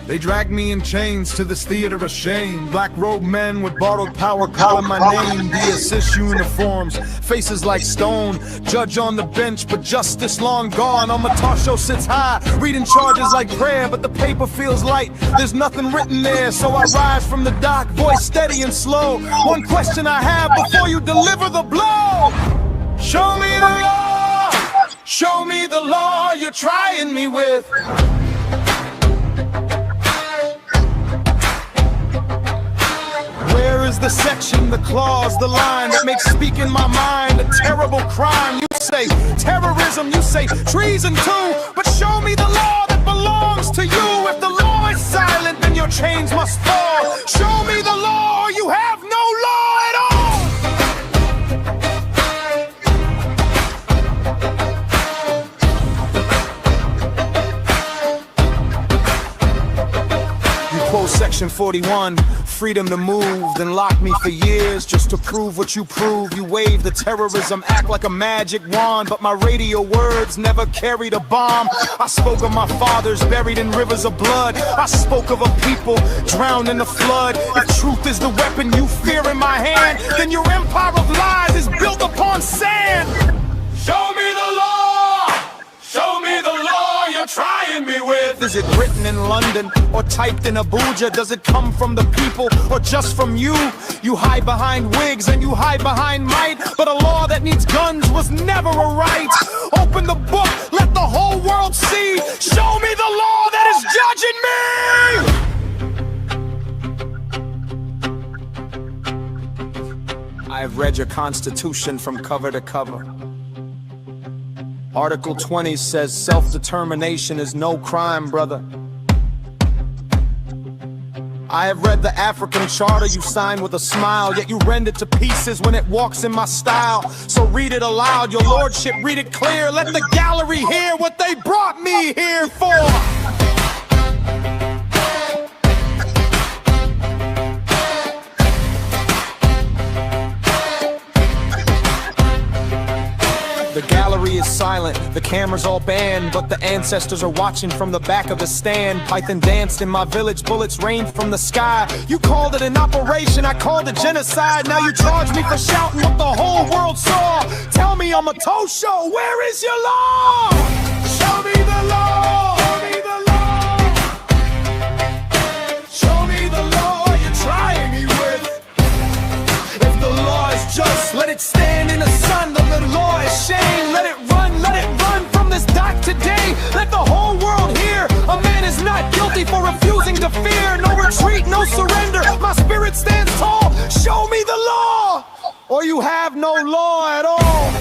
They dragged me in chains to this theater of shame. Black-robed men with borrowed power calling my name. The assist uniforms, faces like stone. Judge on the bench, but justice long gone. On Matasho sits high, reading charges like prayer, but the paper feels light. There's nothing written there, so I rise from the dock, voice steady and slow. One question I have before you deliver the blow. Show me the law. Show me the law you're trying me with. Where is the section, the clause, the line that makes speaking my mind a terrible crime? You say terrorism, you say treason too, but show me the law that belongs to you. If the law is silent, then your chains must fall. Show me the law, or you have no law at all. You quote section 41, freedom to move, then lock me for years just to prove what you prove. You wave the terrorism, act like a magic wand, but my radio words never carried a bomb. I spoke of my fathers buried in rivers of blood. I spoke of a people drowned in the flood. If truth is the weapon you fear in my hand, then your empire of lies is built upon sand. Show me the law. Show me the law you're trying me with. Is it written in London or typed in Abuja? Does it come from the people or just from you? You hide behind wigs and you hide behind might, but a law that needs guns was never a right. Open the book, let the whole world see. Show me the law that is judging me. I've read your Constitution from cover to cover. Article 20 says self-determination is no crime, brother. I have read the African charter you signed with a smile, yet you rend it to pieces when it walks in my style. So read it aloud, your lordship, read it clear. Let the gallery hear what they brought me here for. The gallery is silent, the camera's all banned, but the ancestors are watching from the back of the stand. Python danced in my village, bullets rained from the sky. You called it an operation, I called it genocide. Now you charge me for shouting what the whole world saw. Tell me I'm a toe show, where is your law? Show me the law. Show me the law. Show me the law you're trying me with. If the law is just, let it stand in the sun. The law is shame, let it run from this dock today. Let the whole world hear, a man is not guilty for refusing to fear. No retreat, no surrender, my spirit stands tall. Show me the law, or you have no law at all.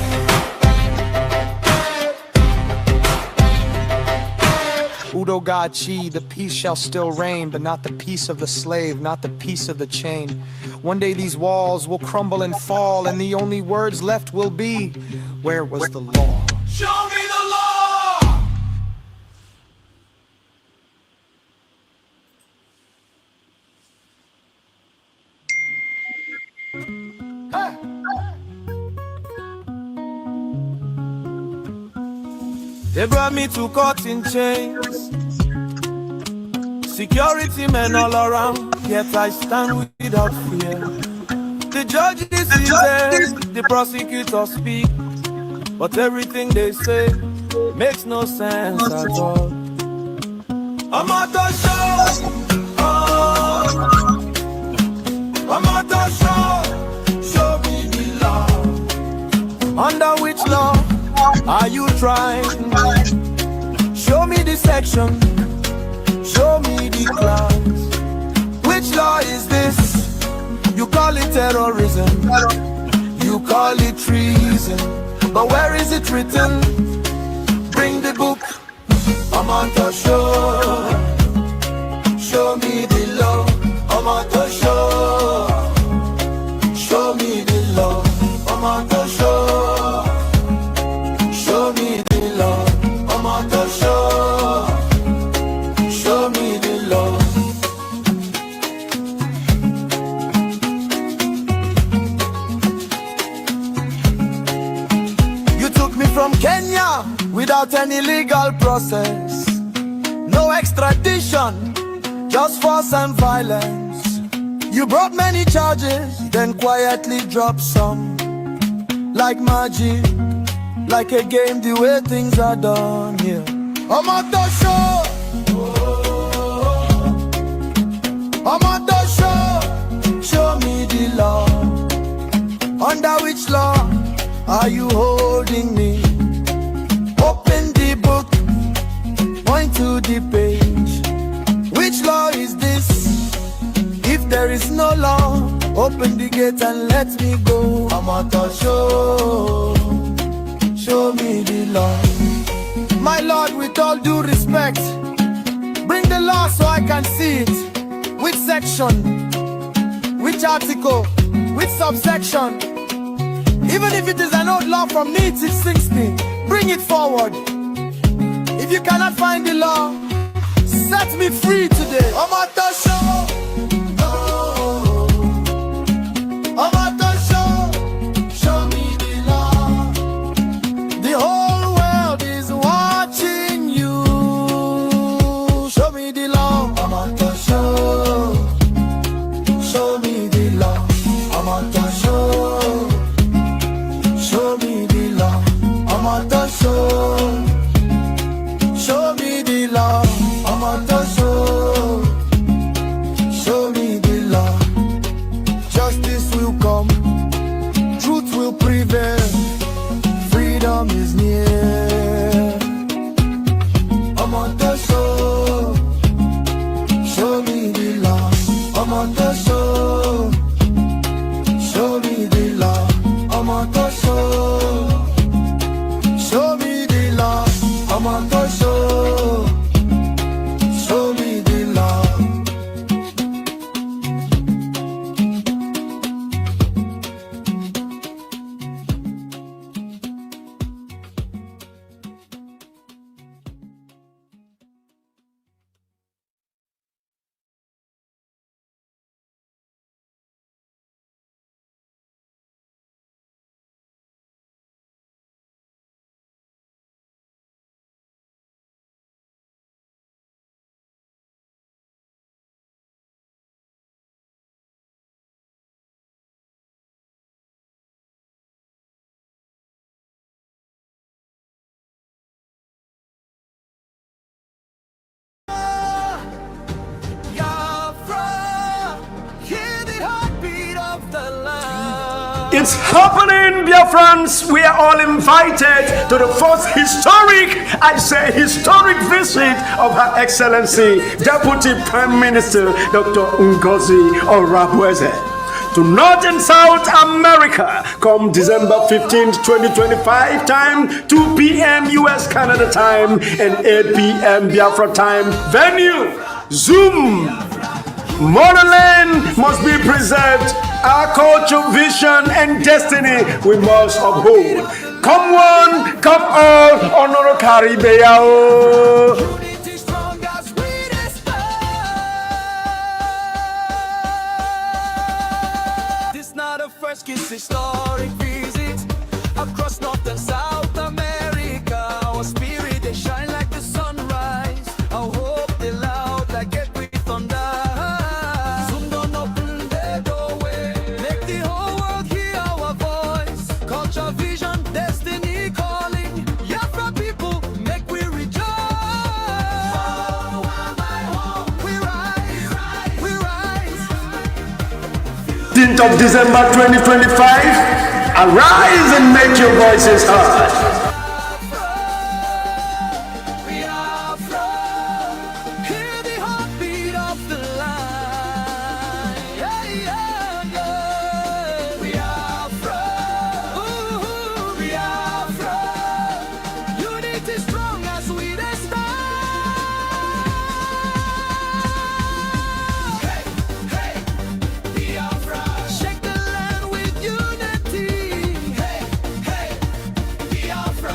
Udo God Chi, the peace shall still reign, but not the peace of the slave, not the peace of the chain. One day these walls will crumble and fall, and the only words left will be, where was the law? Show me the law! Hey. They brought me to court in chains, security men all around, yet I stand without fear. The judges listen, the prosecutors speak, but everything they say makes no sense at all. I'm at the show, I'm at the show. Show me the law. Under which law are you trying? Show me the section, show me the clause. Which law is this? You call it terrorism, you call it treason, but where is it written? Bring the book, I'm on the show. Show me the law, I'm on the show. Show me the law, I'm on the show. Show me the law, I'm on the show. Show me the law. You took me from Kenya without any legal process, no extradition, just force and violence. You brought many charges, then quietly dropped some. Like magic, like a game, the way things are done here. I'm at the show. I'm at the show. Show me the law. Under which law are you holding me? Open the book, point to the page. Which law is this? If there is no law, open the gate and let me go. I'm at the show. Show me the law. My Lord, with all due respect, bring the law so I can see it. Which section? Which article? Which subsection? Even if it is an old law from 1960, bring it forward. If you cannot find the law, set me free today. I'm at the show. I'm at the show. Show me the law. The whole world is watching you. Show me the law. I'm at the show. Show me the law. I'm at the show. Show me the law. I'm at the show. Show me the law. I'm at the show. Show me the law. Justice will come. Truth will prevail. Freedom is near. I'm at the show. Show me the law. I'm at the show. Show me the law. I'm at the show. Show me the law. I'm at the show. Show me the law. Biafra, hear the heartbeat of the land. It's happening, Biafrans. We are all invited to the first historic visit of Her Excellency Deputy Prime Minister Dr. Ngozi Oravweze to North and South America come December 15th, 2025 time, 2 p.m. US Canada time and 8 p.m. Biafra time. Venue, Zoom. Motherland must be preserved. Our culture, vision, and destiny we must uphold. Come one, come all, honor Caribbean. This not a first kiss, historic visit across North and South America. Our spirit they shine like the sunrise. Our hope they loud like every thunder. Zoom don't open the doorway, make the whole world hear our voice. Culture, vision, destiny calling. Biafra people, make we rejoice. We rise, we rise. 15th of December 2025, arise and make your voices heard. Biafra, hear the heartbeat of the land. Yeah, yeah, yeah. Biafra, ooh, Biafra, unity strong as we dey stand. Hey, hey, Biafra, shake the land with unity. Hey, hey, Biafra.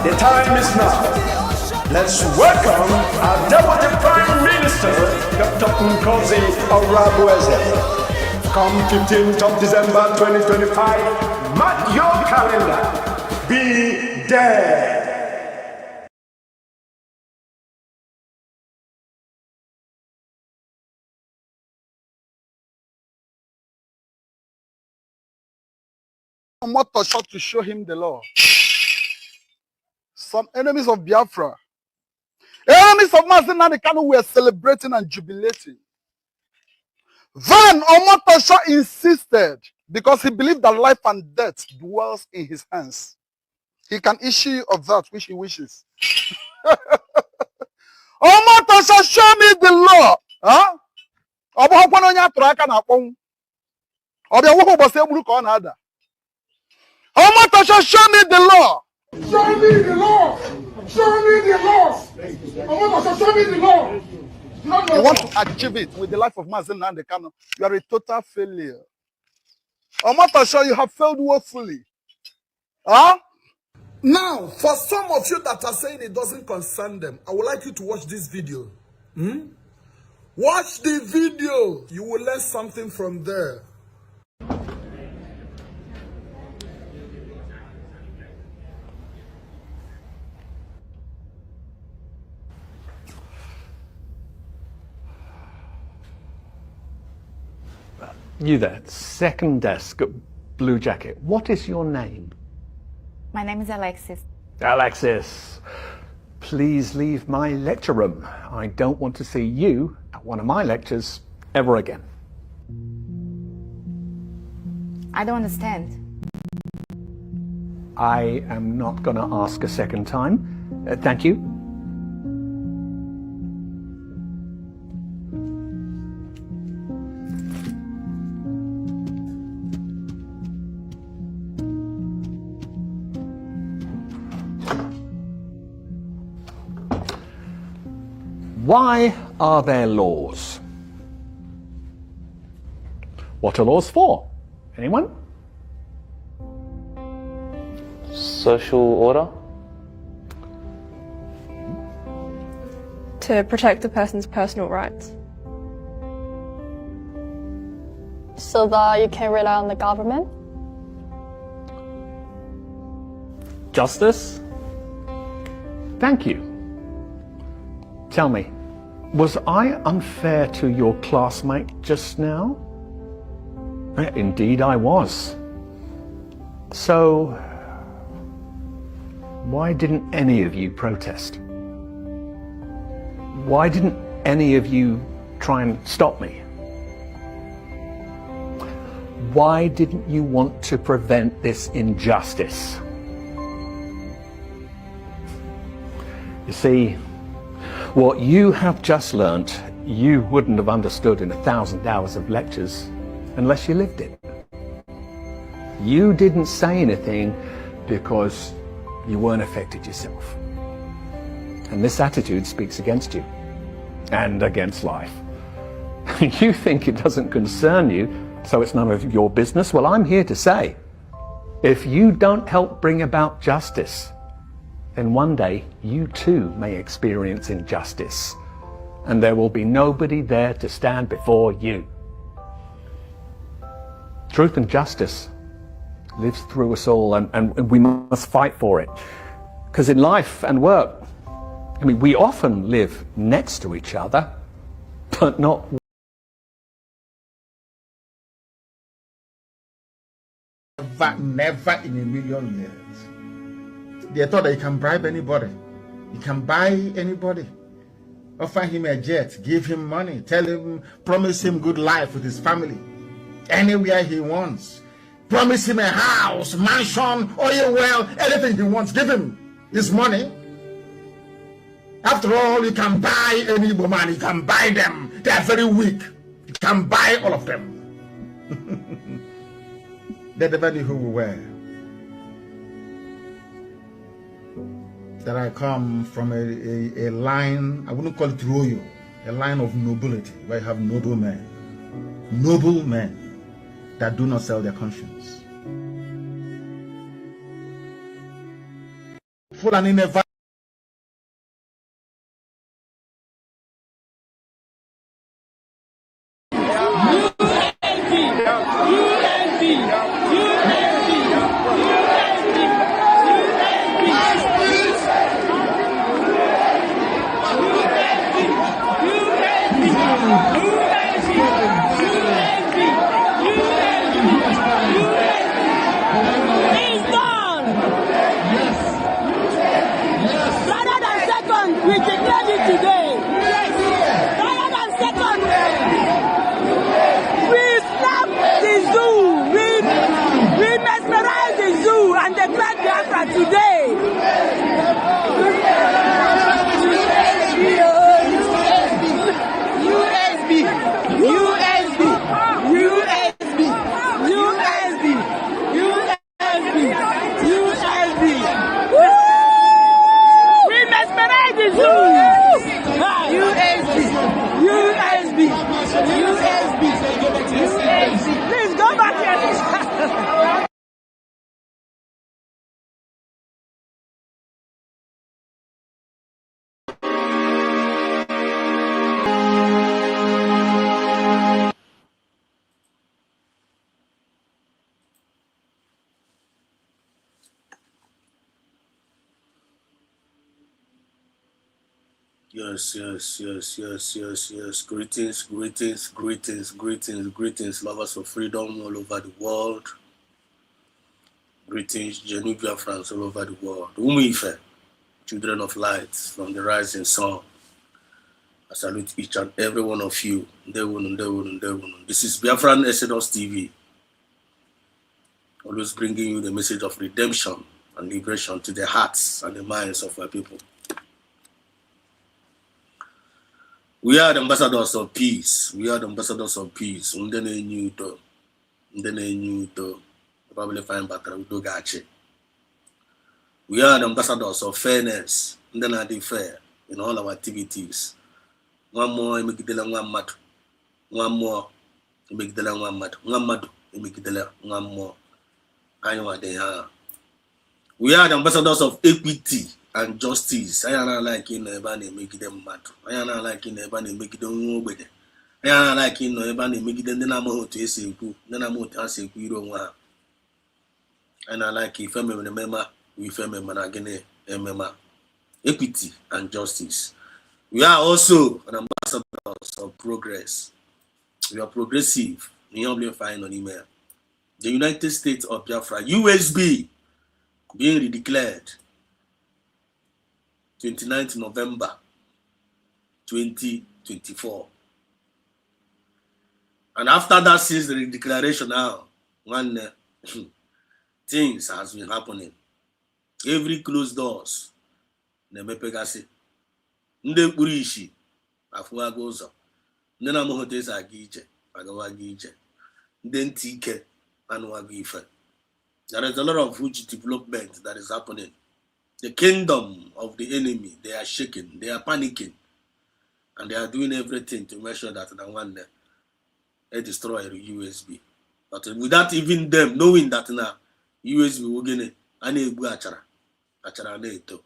The time is now. Let's welcome our Deputy Prime Minister, Dr. Nkosi Orabueze. Come 15th of December 2025, mark your calendar. Be there. Motor shot to show him the law. Some enemies of Biafra, enemies of Mazen Kanu were celebrating and jubilating. Then Omotosho insisted, because he believed that life and death dwells in his hands. He can issue of that which he wishes. Omotosho, show me the law. Huh? Omotosho, show me the law. Show me the law. Show me the law. Omotosho, show me the law. You want to achieve it with the life of Mazen Kanu. You are a total failure. Omotosho, you have failed woefully. Huh? Now, for some of you that are saying it doesn't concern them, I would like you to watch this video. Watch the video. You will learn something from there. You there, second desk, blue jacket. What is your name? My name is Alexis. Alexis, please leave my lecture room. I don't want to see you at one of my lectures ever again. I don't understand. I am not going to ask a second time. Thank you. Why are there laws? What are laws for? Anyone? Social order? To protect the person's personal rights. So that you can rely on the government? Justice? Thank you. Tell me, was I unfair to your classmate just now? Indeed I was. So, why didn't any of you protest? Why didn't any of you try and stop me? Why didn't you want to prevent this injustice? You see, what you have just learnt, you wouldn't have understood in 1,000 hours of lectures unless you lived it. You didn't say anything because you weren't affected yourself. And this attitude speaks against you and against life. You think it doesn't concern you, so it's none of your business. Well, I'm here to say, if you don't help bring about justice, then one day you too may experience injustice, and there will be nobody there to stand before you. Truth and justice lives through us all, and we must fight for it. Because in life and work, I mean, we often live next to each other, but not. Never in a million years. They thought that you can bribe anybody. You can buy anybody. Offer him a jet, give him money, tell him, promise him good life with his family. Anywhere he wants. Promise him a house, mansion, oil well, anything he wants. Give him his money. After all, you can buy any woman, you can buy them. They are very weak. You can buy all of them. They never knew who we were. That I come from a line, I wouldn't call it royal, a line of nobility, where you have noble men that do not sell their conscience. people and in a Biafra today. We mesmerize the zoo. Please go back here. Yes. Greetings, lovers of freedom all over the world. Greetings, genuine Biafrans all over the world. Umife, children of light from the rising sun. I salute each and every one of you. This is Biafran Exodus TV. Always bringing you the message of redemption and liberation to the hearts and the minds of my people. We are the ambassadors of peace. We are the ambassadors of peace. Probably find better. We are the ambassadors of fairness. Fair in all our activities. One more, one more, we are the ambassadors of equity and justice. I am not like in everybody make them mad. I am not like in everybody make them obey. I am not like in everybody make them then I'm out to say ku. Then I'm out to say ku you don't want. And I like if I'm remember we remember again remember equity and justice. We are also an ambassadors of progress. We are progressive. You only find on email. The United States of Biafra, USB, being redeclared 29th November 2024. And after that, since the declaration now, one things has been happening. Every closed doors, nemepegasi. Nde kurishi, afuwa gozo. Nena mohotesa agije, agawa agije. Then tike, anwa gife. There is a lot of huge development that is happening. The kingdom of the enemy, they are shaking, they are panicking, and they are doing everything to make sure that the one they destroy the USB. But without even them knowing that now USB will get any achara neto.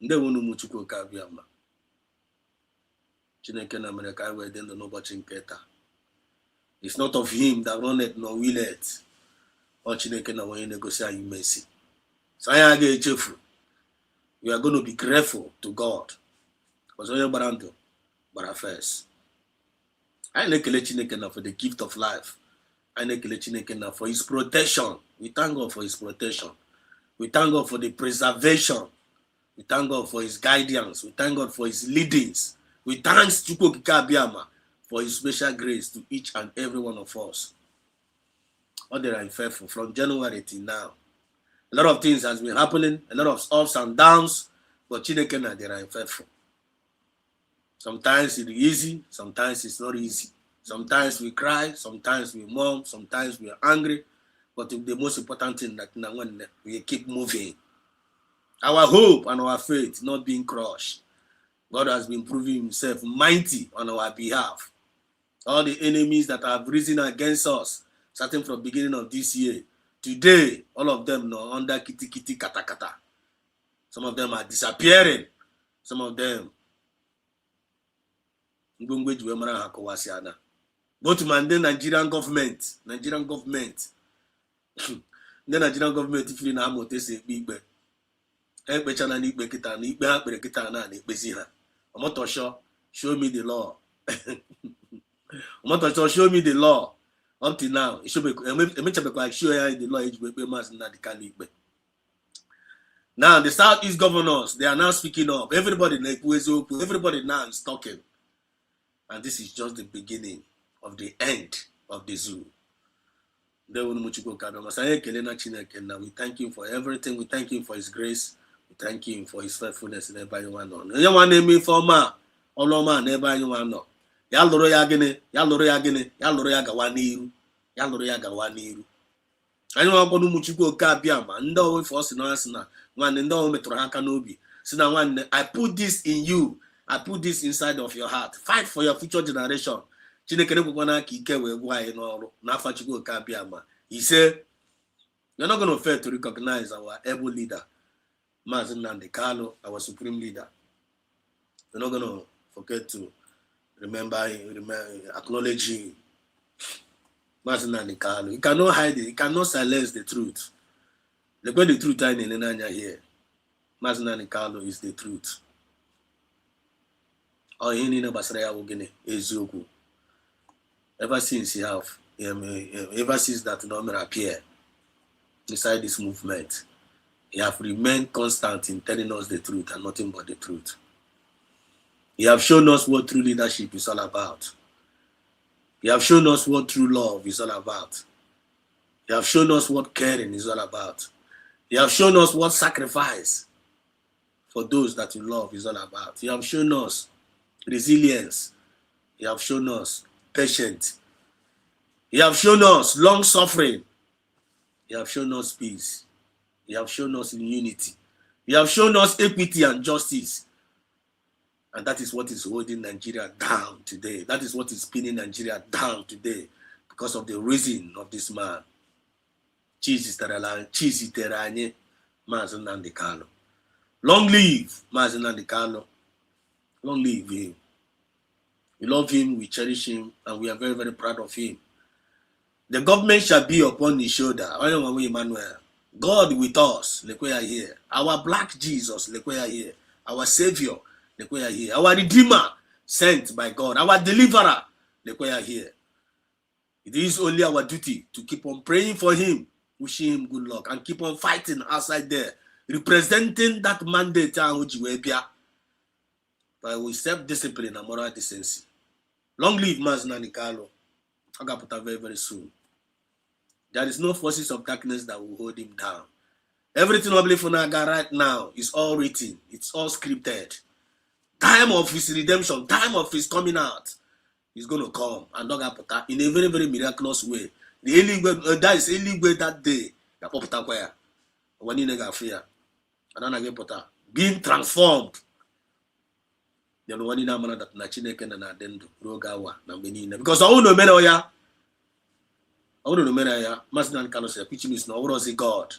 Nde wonu muchuko ka biama. Chineke na America we den no watching keta. It's not of him that runneth nor willeth. Or Chineke na when negotiate you mercy. So I get cheerful. We are going to be grateful to God. Because we are barando, but first. I like Chineke for the gift of life. I like Chineke for his protection. We thank God for his protection. We thank God for the preservation. We thank God for his guidance. We thank God for his leadings. We thank Chukwu Kikabiama for his special grace to each and every one of us. All they are faithful from January till now. A lot of things has been happening, a lot of ups and downs, but Chineke they are faithful. Sometimes it's easy, sometimes it's not easy. Sometimes we cry, sometimes we mourn, sometimes we are angry, but the most important thing that we keep moving. Our hope and our faith not being crushed. God has been proving himself mighty on our behalf. All the enemies that have risen against us, starting from the beginning of this year, today, all of them are under kiti kata kata. Some of them are disappearing. Some of them. Both man, the Nigerian government. The Nigerian government, if you know what they say, big bag. Show me the law. Show me the law. Up till now, it should be the law. Now the Southeast governors, they are now speaking up. Everybody now is talking. And this is just the beginning of the end of the zoo. We thank him for everything. We thank him for his grace. We thank him for his faithfulness in every one. You want to name for ma? Oloma never you want no. Ya loro ya gene. Ya loro ya gawaniru. Ya loro ya gawaniru. Anyị nwakwa n'ụmụchukwu oke abịa ma ndị owe for us na asị na nwanne ndị owe metụrụ aka n'obi si na nwanne I put this in you. I put this inside of your heart. Fight for your future generation. Chineke nekwekwa n'aka ike wee gwa anyị n'ọrụ n'afa Chukwu oke abịa ma. He said, you're not going to fail to recognize our able leader, Mazi Nnamdi Kanu, our supreme leader. You're not going to forget to remember him, acknowledge him. Mazi Nnamdi Kanu. You cannot hide it. You cannot silence the truth. Look at the truth I need here. Mazi Nnamdi Kanu is the truth. Oh, he need basara wogene eziokwu. Ever since he have, ever since that number appear inside this movement, he have remained constant in telling us the truth and nothing but the truth. He have shown us what true leadership is all about. He have shown us what true love is all about. He have shown us what caring is all about. He have shown us what sacrifice for those that you love is all about. He have shown us resilience. He have shown us patience. He have shown us long suffering. He have shown us peace. He have shown us unity. He have shown us equity and justice. And that is what is holding Nigeria down today. That is what is pinning Nigeria down today because of the reason of this man. Mazi Nnamdi Kanu. Long live Mazi Nnamdi Kanu. Long live him. We love him, we cherish him, and we are very, very proud of him. The government shall be upon his shoulder. Emmanuel. God with us, like we are here. Our black Jesus, like we are here. Our Savior, like we are here. Our Redeemer, sent by God. Our Deliverer, like we are here. It is only our duty to keep on praying for him, wishing him good luck, and keep on fighting outside there, representing that mandate by with self-discipline and moral decency. Long live Mazi Nnamdi Kanu. I got put very, very soon. There is no forces of darkness that will hold him down. Everything I believe for Naga right now is all written. It's all scripted. Time of his redemption, time of his coming out is going to come. And Naga put in a very, very miraculous way. The only way, that is the only way that day. When you nega fear, and then I get put being transformed. Because I don't know many ya. I don't know many ya. Mazi Nnamdi Kanu say, which means no, what was God?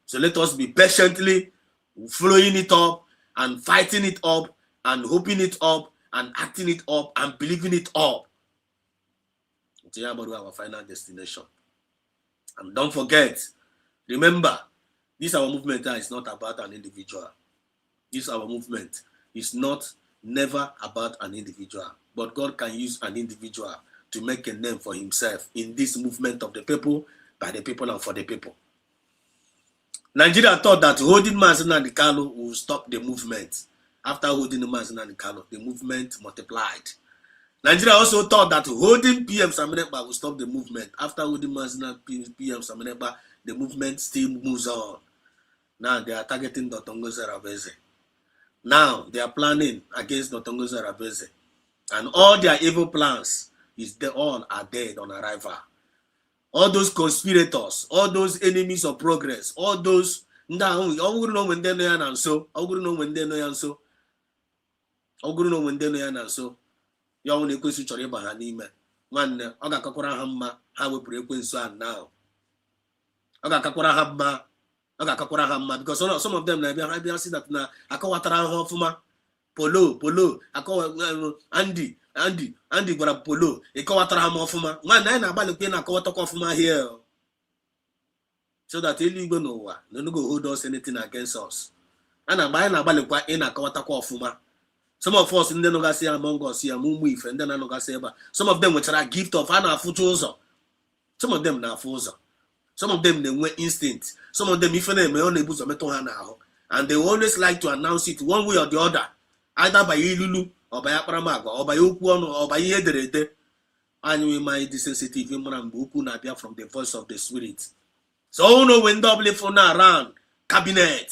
So let us be patiently following it up and fighting it up and hoping it up and acting it up and believing it up until our final destination. And don't forget, remember, this our movement is not about an individual. This our movement is never about an individual. But God can use an individual to make a name for himself in this movement of the people, by the people, and for the people. Nigeria thought that holding Mazi Nnamdi Kanu will stop the movement. After holding Mazi Nnamdi Kanu, the movement multiplied. Nigeria also thought that holding PM Sam Menekpa will stop the movement. After holding Mazi Nnamdi PM Sam Menekpa, the movement still moves on. Now they are targeting Dr. Ngozi Arabeze. Now they are planning against Dr. Ngozi Arabeze. And all their evil plans all are dead on arrival. All those conspirators, all those enemies of progress, all those now when they know and so when they know and so ya wona ekwesu chọrọ ịba ha n'ime nwanne ọ ga-akakwara ha mma ha wepụrụ ekwensu a now ọ ga-akakwara ha mma ga-akakwara ha mma because some of them na-abịa see that na akọwatara ha ọfụma polo akọwa Andy gwara polo ịkọwatara ha ọfụma nwanne anyị na-agbalịkwa na-akọwatakwa ọfụma here so that eluigwe n'ụwa no go hold us anything against us anyị na-agbalịkwa na-akọwatakwa ọfụma. Some of us ndị nọgasị among us ya ụmụ ife ndị na-anọgasị ebe a some of them nwechara gift of ha na-afụcha ụzọ, some of them na-afụ ụzọ, some of them na-enwe instinct, some of them ife na-eme ọ na-ebu ụzọ metụ ha n'ahụ and they always like to announce it one way or the other, either by ilulu or by akparamagwa or by okwu ọnụ or by ihe ederede. Anyị we might be sensitive mara mgbe okwu na-abịa from the voice of the spirit. So when ndị ọbụla ifo na around cabinet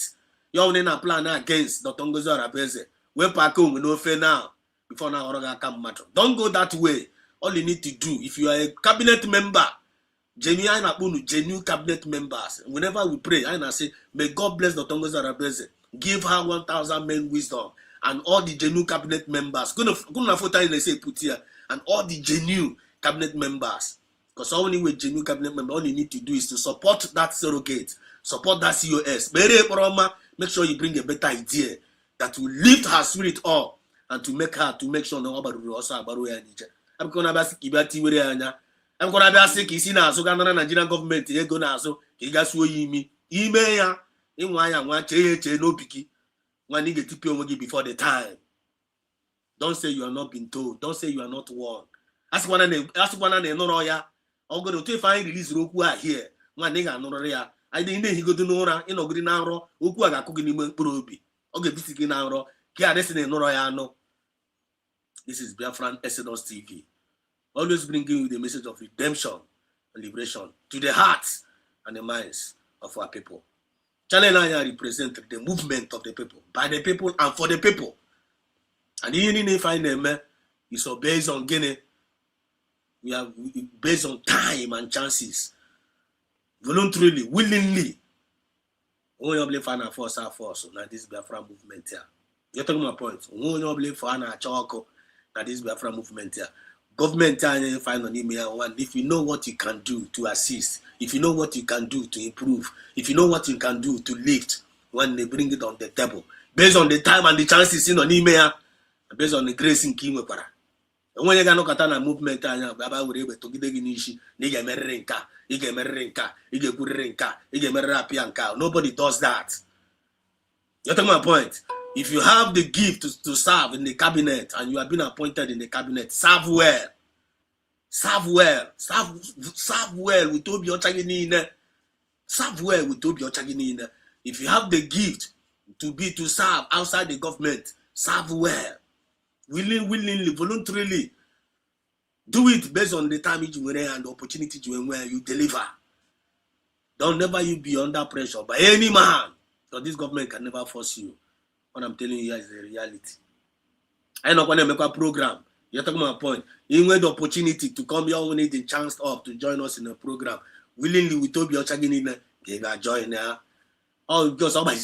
ya onye na plan against Dr. Ngozi Orabueze wepụ aka onwe n'ofe now before na ọrụ aka mmadụ. Don't go that way. All you need to do, if you are a cabinet member, genuine cabinet members, whenever we pray, I say, may God bless Dr. Ngozi Orabueze, give her 1,000 men wisdom, and all the genuine cabinet members, and all the genuine cabinet members. Because only with genuine cabinet member, all you need to do is to support that surrogate, support that COS. Make sure you bring a better idea that will lift her spirit up and to make sure no one also about I'm going to ask you. I'm going to ask you na so Ghana Nigerian government e go na so e ga so yimi ime ya inwa ya nwa che no piki nwa ni get tipi onwe before the time. Don't say you are not been told. Don't say you are not warned. Ask one na no ya ogodo to find release okwu a here nwa ni ga nụrụ ya I dey ihe higodo n'ụra ịnọgide na nrọ okwu a ga-akụ gị n'ime mkpụrụ obi ọ ga-ebisi gị na nrọ ka adịsị na nụrụ ya anụ. This is Biafran Exodus TV, always bringing you the message of redemption and liberation to the hearts and the minds of our people. Channel 9 represents the movement of the people, by the people and for the people. And even if I name is based on Guinea, we are based on time and chances. Voluntarily, willingly. Only obli for na force our force. Now this Biafra movement here. You're talking my point. Only obli for na choko. Now this Biafra movement here. Government time find on email one. If you know what you can do to assist, if you know what you can do to improve, if you know what you can do to lift, when they bring it on the table, based on the time and the chances in on email, based on the grace in Kimwe para. And when you got no katana movement, Baba would able to get the nishi, nigga merenka, Ige merenka, Ige kurenka, Ige merapianka. Nobody does that. You take my point. If you have the gift to serve in the cabinet and you have been appointed in the cabinet, serve well. Serve well. Serve well with Obi Ochaginine. Serve well with Obi Ochaginine. If you have the gift to serve outside the government, serve well. Willingly, voluntarily. Do it based on the time you were and the opportunity you where you deliver. Don't never you be under pressure by any man. Because this government can never force you. What I'm telling you is the reality. I not want to make a program. You're talking about a point. You need the opportunity to come here, we need the chance to join us in a program. Willingly, we told you they got join there. Oh, because somebody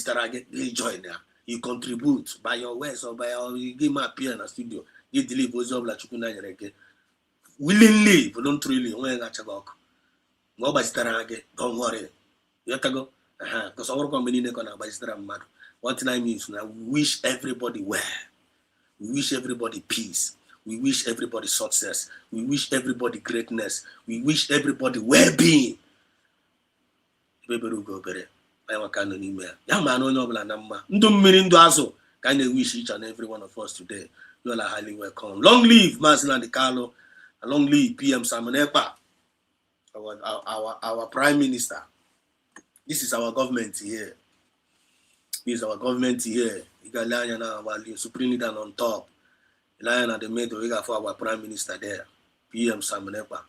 they join there. You contribute by your words or by your you give me appear in a studio. You deliver those of la chukuna again. Willingly, voluntarily, when I got about nobody don't worry. You go. Because our company gonna buy mad. One thing I mean is now we wish everybody well. We wish everybody peace. We wish everybody success. We wish everybody greatness. We wish everybody well-being. Everybody will go better. I want to email. Young man, no no blanama. Ndum mirindo aso. Kind of wish each and every one of us today. You all are highly welcome. Long live Marcela Di Carlo. And long live PM Samanepa. Our Prime Minister. This is our government here. This is our government here. You got Lion our Supreme Leader on top. Lion at the middle, we got for our Prime Minister there. PM Samanepa.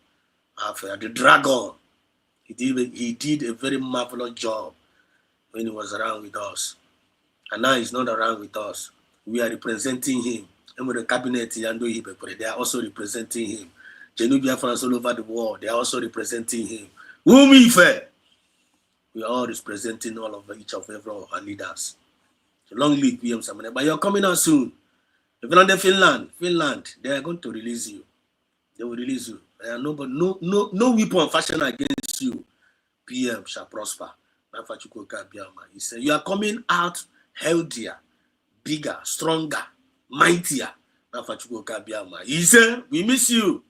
After the dragon. He did a very marvelous job when he was around with us. And now he's not around with us. We are representing him. And with the cabinet, they are also representing him. Genuine France all over the world, they are also representing him. We are all representing all of each of every of our leaders. So long live PM Samane. But you're coming out soon. If you're under Finland, they are going to release you. They will release you. No weapon fashioned against you, PM, shall prosper. He said, you are coming out healthier, bigger, stronger, mightier. He said, we miss you,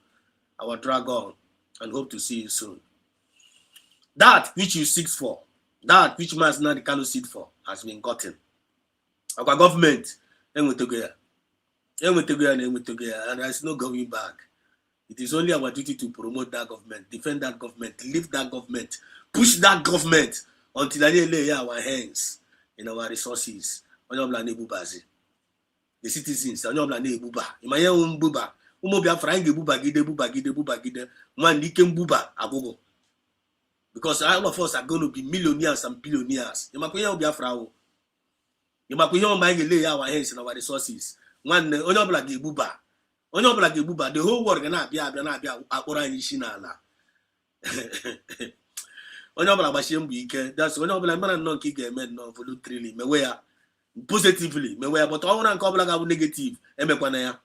our dragon, and hope to see you soon. That which you seek for, that which man not cannot seek for, has been gotten. Our government, and there's no going back. It is only our duty to promote that government, defend that government, lift that government, push that government until they lay our hands in our resources. The citizens, Biafra, because all of us are going to be millionaires and billionaires. Biafra, lay our hands in our resources. The whole world gonna be akpọrọ anyị isi n'ala. Onye ọbụla gbachie mbọ ike. That's onye ọbụla mara nnọọ nke ị ga-eme nnọọ voluntarily mewe ya positively mewe ya, but ọ bụrụ nke ọbụla ga-abụ negative emekwana ya.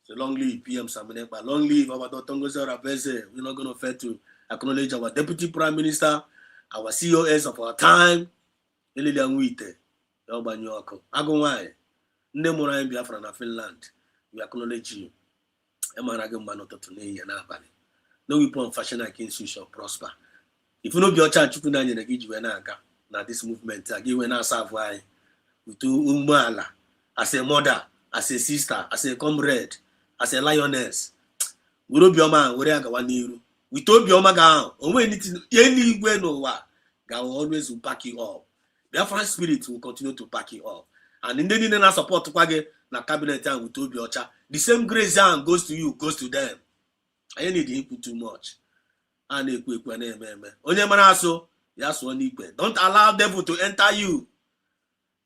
So long live PM Saminekpa, long live our Dr. Ngozi Orabeze. We're not going to fail to acknowledge our Deputy Prime Minister, our COS of our time. Elilian Wite, Yobanyoko, Agumai, Nemorai Biafra na Finland. We acknowledge you. No weapon fashion against you shall prosper. If you know your child, you can give you now this movement. I give you an answer why. We do Umala as a mother, as a sister, as a comrade, as a lioness. We don't be a man. We told you, my God, anywhere no God will always back you up. Biafran spirit will continue to back you up. And in the support to na cabinet and we told you, the same grace goes to you, goes to them. I need to put too much. And don't allow devil to enter you.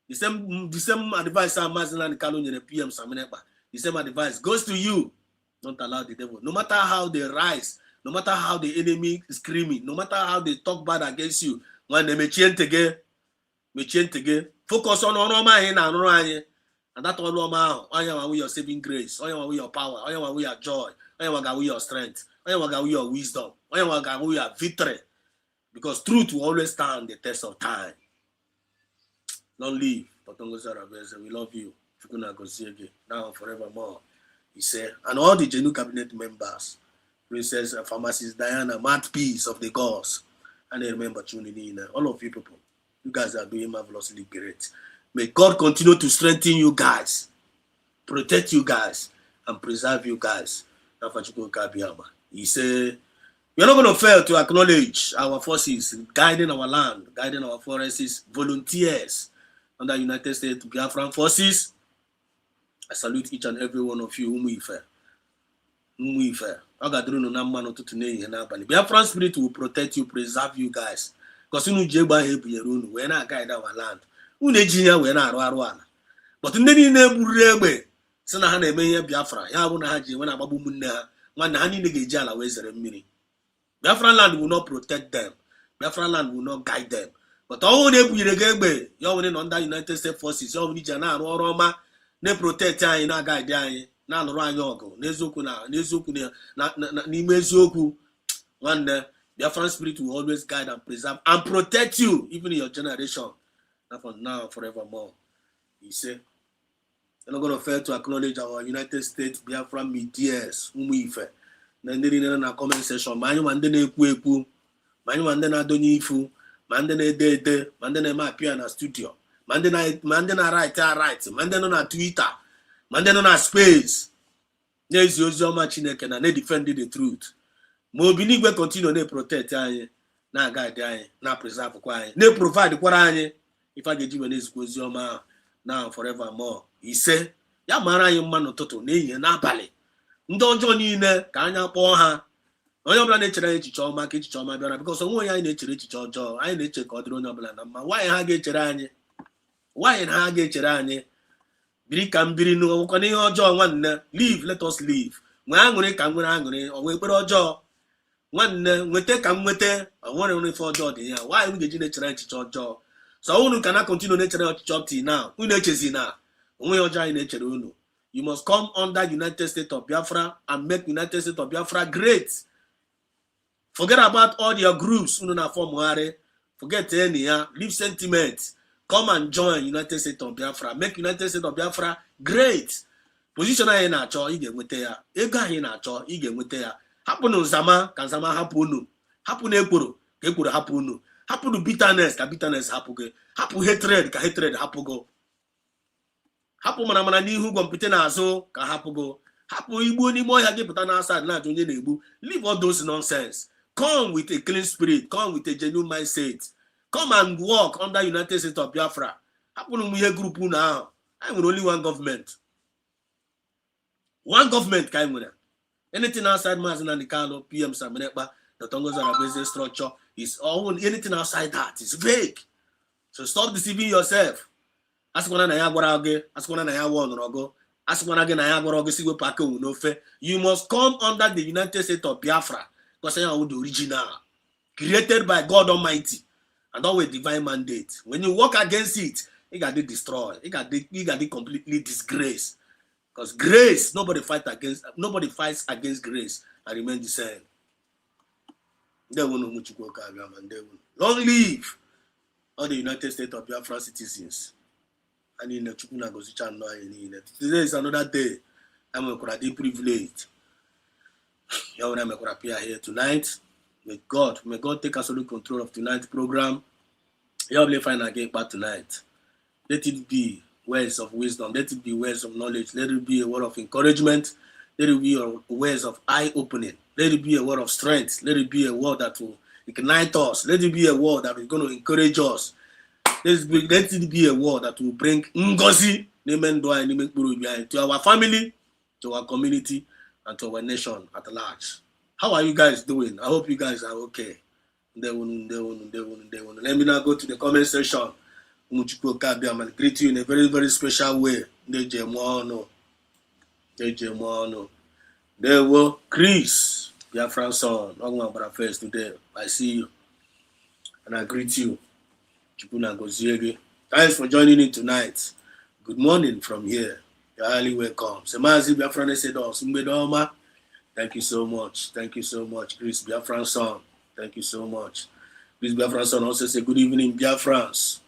The same advice I'm PM Saminekpa. The same advice goes to you. Don't allow the devil. No matter how they rise, no matter how the enemy is screaming, no matter how they talk bad against you, when they may change again, focus on and that all with your saving grace, all with your power, all with your joy, all with your strength, all with your wisdom, all with your victory. Because truth will always stand the test of time. Don't leave. We love you. Now and forevermore. He said, and all the Genu cabinet members, Princess Pharmacist Diana, mouthpiece of the gods, and I remember tuning in. All of you people, you guys are doing marvelously great. May God continue to strengthen you guys, protect you guys, and preserve you guys. He said, we are not going to fail to acknowledge our forces guiding our land, guiding our forests, volunteers under United States Biafran forces. I salute each and every one of you. Biafran spirit will protect you, preserve you guys. Because we're not guide our land. But in the name so na hana eme Biafra ya bụ na ha ji when agbagbu munne ha nwanne ha niile ga-eji ala wee zere mmiri. Biafran land will not protect them. Biafran land will not guide them. But all na ebunyere ga egbe ya nwere no under United States forces ya nwere ije na arụ ọrụ ọma na protect anyị na guide anyị na alụrụ anyị ọgụ n'eziokwu n'ime eziokwu nwanne. Biafran spirit will always guide and preserve and protect you even in your generation. Now forevermore. He said, we're not going to fail to acknowledge our United States Biafra medias. Na comment section. Manyu mandene ekwu. Manyu mandene adonye ifu. Mandene ede. Mandene ma appear na studio. Mandene write. Mandene na Twitter. Mandene na space. N'ezi ozi ọma Chineke na defend the truth. Ma obi n'igwe continue na protect anyị, na guide anyị, na preserve kwa anyị, na provide kwara anyị. If I get you an now forevermore. He said, ya mara anyị mma n'ụtụtụ n'ihi n'abalị. Ndị ọjọọ niile ka anya kpọọ ha. Onye ọbụla na-echere echiche ọma ka echiche ọma bịara, because onwe anyị na-echere echiche ọjọọ, anyị na-eche ka ọ dịrị onye ọbụla na mma. Nwaanyị ha ga-echere anyị. Nwaanyị ha ga-echere anyị. Biri ka mbiri n'ụkọ n'ihe ọjọọ nwanne. Live, let us live. Nwee aṅụrị ka nwere aṅụrị, ọ wee kpere ọjọọ. Nwanne nweta ka nweta, ọ nwere ife ọjọọ dị ya. Nwaanyị m ga-eji na-echere echiche ọjọọ. So unu cannot continue nature up till now. You must come under United States of Biafra and make United States of Biafra great. Forget about all your groups. Forget any, leave sentiment. Come and join United States of Biafra. Make United States of Biafra great. Position anyị na-achọ ị ga-enweta ya. Ego anyị na-achọ ị ga-enweta ya. Hapụnụ nzama ka nzama hapụ unu. Hapụ na ekworo ka ekworo hapụ unu. Hapụnụ bitterness ka bitterness hapụ gị. Hapụ hatred ka hatred hapụ gị. Hapụ mana n'ihu gwọmpụta n'azụ ka hapụ gị. Hapụ igbu n'ime ọhịa gị pụta na asad na-ajụ onye na-egbu. Leave all those nonsense. Come with a clean spirit. Come with a genuine mindset. Come and work under United States of Biafra. Hapụnụ m ihe group now. I nwere only one government. One government ka nwere. Anything outside Mazina Nikalo, PM Samenekpa, the Tongozara business structure is all anything outside that is vague. So stop deceiving yourself. Askwana na ya gwara oge, askwana na ya won rogo, askwana ge na ya gwara oge sigwe pake unofe. You must come under the United States of Biafra because you are the original, created by God Almighty, and always divine mandate. When you work against it, it got to destroy. It got to completely disgrace. Because grace, nobody fights against grace and remain the same. Long live all the United States of Biafra citizens. And in the today is another day. I'm a deep privilege. I'm appear here tonight. May God take absolute control of tonight's program. You'll find again back tonight. Let it be words of wisdom. Let it be words of knowledge. Let it be a word of encouragement. Let it be words of eye-opening. Let it be a word of strength. Let it be a word that will ignite us. Let it be a word that is going to encourage us. Let it be a word that will bring ngozi to our family, to our community, and to our nation at large. How are you guys doing? I hope you guys are okay. Let me now go to the comment section. I greet you in a very, very special way. There were Chris, Biafra son, Ogma first today. I see you and I greet you. Thanks for joining in tonight. Good morning from here. You're highly welcome. Semazi Biafra said, thank you so much. Thank you so much, Chris Biafra son. Thank you so much. Chris Biafra son also say good evening, Biafrans.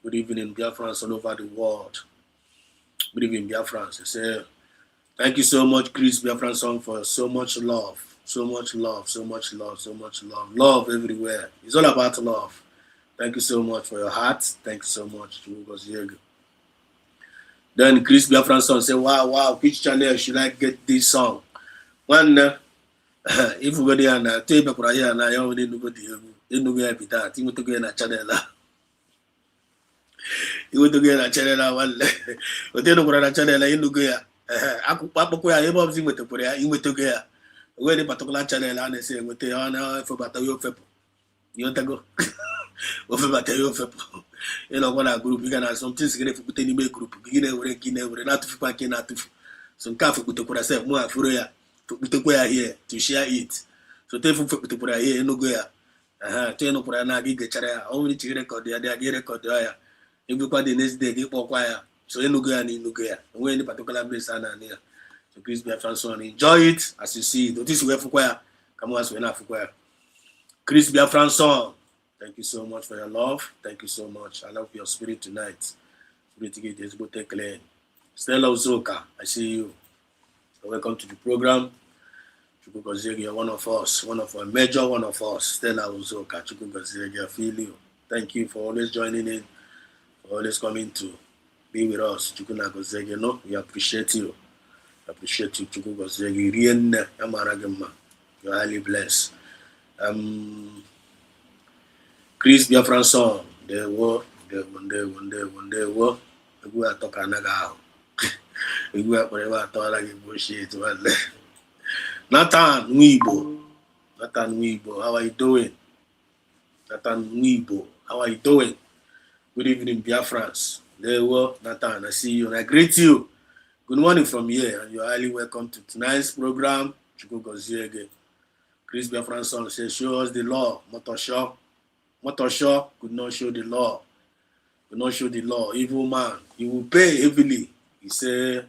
Good evening, Biafrans all over the world. Good evening, Biafrans. I say, thank you so much, Chris Biafran song, for so much love. So much love, so much love, so much love. Love everywhere. It's all about love. Thank you so much for your heart. Thank you so much. Then Chris Biafran song say, wow, which channel should I get this song? One, if we go there and tell you about here, and I only know that you to go na channel. You to go na channel one. But then go na channel you go ya. Aku papa ko ya ebo obzi ngwete pore ya ingwete go ya. We the particular channel and say ngwete ya for batayo fepo. You to go. Over batayo fepo. You know what group you gonna something significant for any group. Gine not to fipa ke na to. Some ka for to pora say mo afuro ya. To go here to share it. So tell for to pora here no go ya. To no pora na gi gechara. Only to record ya dey record ya. Everybody the next day get choir. So you no go and no go. When any particular place and here. So please be a son. Enjoy it as you see. Don't this way for choir. Come on, we not for choir. Chris Biafra son. Thank you so much for your love. Thank you so much. I love your spirit tonight. Spirit to get this go take lane. Stella Uzoka, I see you. So welcome to the program. Chuku Gozegi, you're one of us, one of our major one of us. Stella Uzoka, Chuku Gozegi, I feel you. Thank you for always joining in, for always coming to be with us. Chuku Gozegi, no, we appreciate you. Appreciate you, Chuku Gozegi. Rienne, Amaragema. You're highly blessed. Chris Biafra son, they were. We are talking now. We are forever talking bullshit. Nathan Wibo, how are you doing? Nathan Wibo, how are you doing? Good evening, Biafrans. There were Nathan, I see you and I greet you. Good morning from here, and you're highly welcome to tonight's program. Chuku Goziege. Chris Biafra son says, show us the law. Motosho could not show the law. Could not show the law. Evil man, he will pay heavily. He said,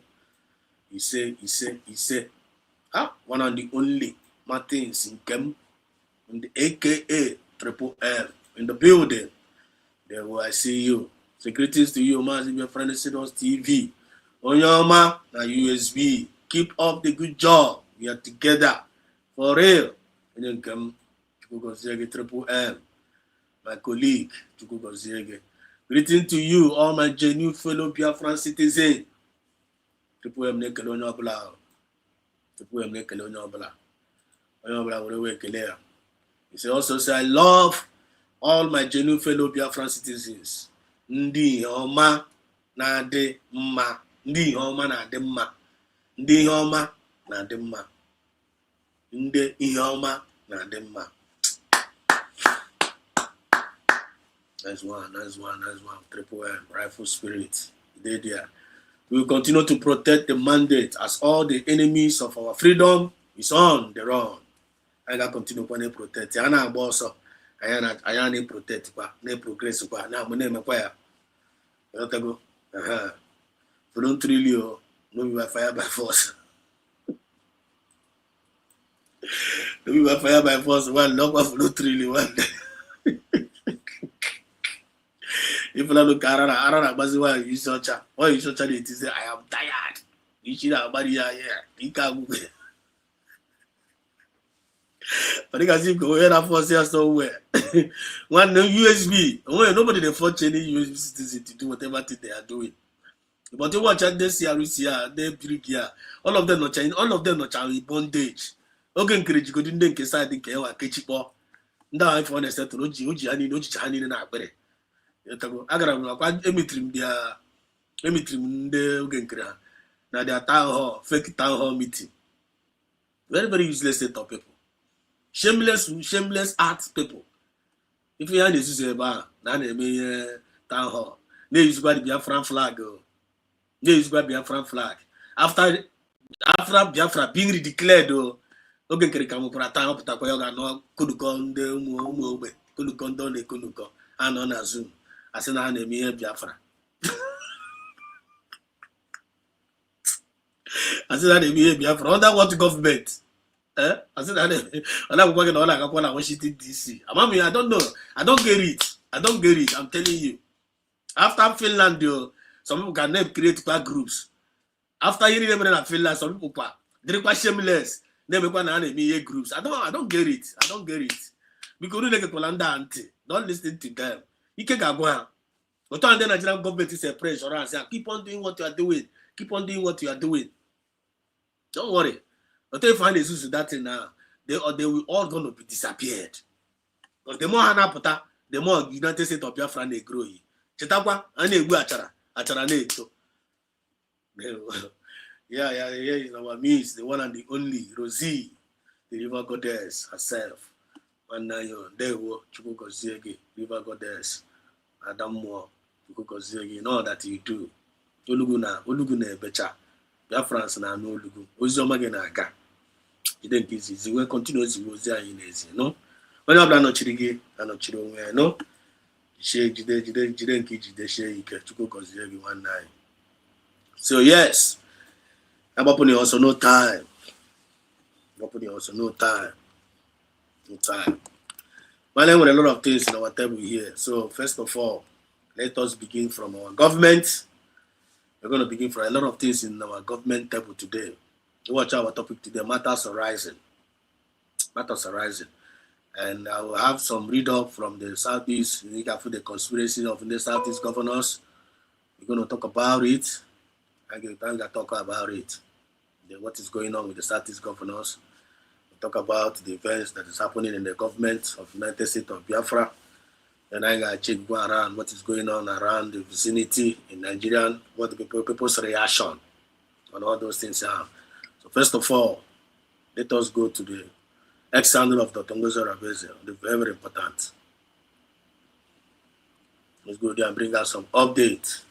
one and the only Martins in Kem, in the AKA Triple L. in the building. There will I see you. So greetings to you, man. Your friend is on TV. Onyoma na USB. Keep up the good job. We are together. For real. And then come to Triple M. My colleague, Chukwugoziege. Greeting to you, all my genuine fellow Biafran citizens. Triple M nekele onye ọbụla. Triple M nekele onye ọbụla. Onye ọbụla were wee kele ya. He also say, I love all my genuine fellow Biafran citizens. Ndị ihe ọma na-adị mma. Ndị ihe ọma na-adị mma. Ndị ihe ọma na-adị mma. Ndị ihe ọma na-adị mma. Nice one. Triple M, Rifle Spirit. They there. We will continue to protect the mandate as all the enemies of our freedom is on the run. I got continue to protect. I na boss. I na protect. Na progress. Na mo na makwaya. You know go. For don't trillion. No be by fire by force. No be by fire by force. One knock off no trillion. One. If you look at Arana, Baziwa, you search, or you search it, say, I am tired. You should have body here. You can't move. But you can see, go ahead and force us somewhere. One USB, nobody they force any USB citizen to do whatever they are doing. But you watch at this here, they big here. All of them not Chinese, all of them not Chinese bondage. Okay, encourage you go in the case I think I catch it up. Now, if I understand to Oji, I need Oji in our bed. Agara emitrim ndị oge nkiri ha na their town hall, fake town hall meeting. Very, very useless set of people. Shameless art people. If you use ebe a na na-eme town hall, na-eyuzikwa the Biafran flag. Na-eyuzikwa Biafran flag. After Biafra being redeclared, oge nkiri ka mụpụrụ taa ọpụtakwa ya ga-anọ kodukọ ndị ụmụ ogbe, kodukọ ndị ọ na-ekodukọ anọ na Zoom. I said, I name here Biafra. I said, I name here Biafra. Under what government? I said, I don't work on like Washington DC. I don't know. I don't get it. I'm telling you. After Finland, some people can name create groups. After hearing them in Finland, some people they're quite shameless. They make one enemy groups. I don't get it. Because you like a Polanda auntie. Don't listen to them. You can't go on. But then the Nigerian government is a pressure and say, keep on doing what you are doing. Keep on doing what you are doing. Don't worry. But if you find a use to that thing now, they will all going to be disappeared. Because the more Hanapota, the more United States of Biafra they grow. Chetakwa, and they go achara neto. Yeah, is our miss, the one and the only, Rosie, the river goddess herself. And now there were Chukwugoziege, river goddess. Adamo, Chukwugoziege, all that you do. Oluguna becha. Biafrans na no Olugu. Ozioma ge na aga. Jide nke izizi we continue ozi anyị n'ezi, no? Onye ọbụla nọchiri gị anọchiri onwe ya, no? Jide nke ijide share ike Chukwugoziege nwanne anyị. So yes, Abapuni also no time. No time. Well, there were a lot of things in our table here. So first of all, let us begin from our government. We're going to begin from a lot of things in our government table today. Watch our topic today, matters arising. And I will have some read up from the Southeast, the conspiracy of the Southeast governors. We're going to talk about it. I give time to talk about it. What is going on with the Southeast governors. Talk about the events that is happening in the government of the United States of Biafra. And I got to go around what is going on around the vicinity in Nigeria, what the people's reaction on all those things are. So first of all, let us go to the ex-handle of Dr. Ngozi Rabeze, the very important. Let's go there and bring us some updates.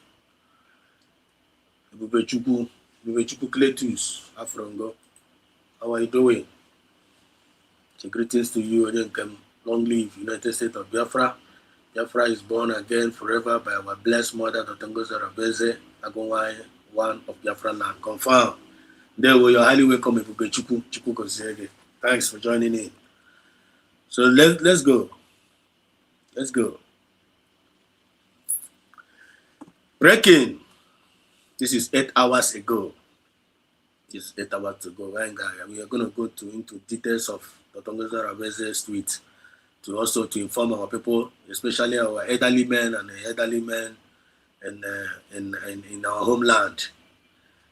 Bubechukwu Cletus, Afrongo. How are you doing? So greetings to you, and long live United States of Biafra. Biafra is born again forever by our blessed mother, Dr. Ngozi Rabeze, Agonwai, one of Biafra land. Confirm. There we are highly welcome, Chukwugoziege. Thanks for joining in. So let's go. Let's go. Breaking. This is 8 hours ago. This is 8 hours ago. We are going to go into details of Dr. Ngozi Arabeze's tweet to also to inform our people, especially our elderly men and elderly men in our homeland.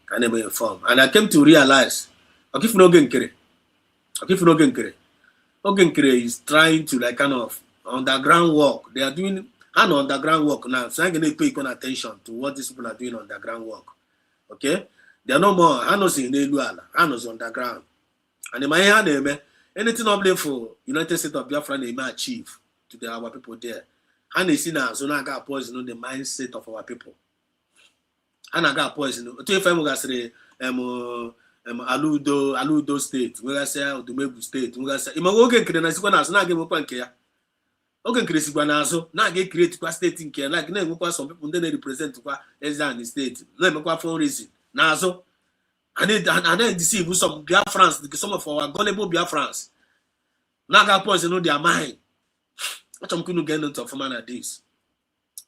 Can they be informed? And I came to realize, Ogenkere is trying to like kind of underground work. They are doing an underground work now. So I'm going to pay attention to what these people are doing underground work. Okay? They are no more. I know in the I know underground. And in my hand, anything up there for United States of Biafra they may achieve to our people there. And they see now, so now I got poison on the mindset of our people. And I got poison. If I'm going to say, Aludo State, we are saying Dumegu State, we are saying, Imagogen Krenasquanas, not give up on care. Okay, Chris Guanazo, not get created to state in care, like name some people then represent to the state. Let me go for reason. Nazo, I need deceive some Biafrans, some of our gullible Biafrans. Naga poison on their mind. What I'm going to get into for man at this.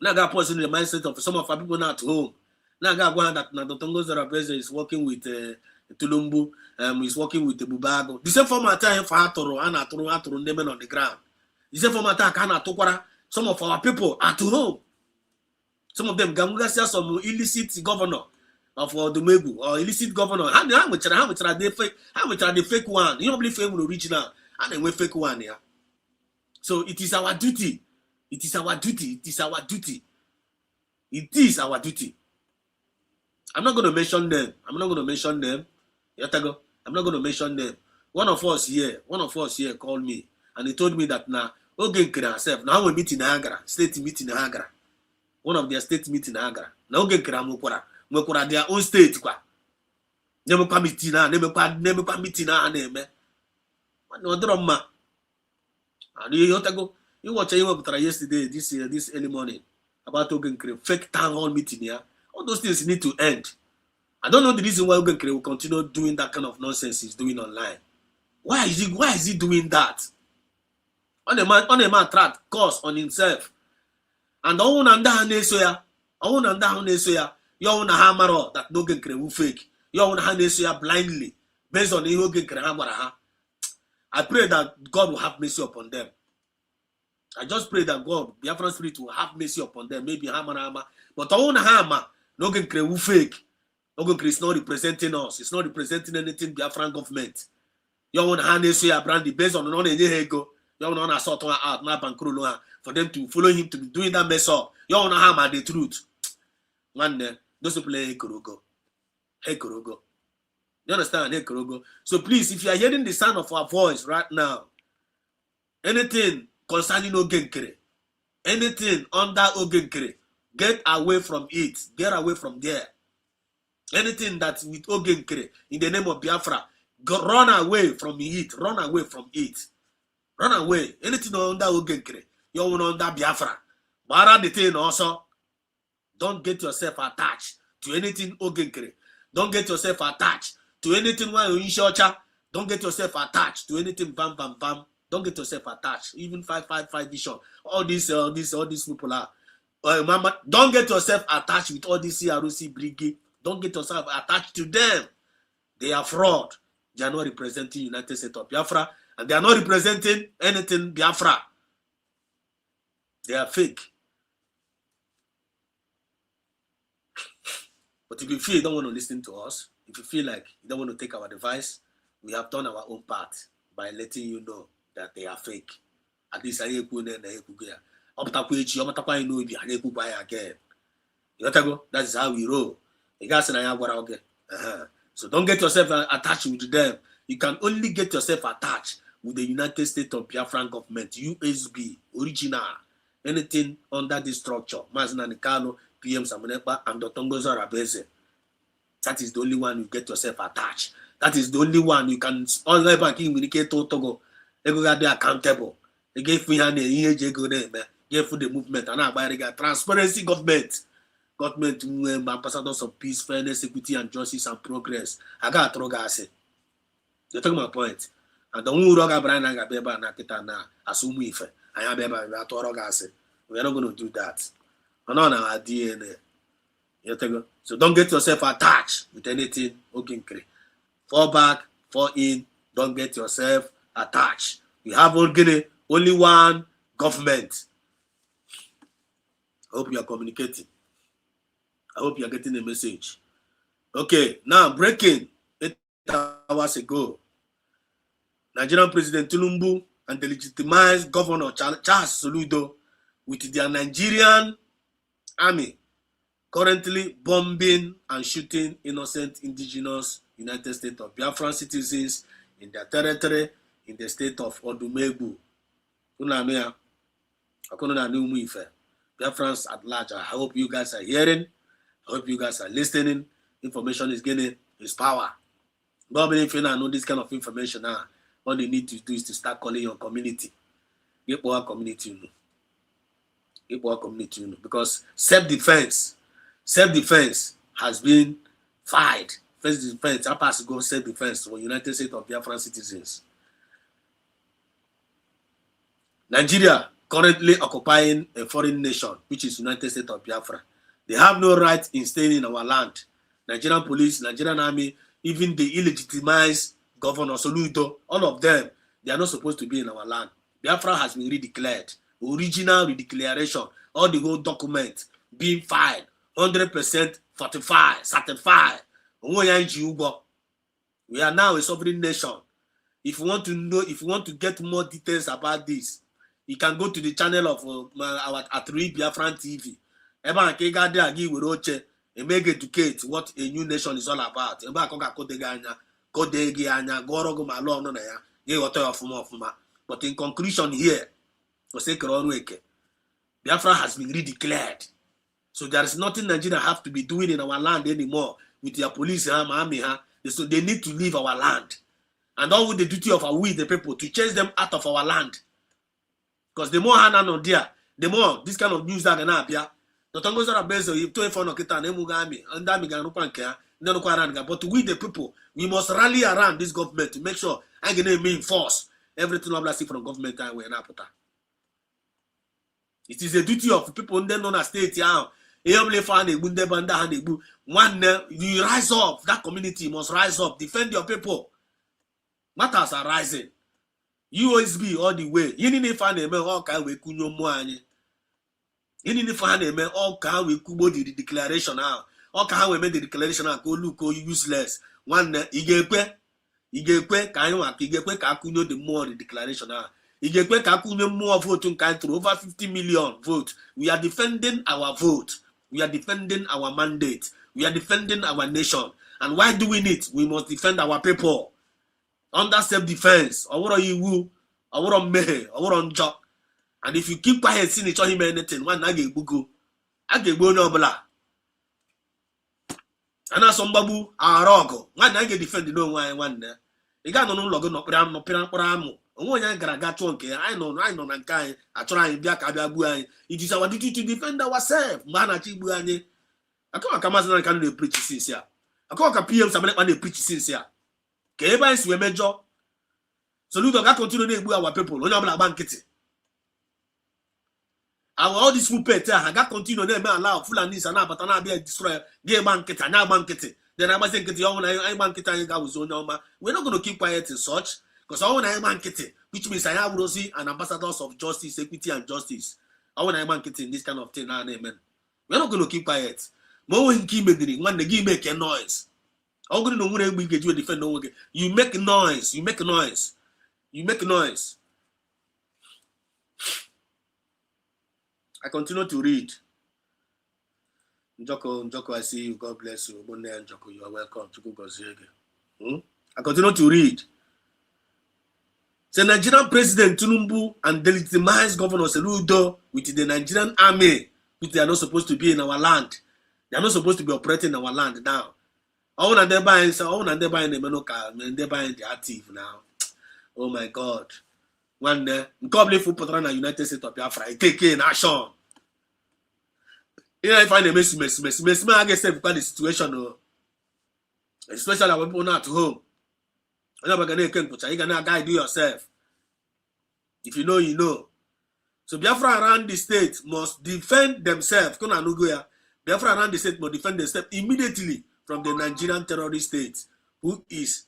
Naga poison the mindset of some of our people now at home. Naga one that Dr. Ngozi Arabeje is working with Tulumbu, is working with the Bubago. The same format time for Atoro and Atoro Nemen on the ground. The same format can Atokwara. Some of our people at home. Some of them Gamugasia, some illicit governor of Dumegu or illicit governor. How much are they fake? How much are the fake one? You don't believe fake original, and then we fake one here. So it is our duty. It is our duty. It is our duty. It is our duty. I'm not going to mention them. I'm not going to mention them. Yatago. I'm not going to mention them. One of us here called me and he told me that now, Ogenkere herself, now we meet in Agra, state meeting in Agra. One of their state meeting in Agra. Now Ogenkere Mukura, their own state. Never meeting now, never meeting now, name. No drama. And you watch yesterday, this early morning, about Ogenkere, fake town hall meeting here. All those things need to end. I don't know the reason why Ogenkere will continue doing that kind of nonsense he's doing online. Why is he doing that? On a man track course on himself. And all under Hanesoya, you own a hammer that Ogenkere will fake. You own Hanesoya blindly, based on the Ogenkere hammer. I pray that God will have mercy upon them. I just pray that God, Biafran Spirit, will have mercy upon them. Maybe hammer. But I own a hammer. Ogenkere will fake. Ogenkere is not representing us. It's not representing anything Biafran government. You want to hand this way brandy based on any ego. You want to sort out map and for them to follow him to be doing that mess up. You want to hammer the truth. One day, those people hey Korogo. You understand? Hey Korogo. So please, if you are hearing the sound of our voice right now, anything concerning Ogenkere, anything under Ogenkere, get away from it. Get away from there. Anything that's with Ogenkere in the name of Biafra, run away from it. Run away from it. Run away. Anything under Ogenkere, you're under Biafra. But the thing also, don't get yourself attached to anything Ogenkere. Don't get yourself attached to anything while you're in Shocha. Don't get yourself attached to anything bam. Don't get yourself attached. Even 555 vision. All these people are. Mama, don't get yourself attached with all these CROC brigade. Don't get yourself attached to them. They are fraud. They are not representing United States of Biafra, and they are not representing anything Biafra. They are fake. But if you feel you don't want to listen to us, if you feel like you don't want to take our advice, we have done our own part by letting you know that they are fake. At least I again. That is how we roll. So don't get yourself attached with them. You can only get yourself attached with the United States of Biafran government, USB, original, anything under this structure. Mazina Nikano, PM Samunepa, and Dr. Ngozi Arabeje. That is the only one you get yourself attached. That is the only one you can online communicate to Togo. They go get accountable. They gave me an gave for the movement and now transparency government. Government ambassadors of peace, fairness, equity, and justice and progress. I got Trogase. You take my point. And the Uraga Brana Gabeba Nakita na assume if I am we are not going to do that. We're not on our DNA. So don't get yourself attached with anything. Okay, fall back, fall in. Don't get yourself attached. We have only one government. I hope you are communicating. I hope you are getting the message. Okay, now breaking 8 hours ago, Nigerian President Tinubu and the legitimized Governor Charles Soludo with their Nigerian army currently bombing and shooting innocent indigenous United States of Biafran citizens in their territory in the state of Odumegwu. Biafrans at large, I hope you guys are hearing. I hope you guys are listening. Information is gaining its power. But if you know this kind of information now, all you need to do is to start calling your community. Get more community. Get more community. Because self-defense has been fight. First defense, how fast go self-defense for United States of Biafran citizens. Nigeria currently occupying a foreign nation, which is United States of Biafra. They have no right in staying in our land. Nigerian police, Nigerian army, even the illegitimized Governor Soludo, all of them, they are not supposed to be in our land. Biafra has been redeclared. Original redeclaration, all the whole document being filed, 100% certified. We are now a sovereign nation. If you want to know, if you want to get more details about this, you can go to the channel of our At3 Biafran TV. And make educate what a new nation is all about. But in conclusion here, Biafra has been redeclared. So there is nothing Nigeria have to be doing in our land anymore with their police, army. So they need to leave our land. And all with the duty of we, the people, to chase them out of our land. Because the more hand on there, the more this kind of news that can appear. But we the people, we must rally around this government to make sure I can enforce everything I see from government. It is a duty of people in the state. One, you rise up, that community must rise up, defend your people. Matters are rising. USB all the way. You need to find a man all kind of kunyo. You need to find a man all kind of kubo the declaration now. All kind of made the declaration now. Go look, go useless. One igekwe kayo igekwe kakunyo the more the declaration now. Igekwe kakunyo more vote kind through over 50 million votes. We are defending our vote. We are defending our mandate. We are defending our nation. And why doing it? We must defend our people. Under self-defense, or you or me, or job. And if you keep quiet, seeing each other anything, one I get bugo. I get go no blah. And as some babu are rogo. One I get defend no one there. You got no logo no pram no pram. One I got chonke. I know Nankai. I try and black abuai. It is our duty to defend ourselves. Mana chibuani. I can't come as I can preach since here. I can't PM somebody when they preach since here. Keba is we major. So look, I continue to our people. On your banquet. All this pet, I got continue to allow full and this and that, but I be a destroyer. Gay banquet and now banquet. Then I must think the own I banquet and I was on. We're not going to keep quiet as such, because I want I banquet, which means I have Rosie and ambassadors of justice, equity, and justice. I want I banquet in this kind of thing. Amen. We're not going to keep quiet. More when keep when they give make a noise. I'm going to know we get you defend no again. You make noise. You make noise. You make noise. I continue to read. Njoko, I see you. God bless you. Njoko, you are welcome. I continue to read. The Nigerian President Tinubu and the legitimized Governor Soludo with the Nigerian army, which they are not supposed to be in our land. They are not supposed to be operating in our land now. All and they're buying the Menoka, and they're buying the active now. Oh my God. One day, probably for Patrana United States of Biafra, take in action. I find a mess, I guess the situation, especially when people not at home. I'm never going to guide you yourself. If you know, you know. So Biafra around the state must defend themselves. Biafra around the state must defend themselves immediately from the Nigerian terrorist state, who is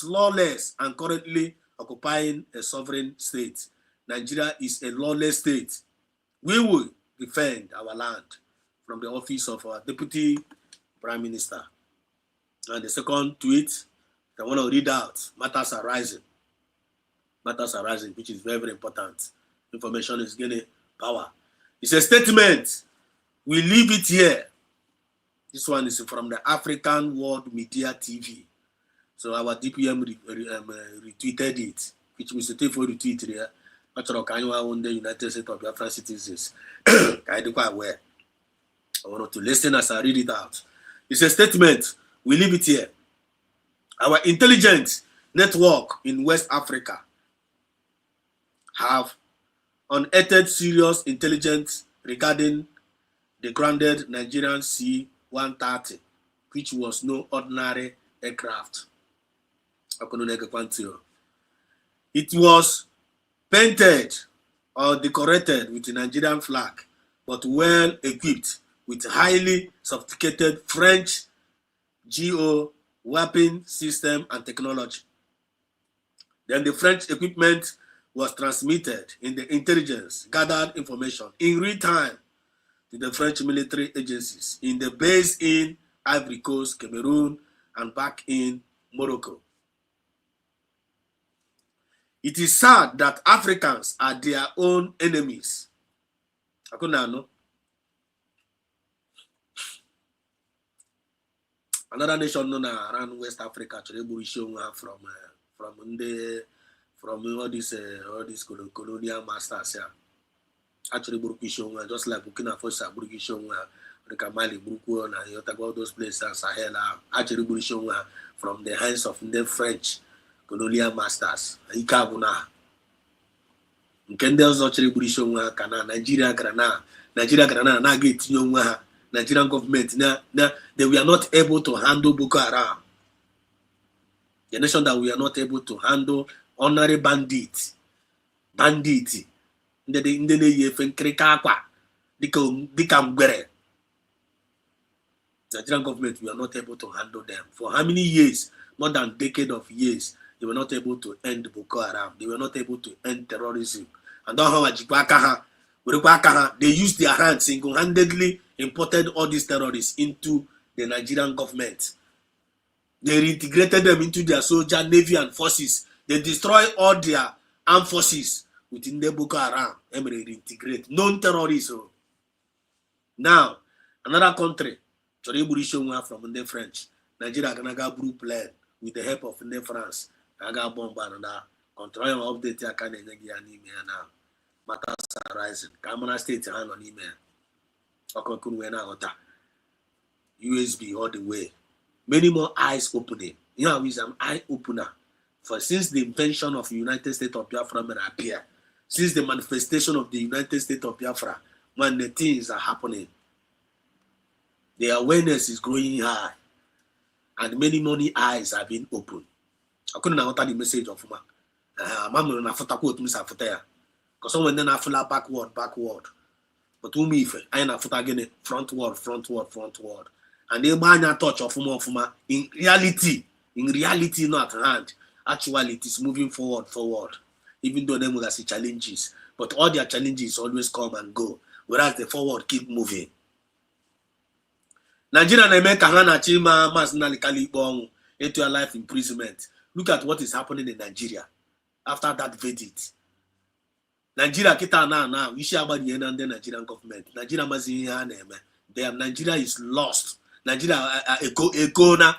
lawless and currently occupying a sovereign state. Nigeria is a lawless state. We will defend our land from the office of our Deputy Prime Minister. And the second tweet, I want to read out, matters are rising. Matters are rising, which is very, very important. Information is gaining power. It's a statement. We leave it here. This one is from the African World Media TV. So our DPM retweeted it, which means the for retweet here. On the United States of Biafran citizens. I want to listen as I read it out. It's a statement. We leave it here. Our intelligence network in West Africa have unearthed serious intelligence regarding the grounded Nigerian C-130, which was no ordinary aircraft. It was painted or decorated with the Nigerian flag, but well equipped with highly sophisticated French geo weapon system and technology. Then the French equipment was transmitted in the intelligence gathered information in real time to the French military agencies in the base in Ivory Coast, Cameroon, and back in Morocco. It is sad that Africans are their own enemies. Another nation known around West Africa from all these colonial masters. Actually, just like Burkina Faso, Mali, and all those places, Sahel, actually from the hands of the French colonial masters. Nigeria Nigerian government they were not able to handle Boko Haram. The nation that we are not able to handle honorary bandits. Nigerian government, we are not able to handle them. For how many years? More than a decade of years, they were not able to end Boko Haram. They were not able to end terrorism. And they used their hands single-handedly imported all these terrorists into the Nigerian government. They reintegrated them into their soldier, navy, and forces. They destroyed all their armed forces within the Boko Haram. They reintegrate non-terrorists. Now, another country, from the French, Nigeria gonna blue plane with the help of the France. I got bomb and control update now. Matters are rising. Kamana State hand on email. USB all the way. Many more eyes opening. Is an eye opener. For since the invention of the United States of Biafra appear, since the manifestation of the United States of Biafra, when the things are happening, the awareness is growing high, and many eyes have been opened. I couldn't utter the message of Mamma na futa quote Miss Afutea. Because someone then I feel backward. But who me if I na futa again frontward. And they buy a touch of Fuma in reality, not at hand. Actually, it is moving forward. Even though they will see challenges. But all their challenges always come and go. Whereas the forward keep moving. Nigeria and America Hana Chima Masnali Kalibong into a life imprisonment. Look at what is happening in Nigeria after that verdict. Nigeria kita now we share about the end and the Nigerian government. Nigeria is lost. Nigeria Ekona.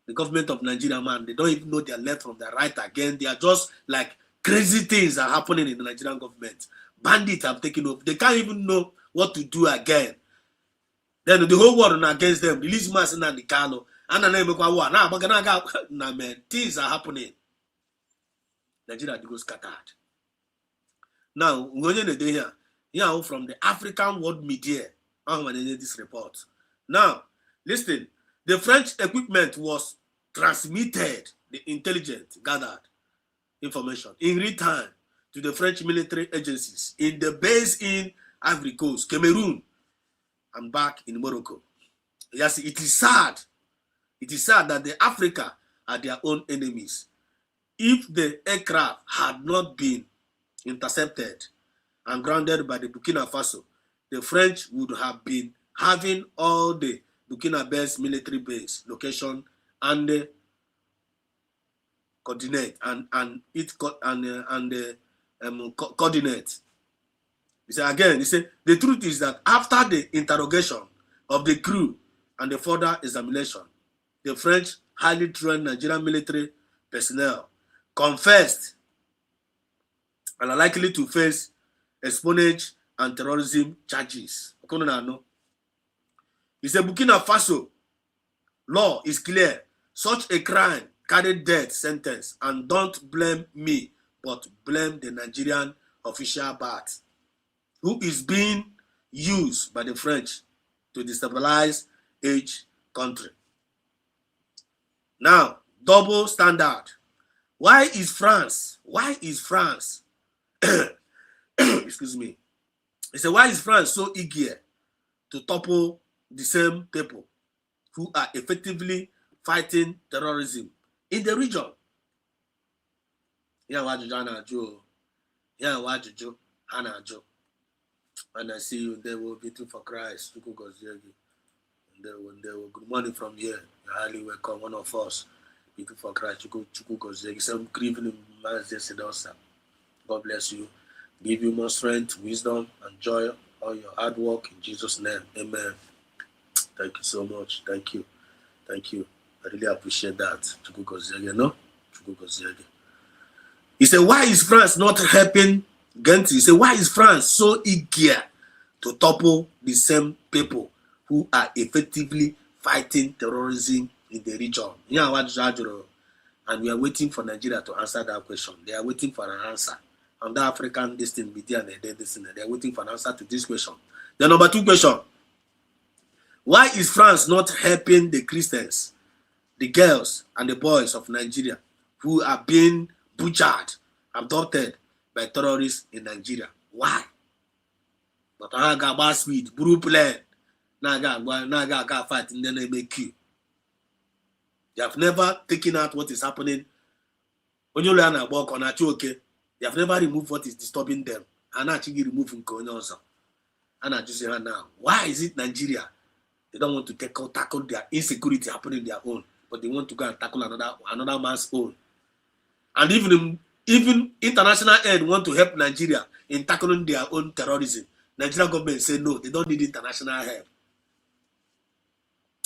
The government of Nigeria, man, they don't even know their left from their right again. They are just like crazy things are happening in the Nigerian government. Bandits have taken over. They can't even know what to do again. Then the whole world against them. Release mass in the Kano. Man, things are happening. Nigeria goes scattered. Now, here from the African World Media, this report. Now, listen, the French equipment was transmitted, the intelligence gathered information in real time to the French military agencies in the base in Ivory Coast, Cameroon, and back in Morocco. Yes, it is sad. It is sad that the Africa are their own enemies. If the aircraft had not been intercepted and grounded by the Burkina Faso, the French would have been having all the Burkina Faso military base location and the coordinate coordinate. He said again, he said the truth is that after the interrogation of the crew and the further examination, the French highly trained Nigerian military personnel confessed and are likely to face espionage and terrorism charges. He said Burkina Faso law is clear. Such a crime carried death sentence, and don't blame me, but blame the Nigerian official bat, who is being used by the French to destabilize each country. Now, double standard. Why is France? Excuse me. He said, why is France so eager to topple the same people who are effectively fighting terrorism in the region? Yeah, what you and I see you there will be for Christ. Good morning from here. You're highly welcome, one of us. People for Christ. God bless you. Give you more strength, wisdom, and joy on your hard work in Jesus' name. Amen. Thank you so much. Thank you. I really appreciate that. He said, why is France not helping Genti? He said, why is France so eager to topple the same people who are effectively fighting terrorism in the region? And we are waiting for Nigeria to answer that question. They are waiting for an answer. And the African destiny, they are waiting for an answer to this question. The number 2 question. Why is France not helping the Christians, the girls and the boys of Nigeria who are being butchered, abducted by terrorists in Nigeria? Why? But I got bad speed, blue plan. Now I got fight and then they make you. They have never taken out what is happening. When you learn about okay, they have never removed what is disturbing them. And actually removing Konyosa. And I just say now, why is it Nigeria? They don't want to tackle their insecurity happening in their own, but they want to go and tackle another man's own. And even international aid want to help Nigeria in tackling their own terrorism. Nigerian government say no, they don't need international help.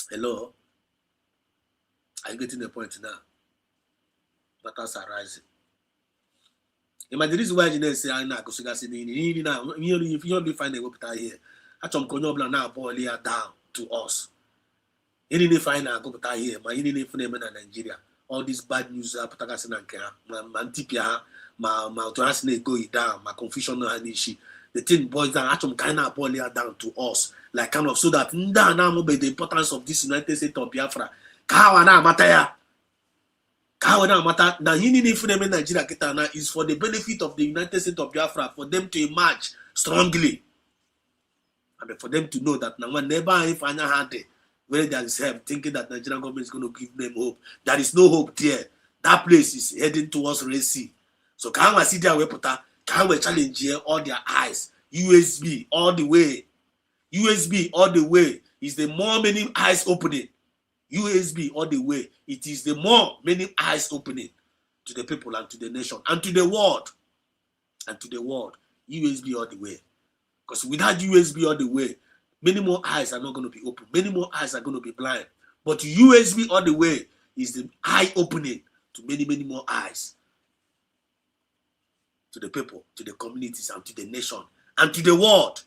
Hello? Are you getting the point now? Matters are rising. Imagine the reason why you say I know because if you only find a way here, I told Konyo now boil here down to us. You need to find a go here, but you need to find in Nigeria. All these bad news are putting my to go down, my confusion the thing boils down, actually kind of boil here down to us, like kind of so that now the importance of this United States of Biafra. Kawana mataya. Kawana mata. Now you need to find in Nigeria is for the benefit of the United States of Biafra, for them to emerge strongly. And for them to know that now never if I had where there is help, thinking that Nigerian government is going to give them hope. There is no hope there. That place is heading towards Red Sea. So can we see their way can we challenge here all their eyes? USB all the way. USB all the way is the more many eyes opening. USB all the way. It is the more many eyes opening to the people and to the nation and to the world. And to the world. USB all the way. Because without USB all the way, many more eyes are not going to be open. Many more eyes are going to be blind. But USB all the way is the eye opening to many, many more eyes. To the people, to the communities, and to the nation, and to the world.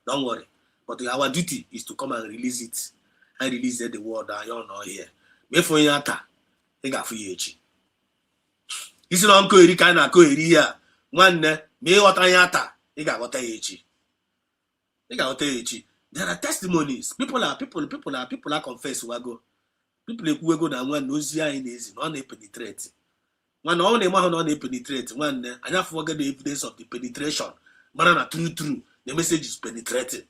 Don't worry. But our duty is to come and release it. And release the word that you're not here. Before you enter, you got free echi. This is not going to here. One, me what I ata, you got what I echi. You got what I echi. There are testimonies. People are confess who go. People go na one ozi anyị na-ezi na ọ na-penetrate. One ọ na-eme na ọ na-penetrate nwanne anyị afọga the evidence of the penetration. Mana na true the message is penetrating.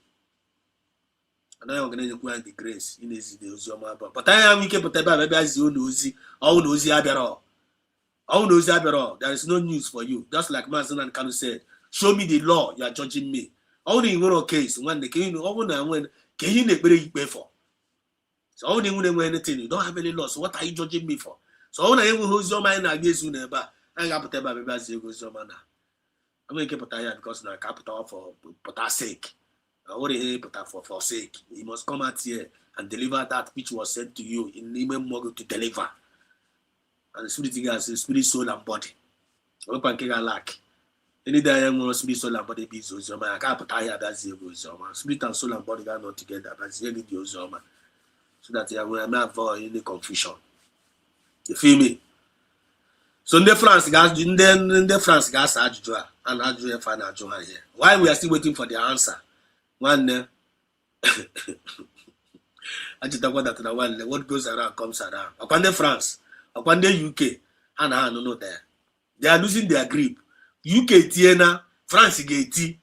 Anaghị ọganezekwu anyị the grace ị na-ezi the ozi ọma abụọ. But anyị ahụ ike pụta ebe a bịa zie ụlọ ozi ọwụ na ozi abịara. Ọwụ na ozi abịara. There is no news for you. Just like Mazen and Kanu said, show me the law, you are judging me. All the inwere case nwanne ka ọ bụ na nwe ka ihe na-ekpere ikpe for. So all the inwere anything, you don't have any law. So what are you judging me for? So all na enwe ozi ọma anyị na-aga ezu na ebe a, anyị ga-apụta ebe a bịa zie ozi ọma na. I'm going to put here because na capital for put sake. I already put for sake. You must come out here and deliver that which was sent to you in even more to deliver. And the spirit is spirit, soul, and body. Open can lack. Any day I want spirit, soul, and body be Zoma. I can't put here that's the Zoma. Spirit and soul and body are not together, but it's really the Zoma. So that I will not avoid any confusion. You feel me? So in the France guys Ajua and Ajua fan Ajua here. Why we are still waiting for the answer? One I just talk that one what goes around comes around. Upon the France, upon the UK, and I don't know there. They are losing their grip. UK Tiena, France Gate.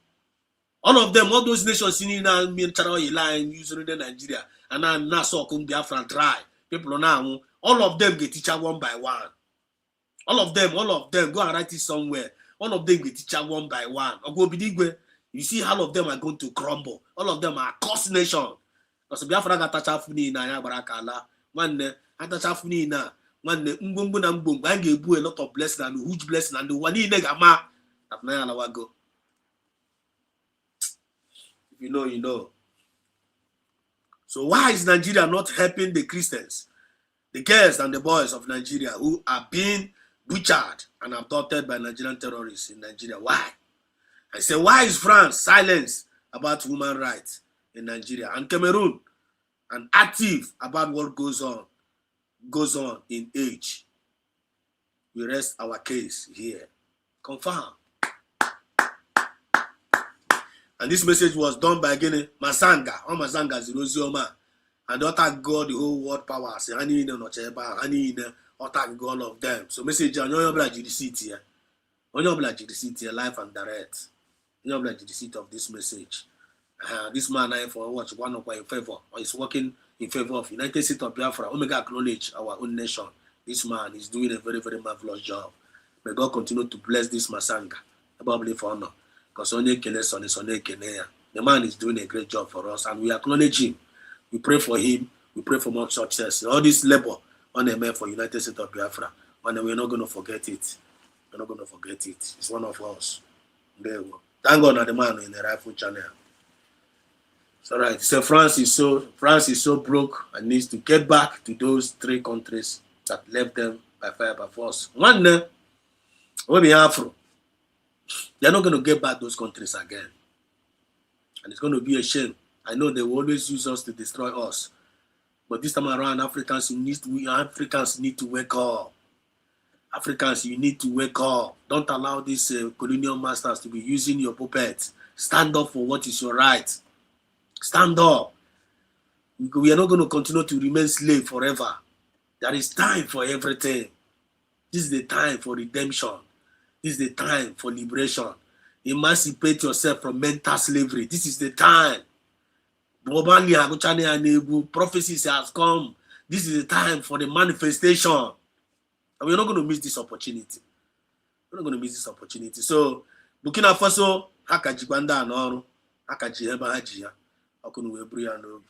All of them, all those nations in line using the Nigeria, and now so come Biafra dry. People now, all of them get teacher one by one. All of them, go and write it somewhere. All of them get teacher one by one. You see, all of them are going to crumble. All of them are cursed nation. Because Biafra got touch afuni na ya barakala. One touch afuni na one mbumbu na mbumbu. I give you a lot of blessing and huge blessing and the one in negama. Go. If you know, you know. So why is Nigeria not helping the Christians, the girls and the boys of Nigeria who are being butchered and abducted by Nigerian terrorists in Nigeria? Why? I say, why is France silent about human rights in Nigeria and Cameroon and active about what goes on in age? We rest our case here. Confirm. And this message was done by again Masanga, or Masanga Zirozioma, and attack God the whole world powers. Honey in Nocheba, honey in attack all of them. So message on your blood receipt here. On your blood receipt here, live and direct. On your blood receipt of this message. This man I for watch one of my favor, or is working in favor of United States of Biafra. Omega acknowledge our own nation. This man is doing a very, very marvelous job. May God continue to bless this Masanga. Probably for honor. Because the man is doing a great job for us, and we acknowledge him. We pray for him. We pray for more success. All this labor on the man for United States of Biafra, and we're not going to forget it. We're not going to forget it. It's one of us. There we go. Thank God that the man in the rifle channel. It's all right. So France is so broke and needs to get back to those 3 countries that left them by fire by force. One day, we'll be Afro. They're not going to get back those countries again. And it's going to be a shame. I know they will always use us to destroy us. But this time around, Africans need to wake up. Africans, you need to wake up. Don't allow these colonial masters to be using your puppets. Stand up for what is your right. Stand up. We are not going to continue to remain slave forever. There is time for everything. This is the time for redemption. This is the time for liberation. Emancipate yourself from mental slavery. This is the time. Prophecies has come. This is the time for the manifestation. And we're not going to miss this opportunity. We're not going to miss this opportunity. So, Burkina Faso, Hakaji Banda Noro, Hakaji Hebajia, Okunu Ebria no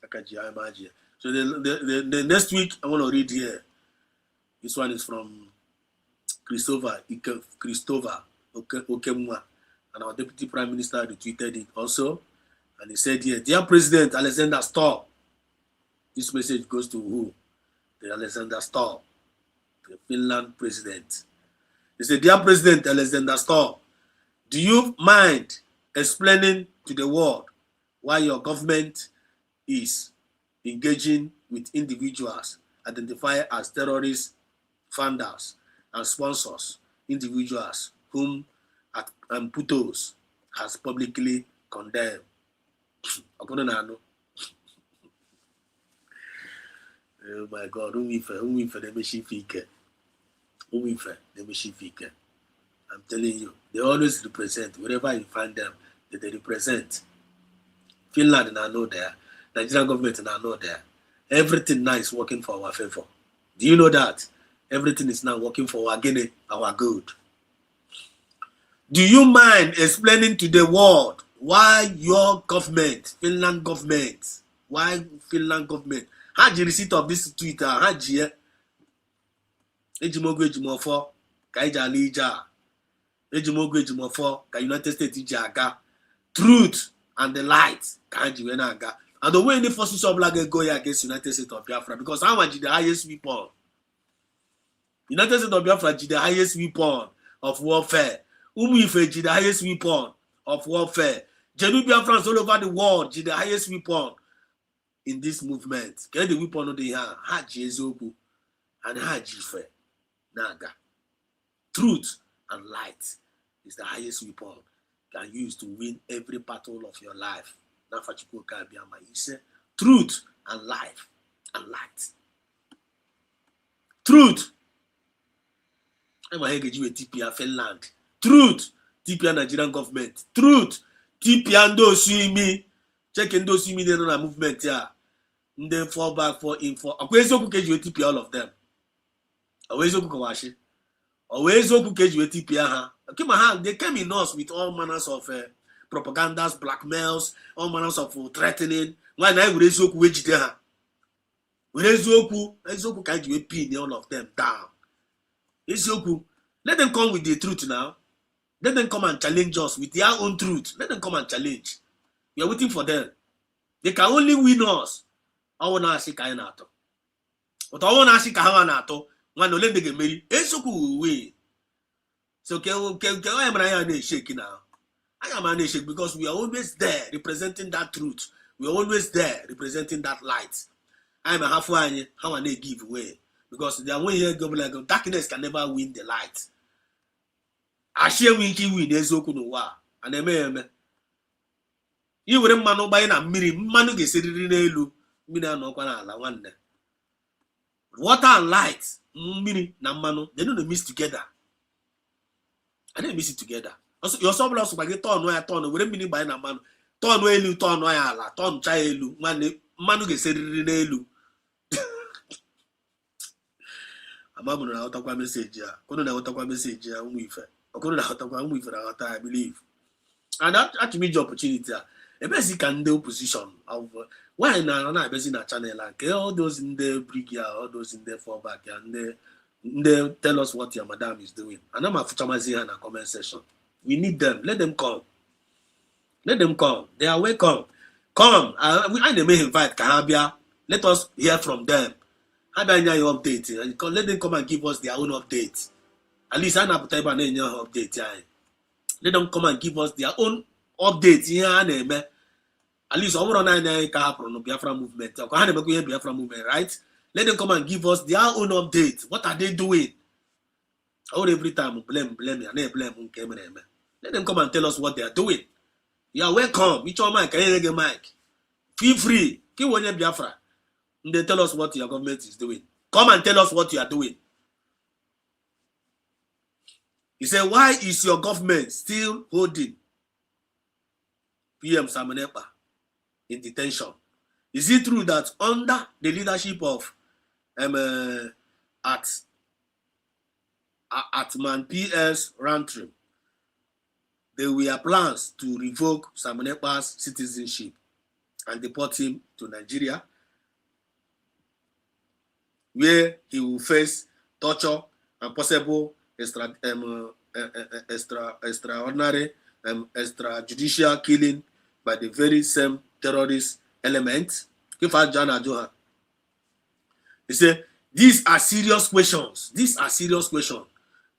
Hakaji Hebajia. So the next week I want to read here. This one is from Christopher Okemwa, and our Deputy Prime Minister retweeted it also. And he said here, Dear President Alexander Stubb. This message goes to who? The Alexander Stubb, the Finland president. He said, Dear President Alexander Stubb, do you mind explaining to the world why your government is engaging with individuals identified as terrorist funders and sponsors, individuals whom Putos has publicly condemned? Oh my God, umife, I'm telling you, they always represent, wherever you find them, they represent. Finland and I know there, Nigerian government and I know there. Everything now is working for our favor. Do you know that? Everything is now working for our gain, our good. Do you mind explaining to the world why your government, Finland government, had the receipt of this Twitter, had the Ejimogo Ejimofo, Kaija Lija, Ejimogo Ejimofo, Ka United States Ijaga, truth and the light, Kaji Wenaga. And the way the forces of Black go against United States of Biafra, because how much the highest weapon? United States of Biafra is the highest weapon of warfare. Umuife is the highest weapon of warfare. Genuine Biafrans all over the world is the highest weapon in this movement. Get the weapon of the hand, Haji Ezoku and Haji Fe Naga. Truth and light is the highest weapon you can use to win every battle of your life. He said, truth and life and light. Truth. I'm a TPA Finland. Truth. TPA Nigerian government. Truth. TPA ndo suimi. Check ndo suimi they run a movement here. Then fall back for info. Always oku keji TPA all of them. Always oku kawashi. Always oku keji TPA ha. Okay, my hand. They came in us with all manners of propagandas, blackmails, all manners of threatening. Why now we raise oku weji there? We raise oku keji pin all of them down. Let them come with the truth now. Let them come and challenge us with their own truth. Let them come and challenge. We are waiting for them. They can only win us. I want to ask you, but I want to ask you, when no let them get married. Esoku we. So I am an shaking now. I am an shake because we are always there representing that truth. We are always there representing that light. I am a halfway. How they give away. Because the way here like darkness can never win the light. I share winky win ezoku no wa. And eme. You were mano by na miri manu ge siriri n'elu. Mina no kwa na ala nwanne. Water and light, miri na manu, they don't mix together. And they mix it together. Also, your soul also by turn no ya turn, we mini by na manu. Turn no elu, turn no ya ala, turn cha elu, manu ge siriri n'elu. Amamu na otakwa message ya. Kono na otakwa message ya umuife. Kono na otakwa umuife na ota, I believe. And that to me the opportunity. A basic and the opposition of why na basic na channel and all those in the brig all those in the fallback and they tell us what your madam is doing. And I'm a fuchamazi in a comment section. We need them. Let them come. Let them come. They are welcome. Come. I may invite Kahabia. Let us hear from them. How about your update? Let them come and give us their own update. At least I know your update. Let them come and give us their own update. At least over on the Biafra movement. Biafra movement, right? Let them come and give us their own update. What are they doing? All every time blame and blame. Let them come and tell us what they are doing. You are welcome. Which one mic? Can you get mic? Feel free. Keep on Biafra. They tell us what your government is doing. Come and tell us what you are doing. He said, why is your government still holding PM Samanepa in detention? Is it true that under the leadership of Atman PS Rantrim, there were plans to revoke Samanepa's citizenship and deport him to Nigeria, where he will face torture and possible extraordinary extrajudicial killing by the very same terrorist element. He said, these are serious questions. These are serious questions.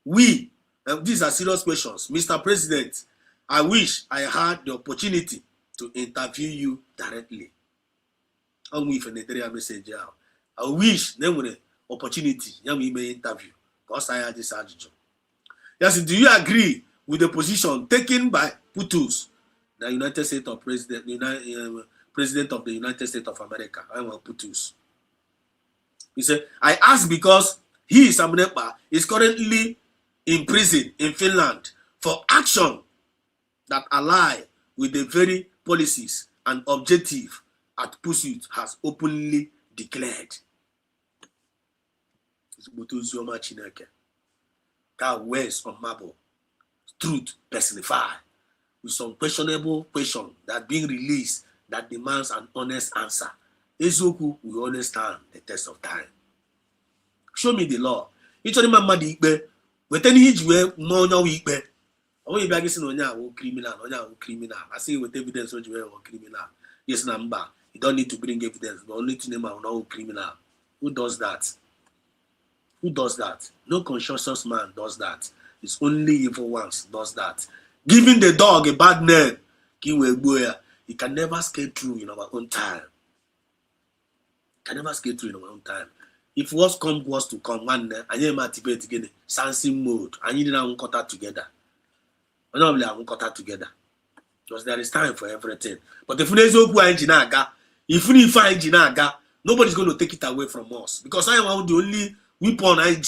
These are serious questions. Mr. President, I wish I had the opportunity to interview you directly. I wish there were an opportunity we may interview because I had this adjunct. Yes, do you agree with the position taken by Putus, the United States of President of the United States of America? I am Putus. He said, I ask because he, Samunepa, is currently in prison in Finland for action that ally with the very policies and objective at pursuit has openly declared. That words on marble, truth personified, with some questionable question that being released that demands an honest answer. Ezoku will understand the test of time. Show me the law. Each of them with any hitch way more no week. Oh, you bagging on your criminal. I say with evidence what you were criminal. Yes, number. You don't need to bring evidence, but only to name out no criminal. Who does that? Who does that? No conscientious man does that. It's only evil ones does that. Giving the dog a bad name, he can never skate through in our own time. Can never skate through in our own time. If worst comes was to come, one day, I am activate again, sensing mode, and you didn't cut that together. Normally, I won't cut that together. Because there is time for everything. But if there's no engineer, if we find engineer, nobody's going to take it away from us. Because I am the only weapon IG.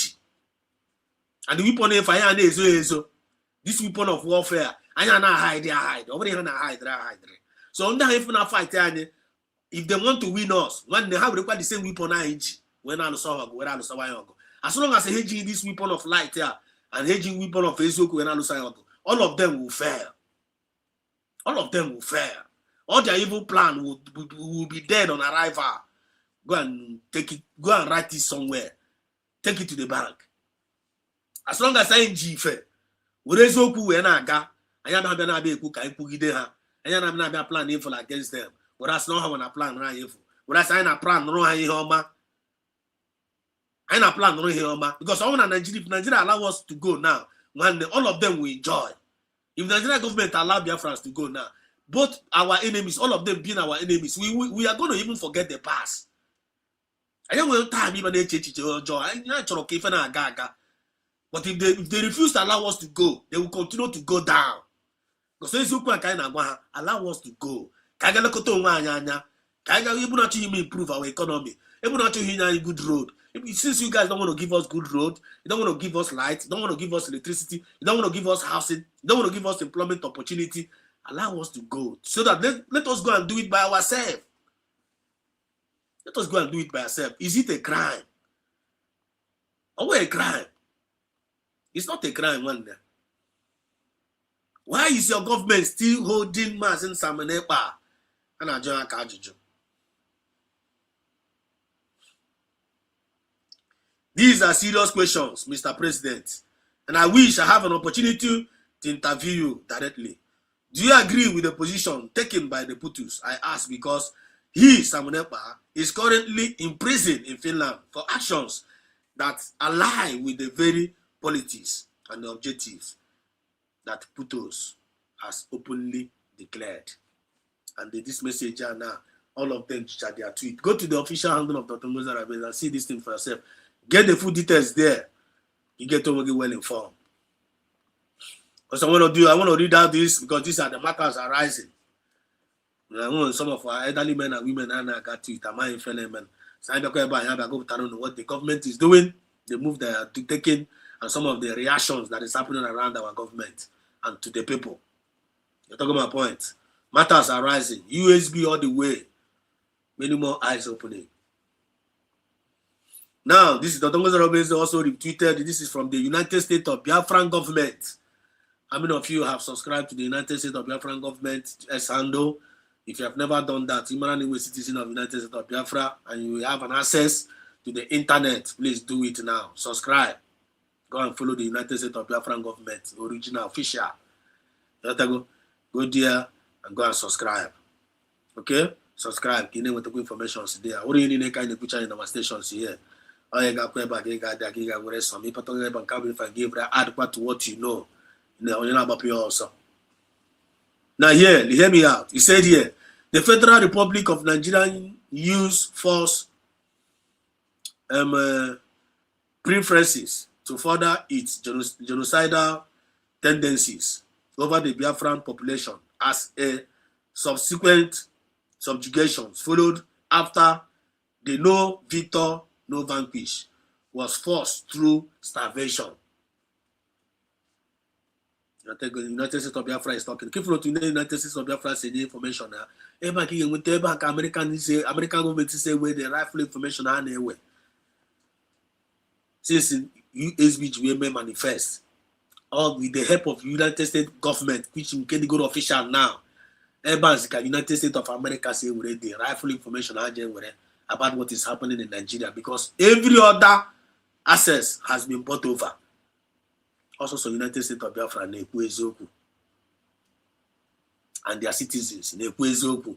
And the weapon if I is this weapon of warfare, I am not hide. Nobody can hide. So under if not fight, if they want to win us, when they have required the same weapon IG, when I saw as long as they hedging this weapon of light here and hedging weapon of Ezoku when I saw all of them will fail. All of them will fail. All their evil plan will be dead on arrival. Go and take it, go and write it somewhere. Take it to the bank. As long as I ain't fail, Ezoku when I got, I am not gonna be a cook, I put it ha. I am not gonna plan evil against them. But that's not how I plan right evil. But that's I plan no homa. I not plan no homa. Because all Nigeria allow us to go now. When all of them will enjoy. If the Nigerian government allow Biafrans to go now, both our enemies, all of them being our enemies, we are going to even forget the past. I don't want time even but if they refuse to allow us to go, they will continue to go down. Because allow us to go. Improve our economy. A good road. Since you guys don't want to give us good road, you don't want to give us light, you don't want to give us electricity, you don't want to give us housing, you don't want to give us employment opportunity, allow us to go. So that let us go and do it by ourselves. Let us go and do it by ourselves. Is it a crime? Or a crime? It's not a crime, one day. Why is your government still holding mass in Samanepa? And I join Kajuju. These are serious questions, Mr. President, and I wish I have an opportunity to interview you directly. Do you agree with the position taken by the Putus? I ask because he, Samunepa, is currently in prison in Finland for actions that ally with the very policies and the objectives that Putus has openly declared. And this message now, all of them share their tweet. Go to the official handle of Dr. Moses Arabez and see this thing for yourself. Get the full details there. You get to get well informed. Because I want to read out this because these are the matters arising. I want some of our elderly men and women and I got to it. Am I in Finland? So I don't know what the government is doing, the move they are taking, and some of the reactions that is happening around our government and to the people. You're talking about point. Matters are rising. USB all the way. Many more eyes opening. Now, this is Dr. Moses also retweeted. This is from the United States of Biafran government. How many of you have subscribed to the United States of Biafran government handle? If you have never done that, you are a citizen of the United States of Biafra and you have an access to the internet, please do it now. Subscribe. Go and follow the United States of Biafran government, original, official. Go there and go and subscribe. Okay? Subscribe. You know what the information is there. What do you need to kind of picture in our stations here? I got back, I got some people talking about if I give adequate to what you know. Also. Now here, hear me out. He said here, the Federal Republic of Nigeria use force preferences to further its genocidal tendencies over the Biafran population as a subsequent subjugations followed after the no victor no vanquish, was forced through starvation. The United States of Biafra is talking. Keep from the United States of Biafra say the information now. American government say where the rightful information are anyway. Since USBG may manifest, all with the help of United States government, which can go official now. United States of America say where the rightful information are about what is happening in Nigeria, because every other access has been bought over. Also, so United States of Biafra na-ekwu eziokwu, and their citizens na-ekwu eziokwu.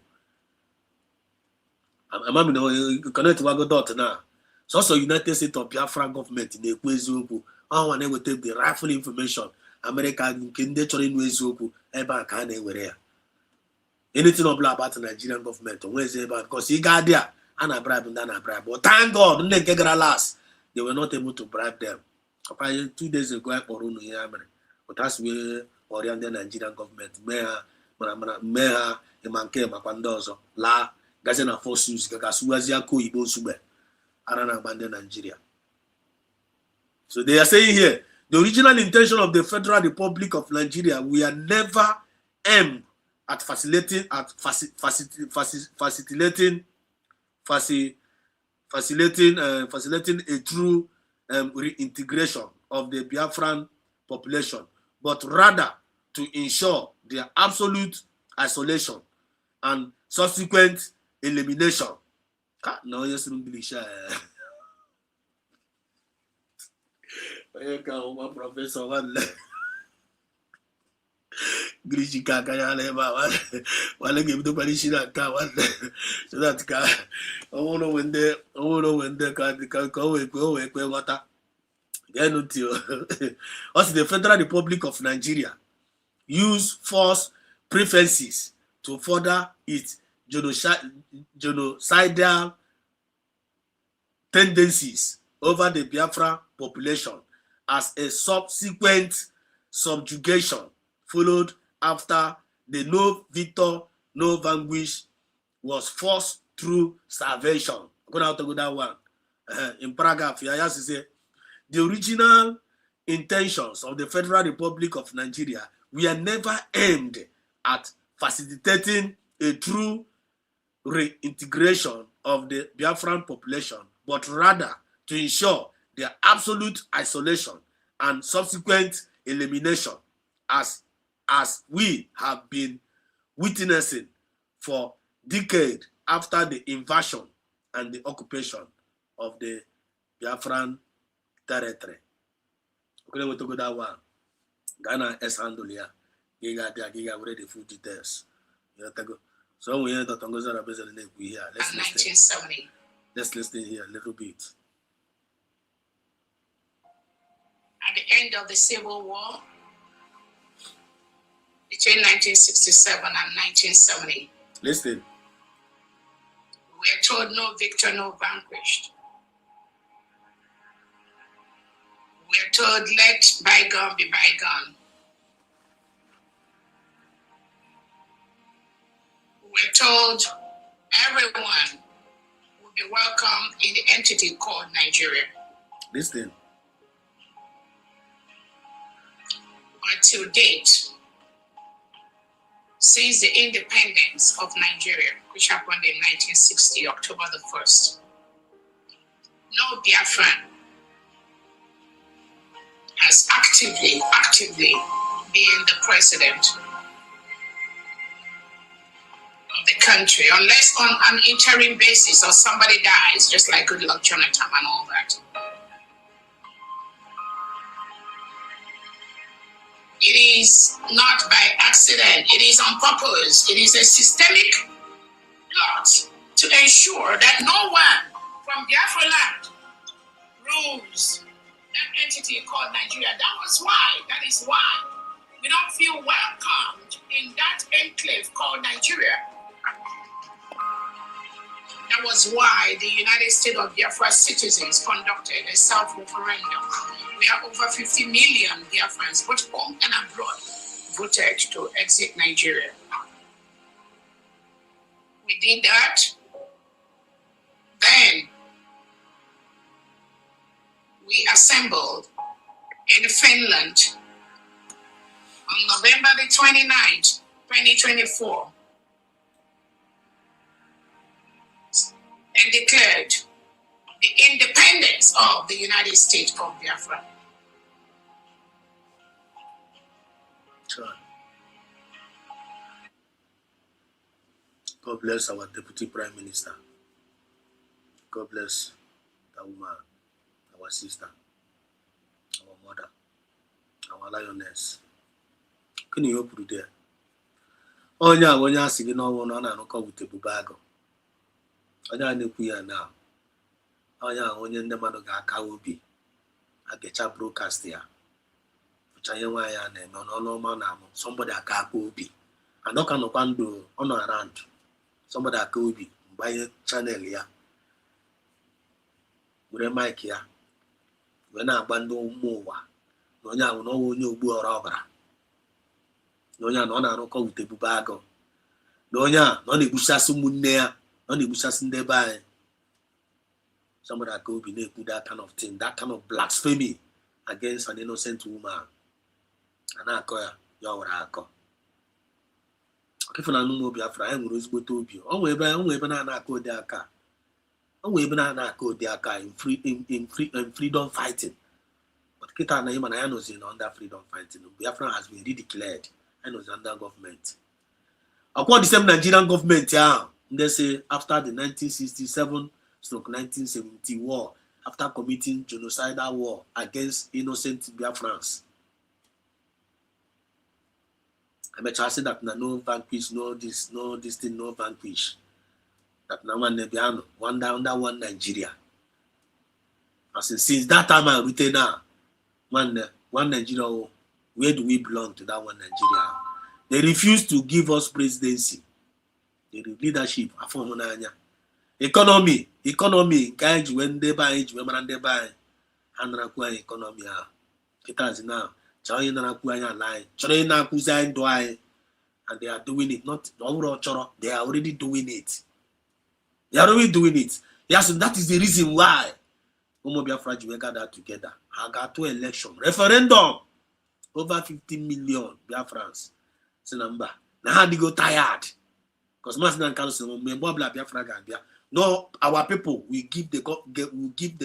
Amami na connect wago dot na. So also United States of Biafra government na-ekwu eziokwu. Ọ nwa na-eweta the rightful information. America nke ndị chọrọ ịnụ eziokwu ebe a ka a na-ewere ya. Anything about the Nigerian government onwezi ebe a, because ị ga there a na-bribe ndị a na-bribe. But thank God ndị nke gara last, they were not able to bribe them. 2 days ago, I kpọrọ unu ihe mere, but that's where ọrịa ndị Nigerian government mee ha ịma nke makwa ndị ọzọ laa gazie na forces ga-asụwazi aka oyibo nsugbe ara na-agba ndị Nigeria. So they are saying here, the original intention of the Federal Republic of Nigeria, we are never aimed at facilitating a true reintegration of the Biafran population, but rather to ensure their absolute isolation and subsequent elimination. No, yes, English. Professor one. Grishika Kayaleva, while give the Palishina Kawan, so that car. Oh no, when they can go away, water. Also, the Federal Republic of Nigeria use force preferences to further its genocidal tendencies over the Biafra population as a subsequent subjugation followed after the no victor, no vanquish was forced through starvation. I'm going to go that one. In paragraph, I have to say, the original intentions of the Federal Republic of Nigeria were never aimed at facilitating a true reintegration of the Biafran population, but rather to ensure their absolute isolation and subsequent elimination, as we have been witnessing for decades after the invasion and the occupation of the Biafran territory. Okay, we talk that one. Ghana S handle here. Giga ready full details. So we hear that Tongoza represent here. Let's listen. 1970. Let's listen here a little bit. At the end of the Civil War, between 1967 and 1970. Listen. We are told no victor, no vanquished. We are told let bygone be bygone. We're told everyone will be welcomed in the entity called Nigeria. Listen. But to date, since the independence of Nigeria, which happened in 1960, October the 1st, no Biafran has actively been the president of the country, unless on an interim basis or somebody dies, just like Goodluck Jonathan and all that. It is not by accident. It is on purpose. It is a systemic plot to ensure that no one from Biafra land rules that entity called Nigeria. That is why we don't feel welcomed in that enclave called Nigeria. That was why the United States of Biafra citizens conducted a self-referendum where over 50 million Biafrans, both home and abroad, voted to exit Nigeria. We did that. Then we assembled in Finland on November the 29th, 2024, and declared the independence of the United States of Biafra. God bless our Deputy Prime Minister. God bless that woman, our sister, our mother, our lioness. Can you put it there? Onya wonya sigi no wo no na no ko with bubago. Onya na-ekwu ya na. Onya onye ndị mmadụ ga-aka obi. Agecha broadcast ya. Uchaye nwa ya na-eme n'ọnụ ọma na amụ. Somebody aka obi. Anoka no kwando ono around. Somebody aka obi mbanye channel ya. Were mic ya. We na-agba ndị ụmụ ụwa. Na onye ahụ na onye ogbu ọra ọbara. Na onye a na ọ na-arụkọ wute ebube agụ. Na onye a na ọ na-egbuchasị ụmụnne ya. Na ọ na-egbuchasị ndị be anyị. Somebody aka obi na-ekwu that kind of thing, that kind of blasphemy against an innocent woman. A na-akọ ya, ya were akọ. Ọkịfụ na anụ m Biafra, anyị nwere ezigbote obi. Ọ nwee ebe na-akọ ụdị aka. Ọ nwee ebe na-akọ ụdị aka in freedom fighting. But kita na ịma na ya nọzi na under freedom fighting. Biafra has been redeclared. I was under government. According to the same Nigerian government, they say after the 1967-1970 war, after committing genocidal war against innocent Biafrans, I bet I say that no vanquish, no this thing, no vanquish. That now one Nebiano, under one Nigeria. And since that time I written now, one Nigeria. Where do we belong to that one Nigeria? They refuse to give us presidency. The leadership, economy, encourage when they buy, when they buy, and economy. It now. China line, China and they are doing it. Not overall, they are already doing it. They are already doing it. Yes, and that is the reason why Umo Biafra gathered together. I got 2 elections, referendum. Over 50 million Biafrans. It's a number. Now how they go tired? Because Masina Council, Biafra Gambia. No, our people we give the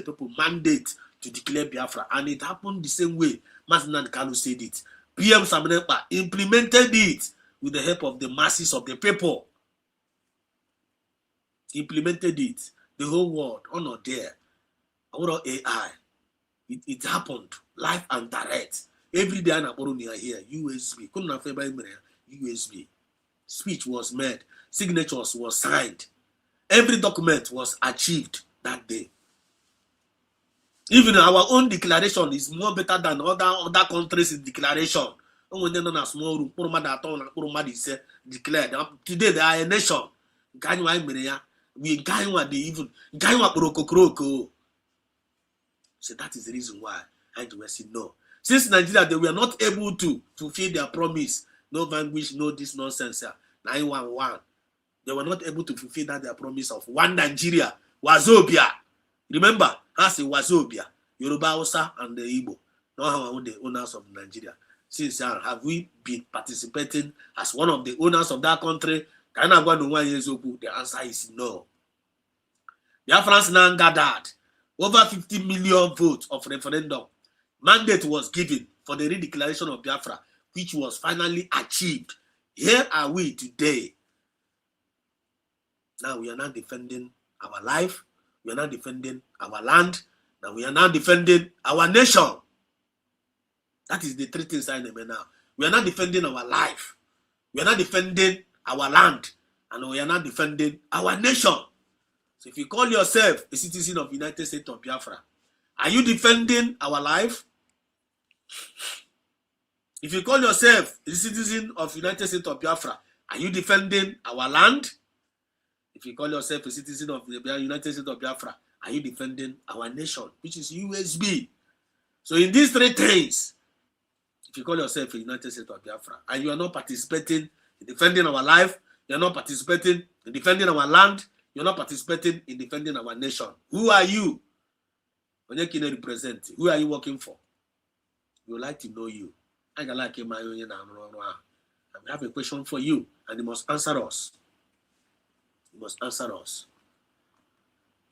people mandate to declare Biafra, and it happened the same way. Masina Kanu said it. PM Samanepa implemented it with the help of the masses of the people. Implemented it. The whole world, not there. Our AI. It happened live and direct. Every day I here, USB. Couldn't have USB. Speech was made. Signatures was signed. Every document was achieved that day. Even our own declaration is more better than other countries' declaration. When they're not a small room, declared. Today they are a nation. We even so that is the reason why I do say no. Since Nigeria, they were not able to fulfill their promise. No vanquish, no this nonsense. 911. They were not able to fulfill their promise of one Nigeria. Wazobia. Remember, I say Wazobia. Yoruba, Hausa, and the Igbo. Not how the owners of Nigeria. Since have we been participating as one of the owners of that country? The answer is no. Biafrans now gathered over 50 million votes of referendum. Mandate was given for the redeclaration of Biafra, which was finally achieved. Here are we today. Now we are not defending our life. We are not defending our land. Now we are now defending our nation. That is the 3 things I know now. We are not defending our life. We are not defending our land. And we are not defending our nation. So if you call yourself a citizen of the United States of Biafra, are you defending our life? If you call yourself a citizen of the United States of Biafra, are you defending our land? If you call yourself a citizen of the United States of Biafra, are you defending our nation, which is USB? So in these 3 things, if you call yourself a United States of Biafra, and you are not participating in defending our life, you are not participating in defending our land, you are not participating in defending our nation, who are you? Onye can represent? Who are you working for? We would like to know you. I like him. I have a question for you, and you must answer us. You must answer us.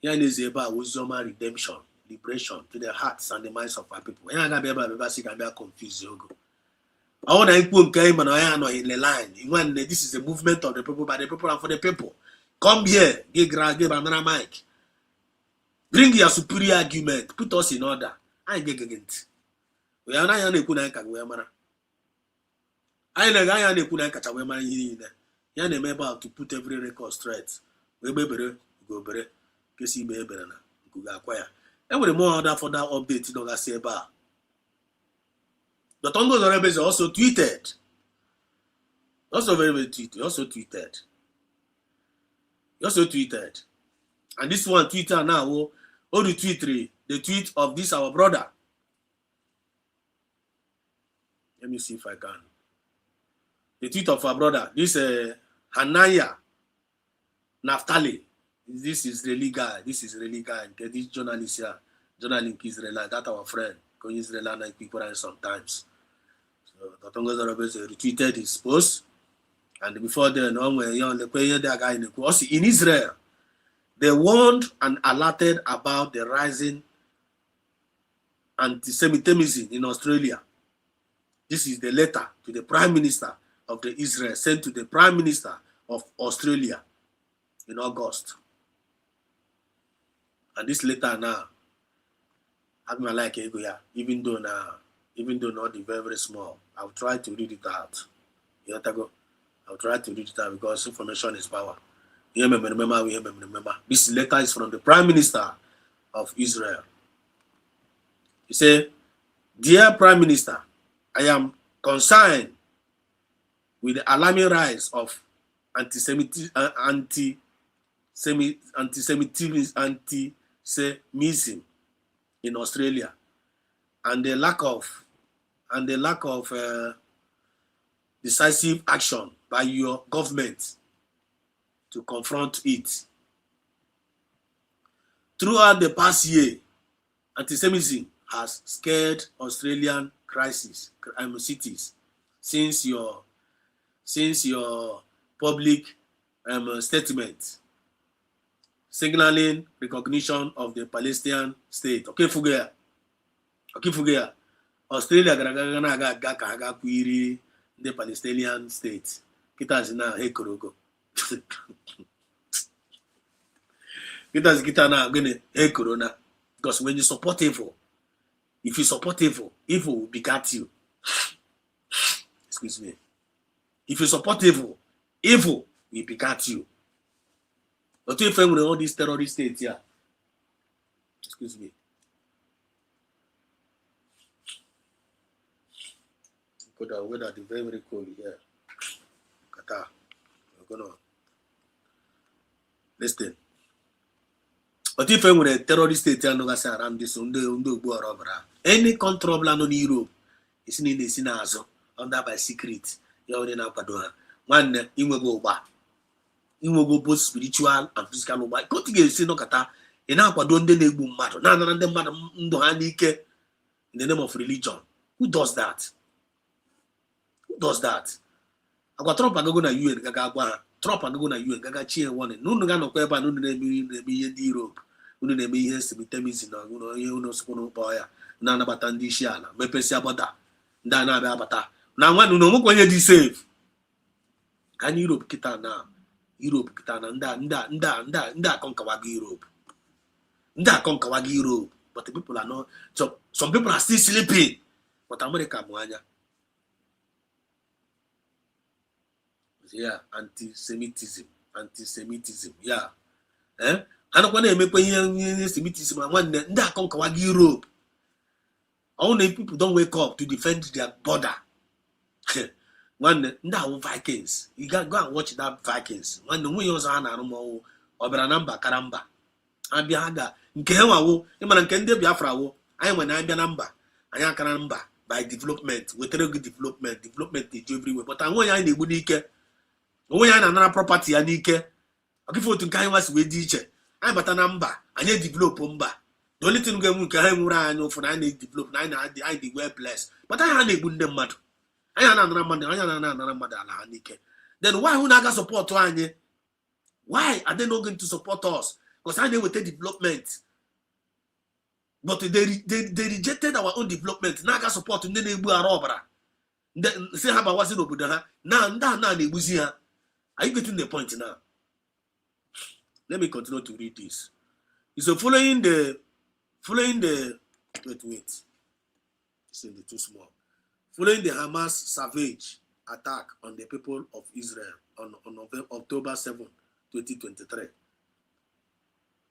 Here is about wisdom and redemption, liberation to the hearts and the minds of our people. Here I be able confused. I want to came and I am in the line. When this is a movement of the people, by the people and for the people. Come here, give another mic. Bring your superior argument. Put us in order. I get against. We are not going to kuna I know kuna kachawema yine. Yana me about to put every record straight. We better go better. Kesi be better na. Kuga kwaya. Every more order for that update you don't say about. The Tongo Rebels also tweeted. Also very tweeted. Also tweeted. And this one Twitter now, all the tweet of this our brother. Let me see if I can. The tweet of our brother. This Hanaya Naftali. This is Israeli guy. Okay, this journalist here. Journalist Israel. That's our friend. Because Israel and people sometimes. So the Tongo Rebels retweeted his post. And before then, in Israel, they warned and alerted about the rising anti-Semitism in Australia. This is the letter to the Prime Minister of the Israel sent to the Prime Minister of Australia in August. And this letter now, I'm like even though not the very, very small, I'll try to read it out. I'll try to read it out because information is power. Remember. This letter is from the Prime Minister of Israel. He said, "Dear Prime Minister, I am concerned with the alarming rise of anti-Semitism in Australia, and the lack of decisive action by your government to confront it. Throughout the past year, anti-Semitism has scared Australian cities since your public statement signaling recognition of the Palestinian state. Okay, Fugea. Australia ga kwiri the Palestinian state. Kita zina hekorogo. Kita na gene hekorona. Because when you support evil, if you support evil will begat you. Excuse me. If you support evil will begat you. But if you all these terrorist states here, excuse me. The weather is very, very cold here. Qatar. We're gonna listen. But if I'm a terrorist state around this, any country in Europe is in the Sinazo under by secret. You're in Apadoa. One in go both spiritual and physical. Go to get no Kata in Apadon de Negum matter. None of them in the name of religion. Who does that? I got Trump go na you and Gaga. Trump go na you and Gaga cheer one. No no paper, no name Europe. No name yes to be Temis in no school boy. Nana Batandishiana, Mepesia Bata, Dana Babata. Now one no more when you save. Can Europe Kitana? Europe Kitana, nda Konkawagi Europe. Nda Konkawagi Europe. But the people are not. So some people are still sleeping. But America Mwanya. Yeah, anti-Semitism. Yeah. I don't want to make anti-Semitism. I want that conquer Europe. Only people don't wake up to defend their border. One that Vikings. You gotta go and watch that Vikings. One we use an animal or Branamba Karamba. And Biaga. Nkewa, Iman Kende Biafra. I am an Ibian number. I am Karamba by development. With good development is everywhere. But I want you in the Budike. We are another property and Ike. I give you to kind was with teacher. I'm but a number. I need develop umba. The only thing we can for I need develop, I need well blessed. But I need good mad. I am another mother. Then why would I support one? Why are they not going to support us? Because I know with the development. But they rejected our own development. Now I got support in the neighbor robber. Say how about what's in Obudaha? Now, are you getting the point now? Let me continue to read this. It's following the wait. It's in the too small. Following the Hamas savage attack on the people of Israel on October 7, 2023.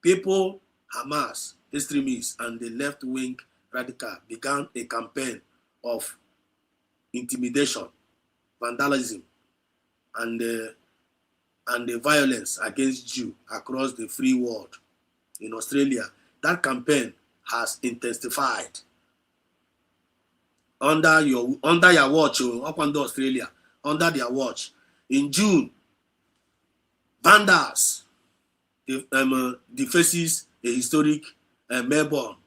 People, Hamas, extremists, and the left-wing radical began a campaign of intimidation, vandalism, and the violence against Jews across the free world. In Australia, that campaign has intensified. Under your watch, up under Australia, under their watch, in June, vandals defaces a historic Melbourne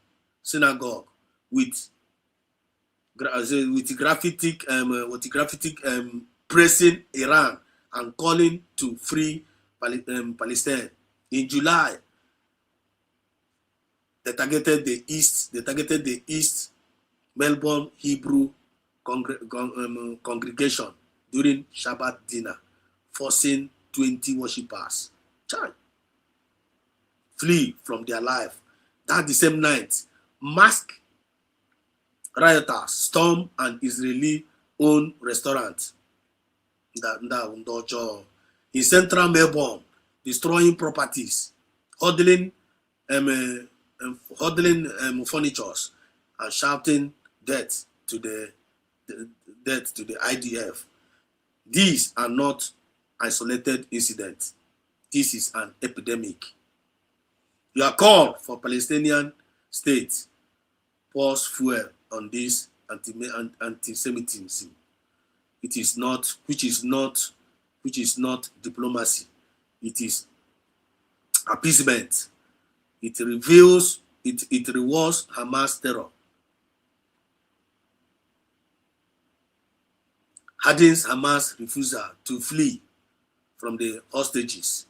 synagogue with graffiti praising Iran and calling to free Palestine. In July, they targeted the East Melbourne Hebrew congregation during Shabbat dinner, forcing 20 worshippers flee from their life. That the same night, masked rioters stormed an Israeli-owned restaurant in central Melbourne, destroying properties, huddling furniture, and shouting death to the IDF. These are not isolated incidents. This is an epidemic. You are called for Palestinian state pours fuel on this anti-Semitism. Which is not diplomacy. It is appeasement. It reveals. It rewards Hamas terror. Hardens Hamas refusal to flee from the hostages,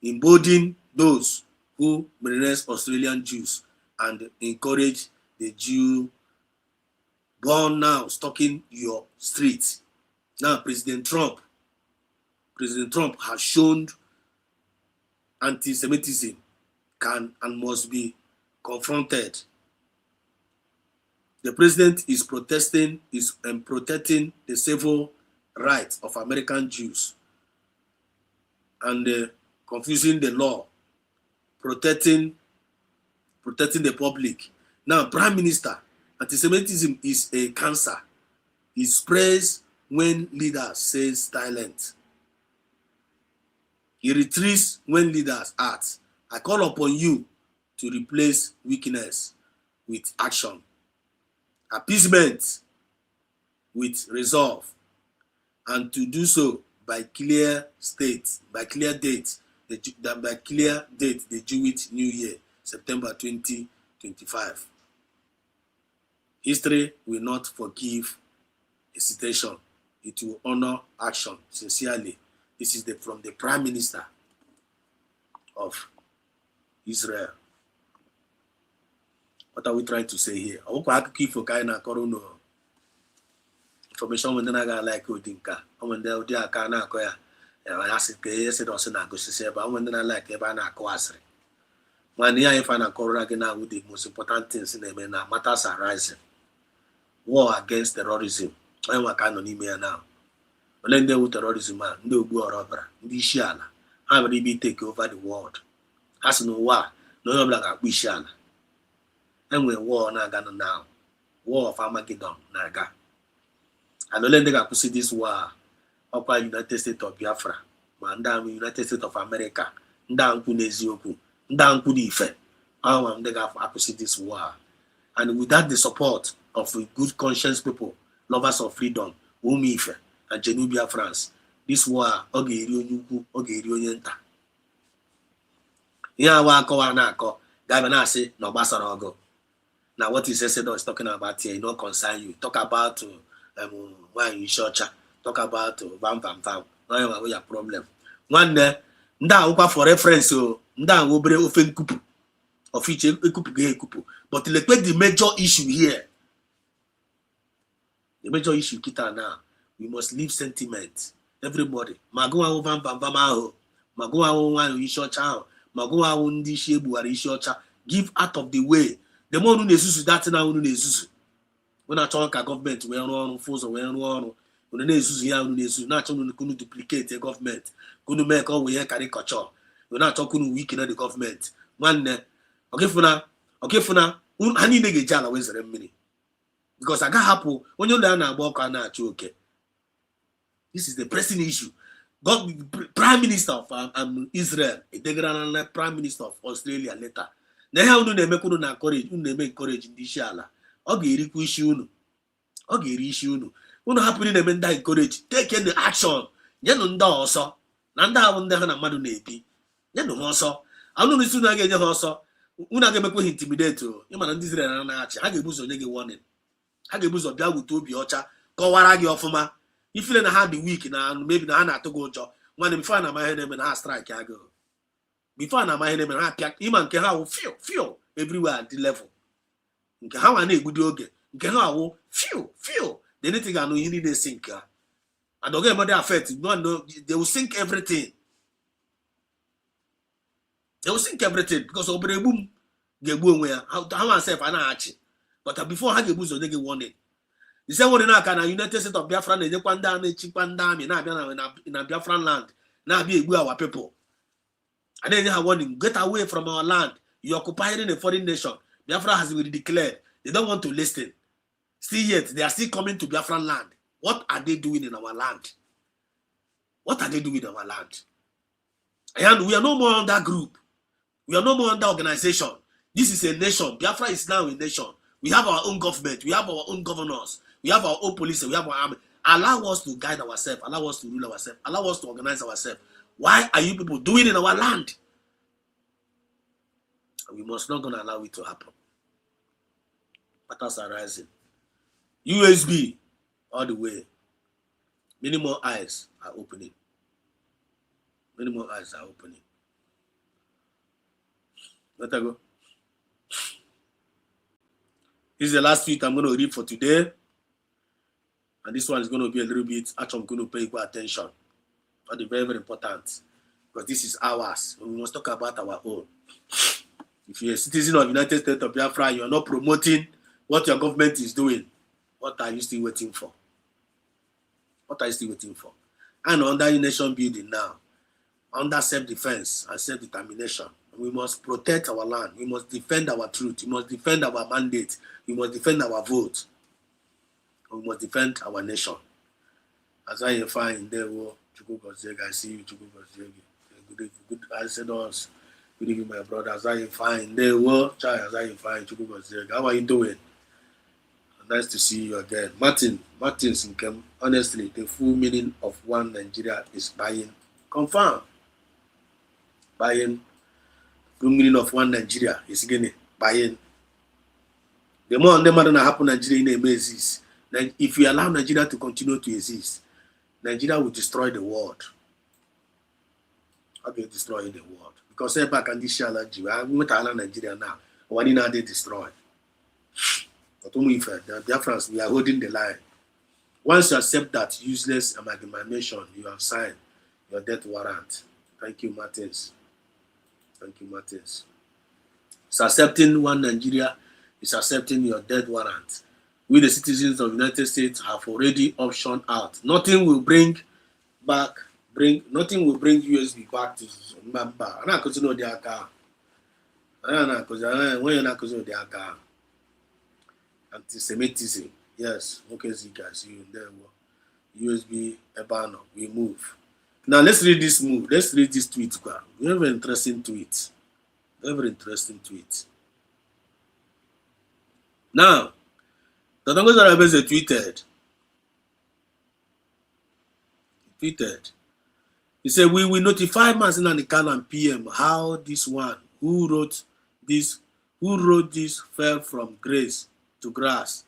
embolden those who menace Australian Jews and encourage the Jew born now stalking your streets. Now, President Trump has shown anti-Semitism can and must be confronted. The president is protecting the civil rights of American Jews and confusing the law, protecting the public. Now, Prime Minister, anti-Semitism is a cancer. It spreads when leaders say silent. He retreats when leaders act. I call upon you to replace weakness with action, appeasement with resolve, and to do so by clear date, the Jewish New Year, September 2025. History will not forgive hesitation. It will honor action sincerely. This is from the Prime Minister of Israel. What are we trying to say here? Information when I got like Odinka. When they are kana koya. I asked said also na go say but when I like eba na kwasre. When you find a corona now with the most important things in them now matters are rising. War against terrorism. I want kind of email now. When they with terrorism, no go or the Shiana. I will be take over the world. Has no war, no black a Shiana. And we war naga now. War of Armageddon naga. And only they can see this war up by United States of Biafra, Mandam United States of America, Ndan Kunezioku, Ndan Kudife. How they can see this war. And without the support of good conscience people, lovers of freedom, Umife, and Genubia France, this war, Ogerio Yuku, Ogerio Yenta. Here, Wako Anako, Gavana say no basarago. Now what is said is talking about here, not concern you. Talk about why you shorter. Talk about bam. No your problem. One day, nda for reference so nda obere ofen kupu. Of each kupu. But the major issue here. The major issue kita now. We must leave sentiment. Everybody. Mago bam. Mago one you shorter. Mago one ndi shebu are shorter. Give out of the way. The more you use that now you use. When I talk about government, we are on force or we are on. When they use here, we use not only to duplicate the government, couldn't make all we have caricature. We're not talking weaken the government. One okay for now, I need to get jala with the mini. Because I got happy when you're down and walk on okay. This is the pressing issue. God, Prime Minister of Israel, the Prime Minister of Australia later. Now unu na-eme kwunu na encourage unu na-eme encourage ndị isi ala ọ ga-erikwa isi unu ọ ga-eri isi unu hapụrụ na-eme ndị encourage take the action nyenụ ndị ọsọ na ndị ahụ ndị ha na mmadụ na-ebi nyenụ ha ọsọ anụ isi unu ga-enye ha ọsọ unu ga-emekwa ha intimidate ịma na ndị Israel na-achị ha ga-ebuzo onye gị warning ha ga-ebuzo bịa wute obi ọcha kọwara gị ọfụma ifile na ha dị weak na maybe na ha na-atụ gị ụjọ nwanne bifo na amaghị na-eme na ha strike agụ before na my name and happy him and how feel everywhere at the level. Nke how I good oge. Nke how feel. The anything I know you need a sink. And don't get mother affect. No, they will sink everything. They will sink everything because obere boom get boom where how myself and archie. But before I get booze they get warning. The same one na can United States of Biafra na kwanda na chipanda mi na Biafran land. Na be egbu our people. And then they have warning, get away from our land. You're occupying a foreign nation. Biafra has been declared. They don't want to listen. Still yet, they are still coming to Biafran land. What are they doing in our land? What are they doing in our land? And we are no more under group. We are no more under organization. This is a nation. Biafra is now a nation. We have our own government. We have our own governors. We have our own police. We have our army. Allow us to guide ourselves. Allow us to rule ourselves. Allow us to organize ourselves. Why are you people doing it in our land? We must not gonna allow it to happen. Matters are rising. USB all the way. Many more eyes are opening. Many more eyes are opening. Let I go. This is the last tweet I'm going to read for today. And this one is going to be a little bit, actually, I'm going to pay equal attention. But it's very, very important. Because this is ours. We must talk about our own. If you're a citizen of United States of Biafra, you are not promoting what your government is doing. What are you still waiting for? What are you still waiting for? And under nation building now, under self-defense and self-determination, we must protect our land. We must defend our truth. We must defend our mandate. We must defend our vote. We must defend our nation. As I find there, I see you, good ancestors. Good evening, my brother. As I find there, as I find how are you doing? Nice to see you again. Martin's income. Honestly, the full meaning of one Nigeria is buying. Confirm. Buying. The meaning of one Nigeria is again buying. The more and the more that happen, Nigeria may exist. If we allow Nigeria to continue to exist, Nigeria will destroy the world. How do you destroy the world? Because everybody can destroy Nigeria now. Why did they destroy? But the Biafrans, we are holding the line. Once you accept that useless amalgamation, you have signed your death warrant. Thank you, Martins. Thank you, Martins. It's accepting one Nigeria. It's accepting your death warrant. We, the citizens of the United States, have already optioned out. Nothing will bring USB back to Mamba. I'm not going to know the account. I'm not going to know the account. Anti-Semitism. Yes. Okay, so you guys, you there. USB Ebano. We move. Now let's read this move. Let's read this tweet. Very interesting tweet. Very interesting tweet. Now, the Tongo's Arabes tweeted. He said, we will notify Mazin and Khan and PM how this one who wrote this, who wrote this fell from grace to grass.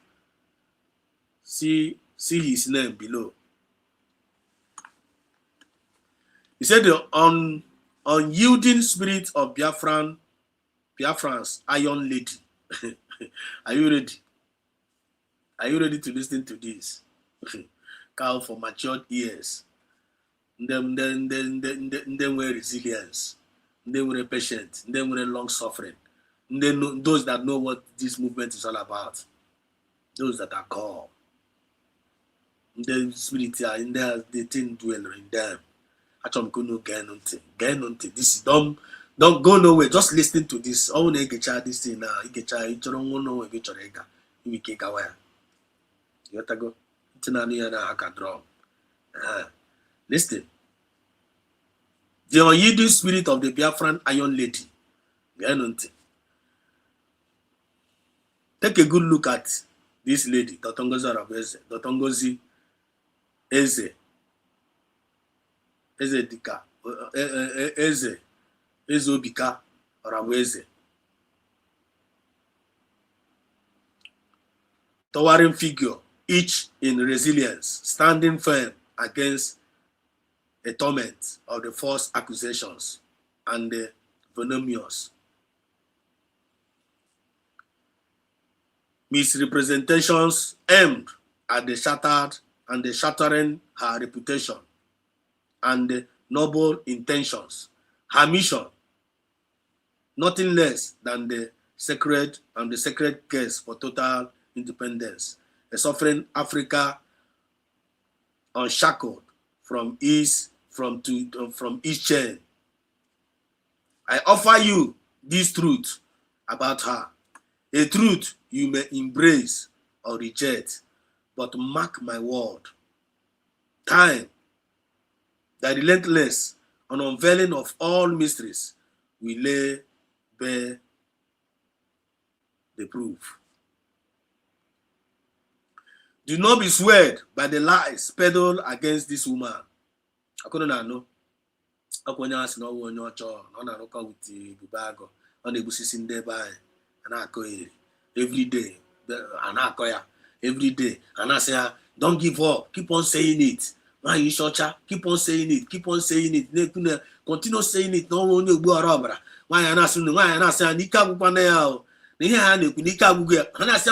See his name below. He said the unyielding spirit of Biafran's Iron Lady. Are you ready? Are you ready to listen to this? Cow for matured ears. Then were resilience. Then were patient. Then were long suffering. Then those that know what this movement is all about. Those that are called. The spirit are in there, the thing dwell in them. Actually, this don't go nowhere. Just listen to this. I want to get this thing now. You get you don't know if it's your you kick away. You have to go. It's not near the hacker drum. Listen. The unyielding spirit of the Biafran Iron Lady. Take a good look at this lady, Dotongozi Arabeze, Dotongozi Eze Dika, Eze Obika Arabeze. Towering figure, each in resilience, standing firm against a torment of the false accusations and the venomous misrepresentations aimed at the shattering her reputation and the noble intentions. Her mission, nothing less than the sacred case for total independence, a suffering Africa unshackled from each chain. I offer you this truth about her, a truth you may embrace or reject, but mark my word, time, the relentless and unveiling of all mysteries, will lay bare the proof. Do not be swayed by the lies peddled against this woman. I couldn't know. I couldn't know when you're on a local with the Bubago on the Busis in there by an accoy every day. Every day. And I say, don't give up. Keep on saying it. Why you shorter? Keep on saying it. Keep on saying it. Continue saying it. No one will go around. Why I'm not saying, Nika Bupanel. Nika Buga. And I say,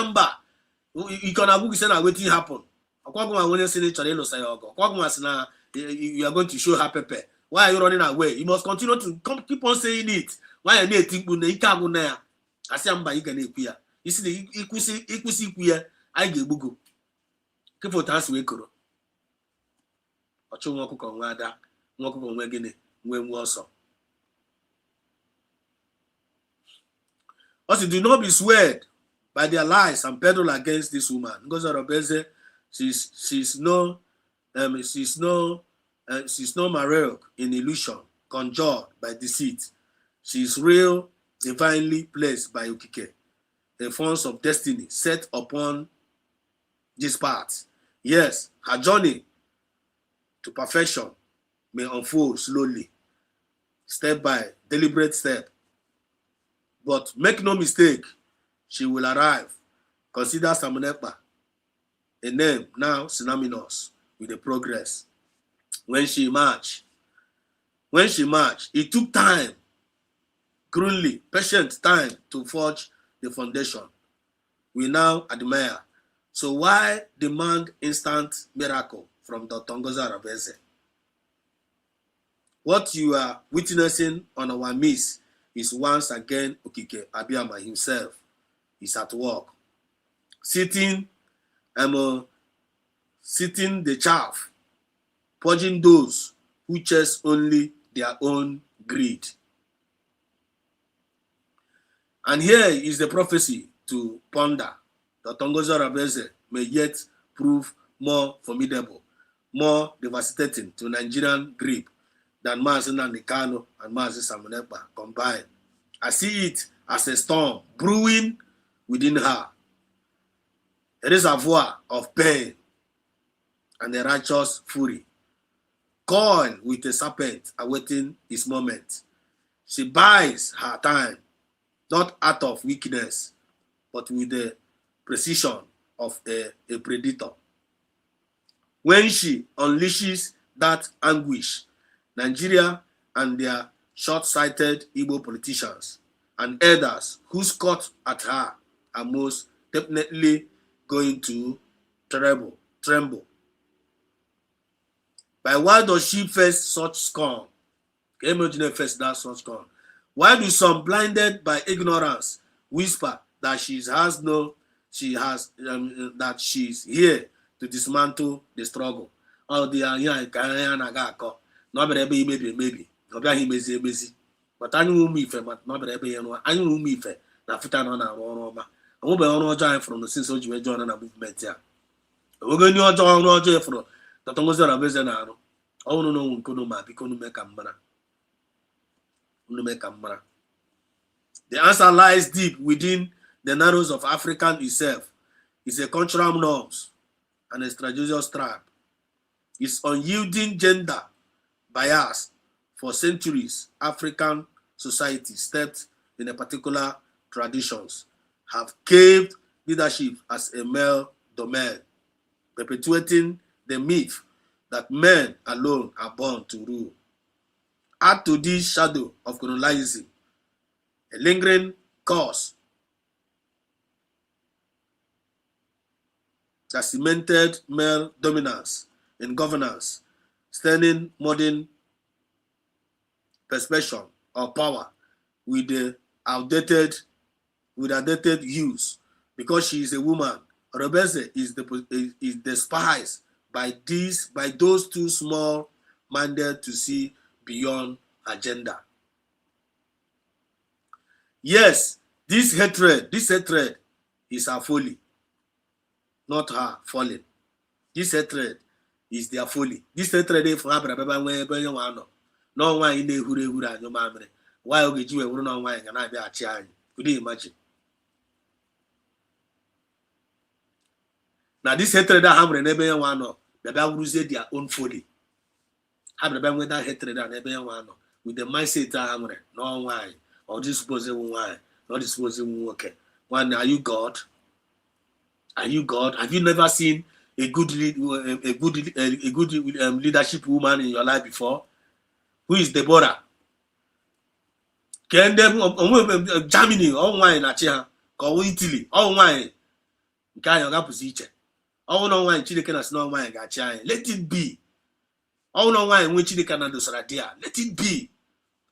you can have said waiting happen. You are going to show her pepper. Why are you running away? You must continue to keep on saying it. Why are you think I say you can hear. You see the equity queer. I give Bugu. Keep for task we could. Walk on Wada, walk on Wegene, when also. Also, do not be swayed by their lies and peddle against this woman. Because she's no Marel in illusion, conjured by deceit. She's real, divinely placed by Ukike, a force of destiny set upon this path. Yes, her journey to perfection may unfold slowly, step by deliberate step. But make no mistake, she will arrive. Consider Samunepa, a name now synonymous with the progress. When she marched, it took time, grueling, patient time to forge the foundation we now admire. So why demand instant miracle from Dr. Ngozi Arabeze? What you are witnessing on our midst is once again Okike Abiyama himself is at work, sitting the chaff, purging those who chase only their own greed. And here is the prophecy to ponder. Dr. Ngozi Arabeze may yet prove more formidable, more devastating to Nigerian grip than Mazi Nnamdi Kanu and Mazi Samunepa combined. I see it as a storm brewing within her, a reservoir of pain and a righteous fury, coiled with a serpent awaiting his moment. She buys her time, not out of weakness, but with the precision of a predator. When she unleashes that anguish, Nigeria and their short-sighted Igbo politicians and elders who scoff at her are most definitely going to tremble. But why does she face such scorn? Can you imagine face that such scorn? Why do some blinded by ignorance whisper that that she's here to dismantle the struggle? Oh, they are here, no be ebe maybe. No be emezi. But anyị ụmụ ife no be ebe ya anyị ụmụ ife na futa no na ọrụ ọma. Ọmụ be ọrụ ọjọọ anyị fụrụ no since o ji join na movement ya. Oge ni ọjọọ ọrụ ọjọọ fụrụ Dr. Ngozi Arabeze na arụ. Ọnụ no nkono ma biko nu meka mmara. The answer lies deep within the narrows of African itself. It's a cultural norms and a strategic trap. Its unyielding gender bias for centuries, African society steeped in a particular traditions have caved leadership as a male domain, perpetuating the myth that men alone are born to rule. Add to this shadow of colonialism a lingering cause that cemented male dominance in governance, standing modern perception of power with the outdated views. Because she is a woman, Arabeze is despised by those too small-minded to see beyond agenda. Yes, this hatred is her folly, not her falling. This hatred is their folly. This hatred is for her. No one in the Hura no mamre. Why would you ever know why and I be a child? Could you imagine? Now, this hatred that hammer never one of the Bible said their own folly. Have the band with that hatred and never one with the mindset hammer, no wine, or disposable wine, not disposable worker. One, are you God? Are you God? Have you never seen a good leadership woman in your life before? Who is Deborah? Can them Germany, all wine at Chia, or Italy, all wine. Can you have position? All no wine, Chile can snow wine, gotcha. Let it be. All no wine, which Chile can do Saradia. Let it be.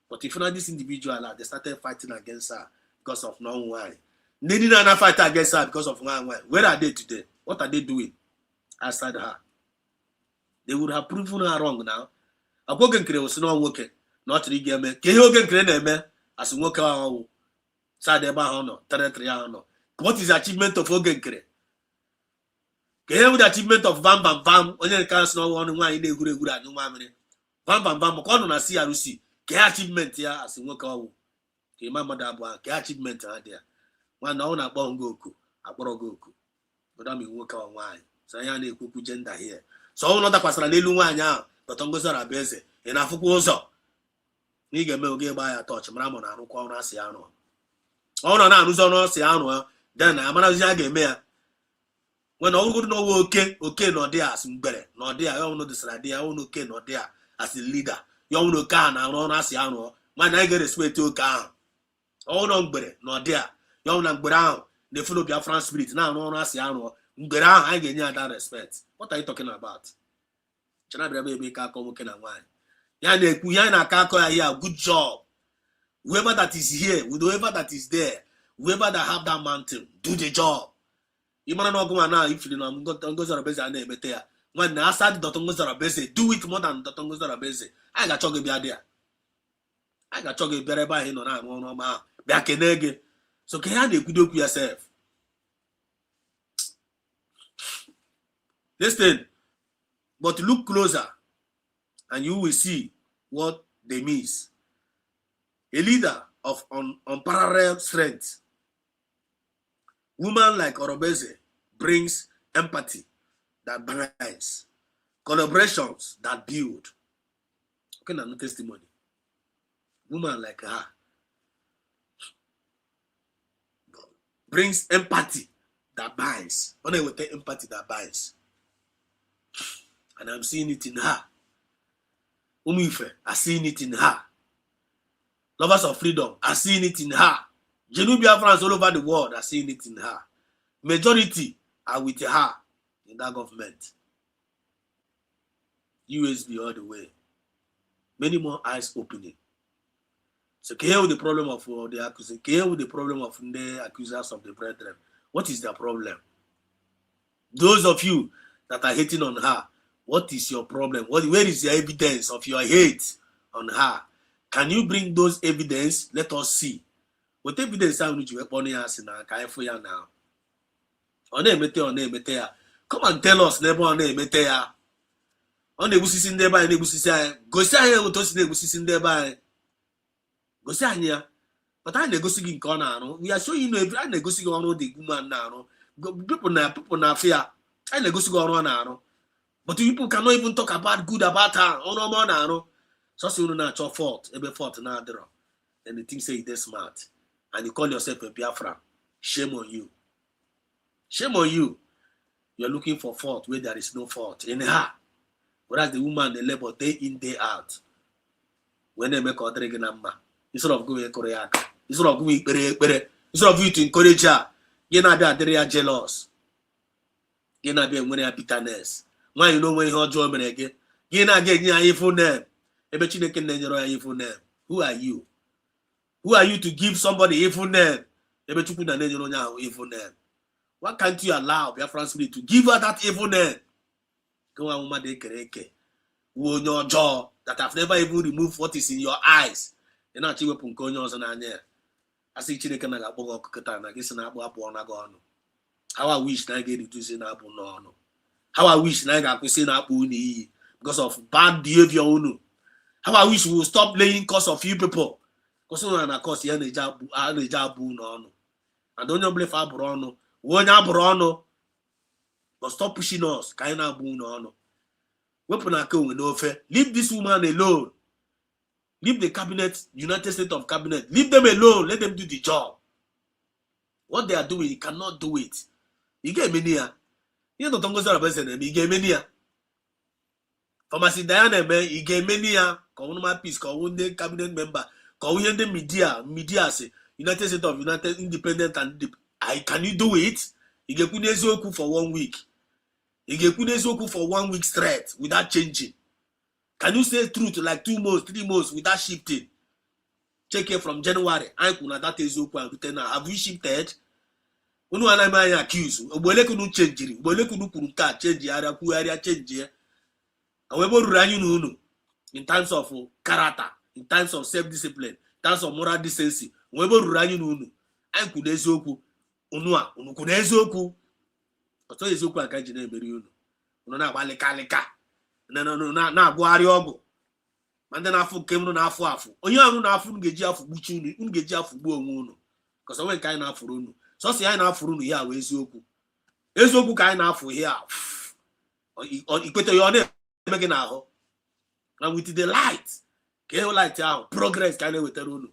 But if not this individual, they started fighting against her because of no wine. They didn't fight against her because of one wine. Where are they today? What are they doing outside her? They would have proven her wrong now. A Bogan Crane was not working, not to get me. Kehogan Crane, as a worker, Sadeba honor, territory honor. What is the achievement of Hogan Crane? The achievement of Bam Bam Bam, when you can't know one wine, they would have no mammy. Bam Bam Bam, Corona CRC, achievement here as a worker. Remember that one, achievement there. One on a bon goku, a borogoku. But I'm a worker on wine. So I am a cuckoo gender here. So another person, a little wine now. Dr. Ngozi Arabeze in Afuku ụzọ n'ige me oge gba ya touch mara mo na arụkwa ọrụ asị anụ ọ nọ na-arụzi ọrụ asị anụ then amarazi a ga-eme ya when ọgụgụ no oke no dị as mgbere no dị ya ọnụ dịsara dị ya ọnụ oke no dị ya as a leader ya ọnụ oke a na ọrụ asị anụ mana anyị ga-respect oke ahụ ọnụ mgbere no dị ya ya ọnụ na mgbere ahụ na-efolo Biafran spirit na ọrụ asị anụ mgbere ahụ anyị ga-enye ya that respect. What are you talking about? Good job. Whoever that is here, whoever that is there, whoever that have that mountain, do the job. You might not go now if you know Dr. Ngozi Arabeze and Emetea. When I said Dr. Ngozi Arabeze, do it more than Dr. Ngozi Arabeze. I got choggy there. I got choggy better by him on my back in again. So can you do yourself? Listen. But look closer, and you will see what they miss. A leader of unparalleled strength. Woman like Arabeze brings empathy that binds, collaborations that build. Okay, no testimony. Woman like her. brings empathy that binds. When I will take empathy that binds. And I'm seeing it in her. Umife, I'm seeing it in her. Lovers of freedom, I'm seeing it in her. Biafrans all over the world are seeing it in her. Majority are with her in that government. USB all the way. Many more eyes opening. So here with the problem of the accusers, here with the problem of the accusers of the brethren. What is their problem? Those of you that are hating on her, what is your problem? Where is the evidence of your hate on her? Can you bring those evidence? Let us see. What evidence are you upon us in our now? Come and tell us, never on a on the busis in there by the busis. Go say what was the busis in there by go say. But I negotiating corner. We are showing you every I negotiating on the woman now. People now fear. I negotiate on now. But people cannot even talk about good about her. Oh no more now. So soon not your fault. Every fault now there. And the thing say they're smart. And you call yourself a Biafra. Shame on you. Shame on you. You're looking for fault where there is no fault in her. Whereas the woman they labor day in, day out. When they make her drink number. Instead of going Korea. Instead of going instead of you to encourage her. You're not there jealous. You're not being winning bitterness. Why you know when you join me again? You're not getting your evil name. Who are you? Who are you to give somebody evil name? Evil name. Why can't you allow Biafran spirit to give her that evil name? Go on, woman, they kereke. Who on your jaw that have never even removed what is in your eyes. You're not even punkonyo on anya. I see Chineke na gabogo kokata na gisi na abu na go onu. How I wish na get to say na abu no onu. How I wish na ga kwesi na abu ni because of bad behavior onu. How I wish we will stop laying cause of you people. Because no na cause ya na abu no onu. And don't you believe abu onu. Wo nya abu onu. But stop pushing us. Ka na abu no onu. Weapon aka we no fe. Leave this woman alone. Leave the cabinet, United States of Cabinet. Leave them alone. Let them do the job. What they are doing, you cannot do it. You get many. You know, don't go to the you get many. Pharmacy Diana, you get many. Call my peace, call one day cabinet member, call one the media say United States of United Independent and can you do it? You get Kunezoku for 1 week. You get Kunezoku for 1 week straight without changing. Can you say truth like 2 months, 3 months without shifting? Check it from January. That is open. Have you shifted? Unu anama accuse. Obole kunu change. Obole kunu kuruka change area ku area change. Awebo ruranyu unu. In terms of character, in terms of self-discipline, in terms of moral decency. Awebo ruranyu unu. An kunezoku. Unua. Unu kunezoku. Oto ezoku akaji na emeri unu. Unu na agbalika. Na agwari ogu. Mande na afu kemru na afu. Onye anu na afu ngeji afu gbuchi unu, ngeji afu gbu onwe unu. Because when kai na afuru unu. So si ai na afuru unu ya we eziokwu. Eziokwu kai na afu here. Ikwete yo na emege na aho. And with the light. Ke o light ahụ progress kai na wetara unu.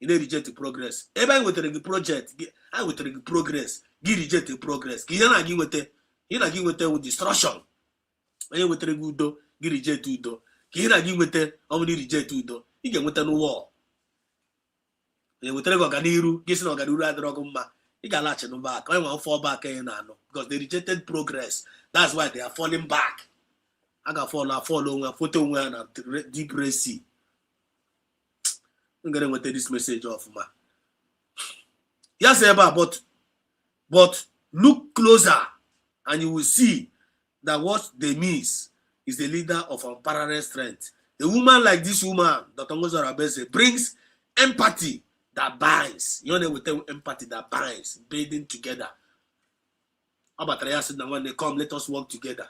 You dey reject the progress. Ebe I wetara the project, I wetara the progress. Gi reject the progress. Ki ya na gi wete, you na gi wete with destruction. Onye wetere gị udo gị reject udo ka ị na gị nweta ọbụla reject udo ị ga-enweta n'ụwa onye wetere gị ọganiru gị sị na ọganiru adịrọ gị mma ị ga-alaghachi n'ụba ka onye nwe fall back ị na-anọ because they rejected progress. That's why they are falling back. A ga-afọlụ onwe foto onwe ya na deep red sea. I'm going to get this message ọfụma. Yes, but look closer and you will see that what they miss is the leader of unparalleled strength. A woman like this woman, Dr. Ngozi Arabese, brings empathy that binds. You know, we tell empathy that binds, building together. Abatraya said that when they come, let us work together.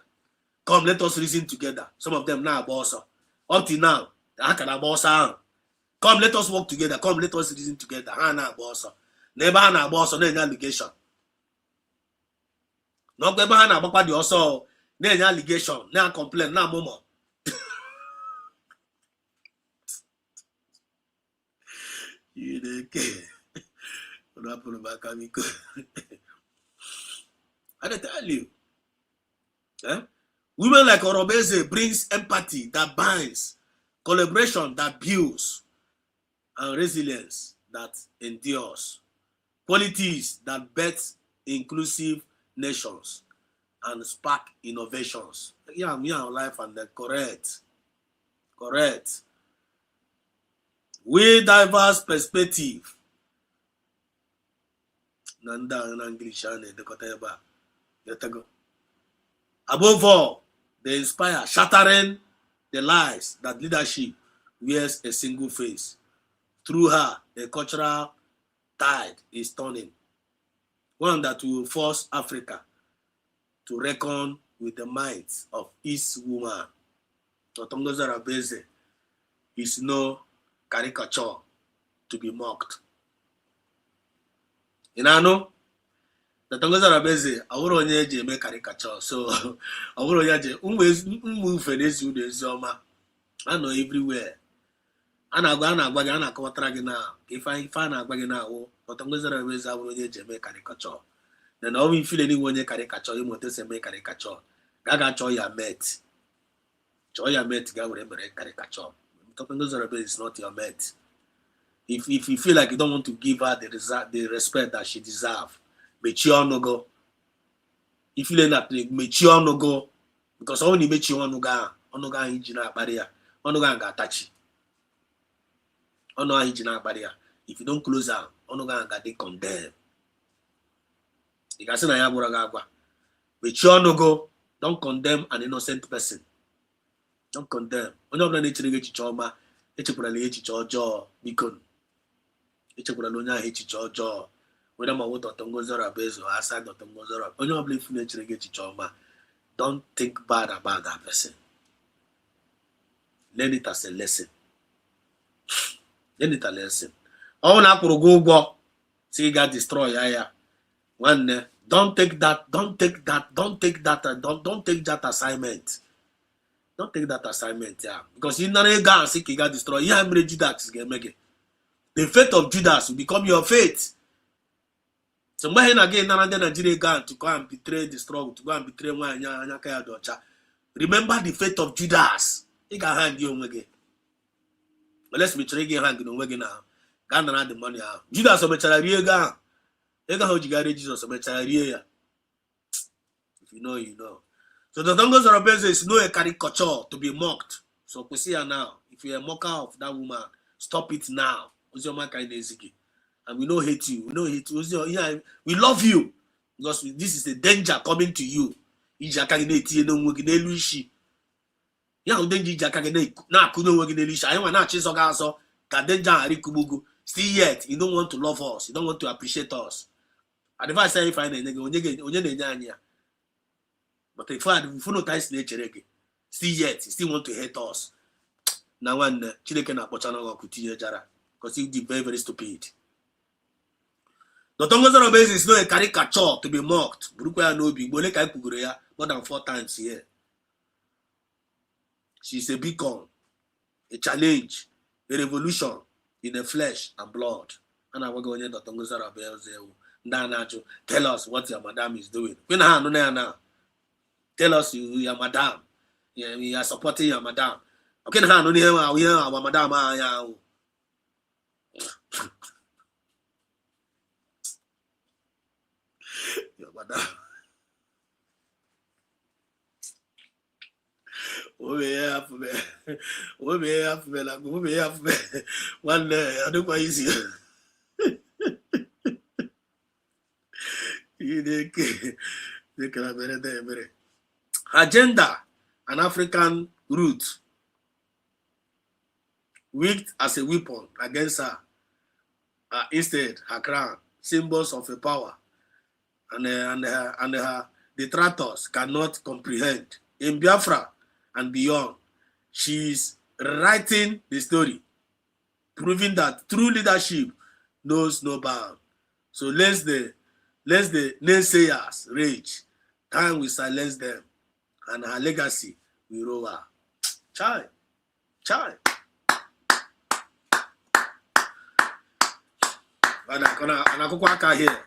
Come, let us reason together. Some of them now boss. Up till now, how can I boss? Come, let us work together. Come, let us reason together. Hana boss. Never hana boss on any allegation. No, never hana bakwa di also. No allegation, no complaint, no momo. You I tell you. Women like Orobeze brings empathy that binds, collaboration that builds, and resilience that endures. Qualities that bet inclusive nations and spark innovations. Yeah, me and life and the correct. With diverse perspective. Nanda in English and the above all, they inspire, shattering the lies that leadership wears a single face. Through her, a cultural tide is turning, one that will force Africa to reckon with the might of East woman. Otongo Zarabeze is no caricature to be mocked. Inano, Otongo Zarabeze, awuro onye eji eme caricature, so awuro onye eji umu fenesi udezoma. I know everywhere. Ana agwa gị ana akọwatara gị na ife a na-agwa gị na awụ Otongo Zarabeze awuro onye eji eme caricature. Na na omi feel anyone onye caricature imote se eme caricature. Gaga cho ya met. Cho ya met ga were mere caricature. Otongo Zarabeze is not your mate. If you feel like you don't want to give her the respect that she deserves, mechi ọnụ go. If you feel that mechi ọnụ go, because only mechi ọnụ ga iji na akpari ya, ọnụ ga ga-atachi. Ọnụ ahụ iji na akpari ya. If you don't close her, ọnụ ga dey condemn. You can say na ya gbura ga agwa. Mechi ọnụ go, don't condemn an innocent person. Don't condemn. Onye ọbụla na-echere gị echiche ọma, echekwala echiche ọjọọ biko. Echekwala onye ahụ echiche ọjọọ. Whether ma woto Otongo Zarabeze or aside Otongo Zarabeze, onye ọbụla ifu na-echere gị echiche ọma, don't think bad about that person. Learn it as a lesson. Learn it as a lesson. Ọ na-akwụrụ gị ụgwọ si ga destroy ya. One, don't take that assignment. Don't take that assignment, yeah. Because you never go and seek God destroy. Yeah, I'm ready Judas get make it. The fate of Judas will become your fate. So when again Nigeria go to go and betray the struggle, to go and betray one. Remember the fate of Judas. He can hand you again. But let's be trying to hand you again now. Gana the money out. Judas will be trying to Jesus if you know, you know. So the Otongo Zarabeze is no a caricature to be mocked. So we see her now. If you're a mocker of that woman, stop it now. And we don't hate you. We don't hate you. We love you because this is a danger coming to you. Still yet, you don't want to love us. You don't want to appreciate us. And if I say if I but if I no ties nature, still yet, you still want to hate us. Now one Chileke na pochana go continue jara because you be very, very stupid. The Otongo Zarabeze is not a caricature to be mocked. Burukwaya no be more than 4 times here. She's a beacon, a challenge, a revolution in the flesh and blood. And I will go in the Otongo Zarabeze. Tell us what your madam is doing. Tell us your madam. You are supporting your madam. Okay, now our madam. Your madam. One I don't quite easy. Agenda, an African root, wield as a weapon against her. Instead, her crown, symbols of a power, and her detractors cannot comprehend. In Biafra and beyond, she is writing the story, proving that true leadership knows no bound. So let the naysayers rage. Time will silence them, and her legacy will roll her. Chai. Anakuko aka here.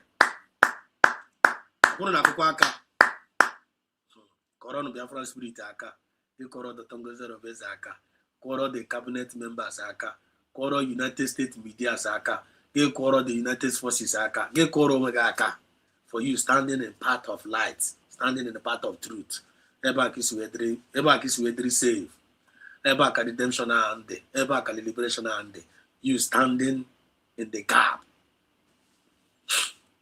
Kuna nakuko aka. Koro no Biafra spirit aka. They koro the Tongozero of aka. Koro the cabinet members aka. Koro United States media aka. They koro the United Forces aka. They koro mega aka. For you standing in path of light, standing in the path of truth. Eba kisi wedri save. Eba ka redemption ande. Eba ka liberation ande. You standing in the gap,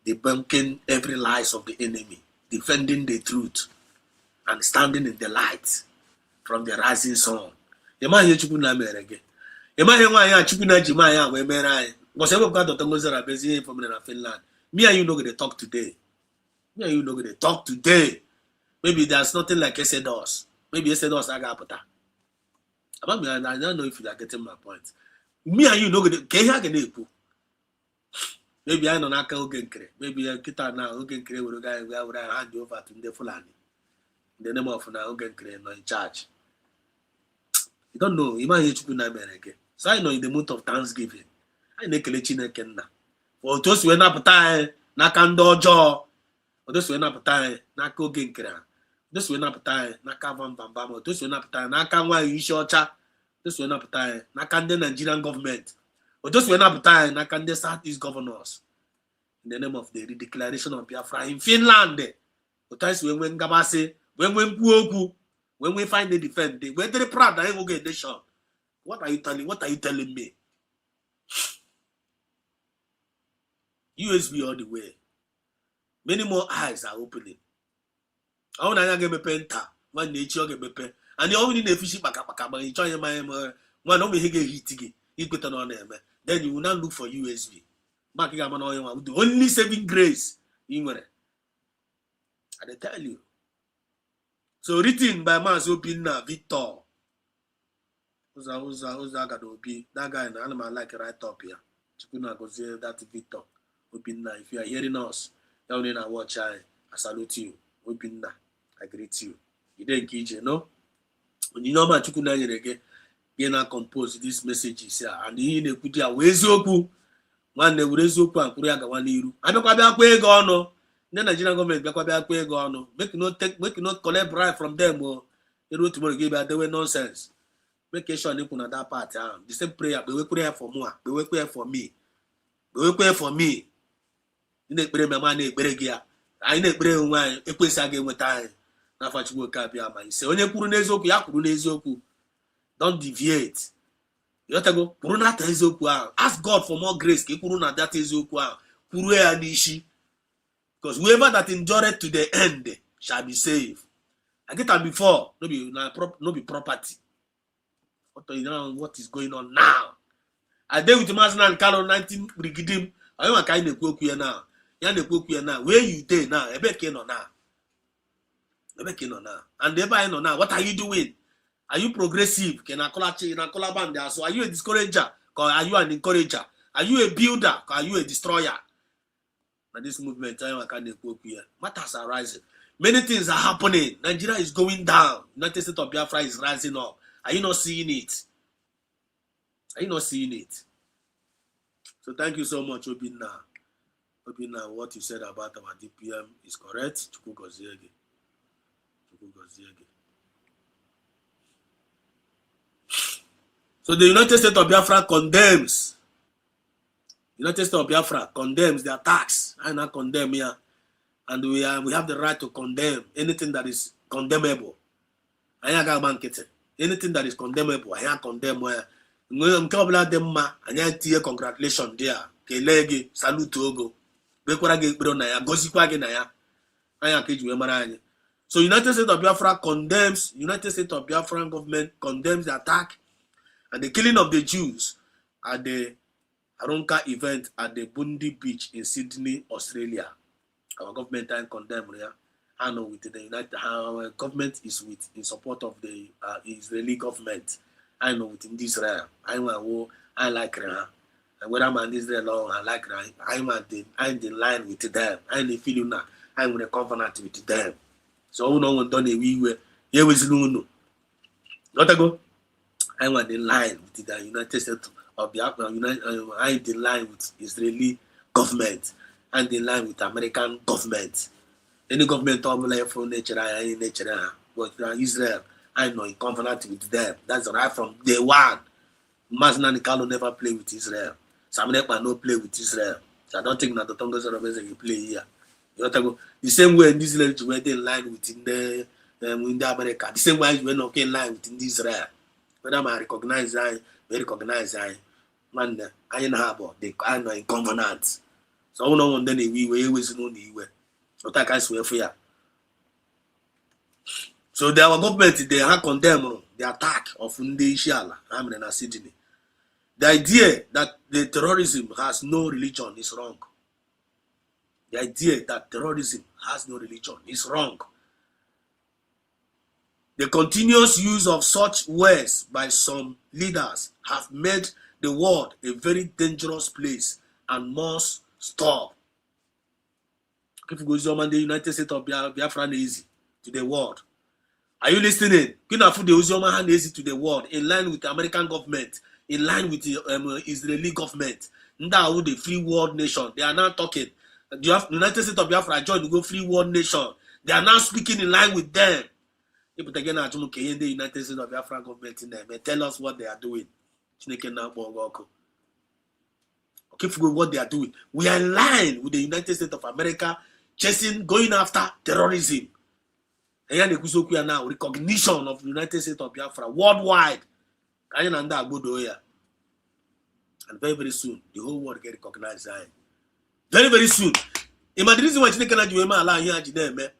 debunking every lies of the enemy, defending the truth, and standing in the light from the rising sun. Ema ye chuku na merege. Ema ye nwa ya chuku na jima ya we mere ai. Because every God of Tongozera bezi from Finland. Me and you know they talk today. Me and you know they talk today. Maybe there's nothing like Exodus. Maybe Exodus agapota. About me, I don't know if you are getting my point. Me and you know the maybe I know Naka Ogenkre. Maybe I get out now Ogenkre with a guy where I would hand you over to the Fulani. In the name of now Ogenkre no in charge. You don't know, imagine you na America. So I know in the month of Thanksgiving. I make a lechina kenna. For those who are not time, Nakando jaw. Or those who are not time, Nako Genkra. This will not time, Naka Van Bambamo, this will not time, Naka Ishocha, this will not time, Nakande Nigerian government, or this will not time, Nakande Southeast governors, in the name of the declaration of Biafra in Finland. But times when Gabase, when Puoku, when we find the defend, we're very proud that I will get the shot. What are you telling me? USB all the way. Many more eyes are opening. I want to get a penta, one nature get a pen, and the only efficient back but you try my one only hit it on them. Then you will not look for USB. Backing up on the only saving grace. I tell you. So written by Mazopina Victor. Who's that guy in the animal like right up here. Chukuna goes here, that Victor. Opina, if you are hearing us, down in our watch, I salute you. Opina. I greet you. You didn't get you, no? When you know about Chukuna again, you now compose these messages here. And he put your Wezoku. One day with Wezoku and Kuriaga one year. I don't have a way gone. Then the Nigerian government have a way gone. Make not collect bribe from them. They wrote tomorrow give they were nonsense. Make sure you put on that part. The same prayer, they will pray for more. They will pray for me. They will pray for me. You need pray my money, Beregia. I need pray one, a place again with time. Don't deviate. You have to go. Ask God for more grace. Because whoever that endured to the end shall be saved. I get that before. No be property. What is going on now? I deal with Mazna and Carol 19 Brigidim. I am a kind of cook here now. Where you there now? I bet you know now. And they buy no now. What are you doing? Are you progressive? Can I call band? So are you a discourager? Or are you an encourager? Are you a builder? Or are you a destroyer? Now this movement, matters are rising. Many things are happening. Nigeria is going down. United States of Biafra is rising up. Are you not seeing it? Are you not seeing it? So thank you so much, Obina. Obina, what you said about our DPM is correct. So the United States of Biafra condemns. United States of Biafra condemns the attacks. I not condemn here. And we have the right to condemn anything that is condemnable. Anything that is condemnable, I condemn where congratulations there. Kelegi, salute Togo. So United States of Biafra condemns, United States of Biafran government condemns the attack and the killing of the Jews at the Aronka event at the Bundy Beach in Sydney, Australia. Our government and condemn here. I know with the United, our government is in support of the Israeli government. I know within Israel. I like her. And when I'm in Israel, I like her. I'm in line with them. I'm in feeling now. I'm in a covenant with them. So no one done a we were here with no. Not ago. I'm in line with the United States of Biafra. I'm in line with Israeli government. government and in line with American government. Any government from nature, but Israel, I know in covenant with them. That's right from day one. Masna Nikalo never play with Israel. Samuel no play with Israel. So I don't think that the Tonga you play here. The same way in Israel you went in line within the America. The same way you went in line within Israel. When I recognize I man I in harbor they are in covenant. So no one then we always know the way. So that I swear for you. So their government they have condemned the attack of Ndi Ishiala, Amren and Sydney. The idea that the terrorism has no religion is wrong. The idea that terrorism has no religion is wrong. The continuous use of such words by some leaders have made the world a very dangerous place and must stop. If you go to the United States of Biafra easy to the world. Are you listening? To the world in line with the American government, in line with the Israeli government. Now the free world nation. They are now talking. The United States of Biafra joined to go free world nation. They are now speaking in line with them. But again, the United States of Biafra government in them. Tell us what they are doing. Okay, what they are doing. We are in line with the United States of America, going after terrorism. And now recognition of the United States of Biafra worldwide. And very, very soon, the whole world get recognized. Very, very soon. The reason why you cannot do allow you to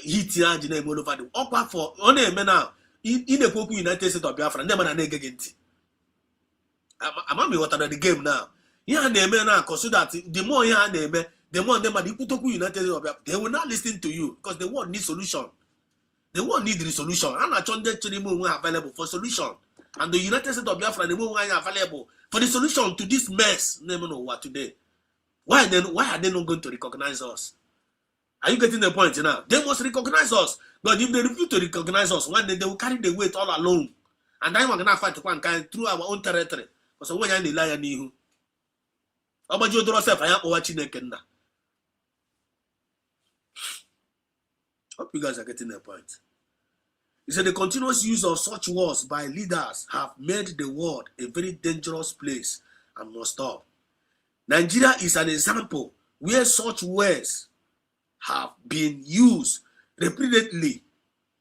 hit all over the upper for only now. In the United States of Biafra, never an egg again. I'm what the game now. Here and there now, because so that the more here and there, the more them are the United States of Biafra. They will not listen to you because the world needs solution. The world needs resolution. And I told them to the moon available for solution. And the United States of Biafra, the moon available for the solution to this mess. Never know what today. Why are they not going to recognize us? Are you getting the point now? They must recognize us. But if they refuse to recognize us, one day they will carry the weight all alone. And then we're going to fight through our own territory. Because when you're in the lion, about you yourself, I am watching the Hope you guys are getting the point. He said the continuous use of such words by leaders have made the world a very dangerous place and must stop. Nigeria is an example where such words have been used repeatedly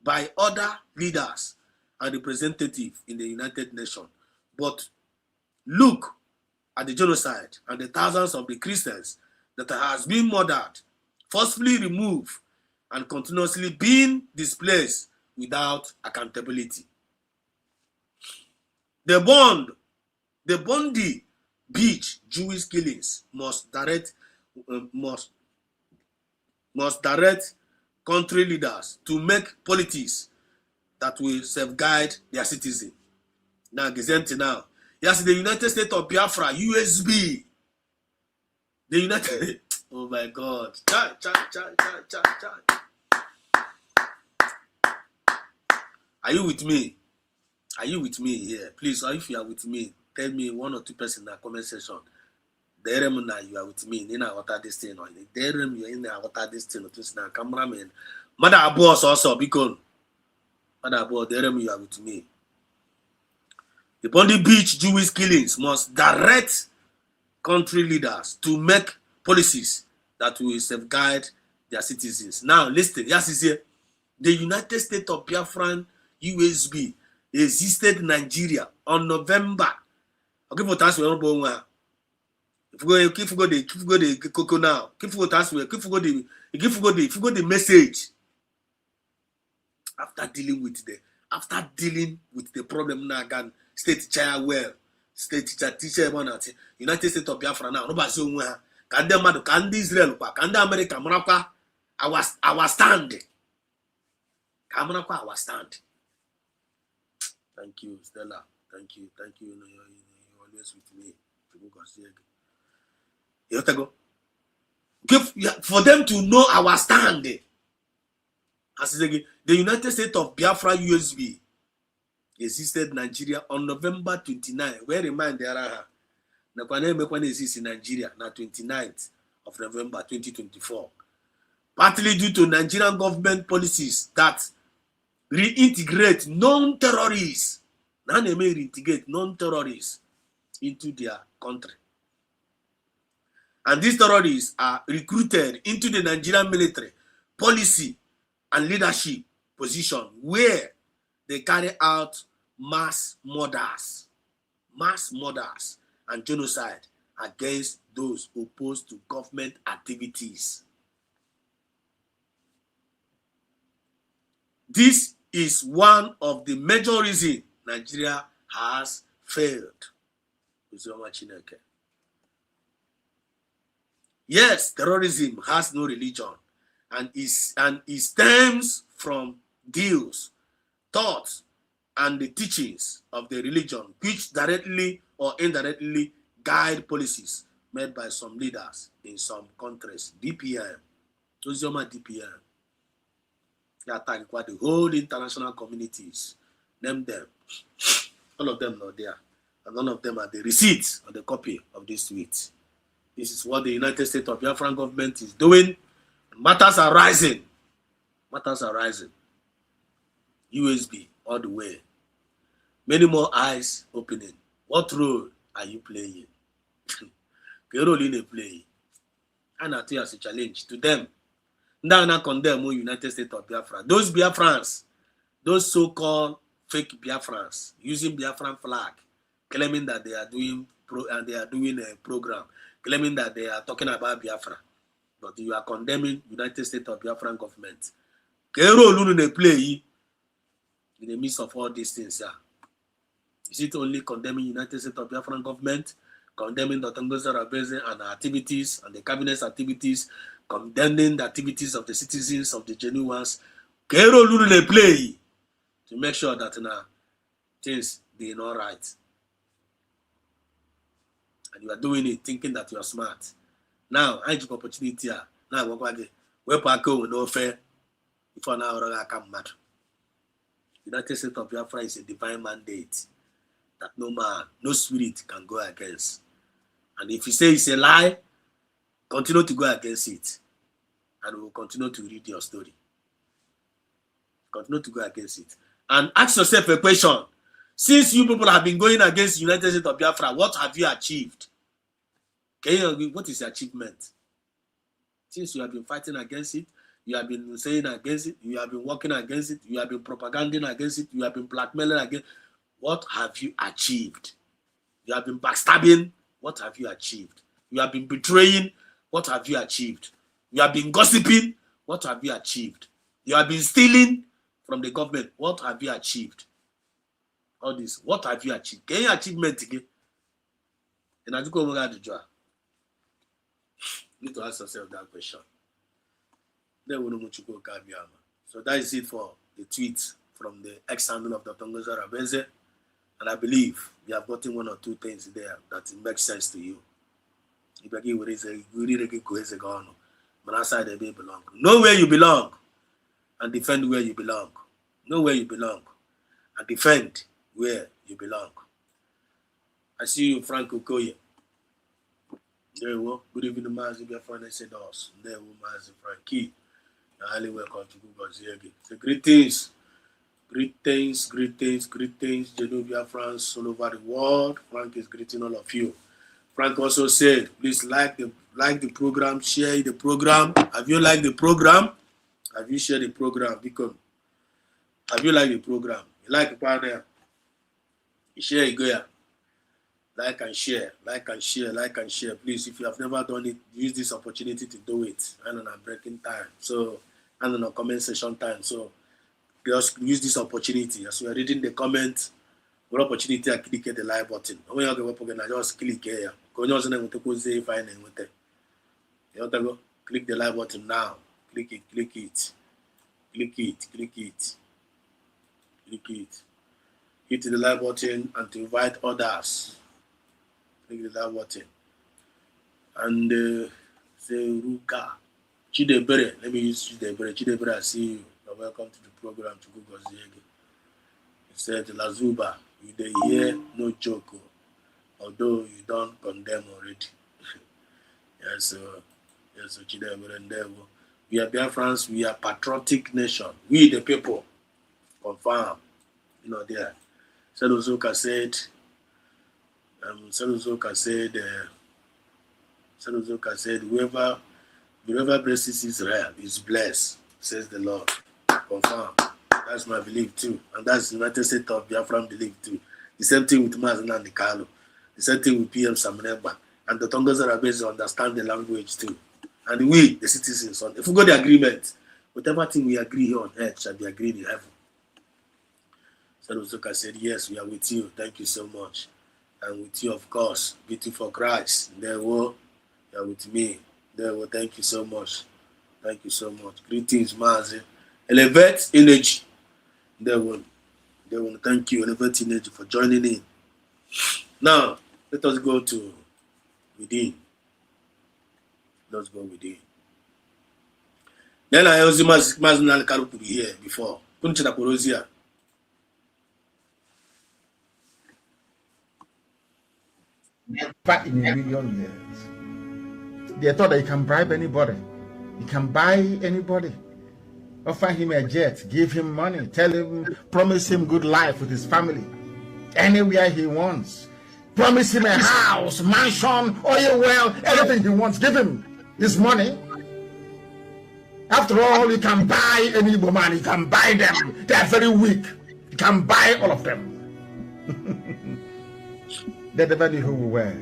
by other leaders and representatives in the United Nations. But look at the genocide and the thousands of the Christians that has been murdered, forcibly removed, and continuously being displaced without accountability. The Bondi Beach Jewish killings must direct country leaders to make politics that will safeguard their citizens. Now, now. Yes, the United States of Biafra, USB. The United oh my God. Are you with me? Are you with me here? Please, if you are with me, tell me 1 or 2 person in the comment section. You are with me. You know what this thing. You are in what this thing. Cameraman. Mother boss also because Mother boss. You are with me. The Bondi Beach Jewish killings must direct country leaders to make policies that will safeguard their citizens. Now, listen. Yes, is here. The United States of Biafran USB existed in Nigeria on November. Okay, for task we don't know. If you go the cocoa now. If you go the message. After dealing with the problem now again, state teacher well, state teacher United States of Biafra now. Nobody say can Israel can America our stand. Our stand. Thank you, Stella. Thank you. You're always with me. You have to go. For them to know our stand. As the United States of Biafra USB existed in Nigeria on November 29. Where remind there are Nakwane exists in Nigeria na 29th of November 2024, partly due to Nigerian government policies that reintegrate non-terrorists, reintegrate non-terrorists into their country. And these terrorists are recruited into the Nigerian military, policy, and leadership position where they carry out mass murders and genocide against those opposed to government activities. This is one of the major reasons Nigeria has failed. Yes, terrorism has no religion and it stems from deals, thoughts, and the teachings of the religion, which directly or indirectly guide policies made by some leaders in some countries. DPM, DPM. They attack the whole international communities. Name them. All of them are there. And none of them are the receipts or the copy of this tweet. This is what the United States of Biafra government is doing. Matters are rising. Matters are rising. USB all the way. Many more eyes opening. What role are you playing? The role in a play. And I as a challenge to them. Now I condemn United States of Biafra. Those Biafrans, those so-called fake Biafrans, using Biafran flag, claiming that they are doing a program, claiming that they are talking about Biafra, but you are condemning United States of Biafran government. What role they play in the midst of all these things? Is it only condemning United States of Biafran government, condemning Dr. Ngozi Arabeze and her activities and the cabinet's activities, condemning the activities of the citizens, of the genuine ones? What role they play to make sure that things be all right? And you are doing it thinking that you are smart. Now, I have opportunity here. Now, we're going no fair. Before now, I come mad. United States of Biafra is a divine mandate that no man, no spirit can go against. And if you say it's a lie, continue to go against it. And we will continue to read your story. Continue to go against it. And ask yourself a question. Since you people have been going against the United States of Biafra, what have you achieved? What is your achievement? Since you have been fighting against it, you have been saying against it, you have been working against it, you have been propaganding against it, you have been blackmailing against it. What have you achieved? You have been backstabbing. What have you achieved? You have been betraying. What have you achieved? You have been gossiping. What have you achieved? You have been stealing from the government. What have you achieved? All this. What have you achieved? Can you achievement again? And I do you need to ask yourself that question. So that is it for the tweet from the ex-handle of Dr. Ngozi Arabeze. And I believe you have gotten one or two things there that makes sense to you. Know where you belong and defend where you belong. Know where you belong and defend where you belong. I see you, Frank Okoye. There you go. Good evening, Mazi Biafra Sedos. There you go, Mazi Frankie. You're highly welcome to Google Ziegi. So greetings. Greetings, Genovia France all over the world. Frank is greeting all of you. Frank also said, please like the program, share the program. Have you liked the program? Have you shared the program? Because have you liked the program? You like the partner? You share it, go here. Like and share. Please, if you have never done it, use this opportunity to do it. And on a breaking time. So, and on a comment session time. So, just use this opportunity. As we are reading the comments, what opportunity I click the like button. When you go again, I just click here. Click the like button now. Click it. Hit the like button and to invite others. Click the like button. And say Ruka. Chidebere. Let me use Chidebere. Chidebere, I see you. Welcome to the program to Google Ziegi. He said, Lazuba, you dey hear no joke, although you don't condemn already. Yes, Yes, we are Biafrans, we are patriotic nation. We the people. Confirm. You know there. Seluzoka said, whoever blesses Israel is blessed, says the Lord. Confirm. That's my belief too. And that's the United States of Biafran belief too. The same thing with Mazina Nikalo. The same thing with PM Samaneba. And the Tongos that are based on understand the language too. And we, the citizens, if we got the agreement, whatever thing we agree here on earth shall be agreed in heaven. Seluzoka said, yes, we are with you. Thank you so much. And with you, of course, beauty for Christ. There you are with me. There thank you so much. Thank you so much. Greetings, Mazi. Elevate energy. There thank you, Elevate energy, for joining in. Now, let us go to within. Let's go within. Then I also must be here before. Kunchina Porosia. Never in a million years. They thought that you can bribe anybody. You can buy anybody. Offer him a jet, give him money, tell him, promise him good life with his family. Anywhere he wants. Promise him a house, mansion, oil well, anything he wants. Give him his money. After all, you can buy any woman, you can buy them. They are very weak. You can buy all of them. They never knew who we were.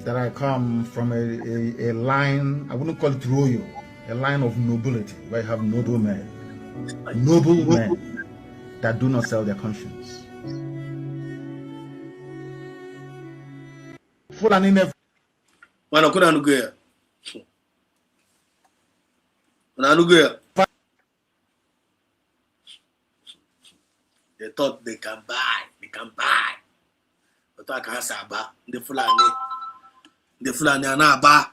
That I come from a line, I wouldn't call it royal, a line of nobility, where you have noble men that do not sell their conscience. Fulani never. They thought they can buy. But I can't say about the Fulani and Abba.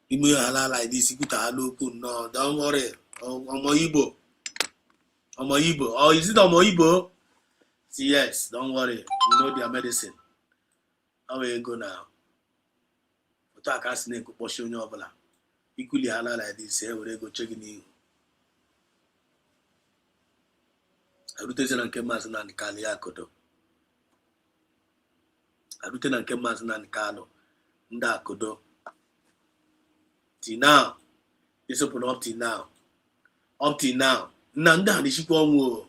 You may allow like this, you could no, don't worry. Omo Igbo. Oh, is it Omo Igbo? Yes, don't worry. We know their medicine. How will you go now? But I can't snake portion of la. Equally allow like this, here we go checking you. Aruteze na nke maazị na nkali akodo. Arute na nke maazị na nkalo ndị akodo. Till now, this open up till now. Na ndị a na-eshikwa ọnwụ.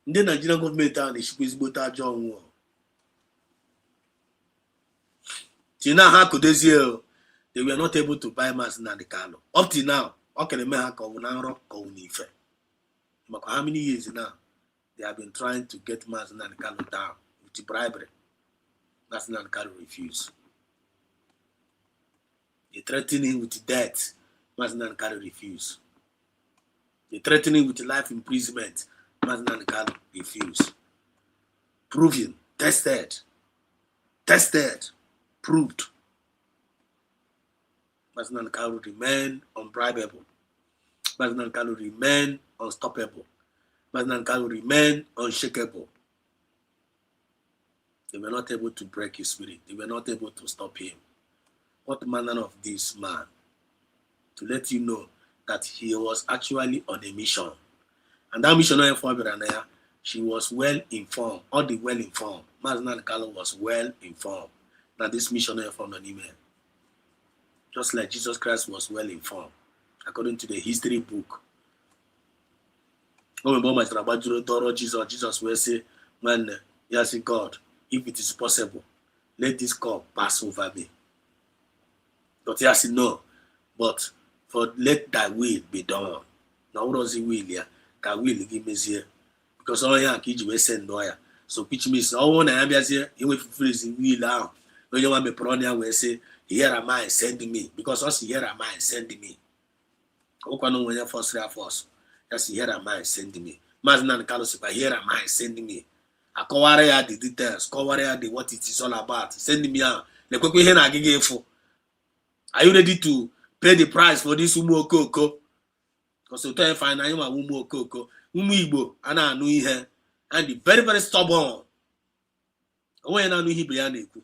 Ndị Nigerian government a na-eshikwa ezigbote ajọ ọnwụ. Till now ha kodezie, they were not able to buy maazị na nkalo. Up till now, ọ kere eme ha ka ọ bụ na nrọ ka ọ bụ n'ife. How many years now? They have been trying to get Mazen and Kano down with bribery. Mazen and Kano refused. They threatened him with death. Mazen and Kano refused. They threatened him with life imprisonment. Mazen and Kano refused. Proven, tested, proved. Mazen and Kano remain unbribable. Mazen and Kano remain unstoppable. Mazen Kano remain unshakable. They were not able to break his spirit. They were not able to stop him. What manner of this man? To let you know that he was actually on a mission. And that missionary for Biranaya, she was well informed. All the well informed. Mazen Kano was well informed that this missionary from an email. Just like Jesus Christ was well informed. According to the history book. Jesus will say, man, yes, God, if it is possible, let this cup pass over me. But he has no, but for let thy will be done. Now what does he will here? Can will give me here? Because all here can you send lawyer. So which means all one I am here, he will fulfill his will now. When you want me pronoun will say, here am I, send me. Because also here am I, send me. Who can know when you first force? Just here am I, send me. Mazen Kano say, here am I, send me. I cover the details, cover the what it is all about. Send me out. Are you ready to pay the price for this umu okoko? Because you tell find I'm a umu okoko. Umu Igbo, and I know here. And the very, very stubborn. onwe na anụ ibe ya na-ekwu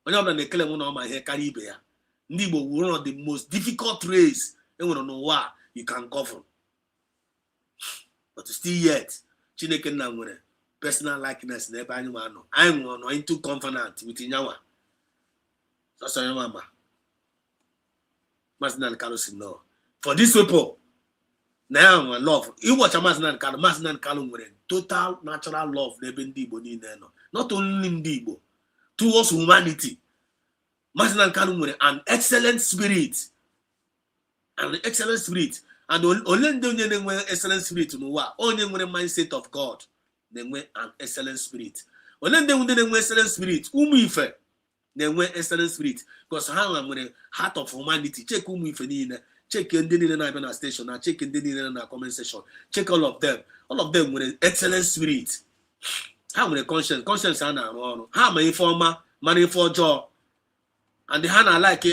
onye ọbụla na-ekele m na ọ ma ihe karịa ibe ya ndị Igbo were one of the most difficult race enwere n'ụwa you can govern but still yet Chineke nna nwere personal likeness n'ebe anyị nwa nọ anyị nwụrụ nọ into covenant with nyanwa sọsọ ya mama Mazinal Kalu si no for these people now love ịwọcha Mazinal Kalu nwere total natural love n'ebe ndị Igbo niile nọ not only ndị Igbo towards humanity. Mazinal Kalu nwere an excellent spirit and only ndị onye na-enwe excellent spirit n'ụwa onye nwere mindset of God na-enwe an excellent spirit. Only ndị na-enwe excellent spirit ụmụ ife na-enwe excellent spirit because ha nwere heart of humanity. Check ụmụ ife niile, check ndị niile na-abịa na station na check ndị niile na comment section, check all of them nwere excellent spirit. Ha nwere conscience ha na-arụ ọrụ, ha ma ife ọma mana ife ọjọọ, and ha na like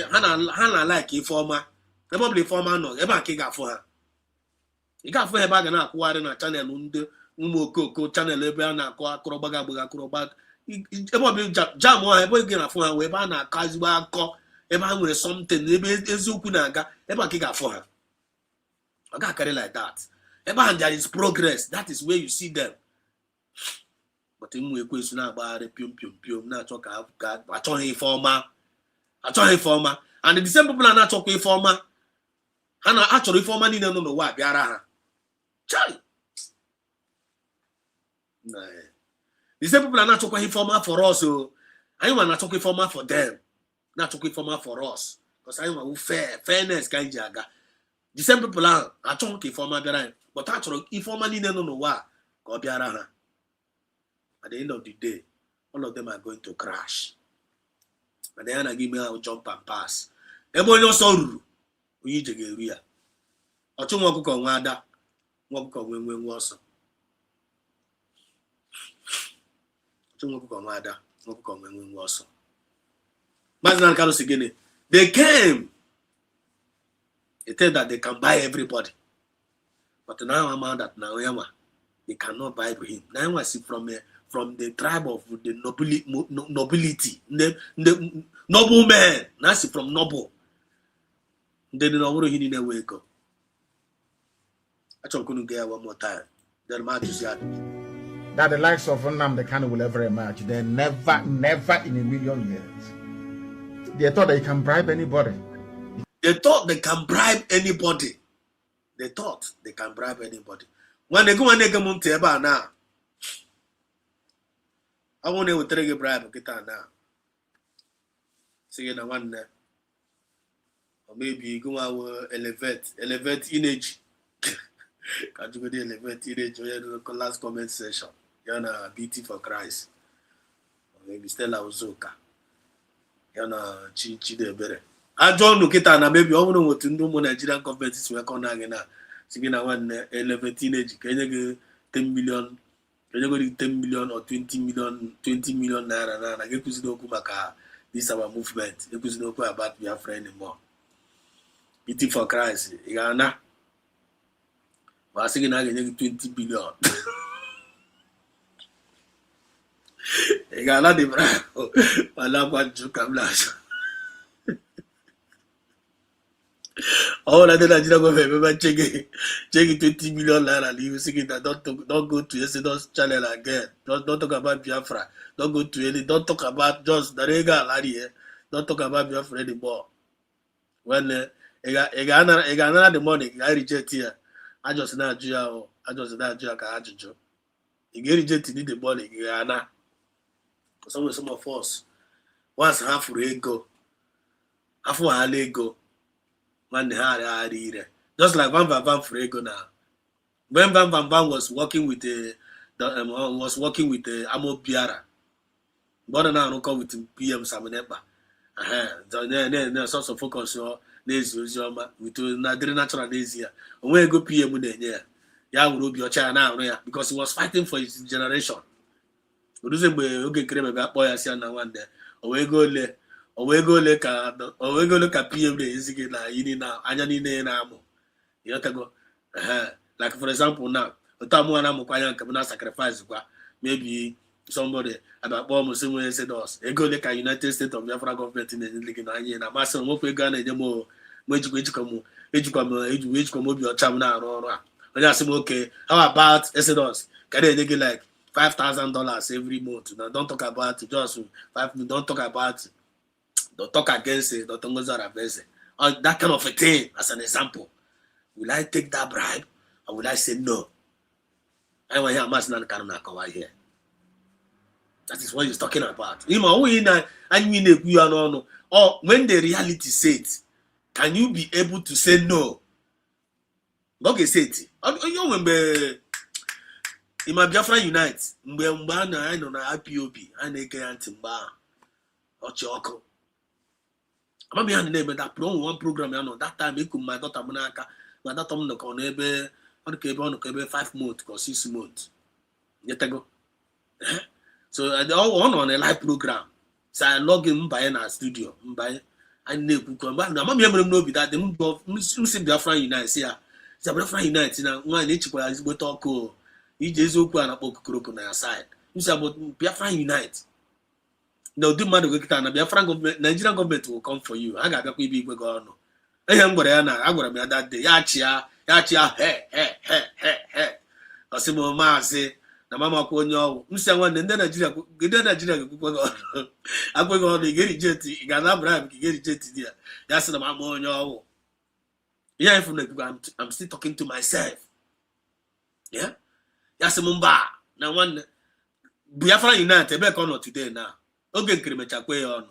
ife ọma. Ebe ọ bụla ife ọma nọ ebe a ka ị ga-afụ ha. Ị ga-afụ ha ebe a ga na-akwụgharị na chanel ndị ụmụ okoko chanel ebe a na-akụ akụrụgbaga ebe ọ bụla jam ha ebe ị ga-afụ ha wee ebe a na-akọ ezigbo akọ ebe ha nwere something ebe eziokwu na-aga ebe a ka ị ga-afụ ha. Ọ ga-akarị like that. Ebe ahụ there is progress, that is where you see them. But ụmụ ekwensu na-agbagharị piom na-achọ ka achọghị ife ọma and the same people na-achọkwa ife ọma ha na-achọrọ ife ọma niile nọ n'ụwa bịara ha. The same people na-achọkwa ife ọma for us anyị nwa na-achọkwa ife ọma for them, na-achọkwa ife ọma for us because anyị nwa fairness ka anyị ji aga. The same people ahụ achọghị ka ife ọma bịara anyị but ha chọrọ ife ọma niile nọ n'ụwa ka ọ bịara ha. At the end of the day, all of them are going to crash. And then I give me a jump and pass. Ebe onye ọsọ ruru, onye ije ga-eru ya. Ọchụ nwa ọkụkọ nwa ada, nwa ọkụkọ nwe ọsọ. Ọchụ nwa ọkụkọ nwa ada, nwa ọkụkọ nwe ọsọ. Mazinal Kalu si gịnị? They came. They tell that they can buy everybody. But now I'm out that now they cannot buy him. Now I see from the tribe of the nobility, the noble man. Now see from noble. Then he didn't wake up. I couldn't get one more time. Then match is that the likes of Nnamdi Kanu will ever emerge. They never in a million years. They thought they can bribe anybody. They thought they can bribe anybody. When they go and they come on table now, I want to take a bribe get now. Say one or maybe go out elevate energy. Can't you go to elevate energy? The last comment session. You're na BT for Christ. Or maybe Stella Ozoka. You're na Chi de Bere. I don't look at na maybe I want to do more Nigerian government is working on now. Sige na one 11 teenage can you get 10 million, can you go 10 million or 20 million naira na get kuzi no kumaka this our movement you kuzi no about Biafra anymore. Pity for Christ igana ba sige na get 20 billion igana de bravo wala kwa juka blash. All the Nigerian government check 20 million naira. You see that don't go to yesterday's channel again. Don't talk about Biafra. Don't go to any. Don't talk about just the regular lady. Don't talk about Biafra anymore. When the money I reject here. I just not Ka ajuju. You get rejected the money. Some of us once half ego, half ego. Just like Van Frego now. When Van was working with Amo Biara, but now I come with PM Samanepa. Then source of focus with natural days here. When go PM there, will be your child now because he was fighting for his generation. Okay, boy, I see one there. Away go look at PM na yini na anya niile na amụ. Like for example now, otamu ana mu kwanya nke na sacrifice kwa maybe somebody about bomb somewhere said us. A go like a United States of Biafra government in the league and a master of gun and demo, which come your cham now. And I said, okay, how about Exodus? Can they get like $5,000 every month? Now don't talk about just 5. Don't talk about. Don't talk against it. Don't go against it. That kind of a thing as an example. Will I take that bribe or will I say no? I want to hear much here. That is what he's talking about. Or when the reality says, can you be able to say no? Okay, say it. You remember in my Biafra Unite, I know IPOB, I know Antimba or Choko. I'm behind the name of that one program. I know that time my daughter Monaka, my daughter Monaka, on 5 months or 6 months. Yet ago. So I all on a live program. So I log in by a studio. I know I'm know that the Muslim Biafra Unite here. It's a Biafra Unite now. One each was what talk. You just open up a side. You say about Biafra Unite. No, do matter with Biafra government, Nigerian government will come for you. I got a big go. I am going to that day. Yachia, hey. Osimo ma say, na mama ko nyo. Mse wan nde Nigeria go go. Akwe go dey get jet, e ga na bribe ki get jet dia. Ya say na mama onyo. Yeah, I'm still talking to myself. Yeah? Ya say mumba. Na one Biafra Unite ebe ko no today now. Oge nkirimecha kwe ya ọnụ.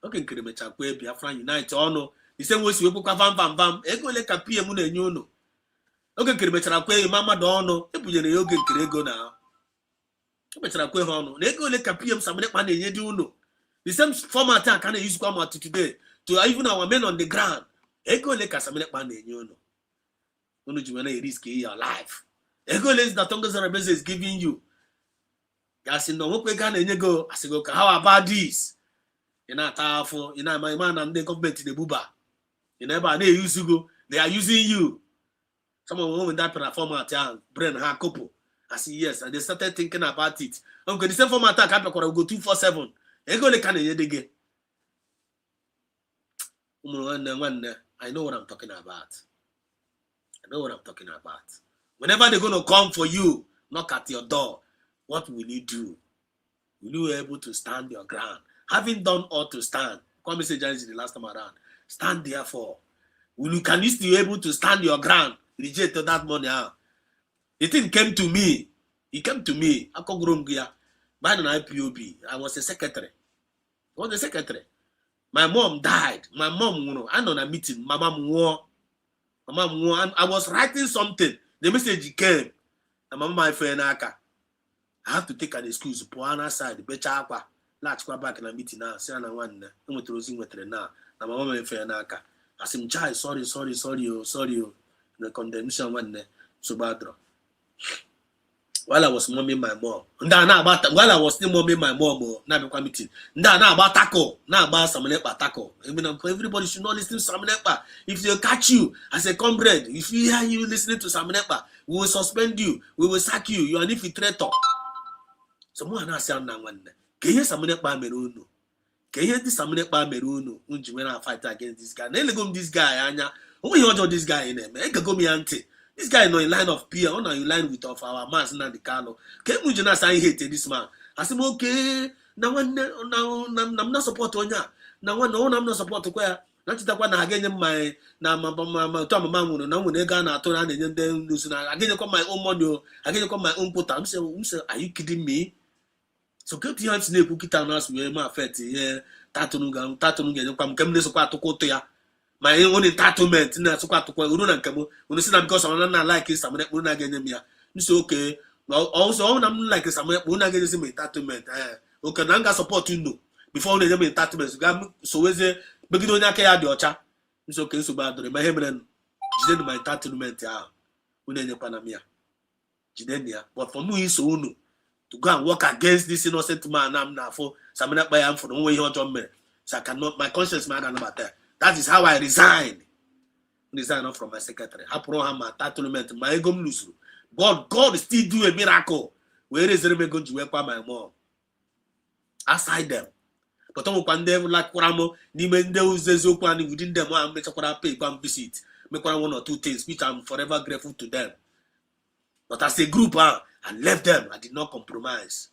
Oge nkirimecha kwe Biafra Unite ọnụ. Ise nwosi wepụ kwa vam. Ego ole ka PM na-enye unu. Oge nkiremechara kwe mama do ọnụ. Ebunyere ya oge nkiri ego na. Emechara kwe ha ọnụ. Na ego ole ka PM Samunekpa na-enye di unu. The same format a ka na-use kwa to today. To even our men on the ground. Ego ole ka Samunekpa na-enye unu. Unu ji wena risk your life. Ego ole is that Tongo Zarabeze is giving you. Yasi no wokwe ga na-enye go. Asigo ka how about this? You're not powerful. You're not my man and the government in the buba. You never they use you go. They are using you. Someone with that format brain her couple. I see yes, and they started thinking about it. Okay, the same format I can't go 247. Ego le can ye I know what I'm talking about. Whenever they're gonna come for you, knock at your door, what will you do? Will you be able to stand your ground? Having done all to stand, come message the last time around. Stand therefore. Can you still be able to stand your ground? Reject that money out. The thing came to me. He came to me. I called Grungia. By an IPOB. I was a secretary. My mom died. My mom, I know a meeting. My mom won. I was writing something. The message came. And my friend Aka. I have to take an excuse. Puana side. The better aqua. Let's go back in a meeting now. Say na one. I'm going to lose with now. Na my mama friend Aka. I said, "Chai, sorry. The condemnation one so bad." While I was momming my mom, while I was still momming my mom, now be meeting. Now about taco, now about Samunekpa taco. Everybody should not listen to Samunekpa. If they catch you as a comrade, if we hear you listening to Samunekpa, we will suspend you, we will sack you. You are an infiltrator. Someone has said now one. Can you Samunekpa meruno? Can you this Samunekpa meruno? Unji when I fight against this guy. Nelegum this guy, Anya. Who you want this guy in there? This guy is not in line of peer, or not in line with of our mass and the Carlo. Can you just say hate this man? I said, okay, now I'm not supporting ya. Now I'm not supporting where. Not that one again my Tom Mamun, no one gonna turn and then losing. Again, you come my own money, again, you come my own put. I'm saying, are you kidding me? So get your hands near cookie town as we are my fete here. Tatunga, come this to quote ya. My own entitlement in that so quite to because I'm not like some again. It's okay. Well, also, I'm like some against him entitlement. Okay, Nanga support you know before they name entitlements. So is it beginning to care the ocha? It's okay, so bad. My hemmen, Jiden my entitlement. Unenya Panamia. Jidenia, but for me, so to go and work against this innocent man, I'm now for some by am for the way you're on me. So I cannot, my conscience man about that. That is how I resigned. Resign from my secretary. I pro my entitlement, my ego lose. God still do a miracle. Where is the going to work my mom? Aside them. But I'm one day like Kuramo, Nimen those Zokwan within them, I'll make a pay one visit, make one or two things, which I'm forever grateful to them. But as a group, I left them. I did not compromise.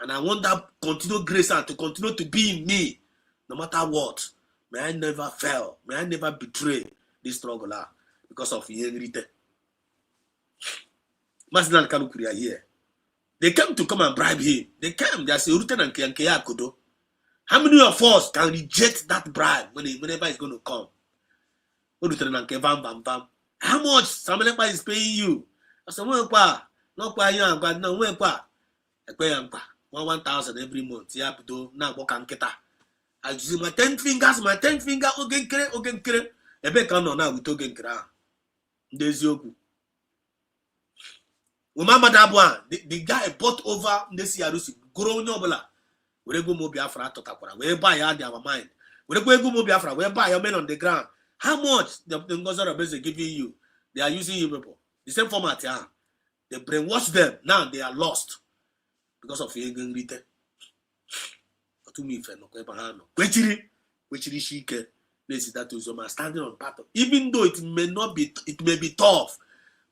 And I want that continued grace and to continue to be in me, no matter what. May I never fail. May I never betray this struggle because of Yengrite. Masnan Kalukuri are here. They came to come and bribe him. They came. They are Rutan and Kiankea Kodo. How many of us can reject that bribe whenever it's going to come? How much Samanapa is paying you? I said, no, no, 1,000 every month. Yeah, now work and get. I use my 10 fingers, okay, kere. Ebe can now with okay, kera. Desioku. Umama Dabwa, the guy bought over Nesi Arusi, grown nobla. We go mo Biafra to Takura. We buy our mind. We go mo Biafra. We buy your men on the ground. How much the Ngoza are giving you? They are using you people. The same format, yeah. They brainwash them. Now they are lost because of Yengen Rite. To me, which she can. This is that Uzoma standing on pattern. Even though it may be tough,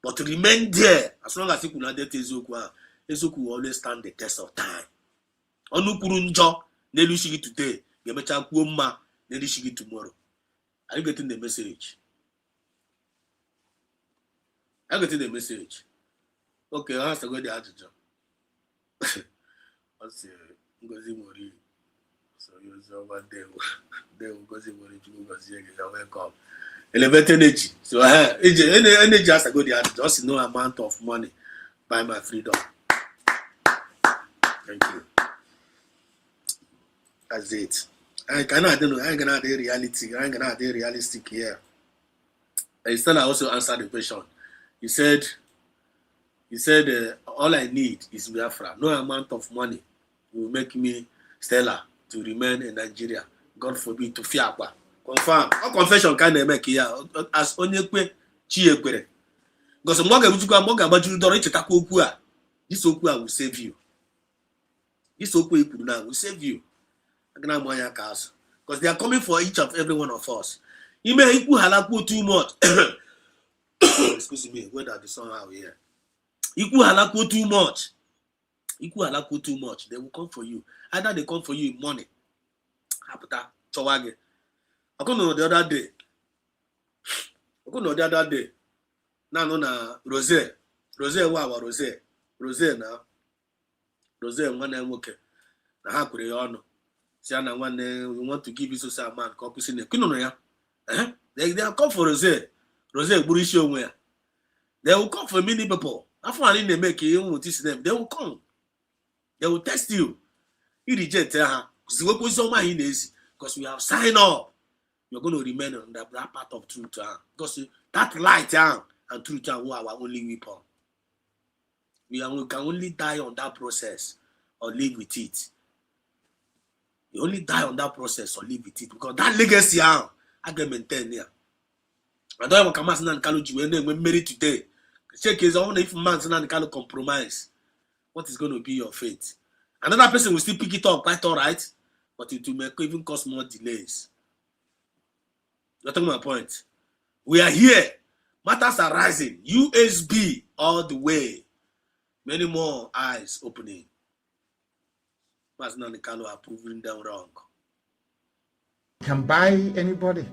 but remain there as long as you could not date Ezoku. Ezoku will always stand the test of time. Onukurunjo, Nelushigi today, Gemecha Kuma, Nelushigi tomorrow. Are you getting the message? I'm getting the message. Okay, I have to go the other job. What's Ngozi Mori? So you're over there. There Ngozi Mori to Ngozi welcome. Elevated energy. So energy has to go the other. Just no amount of money. Buy my freedom. Thank you. That's it. I cannot do reality. I cannot do realistic here. Instead, I also answered the question. He said, all I need is Biafra. No amount of money will make me stellar to remain in Nigeria. God forbid to fear. Confirm. All confession can make here as only Chiekwe. Because Moga Baju Dorich Takua. This Okua will save you. This Okua will save you. Because they are coming for each of every one of us. You may equal halaku too much. Excuse me, where are the song out here? Equal halaku too much. Equal halaku too much. They will come for you. Either they come for you in money. Hapata, Chowage. I couldn't know the other day. Now, no, Rose. Wow, Rose now. Rose, one and okay. Now, how could they honor? Siana one we want to give you so man copy in the they come for Rose Burisho where they will come for many people. After I they make you notice them, they will come. They will test you. You reject because we have signed up. You're going to remain on that part of truth because that light and truth are our only weapon. We can only die on that process or live with it. You only die on that process or live with it because that legacy I can maintain here. I don't have a Kamas and Kaluji when we're married today. Check is only if man's and Kalu compromise. What is going to be your fate? Another person will still pick it up quite all right, but it will make even cause more delays. You're talking my point. We are here. Matters are rising. USB all the way. Many more eyes opening. Masnan Kalu are proving them wrong. Can buy anybody.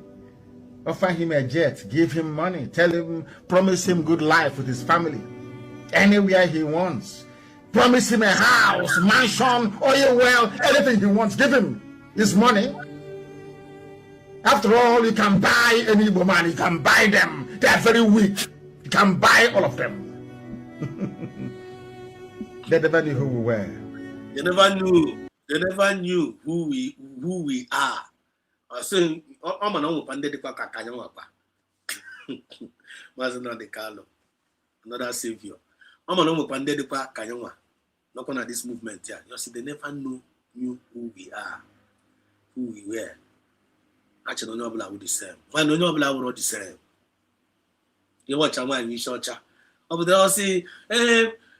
Offer him a jet, give him money, tell him, promise him good life with his family. Anywhere he wants. Promise him a house, mansion, oil well, anything he wants. Give him his money. After all, you can buy any woman, you can buy them. They are very weak. You can buy all of them. They never knew who we were. They never knew who we are. I saying, I'm an old pandemic. Another savior. I'm an old pandemic. Not on this movement here. You see, they never knew who we are, who we were. Actually, no one would the same. Why no one would the same? You watch a man, you short. Over there, see,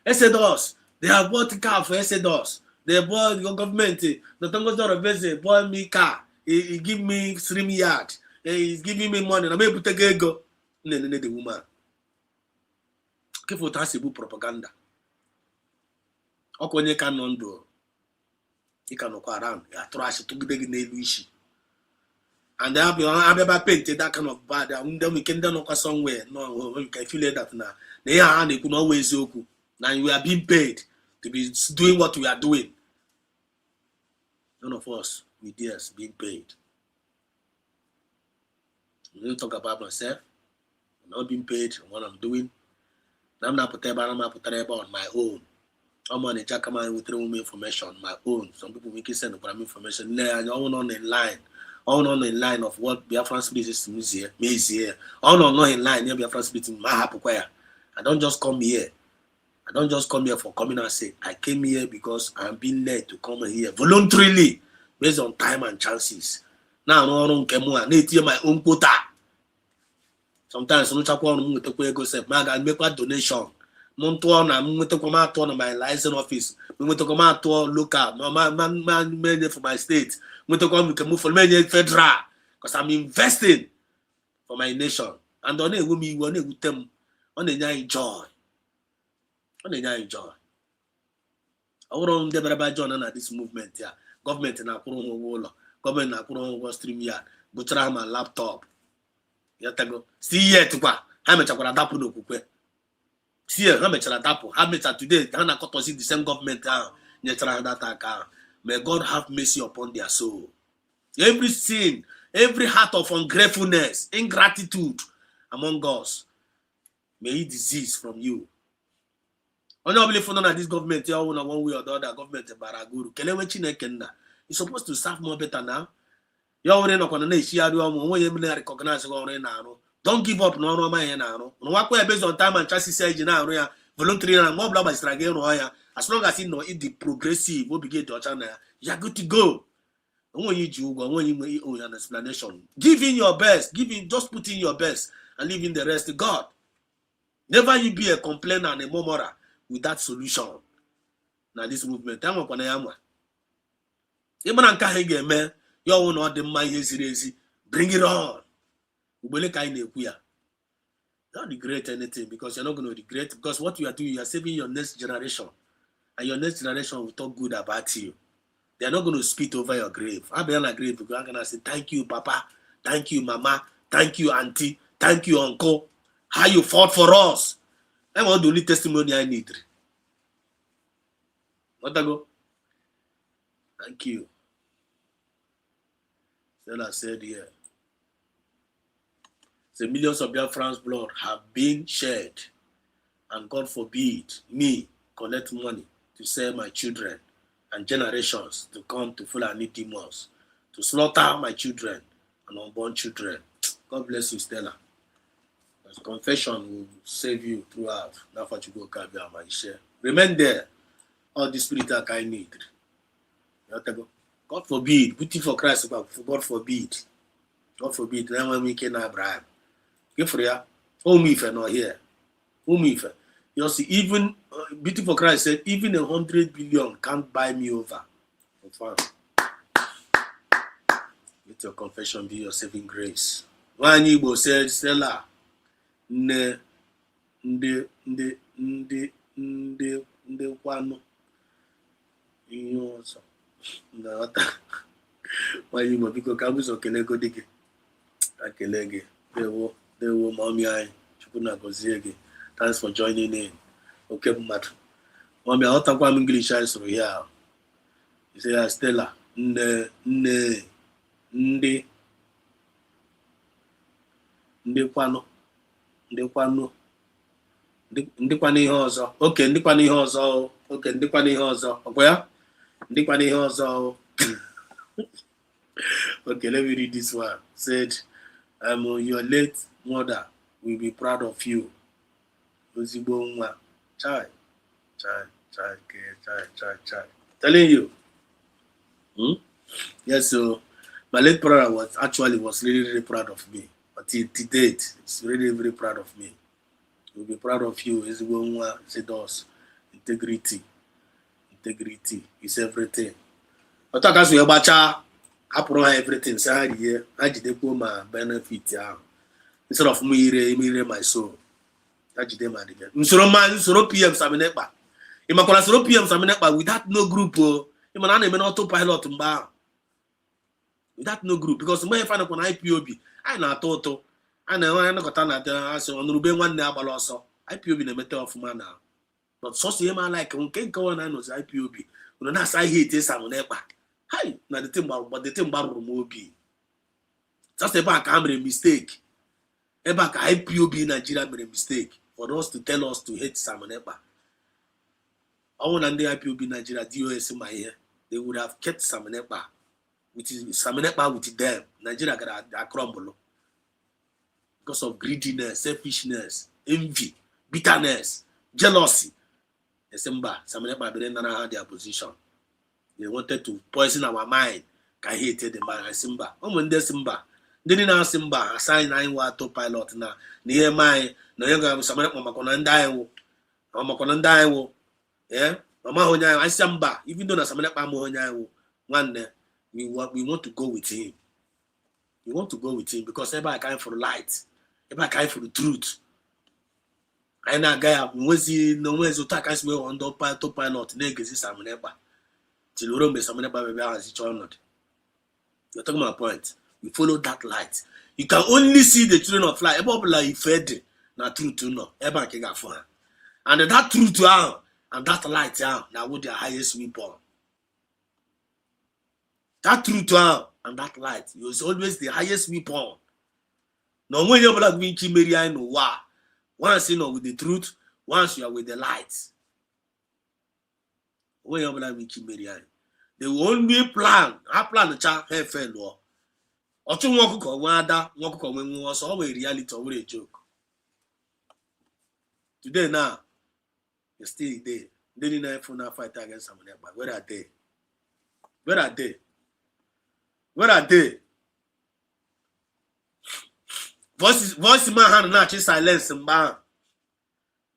Exodus. They have bought car for Exodus. They bought your government. The Tongo Visit bought me car. He give me 3 yard. He's giving me money. I'm able to go. The woman. Kifo tasibu propaganda. Okonye kanondo. He can go around. Ya trash to give the and they have ever painted that kind of bad. And then we can then go somewhere. No, you can feel that now. They are and they could always yoku. Now we are being paid to be doing what we are doing. None of us with this being paid. I don't talk about myself. I'm not being paid on what I'm doing. I'm not putting on my own. I'm on a jack with information on my own. Some people make it send information. And all on in line. All on in line of what Biafra Spirit is here. All on in line, Biafra Spirit in my happy. I don't just come here. I don't just come here for coming and say. I came here because I'm being led to come here voluntarily based on time and chances. Now I don't need my own quota. Sometimes I'm going to go say, man, I make a donation. I'm going to come out on my license office. I'm going to come out to local, man, for my state. I'm going to move for many federal because I'm investing for my nation. And on it, we want to them on the enjoy. On the enjoy. I want to develop John and this movement here. Government in Akuro Wall, government in Akuro Wall Stream Yard, Butram my laptop. Yatago. See here to qua. How much I got a dapu no cook. See here, how much I dapu. How much today? Hana got see the same government down. May God have mercy upon their soul. Every sin, every heart of ungratefulness, ingratitude among us, may it disease from you. Only believe for that this government, one way or the other, government Baraguru. You're supposed to serve more better now. You're not going to recognize. Don't give up. No, based on time and chassis now. Voluntary and more blabber as long as you know it the progressive will begin to channel, you're good to go. When you own an explanation, give in your best, just put in your best and leave in the rest to God. Never you be a complainer and a murmurer with that solution. Now this movement, I'm up on a yammer. Even on Kahege, man, you all know the my easy. Bring it on. Don't regret anything because you're not going to regret because what you are doing, you are saving your next generation. And your next generation will talk good about you. They are not going to spit over your grave. I'll be on a grave because I'm going to say, thank you, Papa. Thank you, Mama. Thank you, Auntie. Thank you, Uncle. How you fought for us. I want the only testimony I need. What I go? Thank you. Then I said here. The millions of Biafrans' blood have been shed. And God forbid me collect money to sell my children and generations to come to Fulani demons, to slaughter my children and unborn children. God bless you, Stella. Because confession will save you throughout. That's what you go carry my share. Remain there. All the spirit I need. God forbid. Beauty for Christ. God forbid. God forbid. Then when we can Abraham. Give for ya. Home if you're not here. Home if you see, even Beauty for Christ said, even 100 billion can't buy me over. Let your confession be your saving grace. One Igbo said, Stella, nde kwano. Inyoso. Ndawata. Why you mo biko kabuzo kelego dike. Akelege. Dewo mommy I. Chukuna goziege. Thanks for joining in. Okay, Matt. Mommy, I talk about English answer here. You say, Stella, ndi kwano ihe ọzọ. Okay, ndị kwano ihe ọzọ. Okay, ndị kwano ihe ọzọ. Ọkwa ya? Ndị kwano ihe ọzọ. Okay, let me read this one. Said, your late mother will be proud of you. Ozigbo nwa. Chai. Telling you. Yes, so my late brother was really, really proud of me. But to date, it's really, very proud of me. He'll be proud of you. Ozigbo nwa, Zedos, integrity. integrity is everything. But I guess we are everything. Say here, I did my benefit. Instead of me my soul. I did my again. So PM Saminekba. Imakola so PM Saminekba without no group. Imana even autopilot mba. Without no group because when I find up on IPOB, I na toto. I na kota na ase onurube nwanne agbala ọsọ. IPOB na meta of man now. But so say man like nke go na no IPOB. Una na say hate Saminekba. Hi, na the thing but the thing baru mo obi. Just a back am mistake. E back IPOB Nigeria made a mistake for us to tell us to hate Saminekba. I want and the IPOB Nigeria DOS in my ear. They would have kept Saminekba. Saminekba with them. Nigeria got crumble. Because of greediness, selfishness, envy, bitterness, jealousy. Saminekba didn't know their position. They wanted to poison our mind. Can hate the man Simba. When there's Simba. Didn't know Simba assign 9 autopilot na near my no younger Saminekba Makonandai. Makonandai. Yeah, Mama Honya, I Samba, even though Saminekba Mohonya one day, we want to go with him. We want to go with him because everybody came for the light, everybody came for the truth. I know guy when he no way to attack us on the autopilot, negative Saminekba. Till we remember Saminekba baby as each other. You're talking about point. We follow that light. You can only see the children of light. Everybody like fed na truth to know. Everybody can for and that truth to our and that light now with the highest weapon. That truth and that light is always the highest weapon. Now when you're like me, I know why. Once you know with the truth, once you are with the light. When you're like me, they will only plan. I plan the child have fair law. Or to walk on one when we was always reality or a joke. Today now. You're still there. They didn't have to fight against Saminekba. Where are they? Where are they? Where are they? Voice man hand now silence man.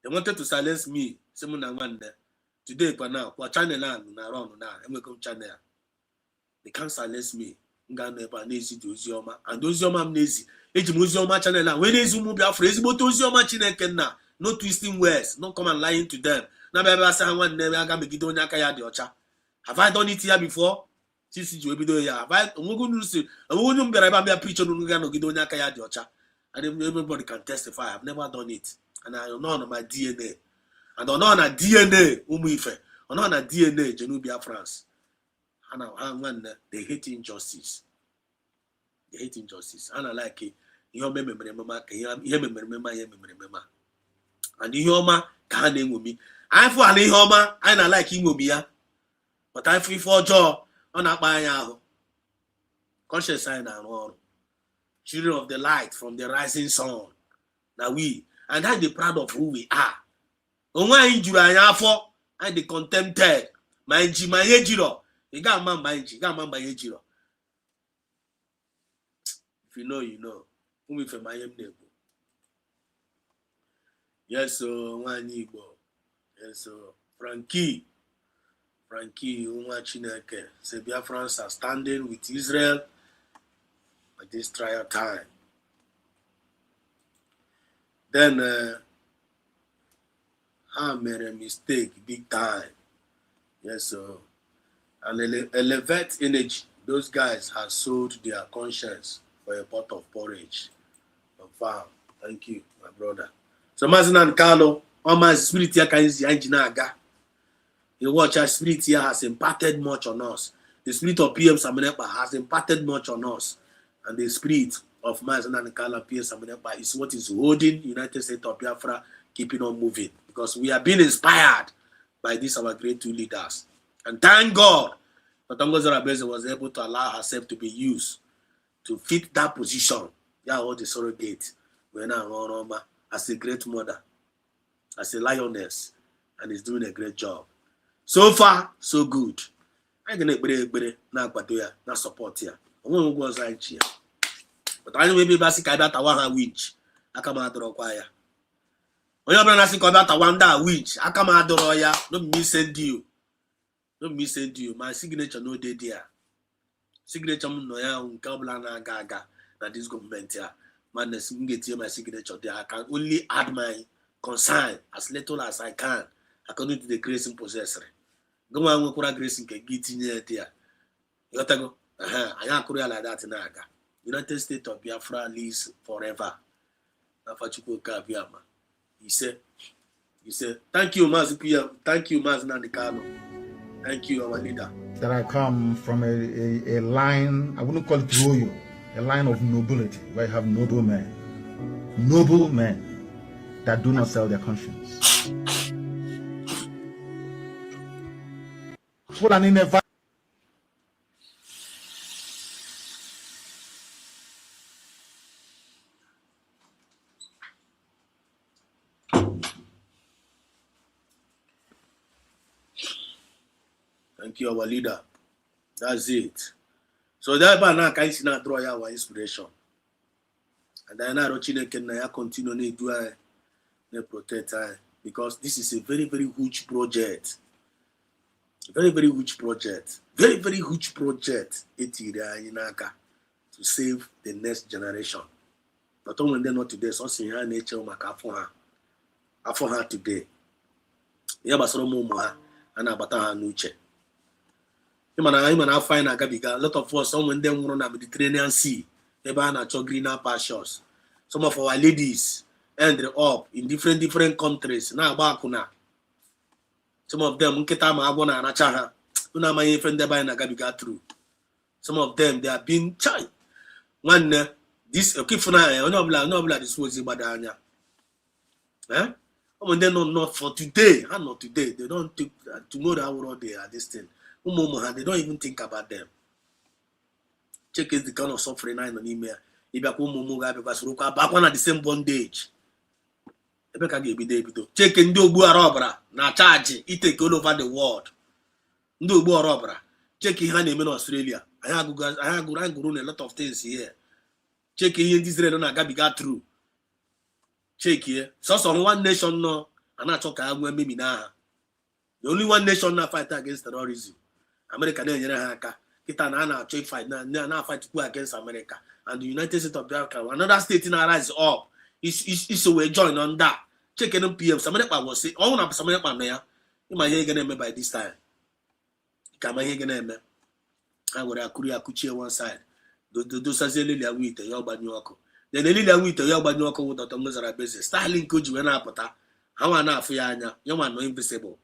They wanted to silence me. Someone one there. Today, but now, what channel now? Around now, I'm going to channel. They can't silence me. I'm never lazy to Uzioma. And Uzioma lazy. It's Uzioma channel now. When is Biafra? It's about Uzioma channel now. No twisting words, no come and lying to them. Have I done it here before? Have I and everybody can testify. I've never done it. And I don't know on my DNA. I don't know on a DNA, Umuife. I know on a DNA, Genubia France. And they hate injustice. They hate injustice. And I like it. You remember. And Ihoma can't name with me. I for an Ihoma, I not like him with me. But I feel for joy on a buy. Conscious sign and all. Children of the light from the rising sun. Now we, and I'm proud of who we are. Onwa injury I for, I'm the contented. My ejiro. You got man by ejiro. If you know, you know. Who me for my neighbor. Yes, so one Igbo. Yes, so Frankie, Chineke. Say Biafrans are standing with Israel at this trial time. Then I made a mistake big time. Yes, so and Elevate Energy. Those guys have sold their conscience for a pot of porridge. Confirm. Thank you, my brother. So Mazin and Carlo, all my spirit here can see Anjinaga. You watch our spirit here has imparted much on us. The spirit of PM Saminekba has imparted much on us. And the spirit of Mazin and Carlo PM Saminekba is what is holding United States of Biafra, keeping on moving. Because we are being inspired by these our great two leaders. And thank God that Tongoza Rabeze was able to allow herself to be used to fit that position. Yeah, all the surrogate. We're now as a great mother, as a lioness, and is doing a great job. So far, so good. I'm going to not support here. I'm going to go outside here. But I know maybe basically that I want a winch. I come out of choir. When you're asking about a wonder winch, I come out of ya, no me send you. Don't me send you my signature no dey there. Signature no ya nke obula na aga na this government here. Madness get here my signature there. I can only add my concern as little as I can according to the grace in possessor. Go on with grace in get in there. You got to go. I am Korea like that in Aga. United States of Biafra lives forever. He said, thank you, Maz PM. Thank you, Maz Nandikano. Thank you, our leader. That I come from a line, I wouldn't call it royal, a line of nobility, where you have noble men that do not sell their conscience. Put an in a Thank you, our leader. That's it. So that by now can see now draw our inspiration. And then I can continue to do the protect because this is a very, very huge project. Very, very huge project. Very, very huge project. To save the next generation. Not only they're not today, so see her nature for her today. Yabasoro and Abata Nuche. I'm find a lot of us, some when they run the Mediterranean Sea, they ban a greener pastures. Some of our ladies end up in different countries. Now Bakuna. Some of them Nketama Abona and Achaha. Una my friend they buy a gabiga through. Some of them they are being child. One this Okifuna, nobla this was Badanya. Eh? When they not for today, and not today. They don't take tomorrow how they are this thing. They don't even think about them. Check is the kind of suffering I on email. If you because we back one at the same bondage. Check in do Buarabra, na charge, it take all over the world. Do Buarabra. Check in hand in Australia. I have grown a lot of things here. Check in this red on a gabiga through. Check here. So on one nation no, and I talk maybe now. The only one nation now fight against terrorism. America kita na fight na fight to go against America and the United States of Biafra. Another state in rise up. Is a way join on that. Check in PM. America was say all up America there. You might hear gonna by this time. Come here gonna I would have Kuchi one side. Do Sazeli with the Yoba New York. Then the leader with the Yoba New York with the Mozara business. Styling could you up. How on earth Fiana? You man no invisible.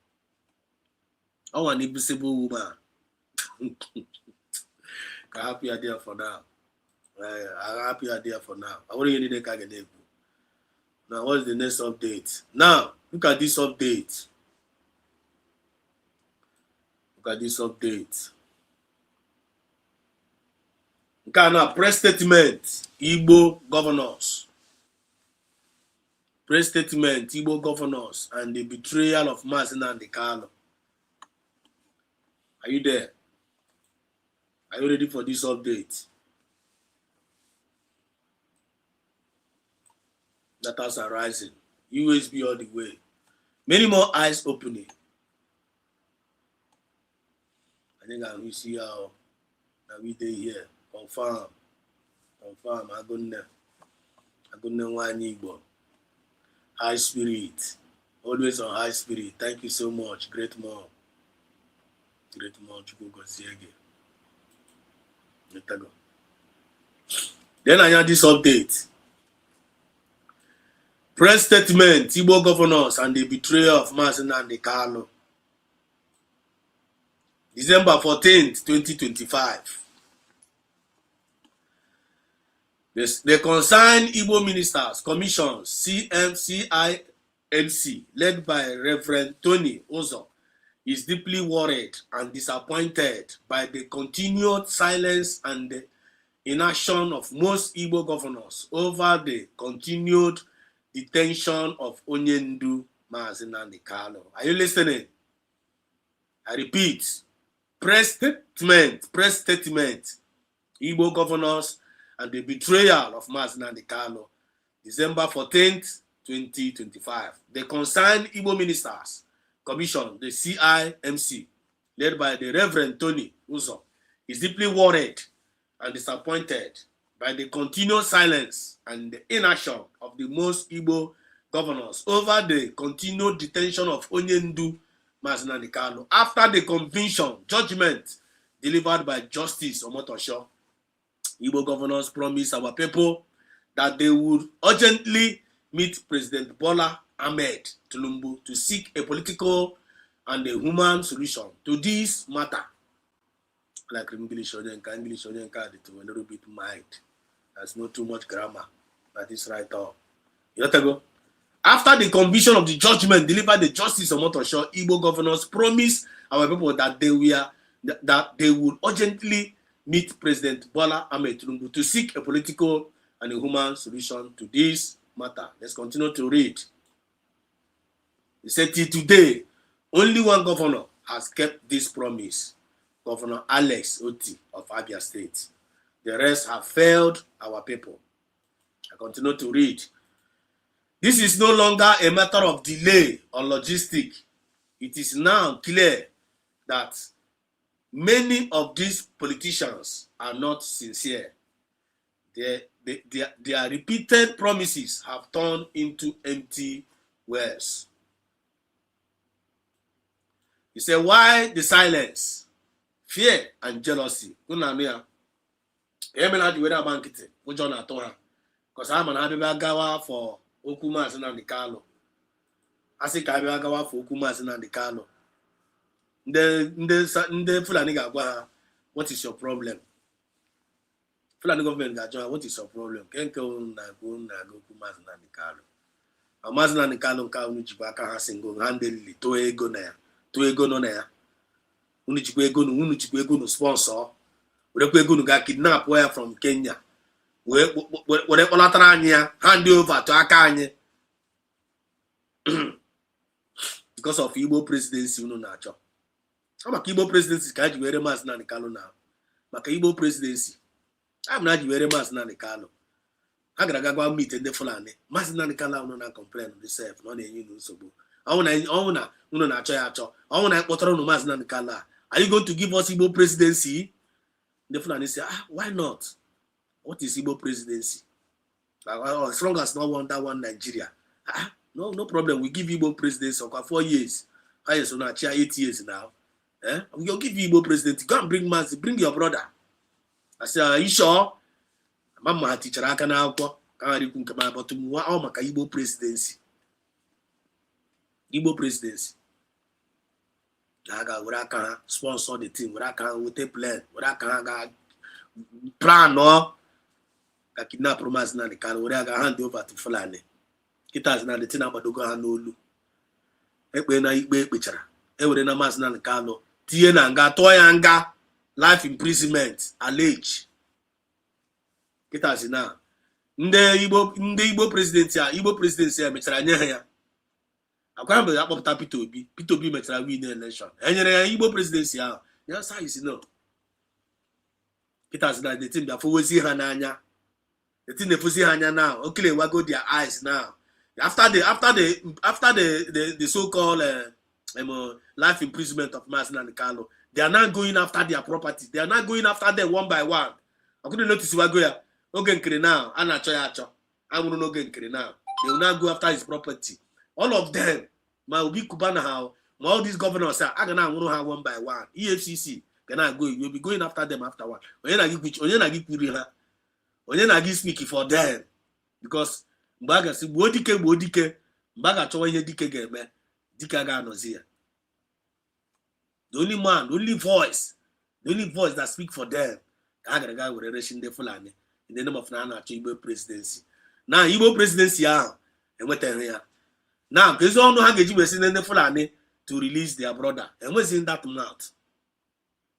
How an invisible woman. Happy idea for now. Happy idea for now. I want you to get now. What's the next update? Now look at this update. Look at this update. Ghana press statement. Igbo governors. Press statement. Igbo governors and the betrayal of Mazina and the Carlo. Are you there? Are you ready for this update? Data are rising. USB all the way. Many more eyes opening. I think I will see how we day here. Confirm. I go there one Igbo. High spirit. Always on high spirit. Thank you so much. Great mom. Great mom. Then I have this update. Press statement, Igbo governors and the betrayal of Mazina and the Carlo. December 14th, 2025. The concerned Igbo ministers, commissions, CMC, led by Reverend Tony Ozo, is deeply worried and disappointed by the continued silence and the inaction of most Igbo governors over the continued detention of Onyendu Mazina and Carlo. Are you listening? I repeat, press statement, Igbo governors and the betrayal of Mazina and Carlo, December 14th, 2025. The concerned Igbo ministers, commission, the CIMC, led by the Reverend Tony Uzo, is deeply worried and disappointed by the continuous silence and the inaction of the most Igbo governors over the continued detention of Onyendu Mazinani Kanu after the conviction judgment delivered by Justice Omotosho. Igbo governors promised our people that they would urgently meet President Bola Ahmed Tinubu to seek a political and a human solution to this matter. Like English a little bit mind. There's not too much grammar. That is right up. You know what I go? After the conviction of the judgment delivered the Justice of Motosho, Igbo governors promised our people that they would urgently meet President Bola Ahmed Tinubu to seek a political and a human solution to this matter. Let's continue to read. He said, till today, only one governor has kept this promise, Governor Alex Oti of Abia State. The rest have failed our people. I continue to read. This is no longer a matter of delay or logistic. It is now clear that many of these politicians are not sincere. Their repeated promises have turned into empty words. He said, why the silence? Fear and jealousy. Because I'm an Abibagawa for Okumas and the Carlo. I think Abibagawa for Okumas and the Carlo. The Fulani Gagwa, what is your problem? Fulani government Gagwa, what is your problem? Can't go na go Kumas and the Carlo. A Mazan and the Carlo Kaunijibaka has single handedly to a gonaya. To a gononea. Unichigwe no sponsor. We're going to get kidnapped where from Kenya. Whatever Latarania hand over to Akanye. Because of Igbo presidency, you know, Nacho. I'm a Igbo presidency, can't you wear mass Nanikalo now? Maka Igbo presidency. I'm not wearing mass Nanikalo. I gotta go meet in the Fulani. Mass Nanikala, no complain of the self, not a new so. I want to Mass Nanikala. Are you going to give us Igbo presidency? The Fulani say, why not? What is Igbo presidency? As long as not one that one Nigeria. No problem. We give Igbo presidency for 4 years. Highest on 8 years now. We'll give Igbo presidency. Go and bring your brother. I say, are you sure? Mama teacher, I can now go. Can't even come about to Igbo presidency. Igbo presidency. I can sponsor the team, I can with a plan, I can plan no kidnap promise na the can where I can hand over to Fulani. Kita na the thing about to go and no. Ekwe na ikpe ekpechara. Ewere na mas na Kano. Tie na nga toya nga life imprisonment allege. Kita na ndị Igbo presidency ya mechara nye ya. Akwa mbe akpọpụta Peter Obi mechara win election. Enyere ya Igbo presidency ahụ. Ya sa isi no. Kita na the thing bịa fowezi ha n'anya. The thing na-efozi ha anya now. Okele wago their eyes now. After the so-called life imprisonment of Mazen and Carlo, they are now going after their property. They are now going after them one by one. I couldn't notice Wagoya. Ogen now, Anna Choyacho. I wouldn't know Gen now. They will now go after his property. All of them, my Obi Kubana how, all these governors are going to have one by one. EFCC cannot go. You'll be going after them after one. Onye na give speaking for them because Mbaga si bodike Mbaga chowa ihe dike ga-eme dike ga-anọzi ya. The only man, the only voice that speak for them ka ga ga were reshin de Fulani in the name of na na Igbo presidency. Now Igbo presidency ahụ enwetaghị ya. Now kezi ọnụ ha ga-eji wesi ndị Fulani to release their brother. Enwezi that not.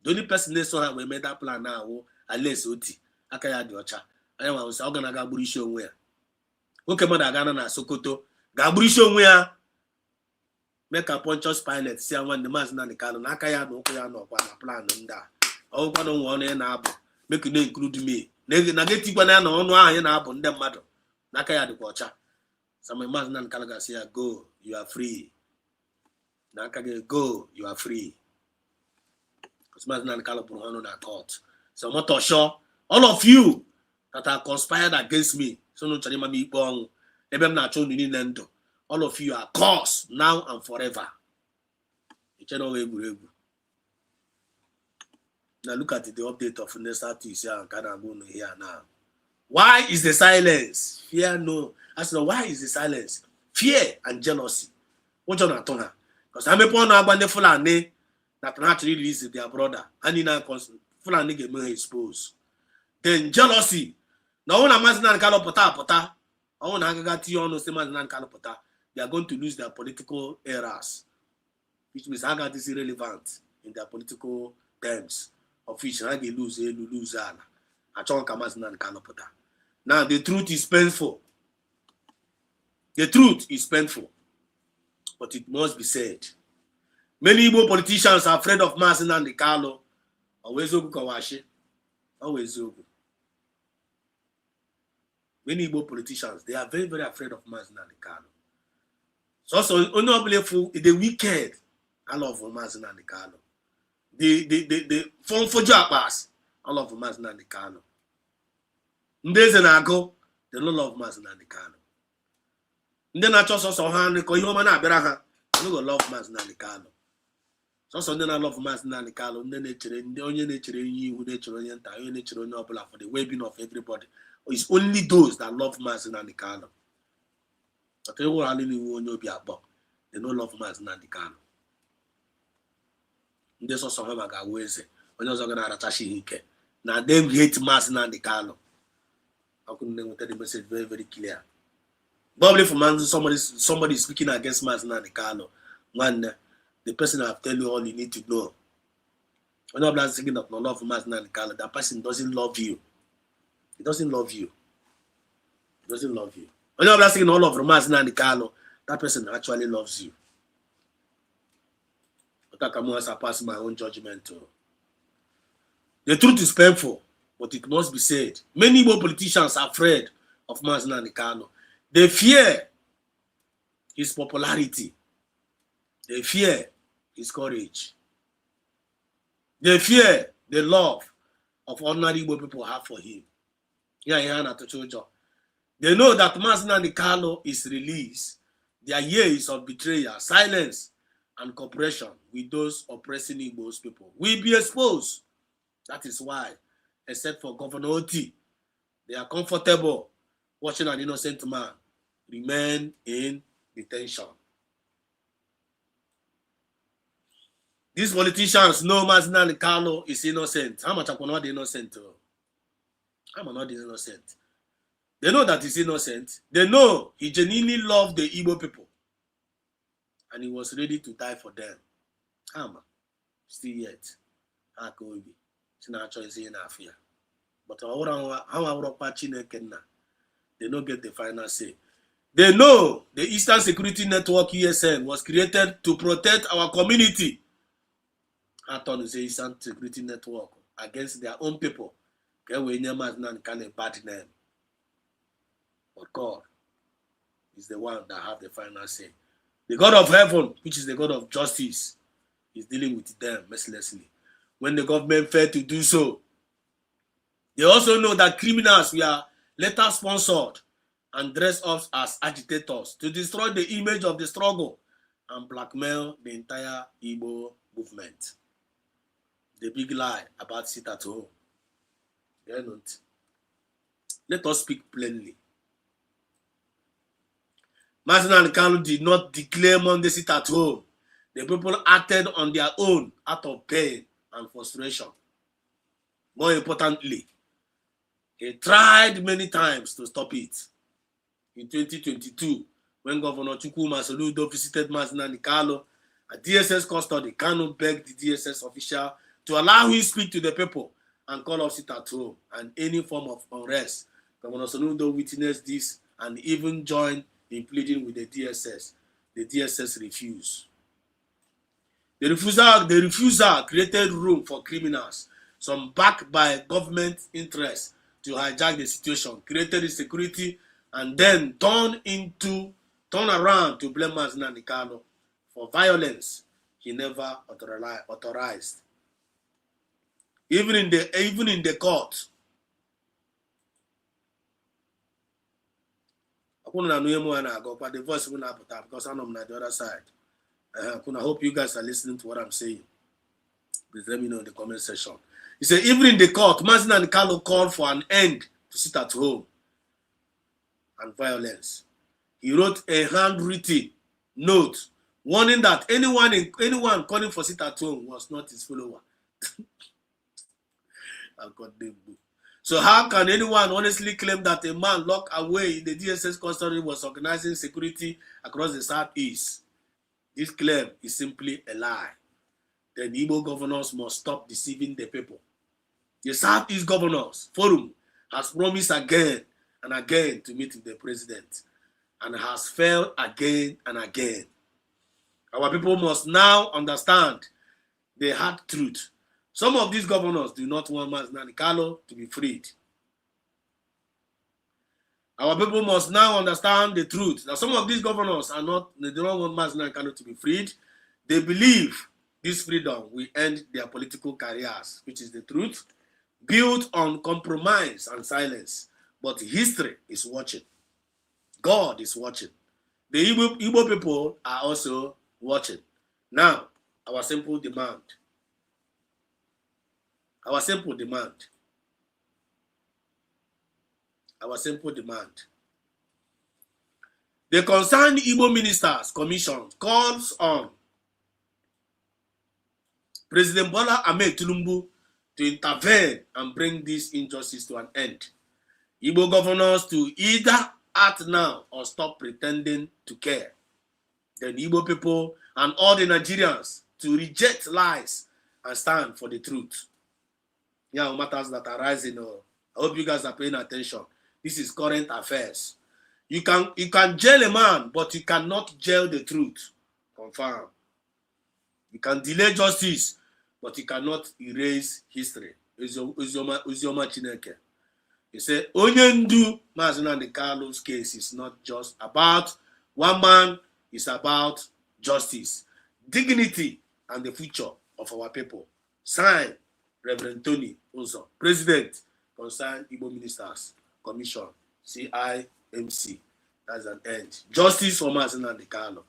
The only person they saw we made that plan now Alex Oti aka ya dị ọcha. Anya nwa ụsa ọ ga na ga gburu isi onwe ya. Nwoke mmadụ agana na Sokoto ga-agburu isi onwe ya make a Pontius Pilate si nwanne Maazị Nnamdi Kanu na aka ya na ụkwụ ya nọkwa na plan ndị a ọgwụkwa na nwa ọnụ ya na-abụ make no include me na ga-etikwa na ya na ọnụ ahụ ya na-abụ ndị mmadụ na aka ya dịkwa ọcha sama Maazị Nnamdi Kanu ga-asị ya go you are free na aka gị go you are free because Mazinani Kalo Burhano na court. So I'm not sure all of you that are conspired against me. So no Chanima mi bong. Ebem na chon ni nendo. All of you are cursed now and forever. Now look at the update of Nesta Tisia and Kanagono here now. Why is the silence? Fear no. As no, why is the silence? Fear and jealousy. What you're not talking? Because I'm a poor Abande Fulani that naturally release their brother. And in a Fulani get me exposed. Then jealousy. Now when I'm asking Kalo Pota, I want to get you on the same as Kalo Pota. They are going to lose their political eras, which means Haggard is irrelevant in their political terms, of which they lose. Now, the truth is painful. The truth is painful, but it must be said. Many Igbo politicians are afraid of Mazinandi Kalo. Always Ogu Kawashi. Always Ogu. Many Igbo politicians, they are very, very afraid of Mazinandi Kalo. So only the wicked, I love Mazinandi Kalo. The phone for Japas, I love Mazinandi Kalo. Ndeze na go, they don't love Mazinandi Kalo. Ndị na choso so ha nri ko ihe ọma na-abịara ha, no go love Mazinandi Kalo. So ndị na love Mazinandi Kalo, ndị na-echere ndị onye na-echere ihe ihu na-echere onye nta, onye na-echere onye ọbụla for the well-being of everybody. It's only those that love Mazinandi Kalo. But they will only onye obi akpọ. They no love Mazinandi Kalo. Ndị so ha ga weze, onye ọzọ ga na-arachashi ike. Now them hate Mazinandi Kalo. How couldn't they tell the message very, very clear? Probably for somebody speaking against Mazinandi Kalo. One, the person have tell you all you need to know. When I'm not thinking of no love for Mazinandi Kalo, that person doesn't love you. He doesn't love you. He doesn't love you. When I'm not thinking all of Mazinandi Kalo, that person actually loves you. But I can surpass my own judgment too. The truth is painful, but it must be said. Many more politicians are afraid of Mazinandi Kalo. They fear his popularity. They fear his courage. They fear the love of ordinary Igbo people have for him. They know that Mazinandi Kalo is released. Their years of betrayal, silence, and cooperation with those oppressing Igbo's people will be exposed. That is why, except for Governor Oti, they are comfortable watching an innocent man remain in detention. These politicians know Mazinandi Kalo is innocent. How much are not innocent? I'm not innocent. They know that he's innocent. They know he genuinely loved the Igbo people. And he was ready to die for them. Still yet. But they don't get the final say. They know the Eastern Security Network ESN was created to protect our community. Aton is the Eastern Security Network against their own people. Can a bad name. But God is the one that have the final say. The God of heaven, which is the God of justice, is dealing with them mercilessly. When the government failed to do so, they also know that criminals were later sponsored and dressed up as agitators to destroy the image of the struggle and blackmail the entire Igbo movement. The big lie about sit at home. They're not. Let us speak plainly. Mazinandi Kalo did not declare Monday sit at home. The people acted on their own out of pain and frustration. More importantly, he tried many times to stop it. In 2022, when Governor Chukwuma Soludo visited Mazinandi Kalo at DSS custody, Kano begged the DSS official to allow him to speak to the people and call off sit at home and any form of unrest. Governor Soludo witnessed this and even joined in pleading with the DSS. The DSS refused. The refusal created room for criminals, some backed by government interests, to hijack the situation, created insecurity, and then turn around to blame Mazinandi Kalo for violence he never authorized. even in the court. I the voice will not put up because I'm on the other side. I hope you guys are listening to what I'm saying. Please let me know in the comment section. He said, even in the court, Mazin and Carlo called for an end to sit at home and violence. He wrote a handwritten note warning that anyone calling for sit at home was not his follower. So how can anyone honestly claim that a man locked away in the DSS custody was organizing security across the Southeast? This claim is simply a lie. The Igbo governors must stop deceiving the people. The Southeast Governors Forum has promised again and again to meet with the president and has failed again and again. Our people must now understand the hard truth. Some of these governors do not want Mazin Carlo to be freed. Our people must now understand the truth that some of these governors they don't want Mazin Carlo to be freed. They believe this freedom will end their political careers, which is the truth, built on compromise and silence. But history is watching. God is watching. The Igbo people are also watching. Now, our simple demand. Our simple demand. The concerned Igbo Ministers Commission calls on President Bola Ahmed Tinubu to intervene and bring this injustice to an end. Igbo governors to either act now or stop pretending to care. Then Igbo people and all the Nigerians to reject lies and stand for the truth. Yeah, matters that are rising. I hope you guys are paying attention. This is current affairs. You can jail a man, but you cannot jail the truth. Confirm. You can delay justice, but you cannot erase history. Uzioma Chineke. He said, Onyendu Mazin Carlo's case is not just about one man, it's about justice, dignity, and the future of our people. Signed, Reverend Tony Uzo, President, Concerned Igbo Ministers Commission, CIMC. That's an end. Justice for Mazin Carlo.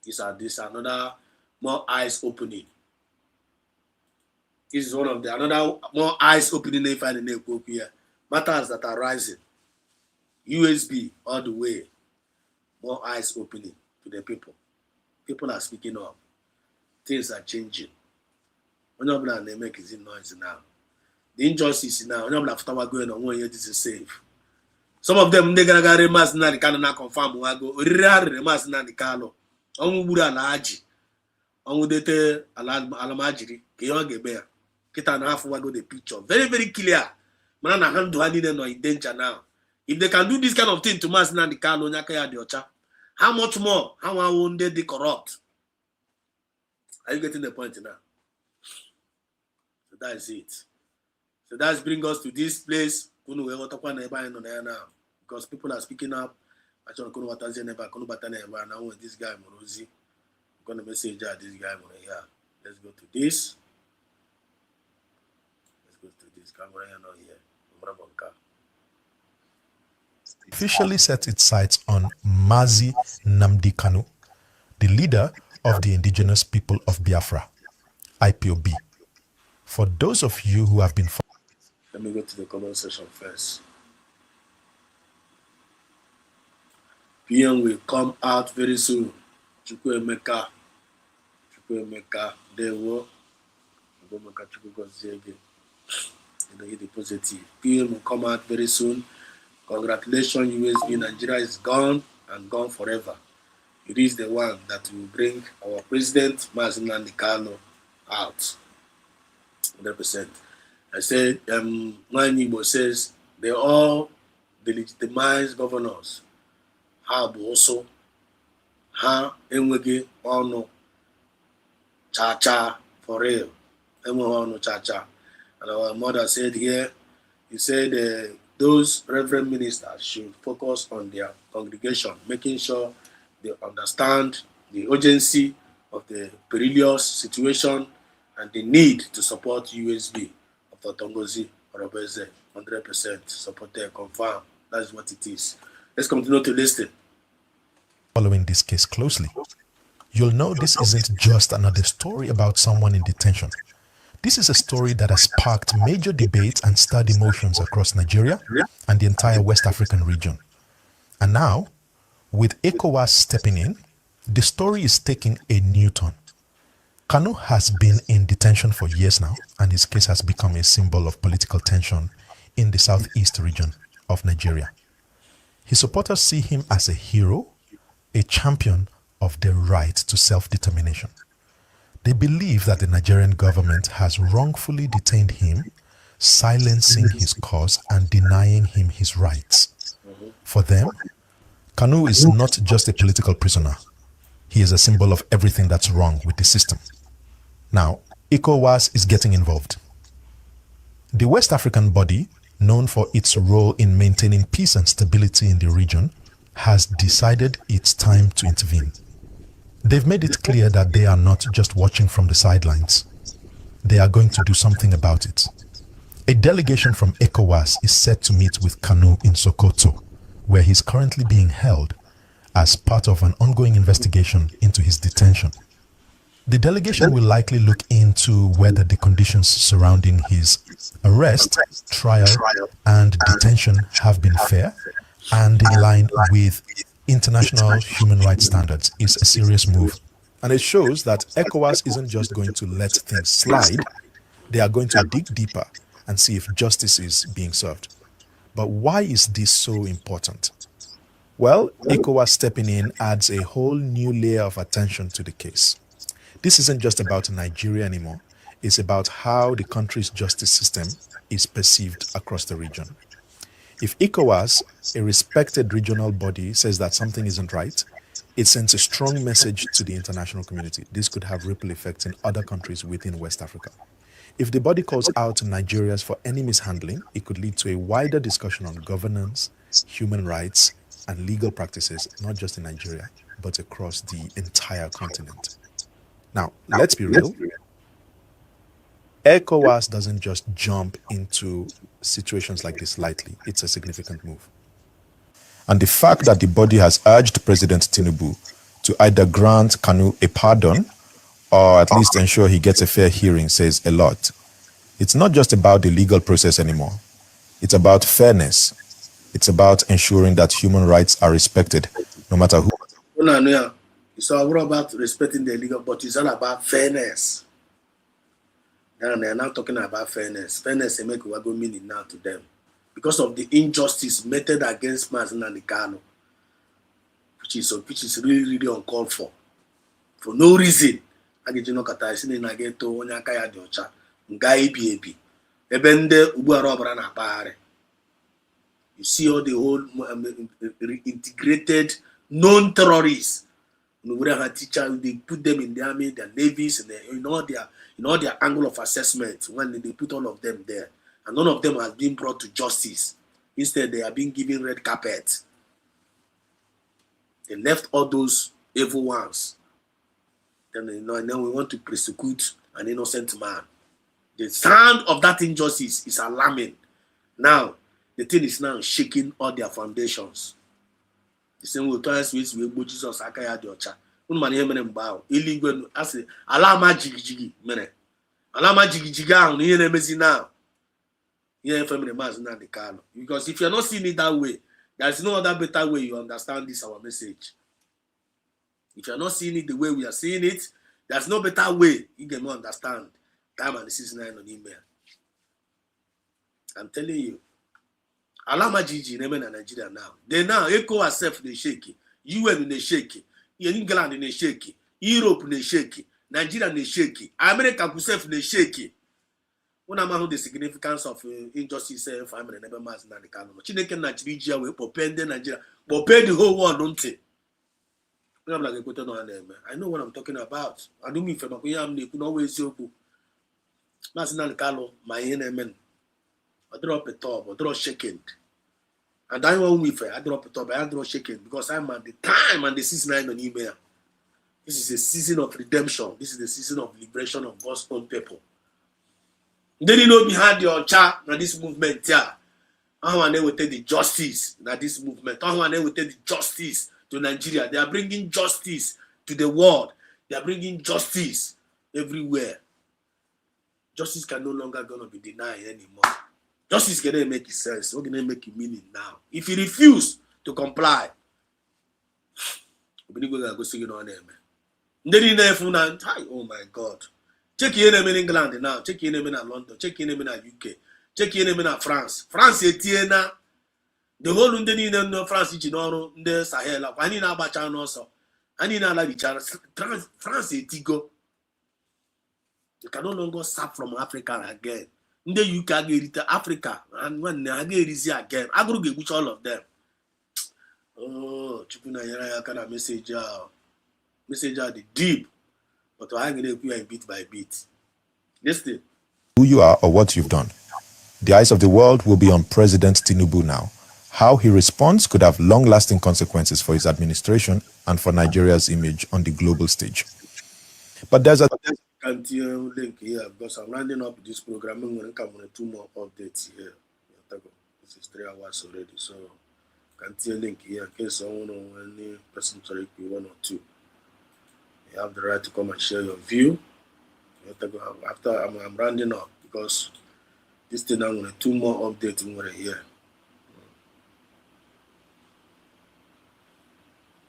This is another more eyes opening. This is one of the another more eyes opening they find in the here. Matters that are rising. USB all the way. More eyes opening to the people. People are speaking up. Things are changing. When they make is noise now. The injustice now. When you're going on 1 year, this is safe. Some of them they gonna get mass na the Canada confirm go rare mass na the Carlo. On bura na aji. On dete alamajiri ke yo gebe ya. Kita na half go the picture. Very very clear. Man na hand do no in danger now. If they can do this kind of thing to mass na the Carlo nyaka ya the ocha. How much more? How won't they corrupt? Are you getting the point now? So that is it. So that's bring us to this place. Because people are speaking up. This guy Morozi. I'm gonna message this guy here. Let's go to this. Camera not here. Officially set its sights on Mazi Nnamdi Kanu, the leader of the indigenous people of Biafra, IPOB. For those of you who have been... Let me go to the comment section first. PM will come out very soon. Chukwuemeka, Dewo, the positive. PM will come out very soon. Congratulations, USB. Nigeria is gone and gone forever. It is the one that will bring our president, Mazin Carlo, out. 100%. I said, one Igbo says, they all the legitimized governors have also enwege ono cha for real. Ono cha. And our mother said here, he said those reverend ministers should focus on their congregation, making sure they understand the urgency of the perilous situation and the need to support USB of Ngozi Orobeze 100% supported, confirm. That's what it is. Let's continue to listen. Following this case closely, you'll know this isn't just another story about someone in detention. This is a story that has sparked major debates and stirred emotions across Nigeria and the entire West African region. And now, with ECOWAS stepping in, the story is taking a new turn. Kanu has been in detention for years now, and his case has become a symbol of political tension in the southeast region of Nigeria. His supporters see him as a hero, a champion of the right to self-determination. They believe that the Nigerian government has wrongfully detained him, silencing his cause and denying him his rights. For them, Kanu is not just a political prisoner. He is a symbol of everything that's wrong with the system. Now, ECOWAS is getting involved. The West African body, known for its role in maintaining peace and stability in the region, has decided it's time to intervene. They've made it clear that they are not just watching from the sidelines. They are going to do something about it. A delegation from ECOWAS is set to meet with Kanu in Sokoto, where he's currently being held as part of an ongoing investigation into his detention. The delegation will likely look into whether the conditions surrounding his arrest, trial, and detention have been fair and in line with international human rights standards. Is a serious move. And it shows that ECOWAS isn't just going to let things slide. They are going to dig deeper and see if justice is being served. But why is this so important? Well, ECOWAS stepping in adds a whole new layer of attention to the case. This isn't just about Nigeria anymore. It's about how the country's justice system is perceived across the region. If ECOWAS, a respected regional body, says that something isn't right, it sends a strong message to the international community. This could have ripple effects in other countries within West Africa. If the body calls out Nigerians for any mishandling, it could lead to a wider discussion on governance, human rights, and legal practices, not just in Nigeria, but across the entire continent. Now, let's be real. ECOWAS doesn't just jump into situations like this lightly. It's a significant move. And the fact that the body has urged President Tinubu to either grant Kanu a pardon or at least ensure he gets a fair hearing says a lot. It's not just about the legal process anymore. It's about fairness. It's about ensuring that human rights are respected, no matter who. It's all about respecting the legal, but it's all about fairness. And they're now talking about fairness. Fairness, they make a go meaning now to them. Because of the injustice meted against Mazinani Kanu, which is really, really uncalled for. For no reason. You see all the whole integrated known terrorists. Teacher, they put them in the army, their navies, and in all their angle of assessment when they put all of them there. And none of them has been brought to justice. Instead, they are being given red carpet. They left all those evil ones. Then and now we want to prosecute an innocent man. The sound of that injustice is alarming. Now, the thing is now shaking all their foundations. The same way twice we Jesus Akaya Diocha. Unmani mene mbao. Ili ase alama jigijigi mene. Alama jigijiga on here emezi now. Here family mas na the Kano. Because if you're not seeing it that way, there's no other better way you understand this our message. If you're not seeing it the way we are seeing it, there's no better way you can understand. Time and the season 9 on email. I'm telling you. Alama Gigi nemen in Nigeria now. They now ECOWAS self they shaky. UN they shaky. England they shaky. Europe they shaky. Nigeria they shaky. America self they shaky. When I'm the significance of injustice family never mass in the canon. Chineke Nigeria we popende Nigeria. Popende the whole world don't they? I'm like I know what I'm talking about. I don't mean for my could always yoku. Mass in the canon, my enemy. I drop a top, I draw shaking. And I won't with I drop a top, I draw shaking because I'm at the time and the 6-9 on email. This is a season of redemption. This is the season of liberation of God's own people. Then you know behind the altar now this movement here. How they will take the justice now this movement. How they will take the justice to Nigeria. They are bringing justice to the world. They are bringing justice everywhere. Justice can no longer gonna be denied anymore. Justice can make sense. We're gonna make it meaning now. If you refuse to comply, we're gonna go sing it on them. Oh my God. Check your name in England now. Check your name in London. Check your name in UK. Check your name in France. France etiena. The whole London no France ichinoru nde Sahel. Kwani na abacha no so. Ani na la bichara. France etigo. You can no longer sap from Africa again. Nde UK agerita Africa and when they agerizi again. Agro ge all of them. Oh, chukuna yara ya kana message are the deep, but I'm going to be bit by bit. Listen. Who you are or what you've done. The eyes of the world will be on President Tinubu now. How he responds could have long-lasting consequences for his administration and for Nigeria's image on the global stage. But there's a Continue link here because I'm rounding up this program. I'm going to come on 2 more updates here. This is 3 hours already, so continue link here in case someone or any person sorry 1 or 2. You have the right to come and share your view. After I'm rounding up because this thing I'm going to 2 more updates in what I hear.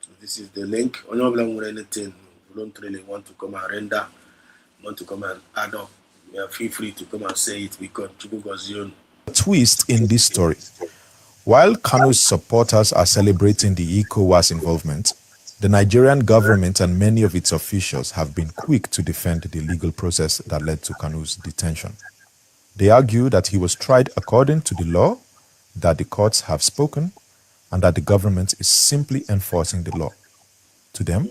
So this is the link. On your blog anything, you don't really want to come and render, want to come and add up. Feel free to come and say it because a twist in this story. While Kanu's supporters are celebrating the ECOWAS involvement, the Nigerian government and many of its officials have been quick to defend the legal process that led to Kanu's detention. They argue that he was tried according to the law, that the courts have spoken, and that the government is simply enforcing the law. To them,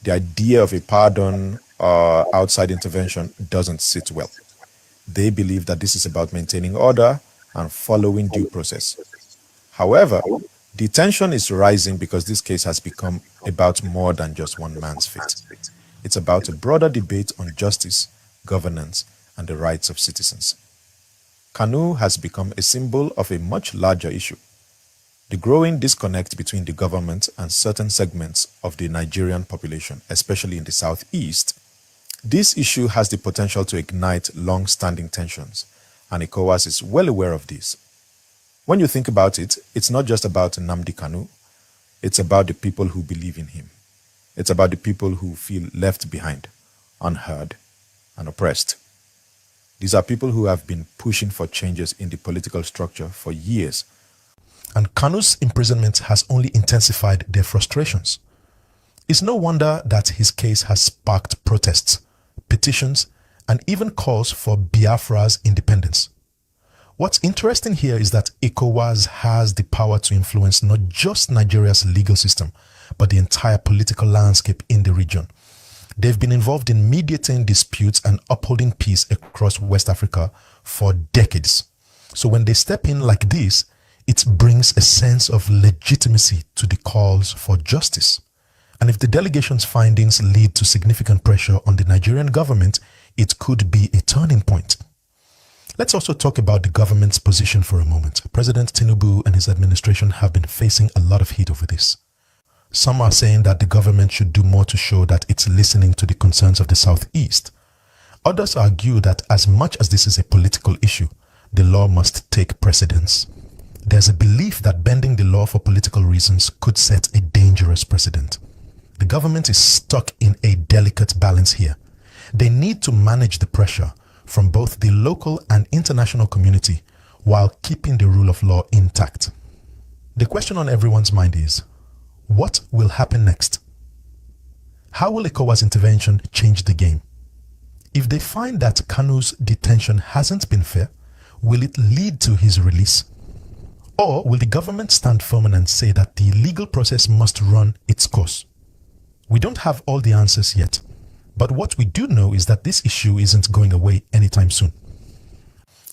the idea of a pardon or outside intervention doesn't sit well. They believe that this is about maintaining order and following due process. However, the tension is rising because this case has become about more than just one man's fate. It's about a broader debate on justice, governance, and the rights of citizens. Kanu has become a symbol of a much larger issue: the growing disconnect between the government and certain segments of the Nigerian population, especially in the southeast. This issue has the potential to ignite long-standing tensions, and ECOWAS is well aware of this. When you think about it, it's not just about Nnamdi Kanu. It's about the people who believe in him. It's about the people who feel left behind, unheard, and oppressed. These are people who have been pushing for changes in the political structure for years. And Kanu's imprisonment has only intensified their frustrations. It's no wonder that his case has sparked protests, petitions, and even calls for Biafra's independence. What's interesting here is that ECOWAS has the power to influence not just Nigeria's legal system, but the entire political landscape in the region. They've been involved in mediating disputes and upholding peace across West Africa for decades. So when they step in like this, it brings a sense of legitimacy to the calls for justice. And if the delegation's findings lead to significant pressure on the Nigerian government, it could be a turning point. Let's also talk about the government's position for a moment. President Tinubu and his administration have been facing a lot of heat over this. Some are saying that the government should do more to show that it's listening to the concerns of the Southeast. Others argue that as much as this is a political issue, the law must take precedence. There's a belief that bending the law for political reasons could set a dangerous precedent. The government is stuck in a delicate balance here. They need to manage the pressure from both the local and international community while keeping the rule of law intact. The question on everyone's mind is, what will happen next? How will ECOWAS intervention change the game? If they find that Kanu's detention hasn't been fair, will it lead to his release? Or will the government stand firm and say that the legal process must run its course? We don't have all the answers yet, but what we do know is that this issue isn't going away anytime soon.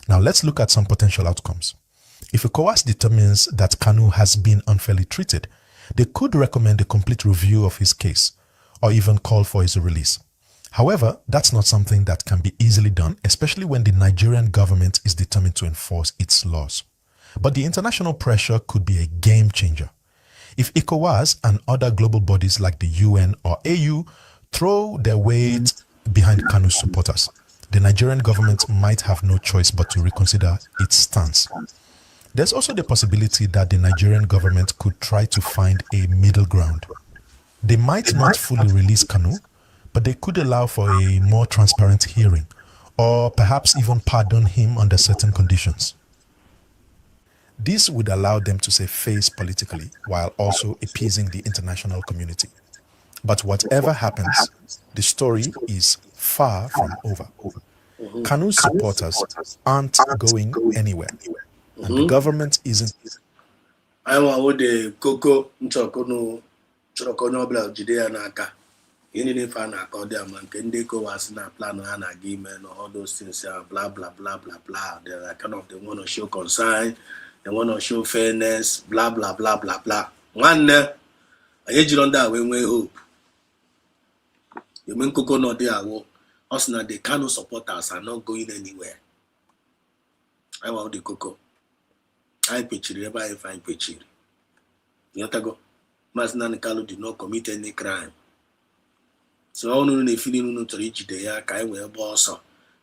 Now let's look at some potential outcomes. If ECOWAS determines that Kanu has been unfairly treated, they could recommend a complete review of his case, or even call for his release. However, that's not something that can be easily done, especially when the Nigerian government is determined to enforce its laws. But the international pressure could be a game changer. If ECOWAS and other global bodies like the UN or AU throw their weight behind Kanu's supporters, the Nigerian government might have no choice but to reconsider its stance. There's also the possibility that the Nigerian government could try to find a middle ground. They might not fully release Kanu, but they could allow for a more transparent hearing, or perhaps even pardon him under certain conditions. This would allow them to save face politically while also appeasing the international community. But whatever happens, the story is far from over. Kanu's supporters aren't going anywhere, and the government isn't. I want the Coco Nchokono Chokono Bla Judea Naka. Any fan accordium and Kendeko was in a plan and agreement or all those things, blah blah blah blah blah. They're kind of they want to show concern, they want to show fairness, blah blah blah blah blah. One I hear you on that when we hope. The main Coco not there. Us now the Kano supporters are not going anywhere. I want the Coco. I picture if I find picture. You know go. Masnan Kano did not commit any crime. So all no feeling to reach there, can we boss?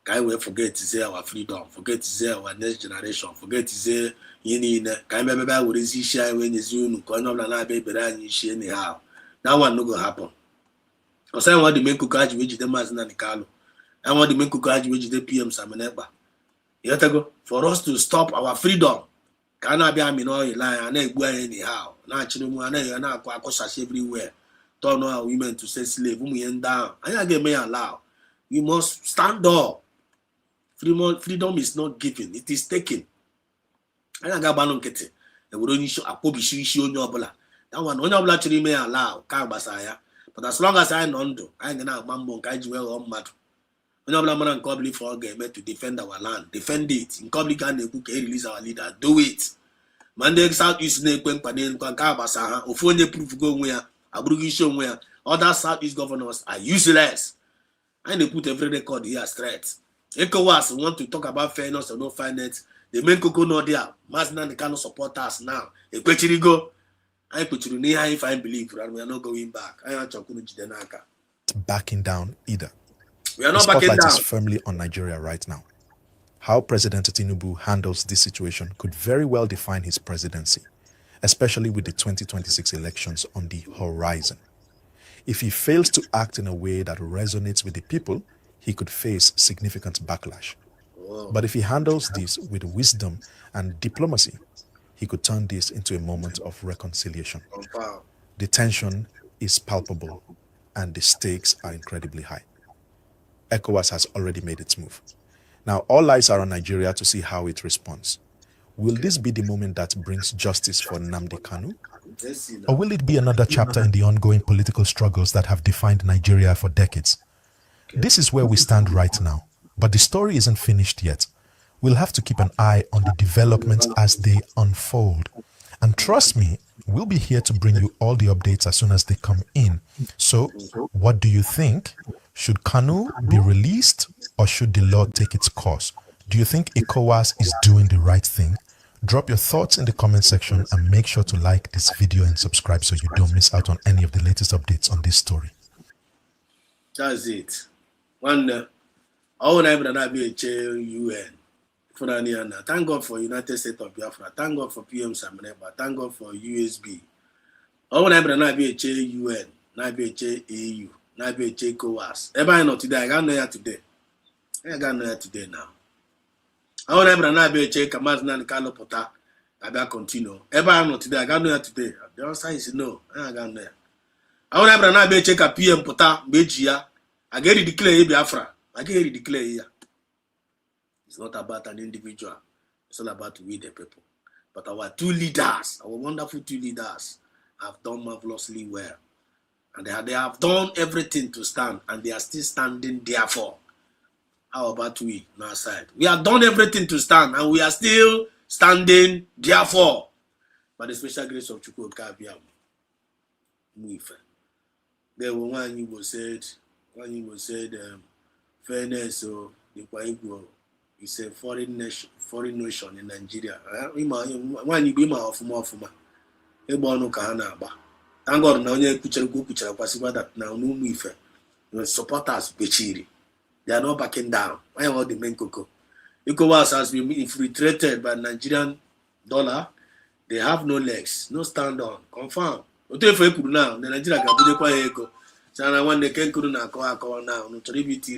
Can we forget to say our freedom, forget to say our next generation, forget to say you need can remember what is he share when is you can not baby and you share anyhow. That one no go happen. Because I want to make cookage which the Masnan Kano. I want to make cookage which the PM Samaneba. You have to go for us to stop our freedom. Can I be a minor line and I go anyhow? Naturally, and I go everywhere. Turn our women to say slave, whom down. I get me allow. We must stand up. Freedom is not given, it is taken. I got banon kete. The would only show a pobi shi on your bala. That one on your blood to me allow, Karbasaya. But as long as I don't do, I ain't gonna mambo kaiju well on mad. When I'm man and Kobli for game to defend our land, defend it. In Kobli can release our leader, do it. Monday Southeast Snake when Panin Karbasa, or phone proof go where. Abrogation where other Southeast governors are useless. And they put every record here straight. ECOWAS want to talk about fairness or no fairness. The main Coco no there. Masna the Kano support us now. A question go. I put you near if I believe and we are not going back. I am Chokunujidenaka. Backing down either. We are not the backing spotlight down. is firmly on Nigeria right now. How President Tinubu handles this situation could very well define his presidency, especially with the 2026 elections on the horizon. If he fails to act in a way that resonates with the people, he could face significant backlash. But if he handles this with wisdom and diplomacy, he could turn this into a moment of reconciliation. The tension is palpable and the stakes are incredibly high. ECOWAS has already made its move. Now all eyes are on Nigeria to see how it responds. Will this be the moment that brings justice for Nnamdi Kanu? Or will it be another chapter in the ongoing political struggles that have defined Nigeria for decades? This is where we stand right now, but the story isn't finished yet. We'll have to keep an eye on the developments as they unfold. And trust me, we'll be here to bring you all the updates as soon as they come in. So, what do you think? Should Kanu be released or should the law take its course? Do you think ECOWAS is doing the right thing? Drop your thoughts in the comment section and make sure to like this video and subscribe so you don't miss out on any of the latest updates on this story. That's it. One, I want to be a UN. Thank God for United States of Biafra. Thank God for PM Samaneba. Thank God for USB. I want to be a UN. Not be a AU. Not be a ECOWAS. Everybody know today. I got no here today. I got no here today now. I want to be a check. Kamazna Kalo Pota. I got continue. Everybody know today. I got no here today. The answer is no. I got no here. I want to be a check. PM Pota. Bejia. I get it declare Biafra. I get it declare here. It's not about an individual. It's all about we the people. But our two leaders, our wonderful two leaders, have done marvelously well. And they have done everything to stand. And they are still standing therefore. How about we on our side? We have done everything to stand. And we are still standing therefore. By the special grace of Chukwu Kabiam. There was one you said, fairness, so the Kwaigbo is a foreign nation in Nigeria. One you be my of more for my Ebono Kahana. Thank God now you kuchara kwasiba that now no mife. Your supporters Bechiri. They are not backing down. I am all the main cocoa. ECOWAS has been infiltrated by Nigerian dollar. They have no legs, no stand on. Confirm. Now, the Nigeria can be quite echo. So when they can couldn't call now, no tribute,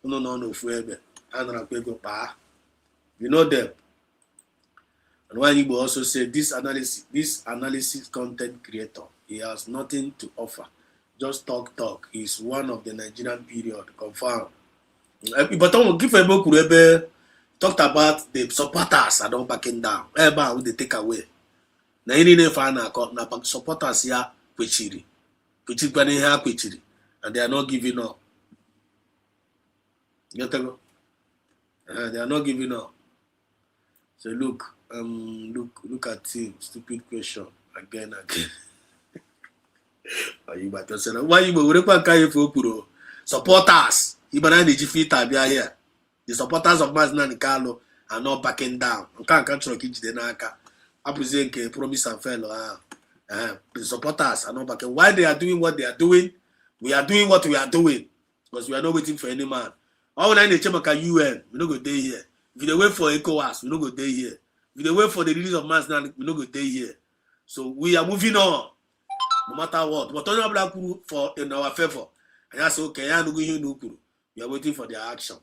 no forever. And pa. You know them. And when you also say this analysis content creator, he has nothing to offer. Just talk. He's one of the Nigerian period. Confirm. But I will give a book talked about the supporters are not backing down. Who they take away. Na any ne fan na supporters here Kwechiri kwani here Kwechiri, and they are not giving up. You know, they are not giving up. So look at him. Stupid question again. Why you go supporters? Even the Jifita be here. The supporters of Maznan Carlo are not backing down. Can't control the I presume promise and fail. The supporters are not backing. Why they are doing what they are doing? We are doing what we are doing because we are not waiting for any man. All when they check UN, we don't go day here. If they wait for ECOWAS, we don't go day here. If they wait for the release of Maznan, we don't go day here. So we are moving on, no matter what. But on black for in our favor, and that's okay. We are waiting for their action.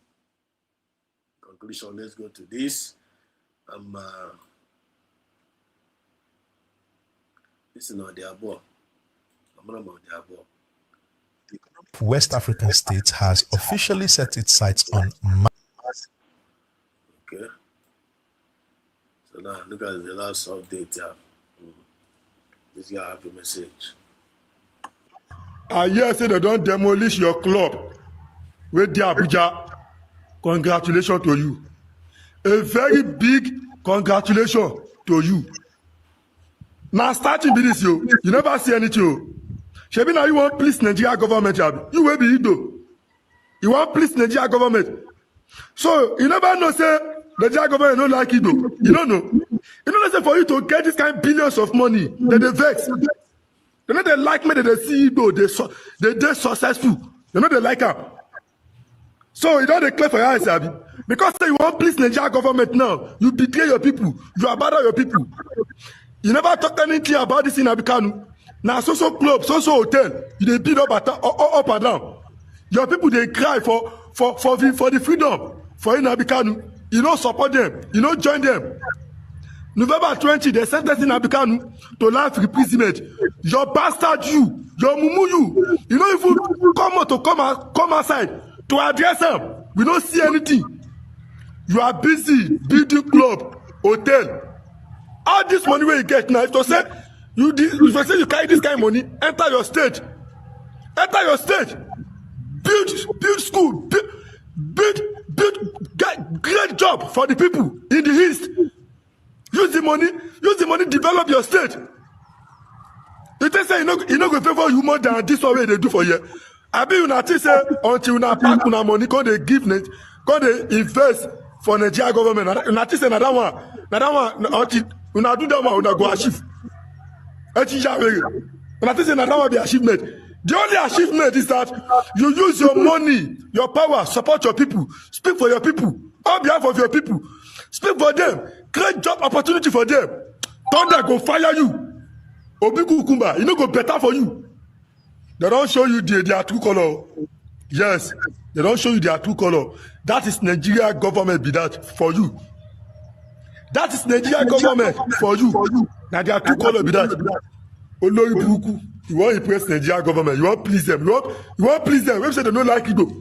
Conclusion. Let's go to this. This is not their ball. I'm not about their ball. West African states has officially set its sights on. Okay. So now look at the last update. This guy have a message. I hear say they don't demolish your club with the Abuja. Congratulations to you. A very big congratulations to you. Now starting with this, you never see anything. Shebi now you want please Nigeria government, you will be Ido. You want please Nigeria government. So you never know say Nigeria government don't like Ido. You don't know. You know say for you to get this kind of billions of money, they vex. They know they like me, they see Ido, they successful. They know they like her. So you don't declare for your eyes, Abi. Because you want please Nigeria government now, you betray your people, you abandon your people. You never talk anything about this in Abikanu. Now so club, so hotel, you they beat up and down. Your people they cry for the freedom for in Abikanu. You don't support them, you don't join them. November 20, they sentenced in Abikanu to life imprisonment. Your bastard you, your mumu you don't even come outside to address them. We don't see anything. You are busy building club, hotel. All this money where you get now, if you say you carry this kind of money, enter your state, build school, get great job for the people in the east. Use the money, develop your state. You say you know go favor you more than this one way they do for you. I be una say until una pack una money, come they give net, come they invest for Nigeria government. Una say na that one until una do that one, una go achieve. Una say na that one be achievement. The only achievement is that you use your money, your power, support your people, speak for your people, on behalf of your people, speak for them, create job opportunity for them. Thunder go fire you. Obiku Kumba, you know go better for you. They don't show you their true color. Yes, they don't show you their true color. That is Nigeria government be that for you. That is Nigeria government for you. Now their true color be that. Olori Buruku, you want to impress Nigeria government. You want to please them. You want to please them. When say they don't like you though.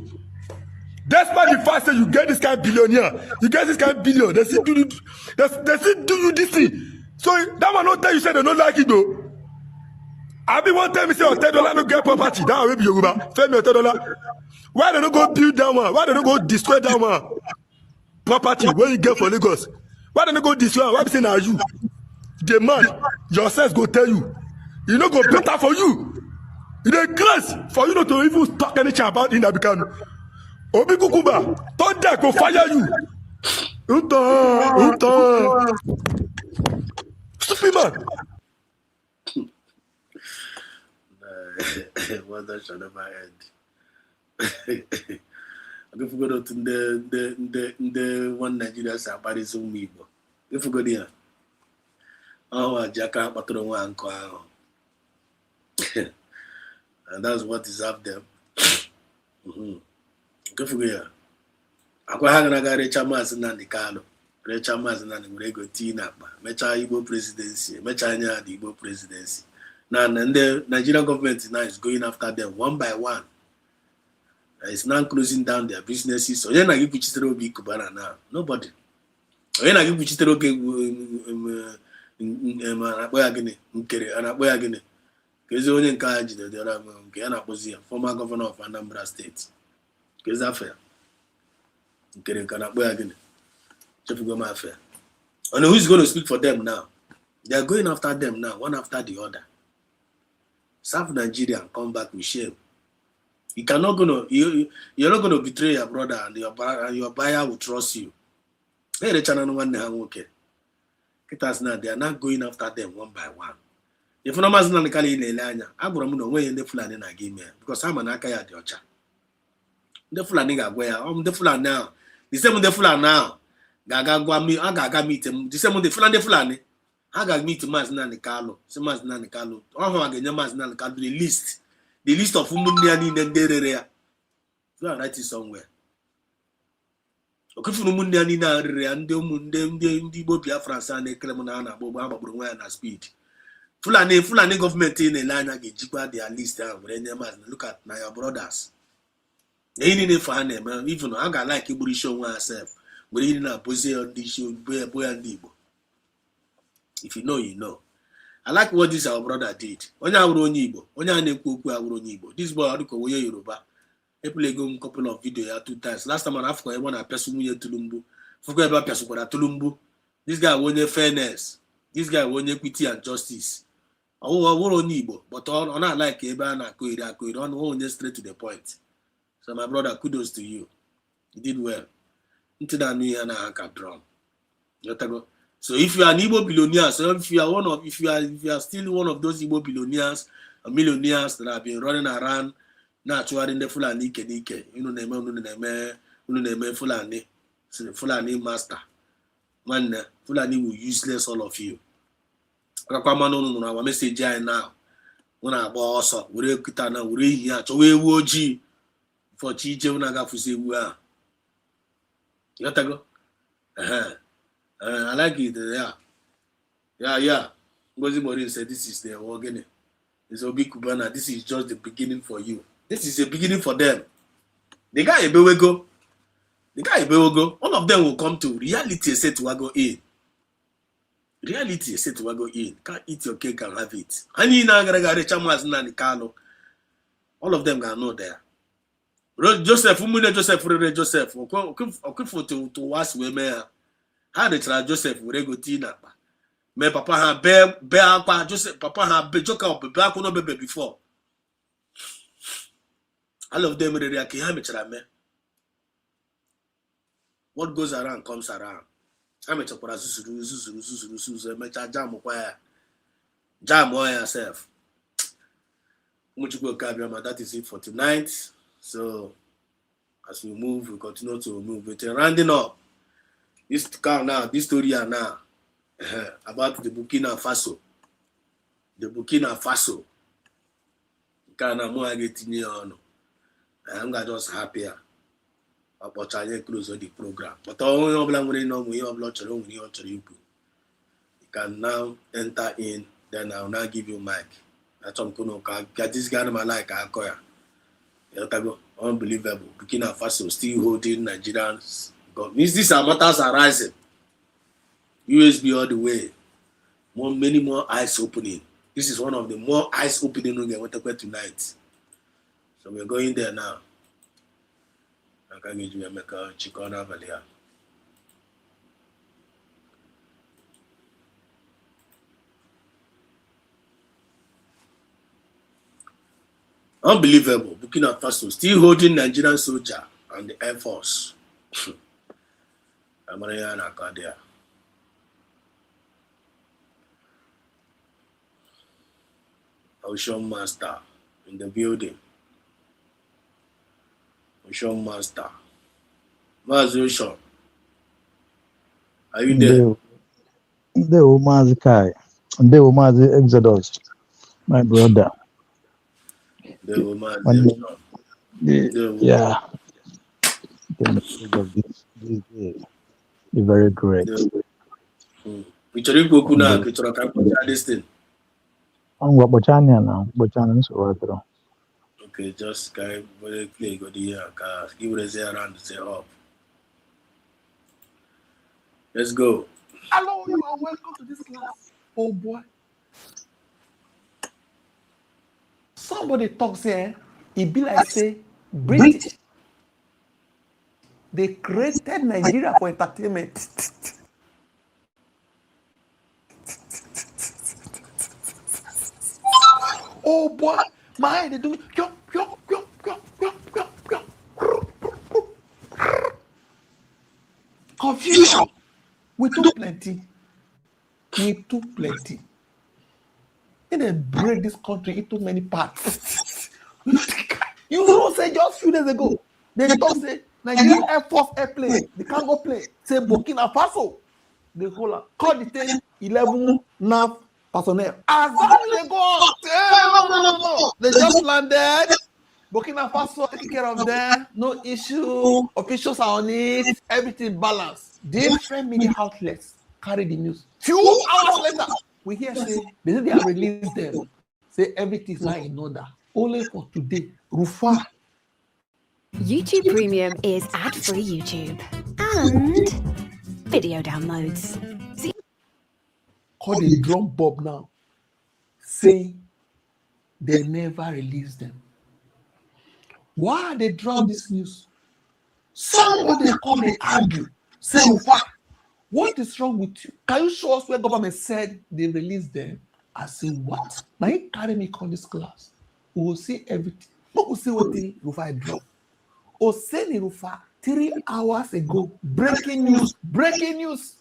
Despite the fact that you get this kind of billionaire, you get this kind of billion, they still do you this thing. So that one not tell you say they don't like it though. I be one time me say $10 no get property. That will be Yoruba. Tell me $10. Why they don't go build that one? Why they don't go destroy that one? Property where you get for Lagos. Why they don't go destroy? Why be say now you? The man, your sense go tell you. You know go better for you. The grace for you not to even talk anything about Nnamdi Kanu. Obi Kukumba, thunder go fire you. Stupid man. What that shall never end. I forgot to the one Nigeria Sabari Zoom Igbo. You forgot here. Oh, Jaka Patron Uncle. And that's what is up there. Go forget. Akwa ha gara recha Maazị Nnamdi Kanu. Recha Maazị Nnamdi were go tina akpa. Mecha Igbo presidency. Mecha anya the Igbo presidency. Now, and the Nigerian government now is going after them one by one. It's now closing down their businesses. So, you're not going to be Kubana now. Nobody. You're not going to be Nkere. Kezi onye nke a jide dị ọra nke ya na-akpọzi ya former governor of Anambra State. Kezi afọ Nkere ka na-akpọ ya gịnị? Chefugo m afọ ya. And who's going to speak for them now? They are going after them now, one after the other. Serve Nigeria and come back with shame. You're not gonna betray your brother and your buyer will trust you. Hey, the channel one okay. They are not going after them one by one. If no Maazị Nnamdi Kanu na-ele agwara m na onwe ndị Fulani na-aga ime because ama na aka ya dị ọcha. Ndị Fulani ga-agwa ya, ndị Fulani ahụ, the same ndị Fulani ahụ ga-aga gwa m, a ga-aga meet m, the same ndị Fulani ha ga-meet Maazị Nnamdi Kanu, si Maazị Nnamdi Kanu, ọhụ a ga-enye Maazị Nnamdi Kanu the list of ụmụnne ya niile ndị rere ya. You are writing somewhere. Okefuru ụmụnne ya niile a rere ya ndị Igbo Biafra a na-ekele m na ha na-agba ogbe ha gbagburu nwa ya na speed. Fulani government in the line ga-ejikwa their list ahụ were nye Maazị, look at na your brothers. Ihe niile for ha na-eme, even ha ga-like igburu isi onwe ha self were ihe na-abụzi ya ndị isi bo ya ndị Igbo. If you know, you know. I like what this our brother did. Onye awụrụ onye Igbo, onye a na-ekwu okwu awụrụ onye Igbo. This boy adịka onye Yoruba. Epulego m couple of video ya 2 times. Last time I afọ ebe na-apịasụ nwunye Tulumbu. Fụkwa ebe apịasụkwara Tulumbu. This guy onye fairness. This guy onye equity and justice. Ọwụrụ onye Igbo, but ọ na-like ebe a na-akụ iri ọnụ onye straight to the point. So my brother, kudos to you. You did well. Ntị na-anụ ihe na-aka drum. So if you are an Igbo billionaire, so if you are still one of those Igbo billionaires or millionaires that have been running around now in the Fulani Ike, unu na-eme Fulani master. Man, Fulani will useless all of you. Our message now. When I boss up, we kita na we here to we woji for chije una ga fuse wu a. You got go? I like it. Yeah. Ngozi Morin said this is the organ. It's Obi Kubana. This is just the beginning for you. This is the beginning for them. The guy Ebewego. All of them will come to reality set to go in. Reality set to go in. Can't eat your cake and have it. And you now gotta reach Maazị Nnamdi Kanu. All of them gonna know there. Joseph, Okifo to was women. How they try Joseph we go tina. Me papa ha bear Joseph papa ha be joker up back no baby before. All of them really are. What goes around comes around. I'm a chopper zuzuru mecha jam where jam yourself. That is it for tonight. So as we move, we continue to move. We're rounding up. This story now about the Burkina Faso. Kana mo getting on. I'm just happier. About I close the program. But all of them we have lot of you can now enter in, then I'll now give you mic. That's what I'm gonna get this guy my like Akoya. Unbelievable. Burkina Faso still holding Nigerians. God, these are matters are rising. USB all the way. Many more eyes opening. This is one of the more eyes opening we want to go tonight. So we're going there now. I can give you a make a chicken over there. Unbelievable. Burkina Faso still holding Nigerian soldier and the Air Force. Amarian Akadia. Ocean Master in the building. Ocean Master. Mazi Ocean. Are you there? Ndewo Mazi Kai. Ndewo Mazi Exodus. My brother. The Mazi Ocean. Yeah. The message of this day is very great. We try to go kuna kitoro kapita this thing. What Bochania now? Bochania so Okay, just kind very clear go the give us around to say up. Let's go. Hello, you are welcome to this class. Oh boy. Somebody talks here, it be like say British. They created Nigeria for entertainment. Oh boy, my head they do confusion. We took plenty. We took plenty. And they break this country into many parts. You know, say just few days ago, they talk say Nigeria Air Force airplane, they can't go play. Say Burkina Faso, they call the 10, 11 NAV personnel. As long as they go on, say, no. They just landed. Burkina Faso taking care of them, no issue. Officials are on it, everything balanced. Different media outlets carry the news. Few hours later, we hear say they have released them. Say everything is now in order. Only for today, Rufa. YouTube Premium is ad-free YouTube and video downloads. See, call the drum bob now, saying they never released them. Why they drop this news? Somebody come and argue, say, what is wrong with you? Can you show us where government said they released them? I say, what? Now you carry me call this class. We will see everything. We will see what the Rufa drop. Or send Rufa 3 hours ago. Breaking news. Breaking news.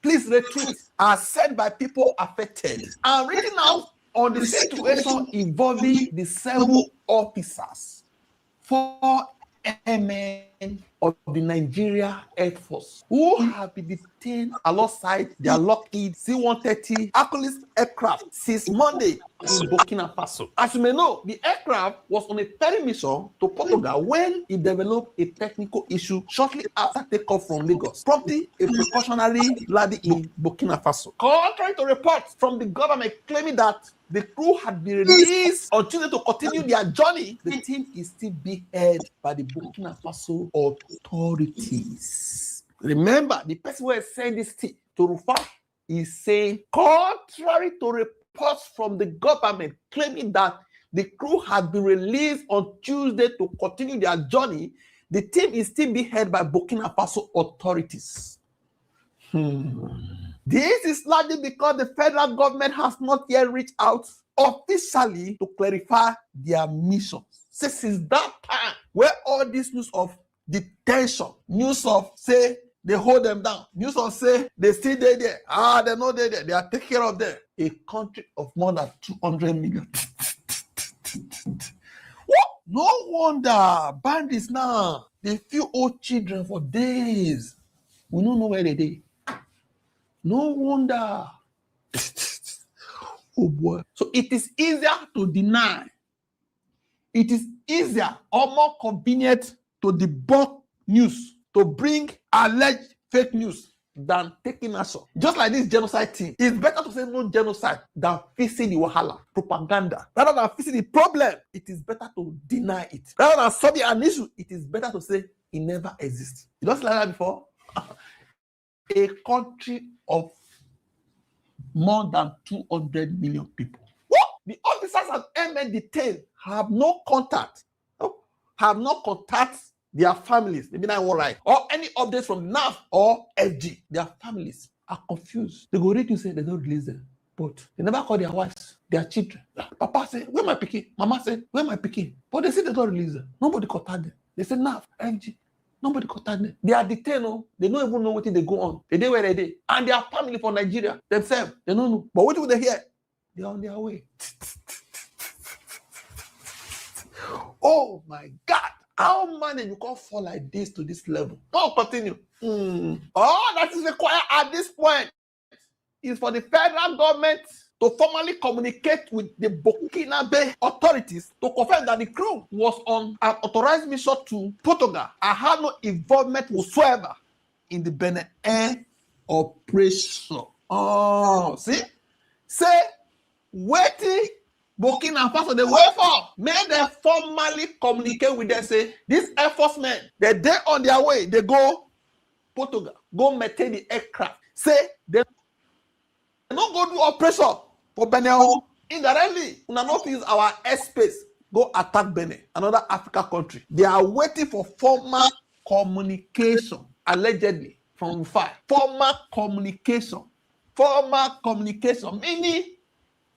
Please retweet. As said by people affected. I'm reading out on the situation involving the 7 officers, 4 airmen of the Nigeria Air Force who have been detained alongside their Lockheed C-130 Hercules aircraft since Monday in Burkina Faso. As you may know, the aircraft was on a ferry mission to Portugal when it developed a technical issue shortly after takeoff from Lagos, prompting a precautionary landing in Burkina Faso. Contrary to reports from the government claiming that the crew had been released on Tuesday to continue their journey, the team is still being held by the Burkina Faso authorities. Remember, the person who is saying this thing to Rufa is saying, contrary to reports from the government claiming that the crew had been released on Tuesday to continue their journey, the team is still being held by Burkina Faso authorities. This is largely because the federal government has not yet reached out officially to clarify their missions. Since that time, where all this news of detention, news of say they hold them down, news of say they still there, they're not there, they are taking care of them. A country of more than 200 million. What? No wonder bandits now, they feel old children for days. We don't know where they are. No wonder. Oh boy. So it is easier to deny. It is easier or more convenient to debunk news, to bring alleged fake news than taking action. Just like this genocide thing. It's better to say no genocide than facing the wahala, propaganda. Rather than facing the problem, it is better to deny it. Rather than solving an issue, it is better to say it never exists. You don't see like that before? A country of more than 200 million people. What? The officers and airmen detained have no contact, have not contact their families, maybe not right, or any updates from NAF or FG. Their families are confused. They go read you say they don't release them. but they never call their wives, their children. Papa say, where my pikin? Mama say, where my pikin? But they say they don't release them. Nobody contact them. They say, NAF, FG. Nobody contact them. They are detained. Oh. They don't even know what they go on. They day where they day. And their family from Nigeria themselves, they don't know. But what do they hear? They are on their way. Oh my God. How many you can fall like this to this level? Don't continue. All that is required at this point is for the federal government to formally communicate with the Burkinabe authorities to confirm that the crew was on an authorized mission to Portugal and had no involvement whatsoever in the Benin Air operation. Oh, see? Say, waiting Burkina Faso, they wait for. May they formally communicate with them, say, these Air Force men, they're on their way, they go Portugal, go maintain the aircraft. Say, they don't go do operation for Benin. Indirectly, we not use our airspace, go attack Benin, another African country. They are waiting for formal communication, allegedly, from Rufai. Formal communication, meaning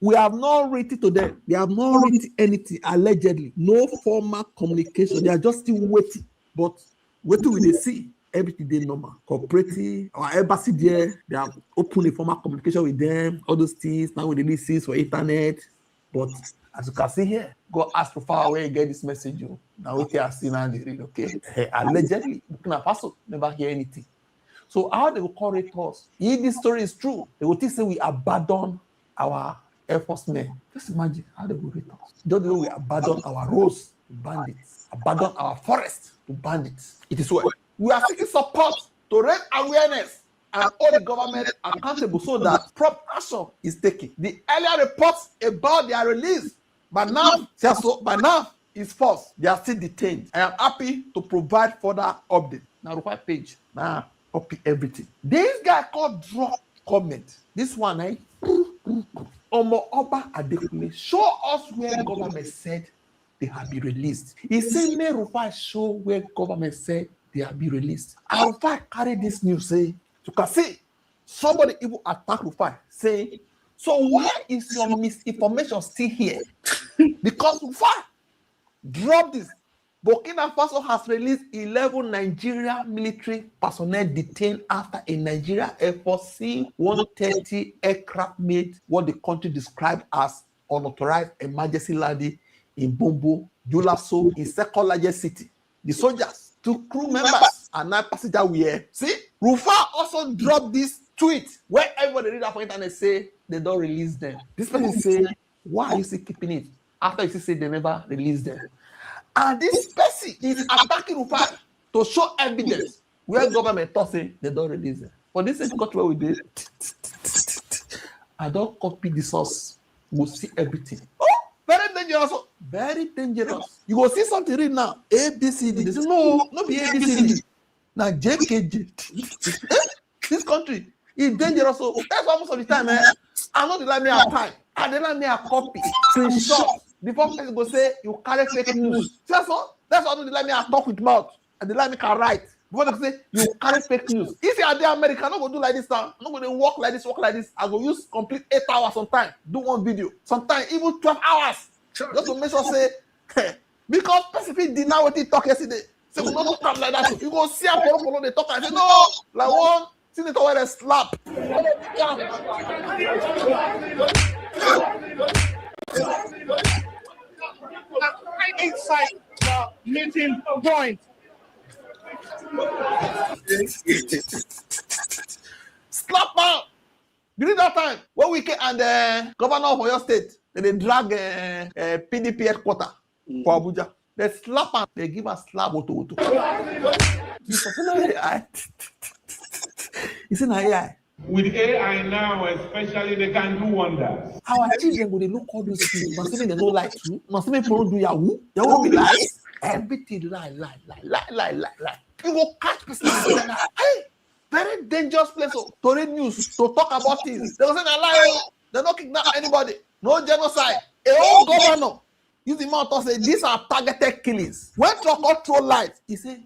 we have not written to them. They have not written anything, allegedly. No formal communication. They are just still waiting. But what do they see? Everything they normal. Cooperative, our embassy there, they have opened a formal communication with them, all those things. Now we release this for internet. But as you can see here, go ask Rufai where you get this message. You. Now we can see now they read, okay? Allegedly, Burkina Faso never hear anything. So how they will correct us? If this story is true, they will think say we abandon our Air Force men. Just imagine how they will rate us. Don't know we abandon our roads to bandits, abandon our forests to bandits. It is well. We are seeking support to raise awareness and hold the government accountable so that proper action is taken. The earlier reports about their release, but now is false. They are still detained. I am happy to provide further updates. Now, Rufai page. Now, copy everything. This guy called drop comment. This one, Omo Oba Adekunle, show us where government said they have been released. He said, may Rufai show where government said they have been released. And Rufai carry this news, say, you can see, somebody even attack Rufai, saying, so why is your misinformation still here? Because Rufai dropped this. Burkina Faso has released 11 Nigerian military personnel detained after a Nigerian Air Force C-130 aircraft made what the country described as unauthorized emergency landing in Bombo, Julaso, in second largest city. The soldiers, 2 crew members, and 9 passengers were here. See, Rufai also dropped this tweet where everybody read that on internet say they don't release them. This person say, why are you still keeping it? After you say they never released them. And this person is attacking Rufai to show evidence where government thought say they don't release it. For this is what we did. I don't copy the source. We'll see everything. Oh, very dangerous. Very dangerous. You will see something read now. ABCD. They say, no, not be ABCD. Now JKJ. This country is dangerous. So that's why most of the time, I know they let me a time. And they let me a copy. Screenshot. Before people go say you carry fake news. That's all. That's why they let me talk with mouth. And they let me can write. Before they say you carry fake news. If you are there America, I'm not going to do like this now. I'm not going to walk like this, I go use complete 8 hours sometimes. Do one video. Sometimes even 12 hours. Sure. Just to make sure say, because specific deny what he talk yesterday. So we don't talk like that. You go see a follow they talk and say, no, like one, see the where they slap. Inside the meeting point. Slap out. During that time, when we came and the governor of your state, they drag PDP headquarters for Abuja. They slap and they give a slap auto. It's in AI. With AI now, especially, they can do wonders. Our children go they look all those things. Must they don't like to. Must they people do Yahoo? Yahoo be lies. Everything lie. You go catch people. Hey, very dangerous place to read news, to talk about things. They go say they lie. They don't kidnap anybody. No genocide. A whole governor use the mouth to say these are targeted killings. When Trump control life, he say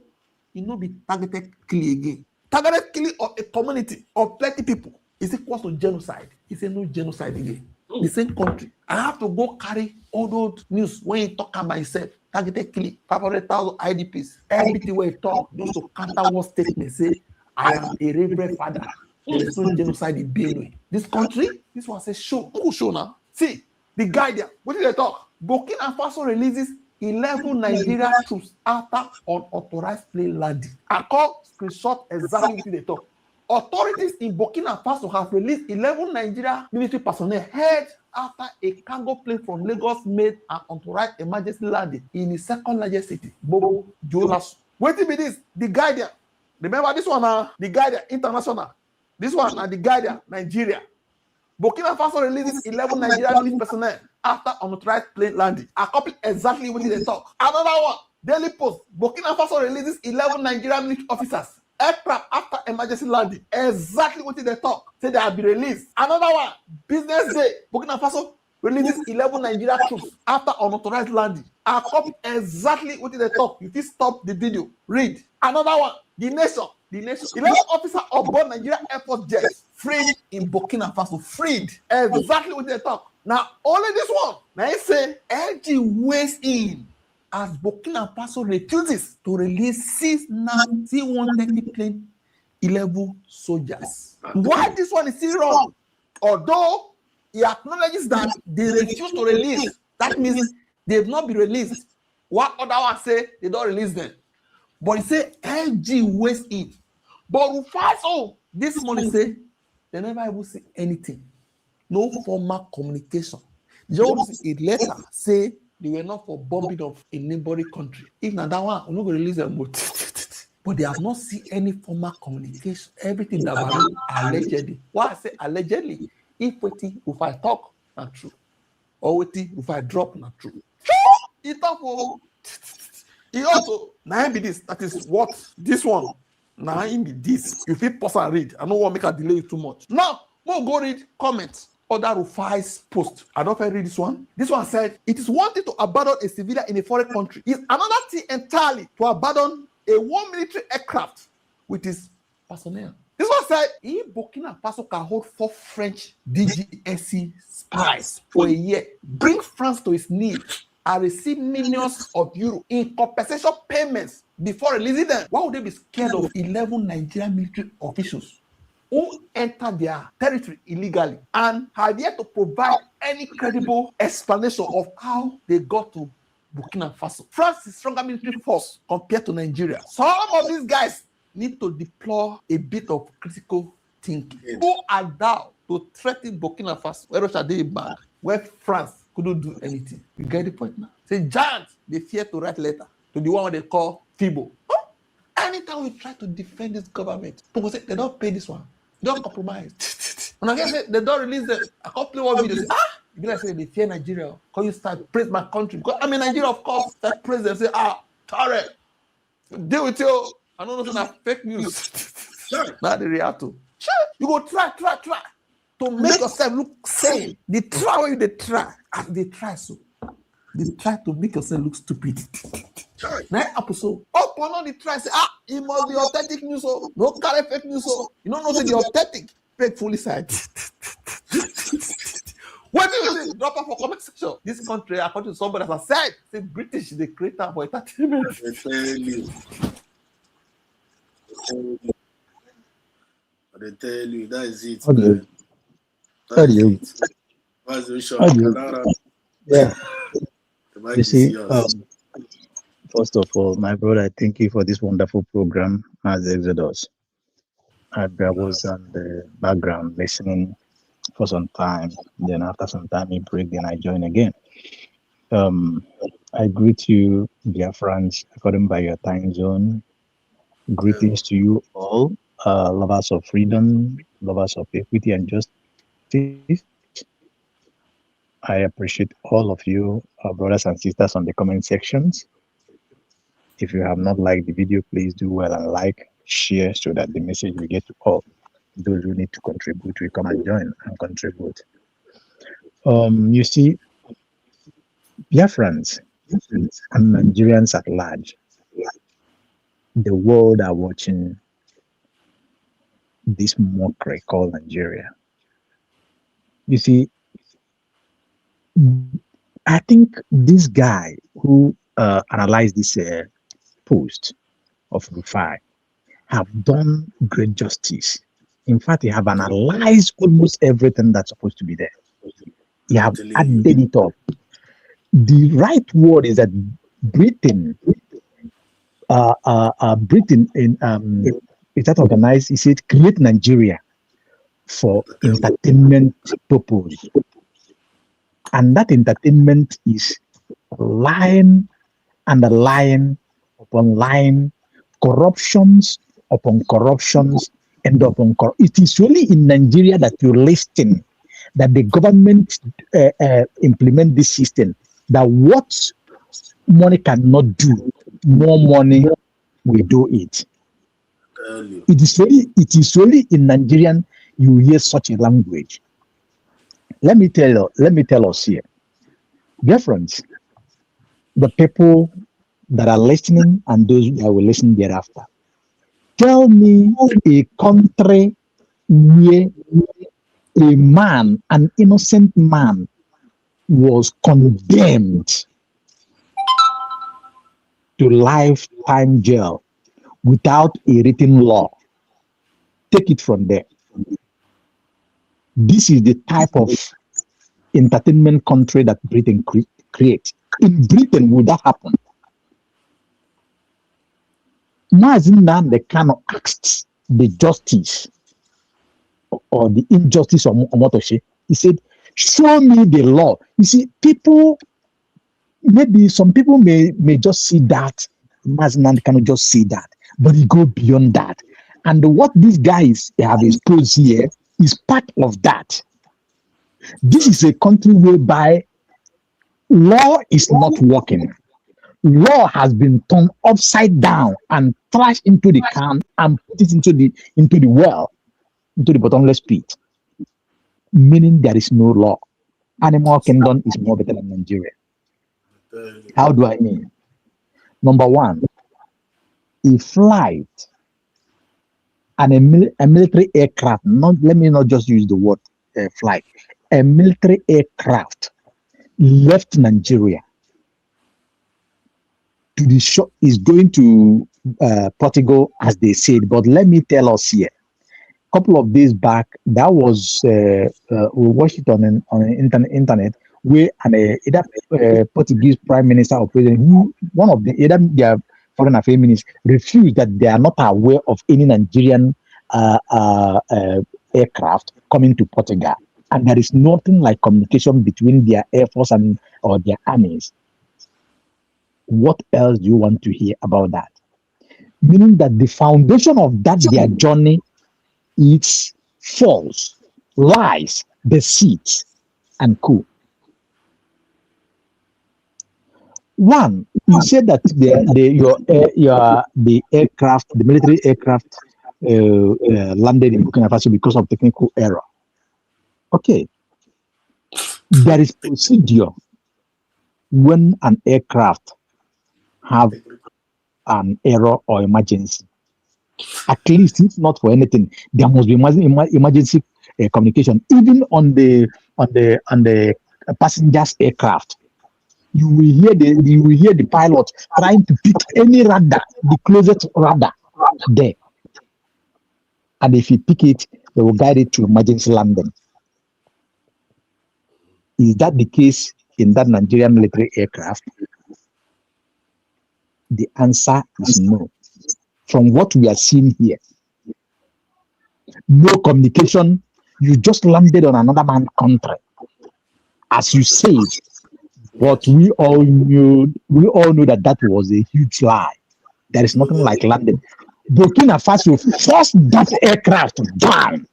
it no be targeted killing again. Targeted killing of a community of plenty people. is equal to genocide. He said no genocide again. The same country. I have to go carry all those news when he talk about himself. Targeted killing, 500,000 IDPs. Everything where he talk, just to counter one statement, say, I am a reverend father. There is no genocide in Benue. This country, this one says show. Who show now? See, the Guardian. What did they talk? Burkina Faso releases 11 Nigerian troops after unauthorized plane landing. I call screenshot exactly what they talk. Authorities in Burkina Faso have released 11 Nigerian military personnel held after a cargo plane from Lagos made an unauthorized emergency landing in the second largest city, Bobo Dioulasso. What be this? The Guardian. Remember this one, the Guardian International. This one, the Guardian Nigeria. Burkina Faso releases 11 Nigerian military personnel after unauthorized plane landing. I copy exactly what they talk. Another one, Daily Post. Burkina Faso releases 11 Nigerian military officers aircraft after emergency landing. Exactly what they talk. Say they have been released. Another one, Business Day. Burkina Faso releases 11 Nigerian troops after unauthorized landing. I copy exactly what they talk. You just stop the video. Read. Another one, The Nation. The Nation. 11 officers aboard Nigeria Air Force jets freed in Burkina Faso. Freed. Exactly what they talk. Now, only this one. Now, it say LG weighs in as Burkina Faso refuses to release 6 C-130 plane 11 soldiers. Why this one is still wrong? Although he acknowledges that they refuse to release, that means they've not been released. What other one say they don't release them? But he say LG weighs in. But Rufus, this morning say they never even see anything. No formal communication. Just a letter say they were not for bombing of a neighboring country. If not that one, we're not going to release them. But they have not seen any formal communication. Everything that was allegedly. Why I say allegedly? If I talk, not true. Or if I drop, not true. He talk for. He also now be this. That is what this one. Now him be this. You feel pause and read. I don't want to make a delay too much. Now we'll go read comments. Other Rufai's post. I don't read this one. This one said, it is one thing to abandon a civilian in a foreign country. It's another thing entirely to abandon a war military aircraft with his personnel. This one said, if Burkina Faso can hold 4 French DGSC spies for a year, bring France to its knees, and receive millions of euros in compensation payments before releasing them, why would they be scared of 11 Nigerian military officials who entered their territory illegally and have yet to provide any credible explanation of how they got to Burkina Faso? France is stronger military force compared to Nigeria. Some of these guys need to deploy a bit of critical thinking. Who are thou to threaten Burkina Faso, where Russia did bad, where France couldn't do anything? You get the point now? Say giants, they fear to write letter to the one they call FIBO. Huh? Anytime we try to defend this government, people say they don't pay this one. Don't compromise. And I guess they don't release them. I can't play one video. Say, you guys say they fear Nigeria. Can you start praise my country? Because I'm in Nigeria, of course. Start praise them. Say, Tare, deal with you. I don't know if that's fake news. Now they react to. Sure. You go try to make yourself look sane. They try what they try. They try so. They try to make yourself look stupid. Next episode, upon they try say, it must be authentic news, so no carry fake news, so you don't know say the authentic fake fully side. What do you say? Drop off for comment section. This country, according to somebody has said, say British is the creator for entertainment. They tell you that is it. How do you? Yeah. You see, first of all, my brother, thank you for this wonderful program as Exodus. I was on the background listening for some time. Then after some time, he break. Then I join again. I greet you, dear friends, according by your time zone. Greetings to you all, lovers of freedom, lovers of equity and justice. I appreciate all of you, brothers and sisters, on the comment sections. If you have not liked the video, please do well and like, share, so that the message will get to all. Those who need to contribute will come and join and contribute. You see, Biafrans and Nigerians at large, the world are watching this mockery called Nigeria. You see, I think this guy who analyzed this post of Rufai have done great justice. In fact, he have analyzed almost everything that's supposed to be there. He have added it up. The right word is that Britain, Britain is that organized? He said create Nigeria for entertainment purpose, and that entertainment is line and line upon line, corruptions upon corruptions, and upon it is only in Nigeria that you listen that the government implement this system. That what money cannot do, more money will do it. It is only in Nigerian you hear such a language. Let me tell us here, dear friends, the people that are listening and those that will listen thereafter. Tell me a country where a man, an innocent man, was condemned to lifetime jail without a written law. Take it from there. This is the type of entertainment country that Britain creates. In Britain, would that happen? Mazin Nnamdi Kanu asked the justice or the injustice of Omotoshi. He said, show me the law. You see, maybe some people may just see that. Mazin Nnamdi Kanu just see that. But he go beyond that. And what these guys have exposed here is part of that. This is a country whereby law is not working. Law has been turned upside down and thrashed into the can and put it into the well, into the bottomless pit. Meaning there is no law. Animal kingdom is more better than Nigeria. How do I mean? Number one, a flight and a military aircraft, let me not just use the word flight, a military aircraft left Nigeria to the shore, is going to Portugal, as they said. But let me tell us here, a couple of days back, that was we watched it on the internet, where either Portuguese prime minister or president, one of their foreign affairs ministers, refused that they are not aware of any Nigerian aircraft coming to Portugal, and there is nothing like communication between their air force or their armies. What else do you want to hear about that? Meaning that the foundation of that their journey is false, lies, deceit, and coup. One, you said that the aircraft, the military aircraft, landed in Burkina Faso because of technical error. Okay, there is procedure when an aircraft have an error or emergency. At least, if not for anything, there must be emergency communication. Even on the passengers aircraft, you will hear the pilot trying to pick any radar, the closest radar there, and if you pick it, they will guide it to emergency landing. Is that the case in that Nigerian military aircraft? The answer is no. From what we are seeing here, no communication. You just landed on another man's country, as you said. But we all knew that was a huge lie. There is nothing like landing. Burkina Faso forced that aircraft down.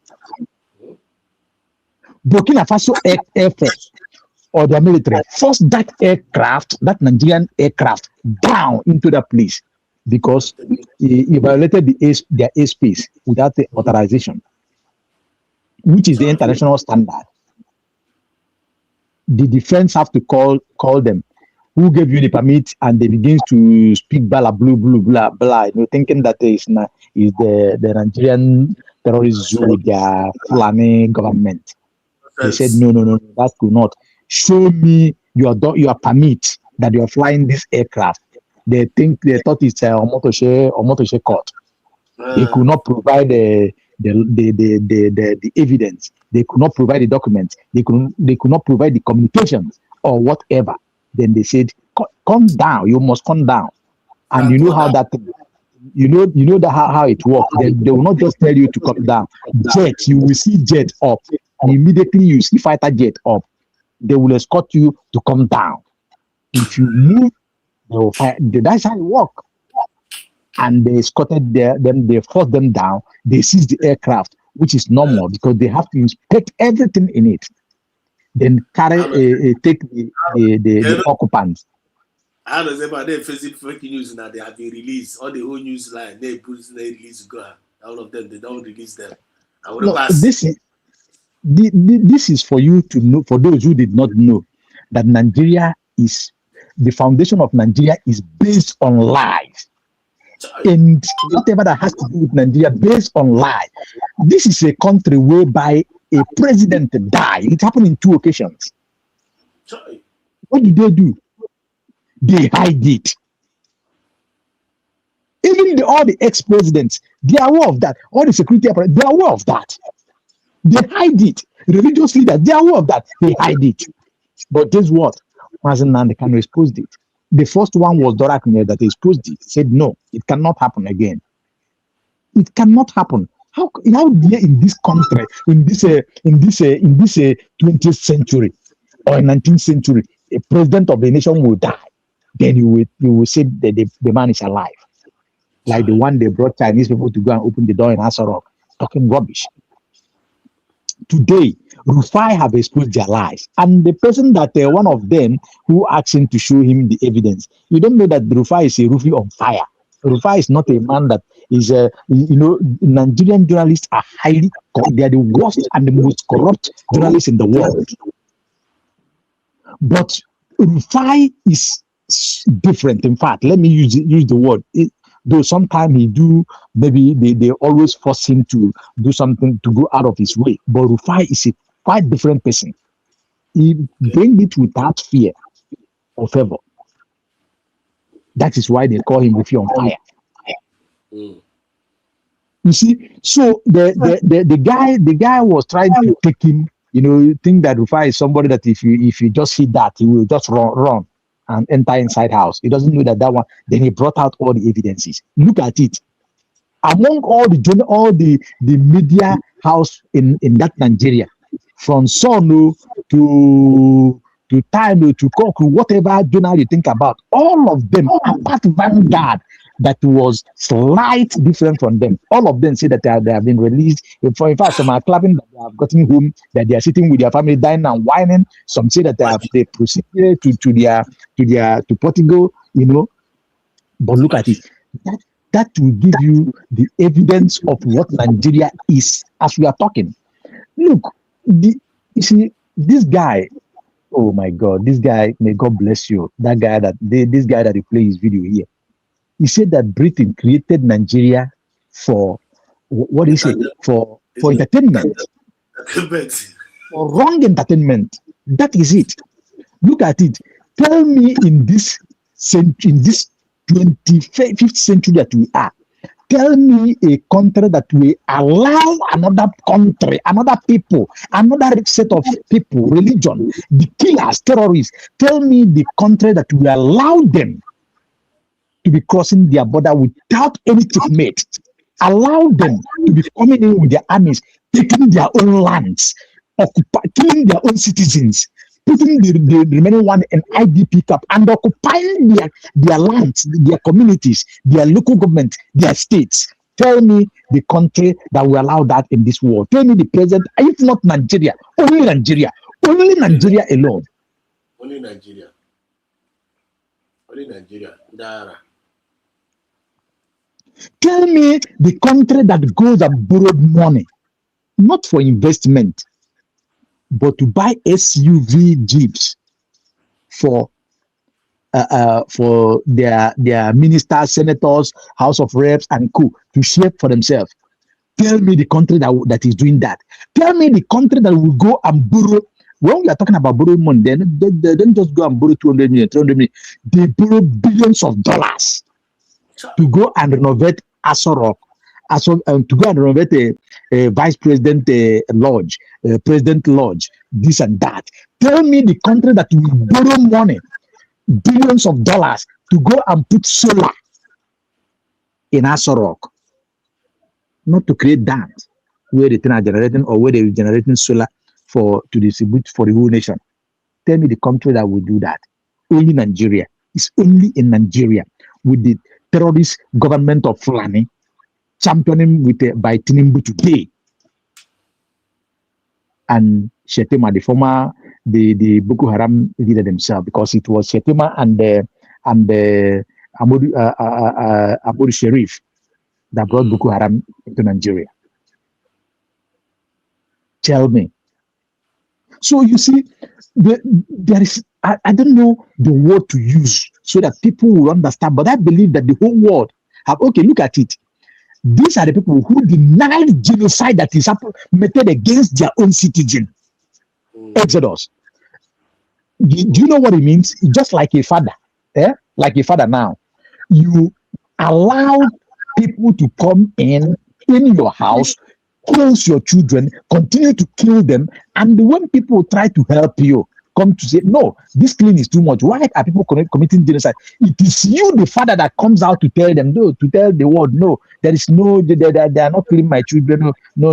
Burkina Faso Air Force or the military forced that aircraft, that Nigerian aircraft, down into that place because he violated their airspace without the authorization, which is the international standard. The defense have to call them. Who gave you the permit? And they begin to speak blah blah blah blah blah, thinking that is the Nigerian terrorist zoo with their Fulani government. They said, no, that could not. Show me your permit that you are flying this aircraft. They thought it's a Omotoshe court. They could not provide the evidence. They could not provide the documents. They could not provide the communications or whatever. Then they said, come down. You must come down. And you know how that thing, you know that how it works. They will not just tell you to come down. Jet, you will see jet up. And immediately you see fighter jet up. They will escort you to come down. If you move, they will fire. That's how it works. And they escorted them, they forced them down. They seized the aircraft, which is normal because they have to inspect everything in it. Then take the occupants. I don't know about they facing fake news now. They have been released. All the whole news line they release go. All of them they don't release them. This is for you to know. For those who did not know, that Nigeria is the foundation of Nigeria is based on lies. And whatever that has to do with Nigeria based on lies. This is a country whereby a president died. It happened in 2 occasions. What did they do? They hide it. Even all the ex-presidents, they are aware of that. All the security apparatus, they are aware of that. They hide it. Religious leaders, they are aware of that. They hide it. But guess what? Mazen Nnamdi Kanu exposed it. The first one was Dorakne that exposed it. Said no, it cannot happen again. It cannot happen. How dare in this country, in this 20th century or 19th century, a president of the nation will die? Then you will say that the man is alive. Like the one they brought Chinese people to go and open the door in Asarok, talking rubbish. Today, Rufai have exposed their lies. And the person that one of them who asked him to show him the evidence, you don't know that Rufai is a Rufi on fire. Rufai is not a man that is, Nigerian journalists are they are the worst and the most corrupt journalists in the world. But Rufai is different. In fact, let me use the word. Though sometimes maybe they always force him to do something to go out of his way. But Rufai is a quite different person. He brings it without fear or favor. That is why they call him Rufi on fire. You see, so the guy was trying to take him, think that Rufai is somebody that if you just hit that, he will just run and enter inside house. He doesn't know that one. Then he brought out all the evidences. Look at it. Among all the media house in that Nigeria, from Sonu to Time to Koku, whatever journal you think about, all of them, apart Vanguard, that was slight different from them. All of them say that they have been released. In fact, some are clapping that they have gotten home, that they are sitting with their family, dining and whining. Some say that they proceeded to Portugal, But look at it. That will give you the evidence of what Nigeria is as we are talking. Look, you see, this guy, oh my God, this guy, may God bless you. This guy that you play his video here. He said that Britain created Nigeria for what is it? For entertainment. For wrong entertainment. That is it. Look at it. Tell me in this 25th century that we are, tell me a country that will allow another country, another people, another set of people, religion, the killers, terrorists. Tell me the country that will allow them to be crossing their border without any checkmate. Allow them to be coming in with their armies, taking their own lands, killing their own citizens, putting the remaining one in IDP camp and occupying their lands, their communities, their local government, their states. Tell me the country that will allow that in this world. Tell me the president, if not Nigeria, only Nigeria alone. Only Nigeria. Only Nigeria. Dara. Tell me the country that goes and borrowed money, not for investment, but to buy SUV jeeps for their ministers, senators, House of Reps, and co to share for themselves. Tell me the country that is doing that. Tell me the country that will go and borrow. When we are talking about borrowing money, they don't just go and borrow 200 million, 300 million. They borrow billions of dollars to go and renovate Aso Rock, to go and renovate a vice president lodge, president lodge, this and that. Tell me the country that will borrow money, billions of dollars, to go and put solar in Aso Rock, not to create that where the thing are generating or where they are generating solar to distribute for the whole nation. Tell me the country that will do that. Only Nigeria. It's only in Nigeria with the terrorist government of Fulani championing by Tinubu today. And Shetima, the Boko Haram leader themselves, because it was Shetima and Abu Sharif that brought Boko Haram into Nigeria. Tell me. So you see, there is, I don't know the word to use so that people will understand, but I believe that the whole world have, okay, look at it. These are the people who denied genocide that is committed against their own citizen. Exodus. Do you know what it means? Just like a father, like a father now. You allow people to come in your house, kills your children, continue to kill them, and when people try to help you, come to say, no, this killing is too much. Why are people committing genocide? It is you, the father, that comes out to tell them, no, to tell the world, no, there is no, they are not killing my children. No.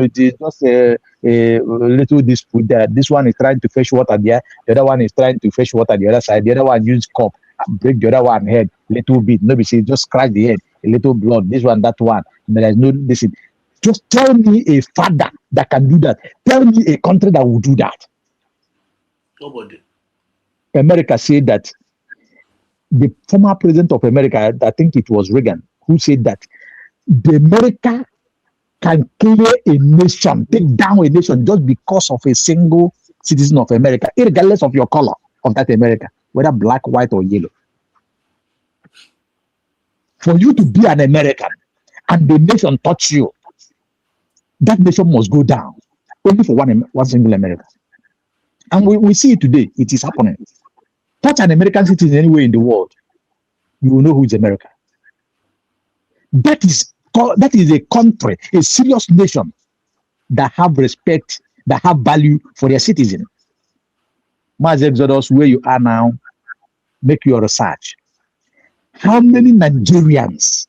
It is just a little dispute there. This one is trying to fetch water there. The other one is trying to fetch water the other side. The other one use cup, break the other one head, little bit. Nobody say, just scratch the head, a little blood. This one, that one. There is no, listen. Just tell me a father that can do that. Tell me a country that will do that. Nobody. America said that the former president of America, I think it was Reagan, who said that the America can clear a nation, take down a nation just because of a single citizen of America, regardless of your color of that America, whether black, white, or yellow. For you to be an American and the nation touch you, that nation must go down only for one single America. And we see it today. It is happening. Touch an American citizen anywhere in the world, you will know who is America. That is a country, a serious nation that have respect, that have value for their citizen. Mass Exodus, where you are now, make your research. How many Nigerians,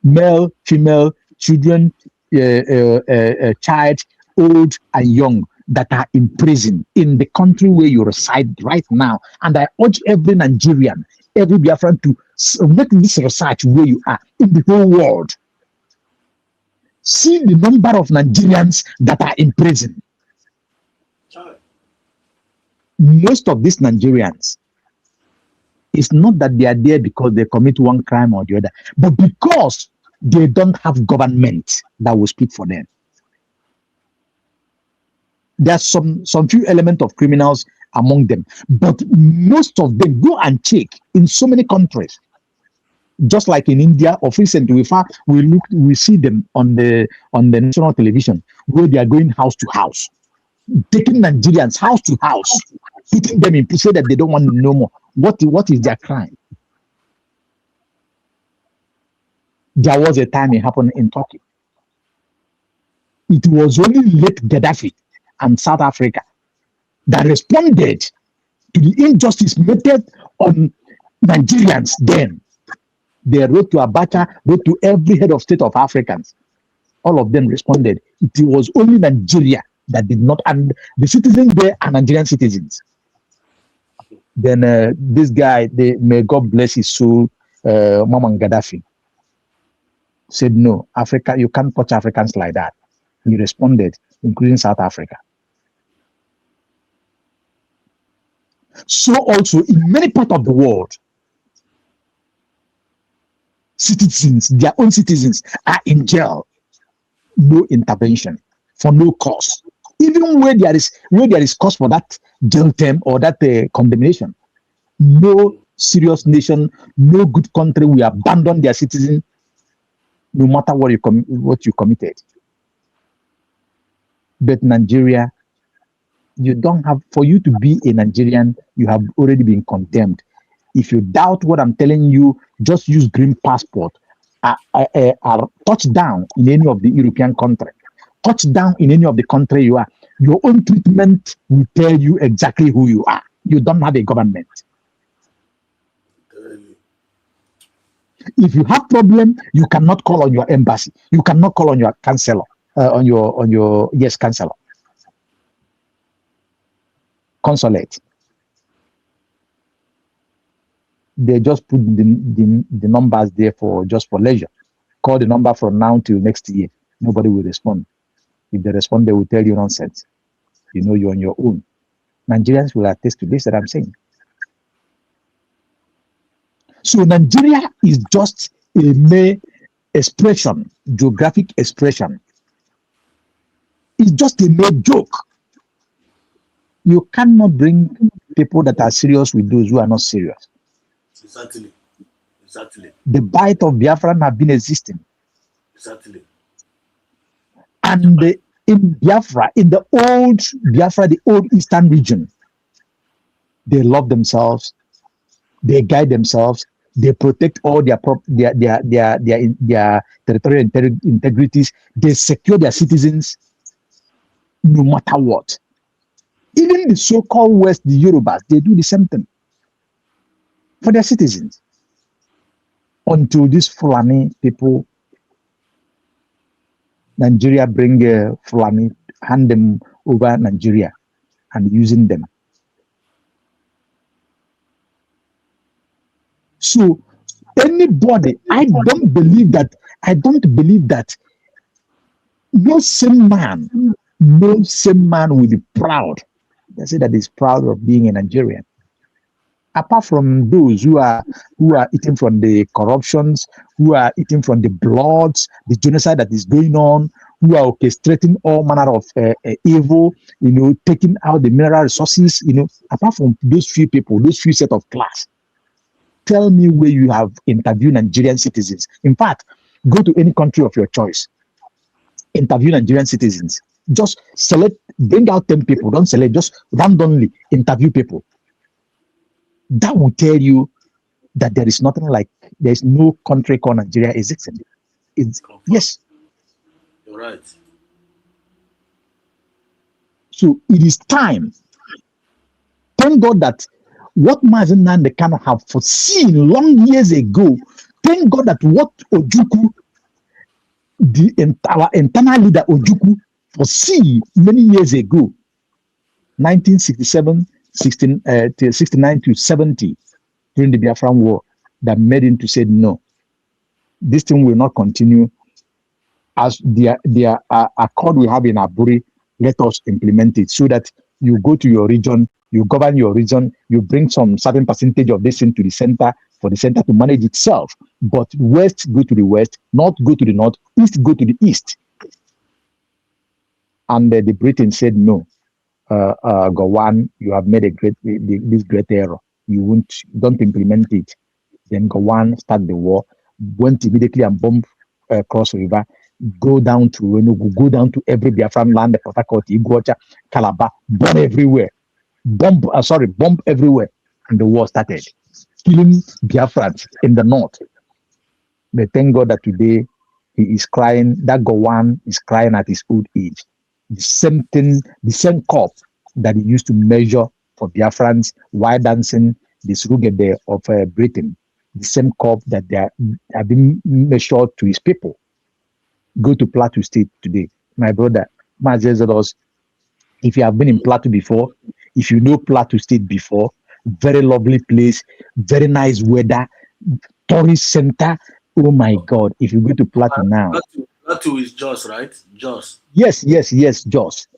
male, female, children, child, old and young, that are in prison in the country where you reside right now? And I urge every Nigerian, every Biafran to make this research where you are in the whole world. See the number of Nigerians that are in prison. Most of these Nigerians, it's not that they are there because they commit one crime or the other, but because they don't have government that will speak for them. There's some few elements of criminals among them, but most of them, go and check in so many countries, just like in India. Of recently, we see them on the national television where they are going house to house, taking Nigerians house to house, putting them in prison, say that they don't want to know more. What is their crime? There was a time it happened in Turkey. It was only late Gaddafi and South Africa that responded to the injustice meted on Nigerians then. They wrote to Abacha, wrote to every head of state of Africans. All of them responded. It was only Nigeria that did not, and the citizens there are Nigerian citizens. Then this guy, may God bless his soul, Muammar Gaddafi, said, no, Africa, you can't touch Africans like that. He responded, including South Africa. So also in many parts of the world, citizens, their own citizens, are in jail. No intervention, for no cause. Even where there is cause for that jail term or that condemnation, no serious nation, no good country will abandon their citizens no matter what what you committed. But Nigeria, you don't have, for you to be a Nigerian, you have already been condemned. If you doubt what I'm telling you, just use green passport. Touch down in any of the European country. Touch down in any of the country you are. Your own treatment will tell you exactly who you are. You don't have a government. If you have problem, you cannot call on your embassy. You cannot call on your counselor, counselor, consulate. They just put the numbers there for leisure. Call the number from now till next year. Nobody will respond. If they respond, they will tell you nonsense. You know you're on your own. Nigerians will attest to this that I'm saying. So Nigeria is just a mere expression, geographic expression. It's just a mere joke. You cannot bring people that are serious with those who are not serious. Exactly. The bite of Biafran have been existing. Exactly. And in Biafra, in the old Biafra, the old eastern region, they love themselves, they guide themselves, they protect all their territorial integrities, they secure their citizens no matter what. Even the so-called West, the Yorubas, they do the same thing for their citizens. Until these Fulani people, Nigeria bring Fulani, hand them over Nigeria and using them. So anybody, I don't believe that no same man will be proud. They say that he's proud of being a Nigerian. Apart from those who are eating from the corruptions, who are eating from the bloods, the genocide that is going on, who are orchestrating all manner of evil, taking out the mineral resources, apart from those few people, those few set of class, tell me where you have interviewed Nigerian citizens. In fact, go to any country of your choice, interview Nigerian citizens. Just select, bring out 10 people, don't select, just randomly interview people. That will tell you that there is nothing like, there is no country called Nigeria existing. Yes. You're right. So it is time. Thank God that what Mazen Nande cannot have foreseen long years ago, thank God that what Ojukwu, our internal leader Ojukwu, foresee many years ago, 1967, 69 to 70, during the Biafran War, that made him to say, no, this thing will not continue. As their accord we have in Aburi, let us implement it so that you go to your region, you govern your region, you bring some certain percentage of this thing to the center for the center to manage itself. But West go to the West, North go to the North, East go to the East. And the Britain said, no, Gowon, you have made this great error. Don't implement it. Then Gowon start the war, went immediately and bombed Cross River, go down to Enugu, go down to every Biafran land, Port Harcourt, Iguacha, Calabar, bomb everywhere. Bomb everywhere. And the war started, killing Biafrans in the north. But thank God that today he is crying, that Gowon is crying at his old age. The same thing, the same cup that he used to measure for Biafrans while dancing the Surugede of Britain, the same cup that they are being measured to his people. Go to Plateau State today. My brother, Mazezados, if you have been in Plateau before, if you know Plateau State before, very lovely place, very nice weather, tourist center. Oh my God, if you go to Plateau now. Plateau is Jos, right? Jos. Yes, Jos.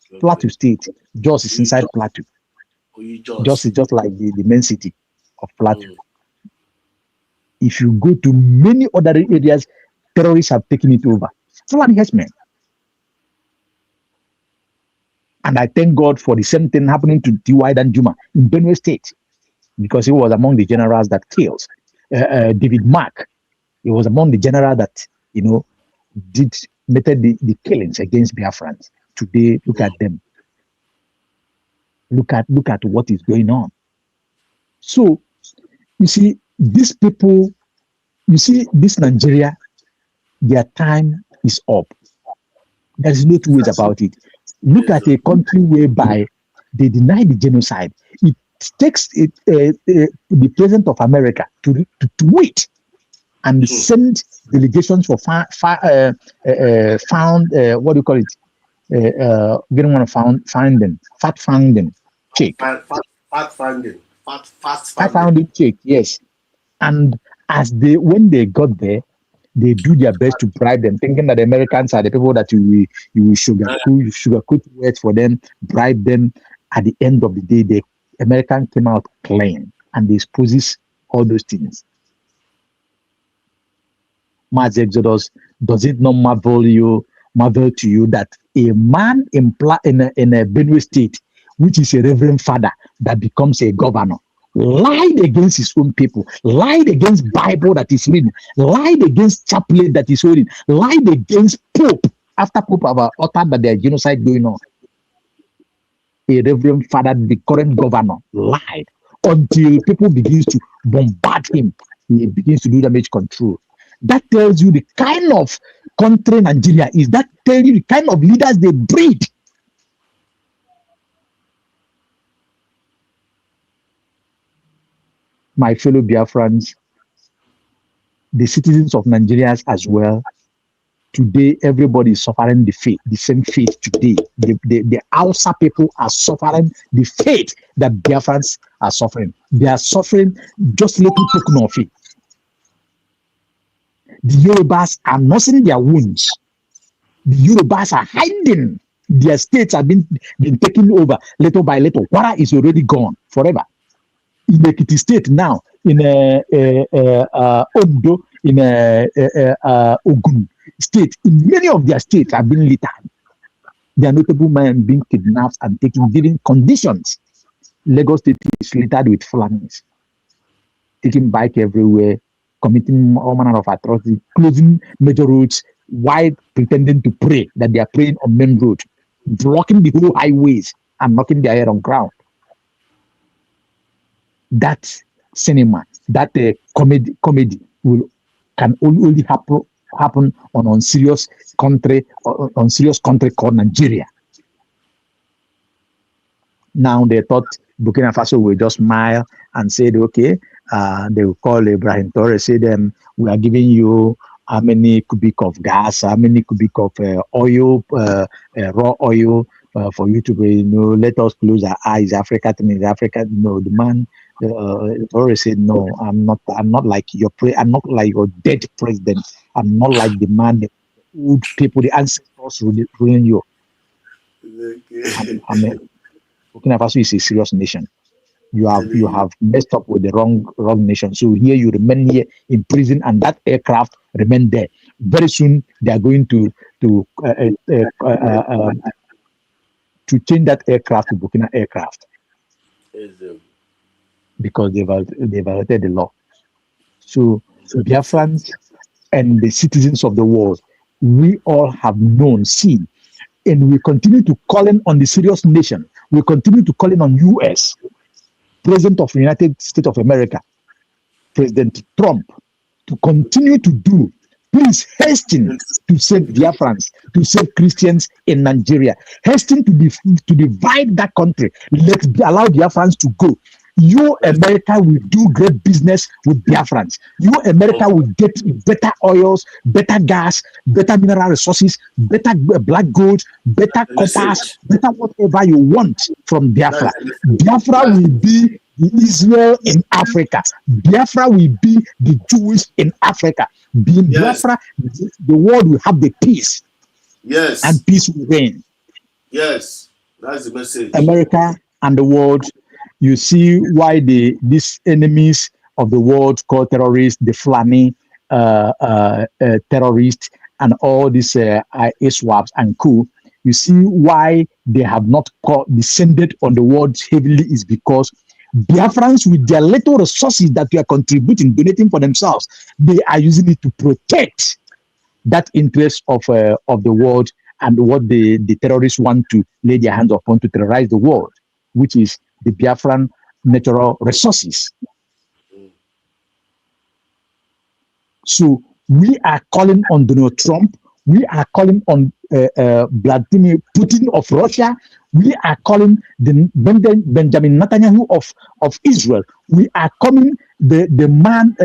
Okay. Plateau State. Jos is inside Plateau. Jos is just like the main city of Plateau. If you go to many other areas, terrorists have taken it over. Fulani herdsmen. And I thank God for the same thing happening to T.Y. Danjuma in Benue State, because he was among the generals that killed David Mark. He was among the generals that you know, did committed the killings against Biafrans. Today, look at them. Look at what is going on. So you see, these people, you see, this Nigeria, their time is up. There is no two ways about it. Look at a country whereby they deny the genocide. It takes the president of America to wait and send delegations for found what do you call it? We don't want to find them. Fact finding check. Fact finding. Fact finding check. Yes. And when they got there, they do their best to bribe them, thinking that the Americans are the people that you will sugarcoat words for them, bribe them. At the end of the day, the American came out clean and they exposes all those things. Mass Exodus, does it not marvel to you that a man in a Benue state, which is a reverend father, that becomes a governor, lied against his own people, lied against Bible that is reading, lied against chaplain that is holding, lied against Pope after Pope have uttered that there is genocide going on. A reverend father, the current governor, lied until people begins to bombard him. He begins to do damage control. That tells you the kind of country Nigeria is. That tells you the kind of leaders they breed. My fellow Biafrans, the citizens of Nigeria as well, today everybody is suffering the same fate today. The Hausa people are suffering the fate that Biafrans are suffering. They are suffering just little token of it. The Yorubas are nursing their wounds. The Yorubas are hiding. Their states have been taken over little by little. Kwara is already gone forever. In Ekiti state now, in Ondo, in Ogun state, in many of their states have been littered. Their notable men being kidnapped and taken living conditions. Lagos state is littered with Fulanis, taking bike everywhere, committing all manner of atrocities, closing major roads, while pretending to pray that they are praying on main road, blocking the whole highways and knocking their head on ground. That cinema, that comedy can only happen on unserious country called Nigeria. Now they thought Burkina Faso will just smile and said, okay, they will call Ibrahim Torres, say them, we are giving you how many cubic of gas, how many cubic of oil, raw oil for you to be, let us close our eyes. Africa, no, the man Torres said, no, I'm not like your I'm not like your dead president. I'm not like the man, the old people, the ancestors ruling you. Burkina Faso is a serious nation. You have messed up with the wrong nation. So here you remain here in prison, and that aircraft remain there. Very soon they are going to change that aircraft to Burkina aircraft because they violated the law. So Biafrans and the citizens of the world, we all have seen, and we continue to call on the serious nation. We continue to call on U.S. President of the United States of America, President Trump, to continue to do. Please hasten to save Biafrans, to save Christians in Nigeria. Hasten to divide that country. Allow Biafrans to go. You, America, will do great business with Biafrans. You, America, will get better oils, better gas, better mineral resources, better black gold, better coppers, better whatever you want from Biafra. Biafra will be the Israel in Africa. Biafra will be the Jewish in Africa. Being Biafra, the world will have the peace. Yes. And peace will reign. Yes. That's the message. America and the world. You see why these enemies of the world called terrorists, the Fulani terrorists, and all these ISWAPs and co. You see why they have not descended on the world heavily is because Biafrans, with their little resources that they are contributing, donating for themselves, they are using it to protect that interest of the world and what the terrorists want to lay their hands upon to terrorize the world, which is the Biafran natural resources. So we are calling on Donald Trump. We are calling on Vladimir Putin of Russia. We are calling the Benjamin Netanyahu of Israel. We are calling the man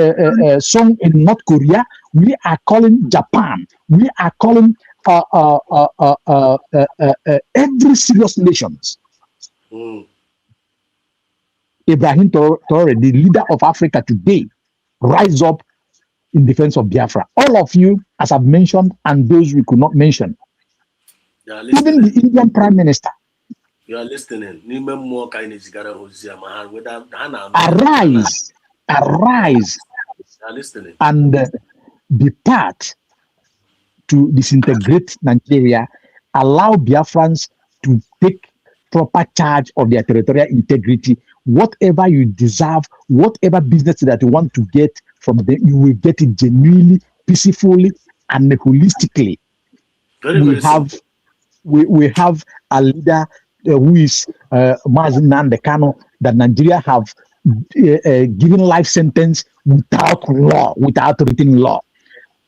Song in North Korea. We are calling Japan. We are calling every serious nations. Ibrahim Traore, the leader of Africa today, rise up in defense of Biafra. All of you, as I've mentioned, and those we could not mention, even the Indian Prime Minister. You are listening. Arise, arise, and be part to disintegrate Nigeria. Allow Biafrans to take proper charge of their territorial integrity. Whatever you deserve, whatever business that you want to get from them, you will get it genuinely, peacefully, and holistically. We have a leader who is Mazen Nandekano, that Nigeria have given life sentence without law, without written law,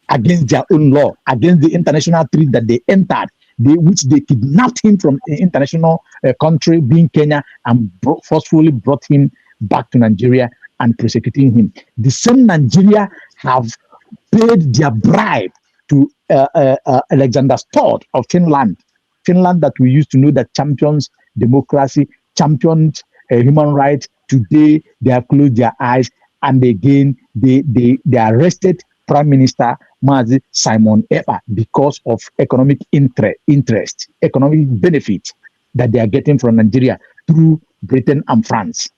against their own law, against the international treaty that they entered, which they kidnapped him from an international country, being Kenya, and forcefully brought him back to Nigeria and prosecuting him. The same Nigeria have paid their bribe to Alexander Studd of Finland that we used to know that champions democracy, championed human rights. Today they have closed their eyes, and again they arrested Prime Minister Mazi Simon Ekpa because of economic interest, economic benefit that they are getting from Nigeria through Britain and France,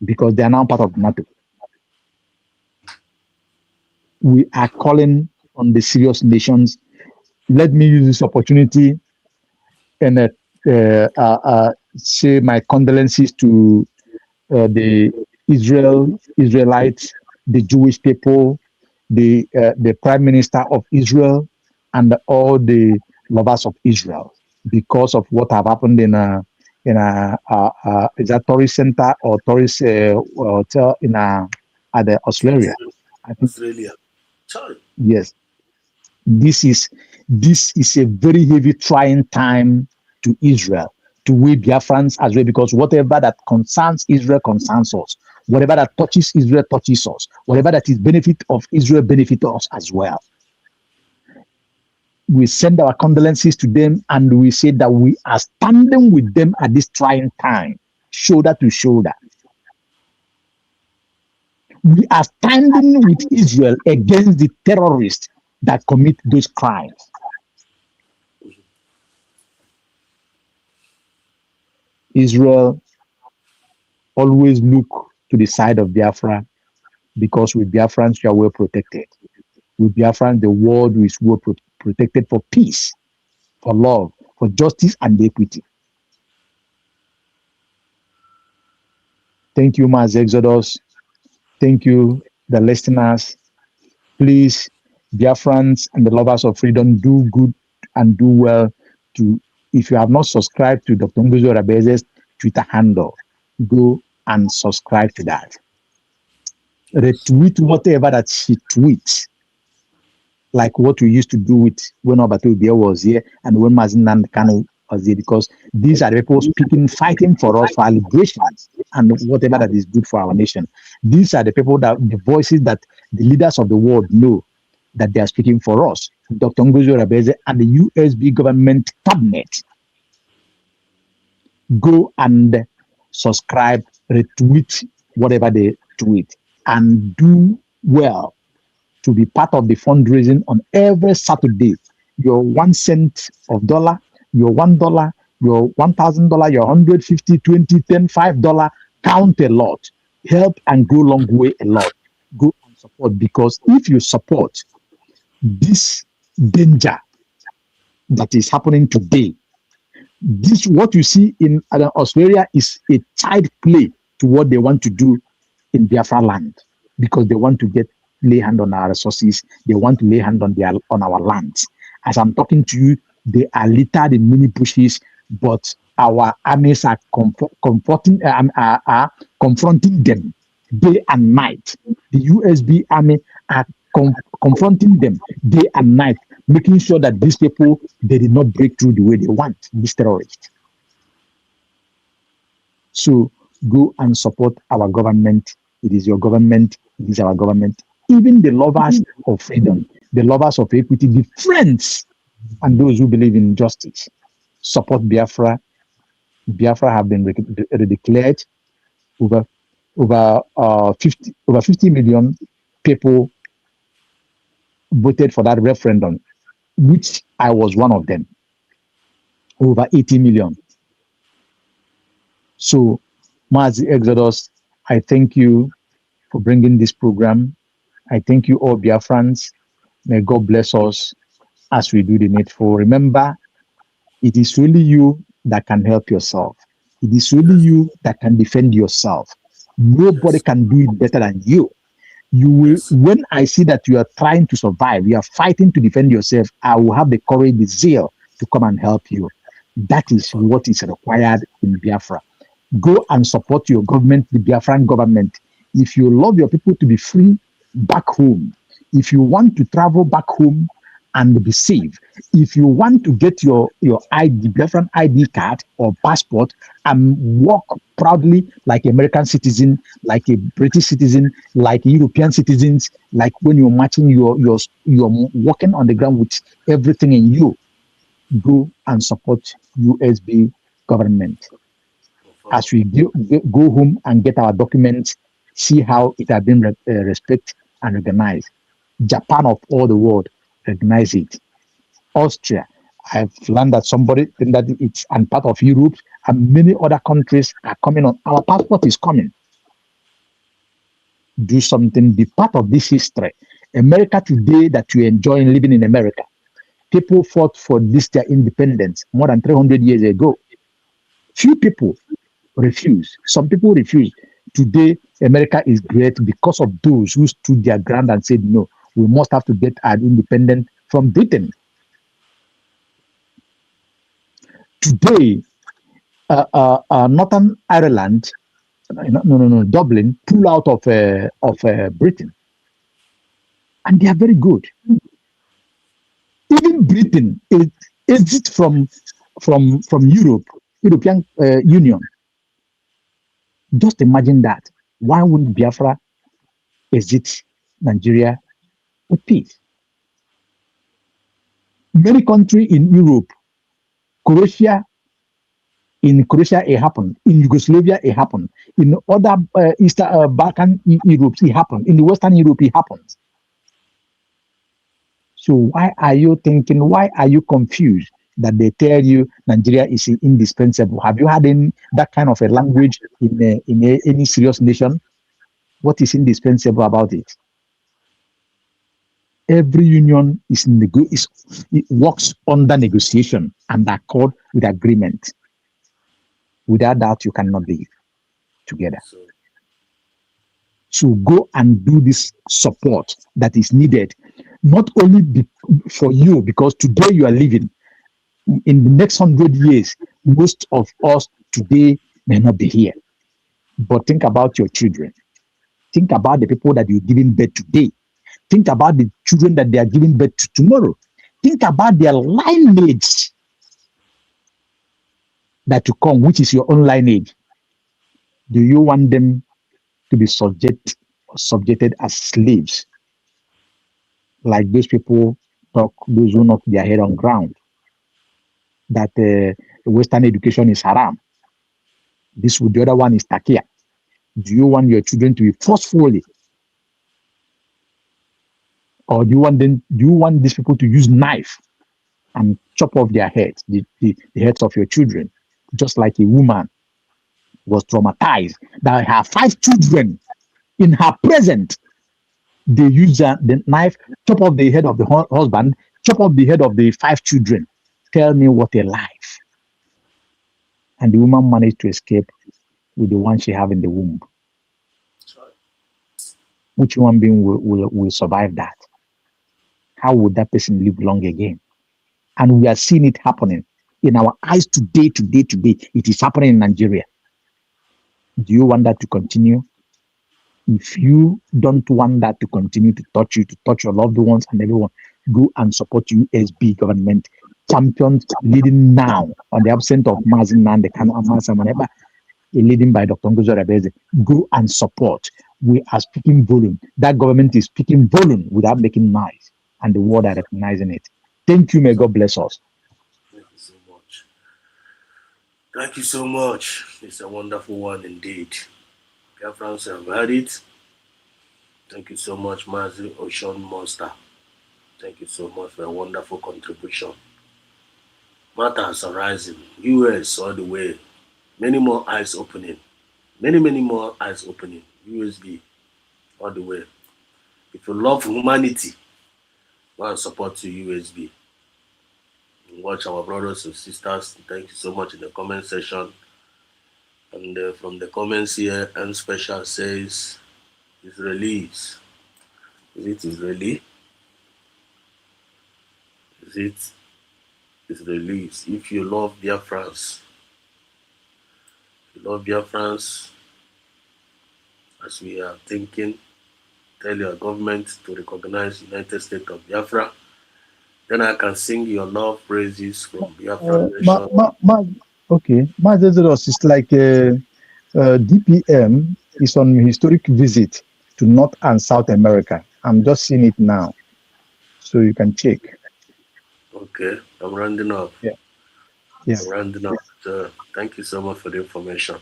because they are now part of NATO. We are calling on the serious nations. Let me use this opportunity and say my condolences to the Israelites, the Jewish people, the Prime Minister of Israel, and all the lovers of Israel, because of what have happened in a is that tourist center or tourist hotel at the Australia. I think. Australia. Sorry. Yes. This is a very heavy trying time to Israel, to we Biafrans as well, because whatever that concerns Israel concerns us. Whatever that touches Israel touches us. Whatever that is benefit of Israel benefits us as well. We send our condolences to them, and we say that we are standing with them at this trying time, shoulder to shoulder. We are standing with Israel against the terrorists that commit those crimes. Israel always look to the side of Biafra, because with Biafrans you are well protected. With Biafrans, the world is well protected for peace, for love, for justice and equity. Thank you, Mass Exodus. Thank you, the listeners. Please, Biafrans and the lovers of freedom, do good and do well to, if you have not subscribed to Dr. Ngozi Orabeze's Twitter handle, go and subscribe to that. Retweet whatever that she tweets, like what we used to do with when Obatobia was here and when Mazen Nandekano was here, because these are the people speaking, fighting for us, for our liberations and whatever that is good for our nation. These are the people, that the voices that the leaders of the world know that they are speaking for us. Dr. Ngozi Orabeze and the USB government cabinet. Go and subscribe, retweet whatever they tweet, and do well to be part of the fundraising on every Saturday. Your 1 cent of dollar, your $1, your $1,000, your 150, 20, 10, $5 count a lot. Help and go a long way a lot. Go and support, because if you support this danger that is happening today, this what you see in Australia is a child play to what they want to do in Biafra land, because they want to get lay hand on our resources. They want to lay hand on our lands. As I'm talking to you, they are littered in many bushes, but our armies are confronting them day and night. The USB army are confronting them day and night, making sure that these people, they did not break through the way they want, these terrorists. So go and support our government. It is your government. It is our government. Even the lovers of freedom, the lovers of equity, the friends, and those who believe in justice, support Biafra. Biafra have been declared. Over 50 million people voted for that referendum, which I was one of them. Over 80 million. So, Mazi Exodus, I thank you for bringing this program. I thank you all, Biafrans. May God bless us as we do the needful. Remember, it is really you that can help yourself. It is really you that can defend yourself. Nobody can do it better than you. You will, when I see that you are trying to survive, you are fighting to defend yourself, I will have the courage, the zeal to come and help you. That is what is required in Biafra. Go and support your government, the Biafran government. If you love your people to be free back home, if you want to travel back home and be safe, if you want to get your ID, Biafran ID card or passport and walk proudly like American citizen, like a British citizen, like European citizens, like when you're marching, you're walking on the ground with everything in you, go and support USB government. As we go home and get our documents, see how it has been respected and recognized. Japan of all the world recognize it. Austria, I've learned that that it's and part of Europe and many other countries are coming on. Our passport is coming. Do something, be part of this history. America today that you enjoy living in America. People fought for their independence more than 300 years ago. Few people refuse. Some people refuse. Today, America is great because of those who stood their ground and said, no, we must have to get our independence from Britain. Today, Northern Ireland, Dublin, pull out of Britain. And they are very good. Even Britain exit from European Union. Just imagine that. Why wouldn't Biafra exit Nigeria with peace? Many countries in Europe, in Croatia, it happened. In Yugoslavia, it happened. In other Eastern Balkan Europe, it happened. In the Western Europe, it happened. So why are you thinking? Why are you confused that they tell you Nigeria is indispensable? Have you had that kind of a language in any serious nation? What is indispensable about it? Every union it works under negotiation and accord with agreement. Without that, you cannot live together. So go and do this support that is needed, not only for you, because today you are living. In the next 100 years, most of us today may not be here. But think about your children. Think about the people that you're giving birth today. Think about the children that they are giving birth to tomorrow. Think about their lineage that to come, which is your own lineage. Do you want them to be subjected as slaves? Like those people talk, those who knock their head on ground, that Western education is haram. The other one is takia. Do you want your children to be forcefully, or do you want these people to use knife and chop off their heads, the heads of your children, just like a woman was traumatized that her 5 children in her present, they use the knife, chop off the head of the husband, chop off the head of the 5 children. Tell me what a life. And the woman managed to escape with the one she have in the womb. which human being will survive that? How would that person live long again? And we are seeing it happening in our eyes today. It is happening in Nigeria. Do you want that to continue? If you don't want that to continue to touch you, to touch your loved ones and everyone, go and support USB government champions leading now on the absence of Mazin Nande Kanu and Masa Maneba, leading by Dr. Ngozo Rabeze. Go and support. We are speaking volume. That government is speaking volume without making noise, and the world are recognizing it. Thank you. May God bless us. Thank you so much. Thank you so much. It's a wonderful one indeed. Biafrans have heard it. Thank you so much, Mazi Ocean Monster. Thank you so much for a wonderful contribution. Matters are rising. US all the way. Many more eyes opening. Many more eyes opening. USB all the way. If you love humanity, go and support to USB. Watch our brothers and sisters. Thank you so much in the comment section. And from the comments here, M Special says, Israelis. Is it Israeli? Is it Israelis? If you love Biafrans, as we are thinking, tell your government to recognize United States of Biafra. Then I can sing your love praises from Biafra nation. Okay, Mazezos is like DPM is on historic visit to North and South America. I'm just seeing it now, so you can check. Okay, I'm rounding up. Yeah. I'm rounding up. Thank you so much for the information.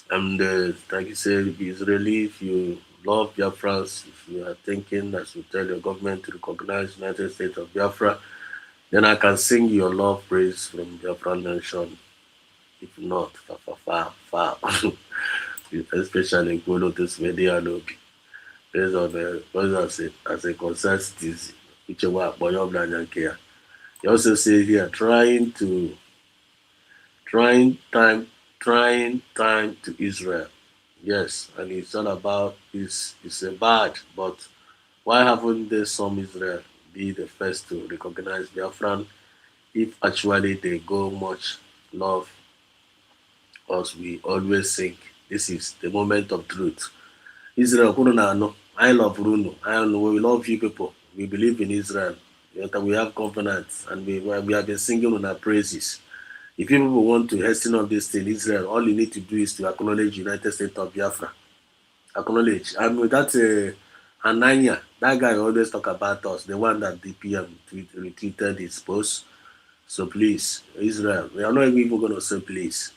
And like you said, be Israeli, if you love Biafrans, if you are thinking as you tell your government to recognize United States of Biafra, then I can sing your love praise from Biafra nation. If not, far. Especially Golo this media lobby. Based on as a concerned citizen, which is what Boyom care. You also say here, trying time to Israel. Yes, and it's all about it's a bad, but why haven't they some Israel be the first to recognize Biafran if actually they go much love us? We always think this is the moment of truth. Israel, I love Bruno. We love you people. We believe in Israel. We have confidence, and we have been singing on our praises. If people want to hasten on this thing, Israel, all you need to do is to acknowledge United States of Biafra. Acknowledge. I mean, that's Ananya. That guy always talk about us, the one that DPM retweeted his post. So please, Israel, we are not even going to say please.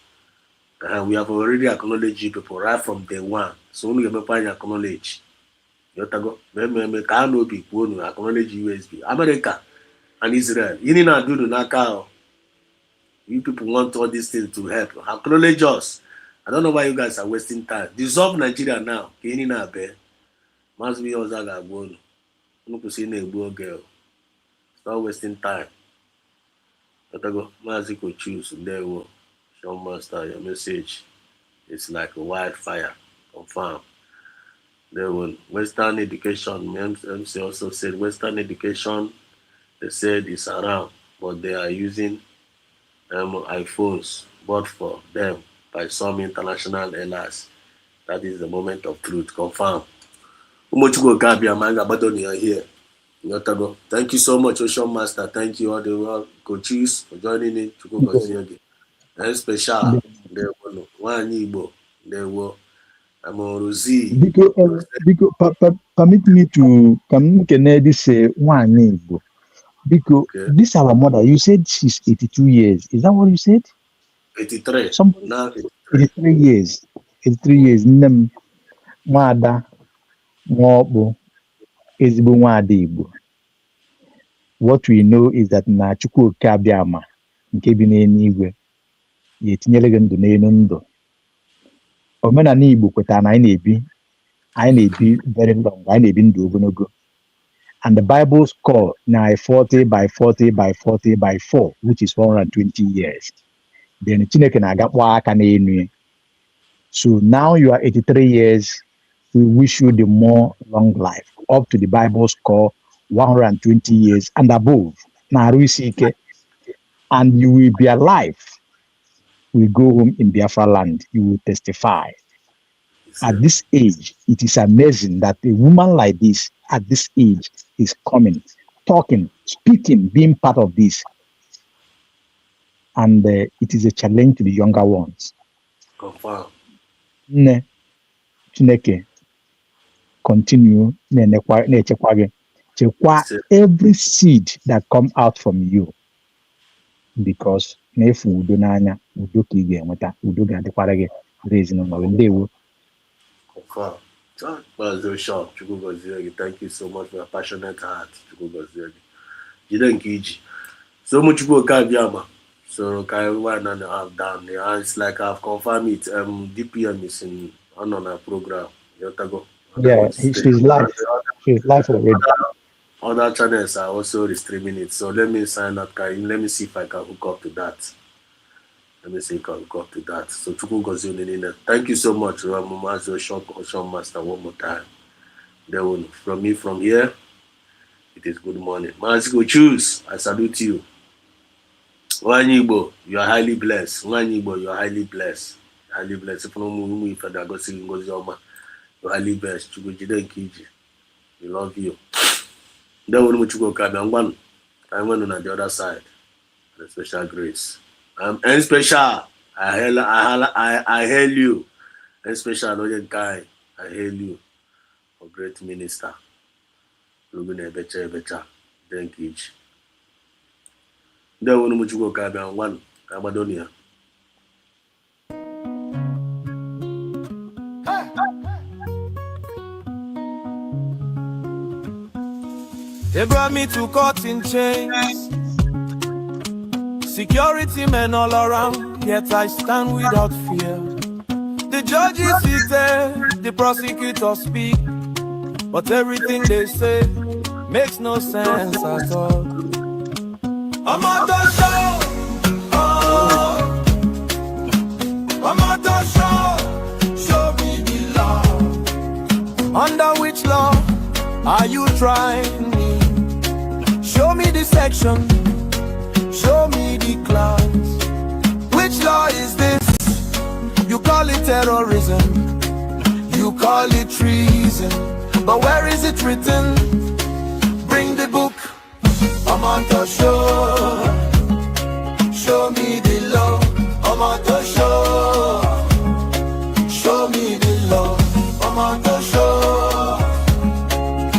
We have already acknowledged you people right from day one. So only acknowledge. Acknowledge USB. America and Israel. You need not do the knockout. You people want all these things to help. Acknowledge us. I don't know why you guys are wasting time. Dissolve Nigeria now. Must be Ozaga Bono. Girl. Stop wasting time. Maziko choose. There we Show Master, your message is like a wildfire. Confirm. There was Western education. MC also said Western education, they said it's around, but they are using iPhones bought for them by some international airlines. That is the moment of truth. Confirm. Here. Thank you so much, Ocean Master. Thank you all the world coaches for joining in to go again. And special. There were one Igbo. There were Amorozi. Permit me to come this one Igbo. Because this our mother, you said she's 82 years. Is that what you said? 83. Somebody, Now 83 years. 83 years. Nem Mwada Mwobo Ezigbo Nwada Igbo. What we know is that na Chukwu Kabiama nke bi n'eluigwe ya etinyere gị ndụ n'elu ndụ. Omenala Igbo kwetara na anyị na-ebi very long, anyị na-ebi ndụ ogologo. And the Bible's call now 40 by 40 by 40 by 4, which is 420 years. Then Chineke na-agakwa aka n'enu. So now you are 83 years we wish you the more long life, up to the Bible score 120 years and above. And you will be alive. We go home in Biafra land. You will testify. At this age, it is amazing that a woman like this, at this age, is coming, talking, speaking, being part of this. And it is a challenge to the younger ones. Confirm. Ne, Chineke, continue, chekwa every seed that come out from you. Because nefu udo n'anya, udo ka ị ga-enweta, udo ga-adịkwara gị n'ezinụlọ gị. Ndewo. Confirm. Thank you so much for your passionate heart. So much go Kabiama. So Kaiwan and a half down there. It's like I've confirmed it. DPM is on our program. Yeah, she's live. She's live already. Other channels are also streaming it. So let me sign up. Let me see if I can hook up to that. So thank you so much, Master one more time. Then from me from here, it is good morning. Master choose. I salute you. Wanyibo, you are highly blessed. Wanyibo, you are highly blessed. Highly blessed. If you are highly blessed. We love you. Then when you go come one, I went on the other side. The special grace. And special. I hail you. And special another guy. I hail you. A great minister. Thank you. Then when you go come one, Camadonia. They brought me to court in chains. Security men all around, yet I stand without fear. The judges seated, the prosecutors speak, but everything they say makes no sense at all. I'm on the show, oh. I'm on the show, show me the law. Under which law are you trying me? Show me the section, show me the class. Which law is this? You call it terrorism, you call it treason, but where is it written? Bring the book. I'm on the show, show me the law. I'm on the show, show me the law. I'm on the show,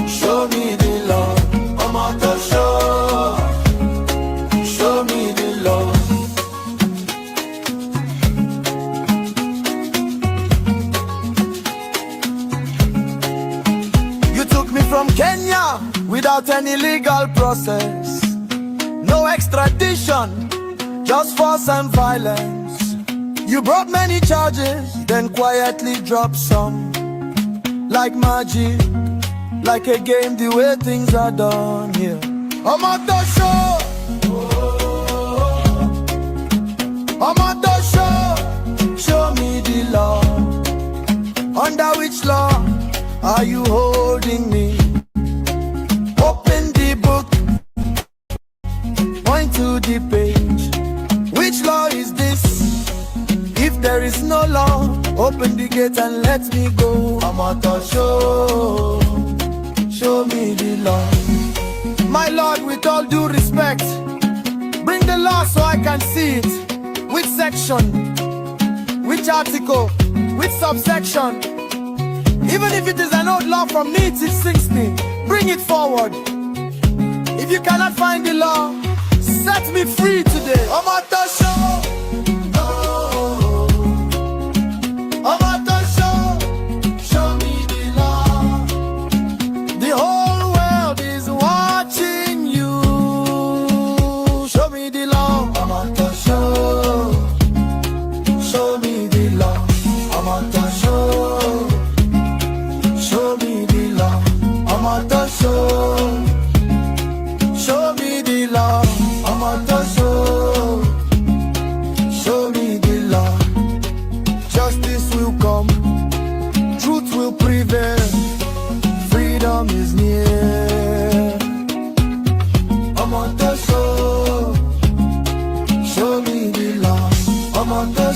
show me the law. I'm on the show, show me the law. You took me from Kenya without any legal process. No extradition, just force and violence. You brought many charges, then quietly dropped some. Like magic, like a game, the way things are done here. I'm on the show, I'm on the show, show me the law. Under which law are you holding me? Open the book, point to the page. Which law is this? If there is no law, open the gate and let me go. I'm on the show, show me the law. My Lord, with all due respect, bring the law so I can see it. Which section, which article, which subsection? Even if it is an old law from me till 60, bring it forward. If you cannot find the law, set me free today. I'm at the show, oh. I'm at the show, show me the law. The whole world is watching you. Show me the law. I'm at the show, show me the law. I'm at the show, show me the law. I'm at the show, show me the law. I'm at the show, I'm on the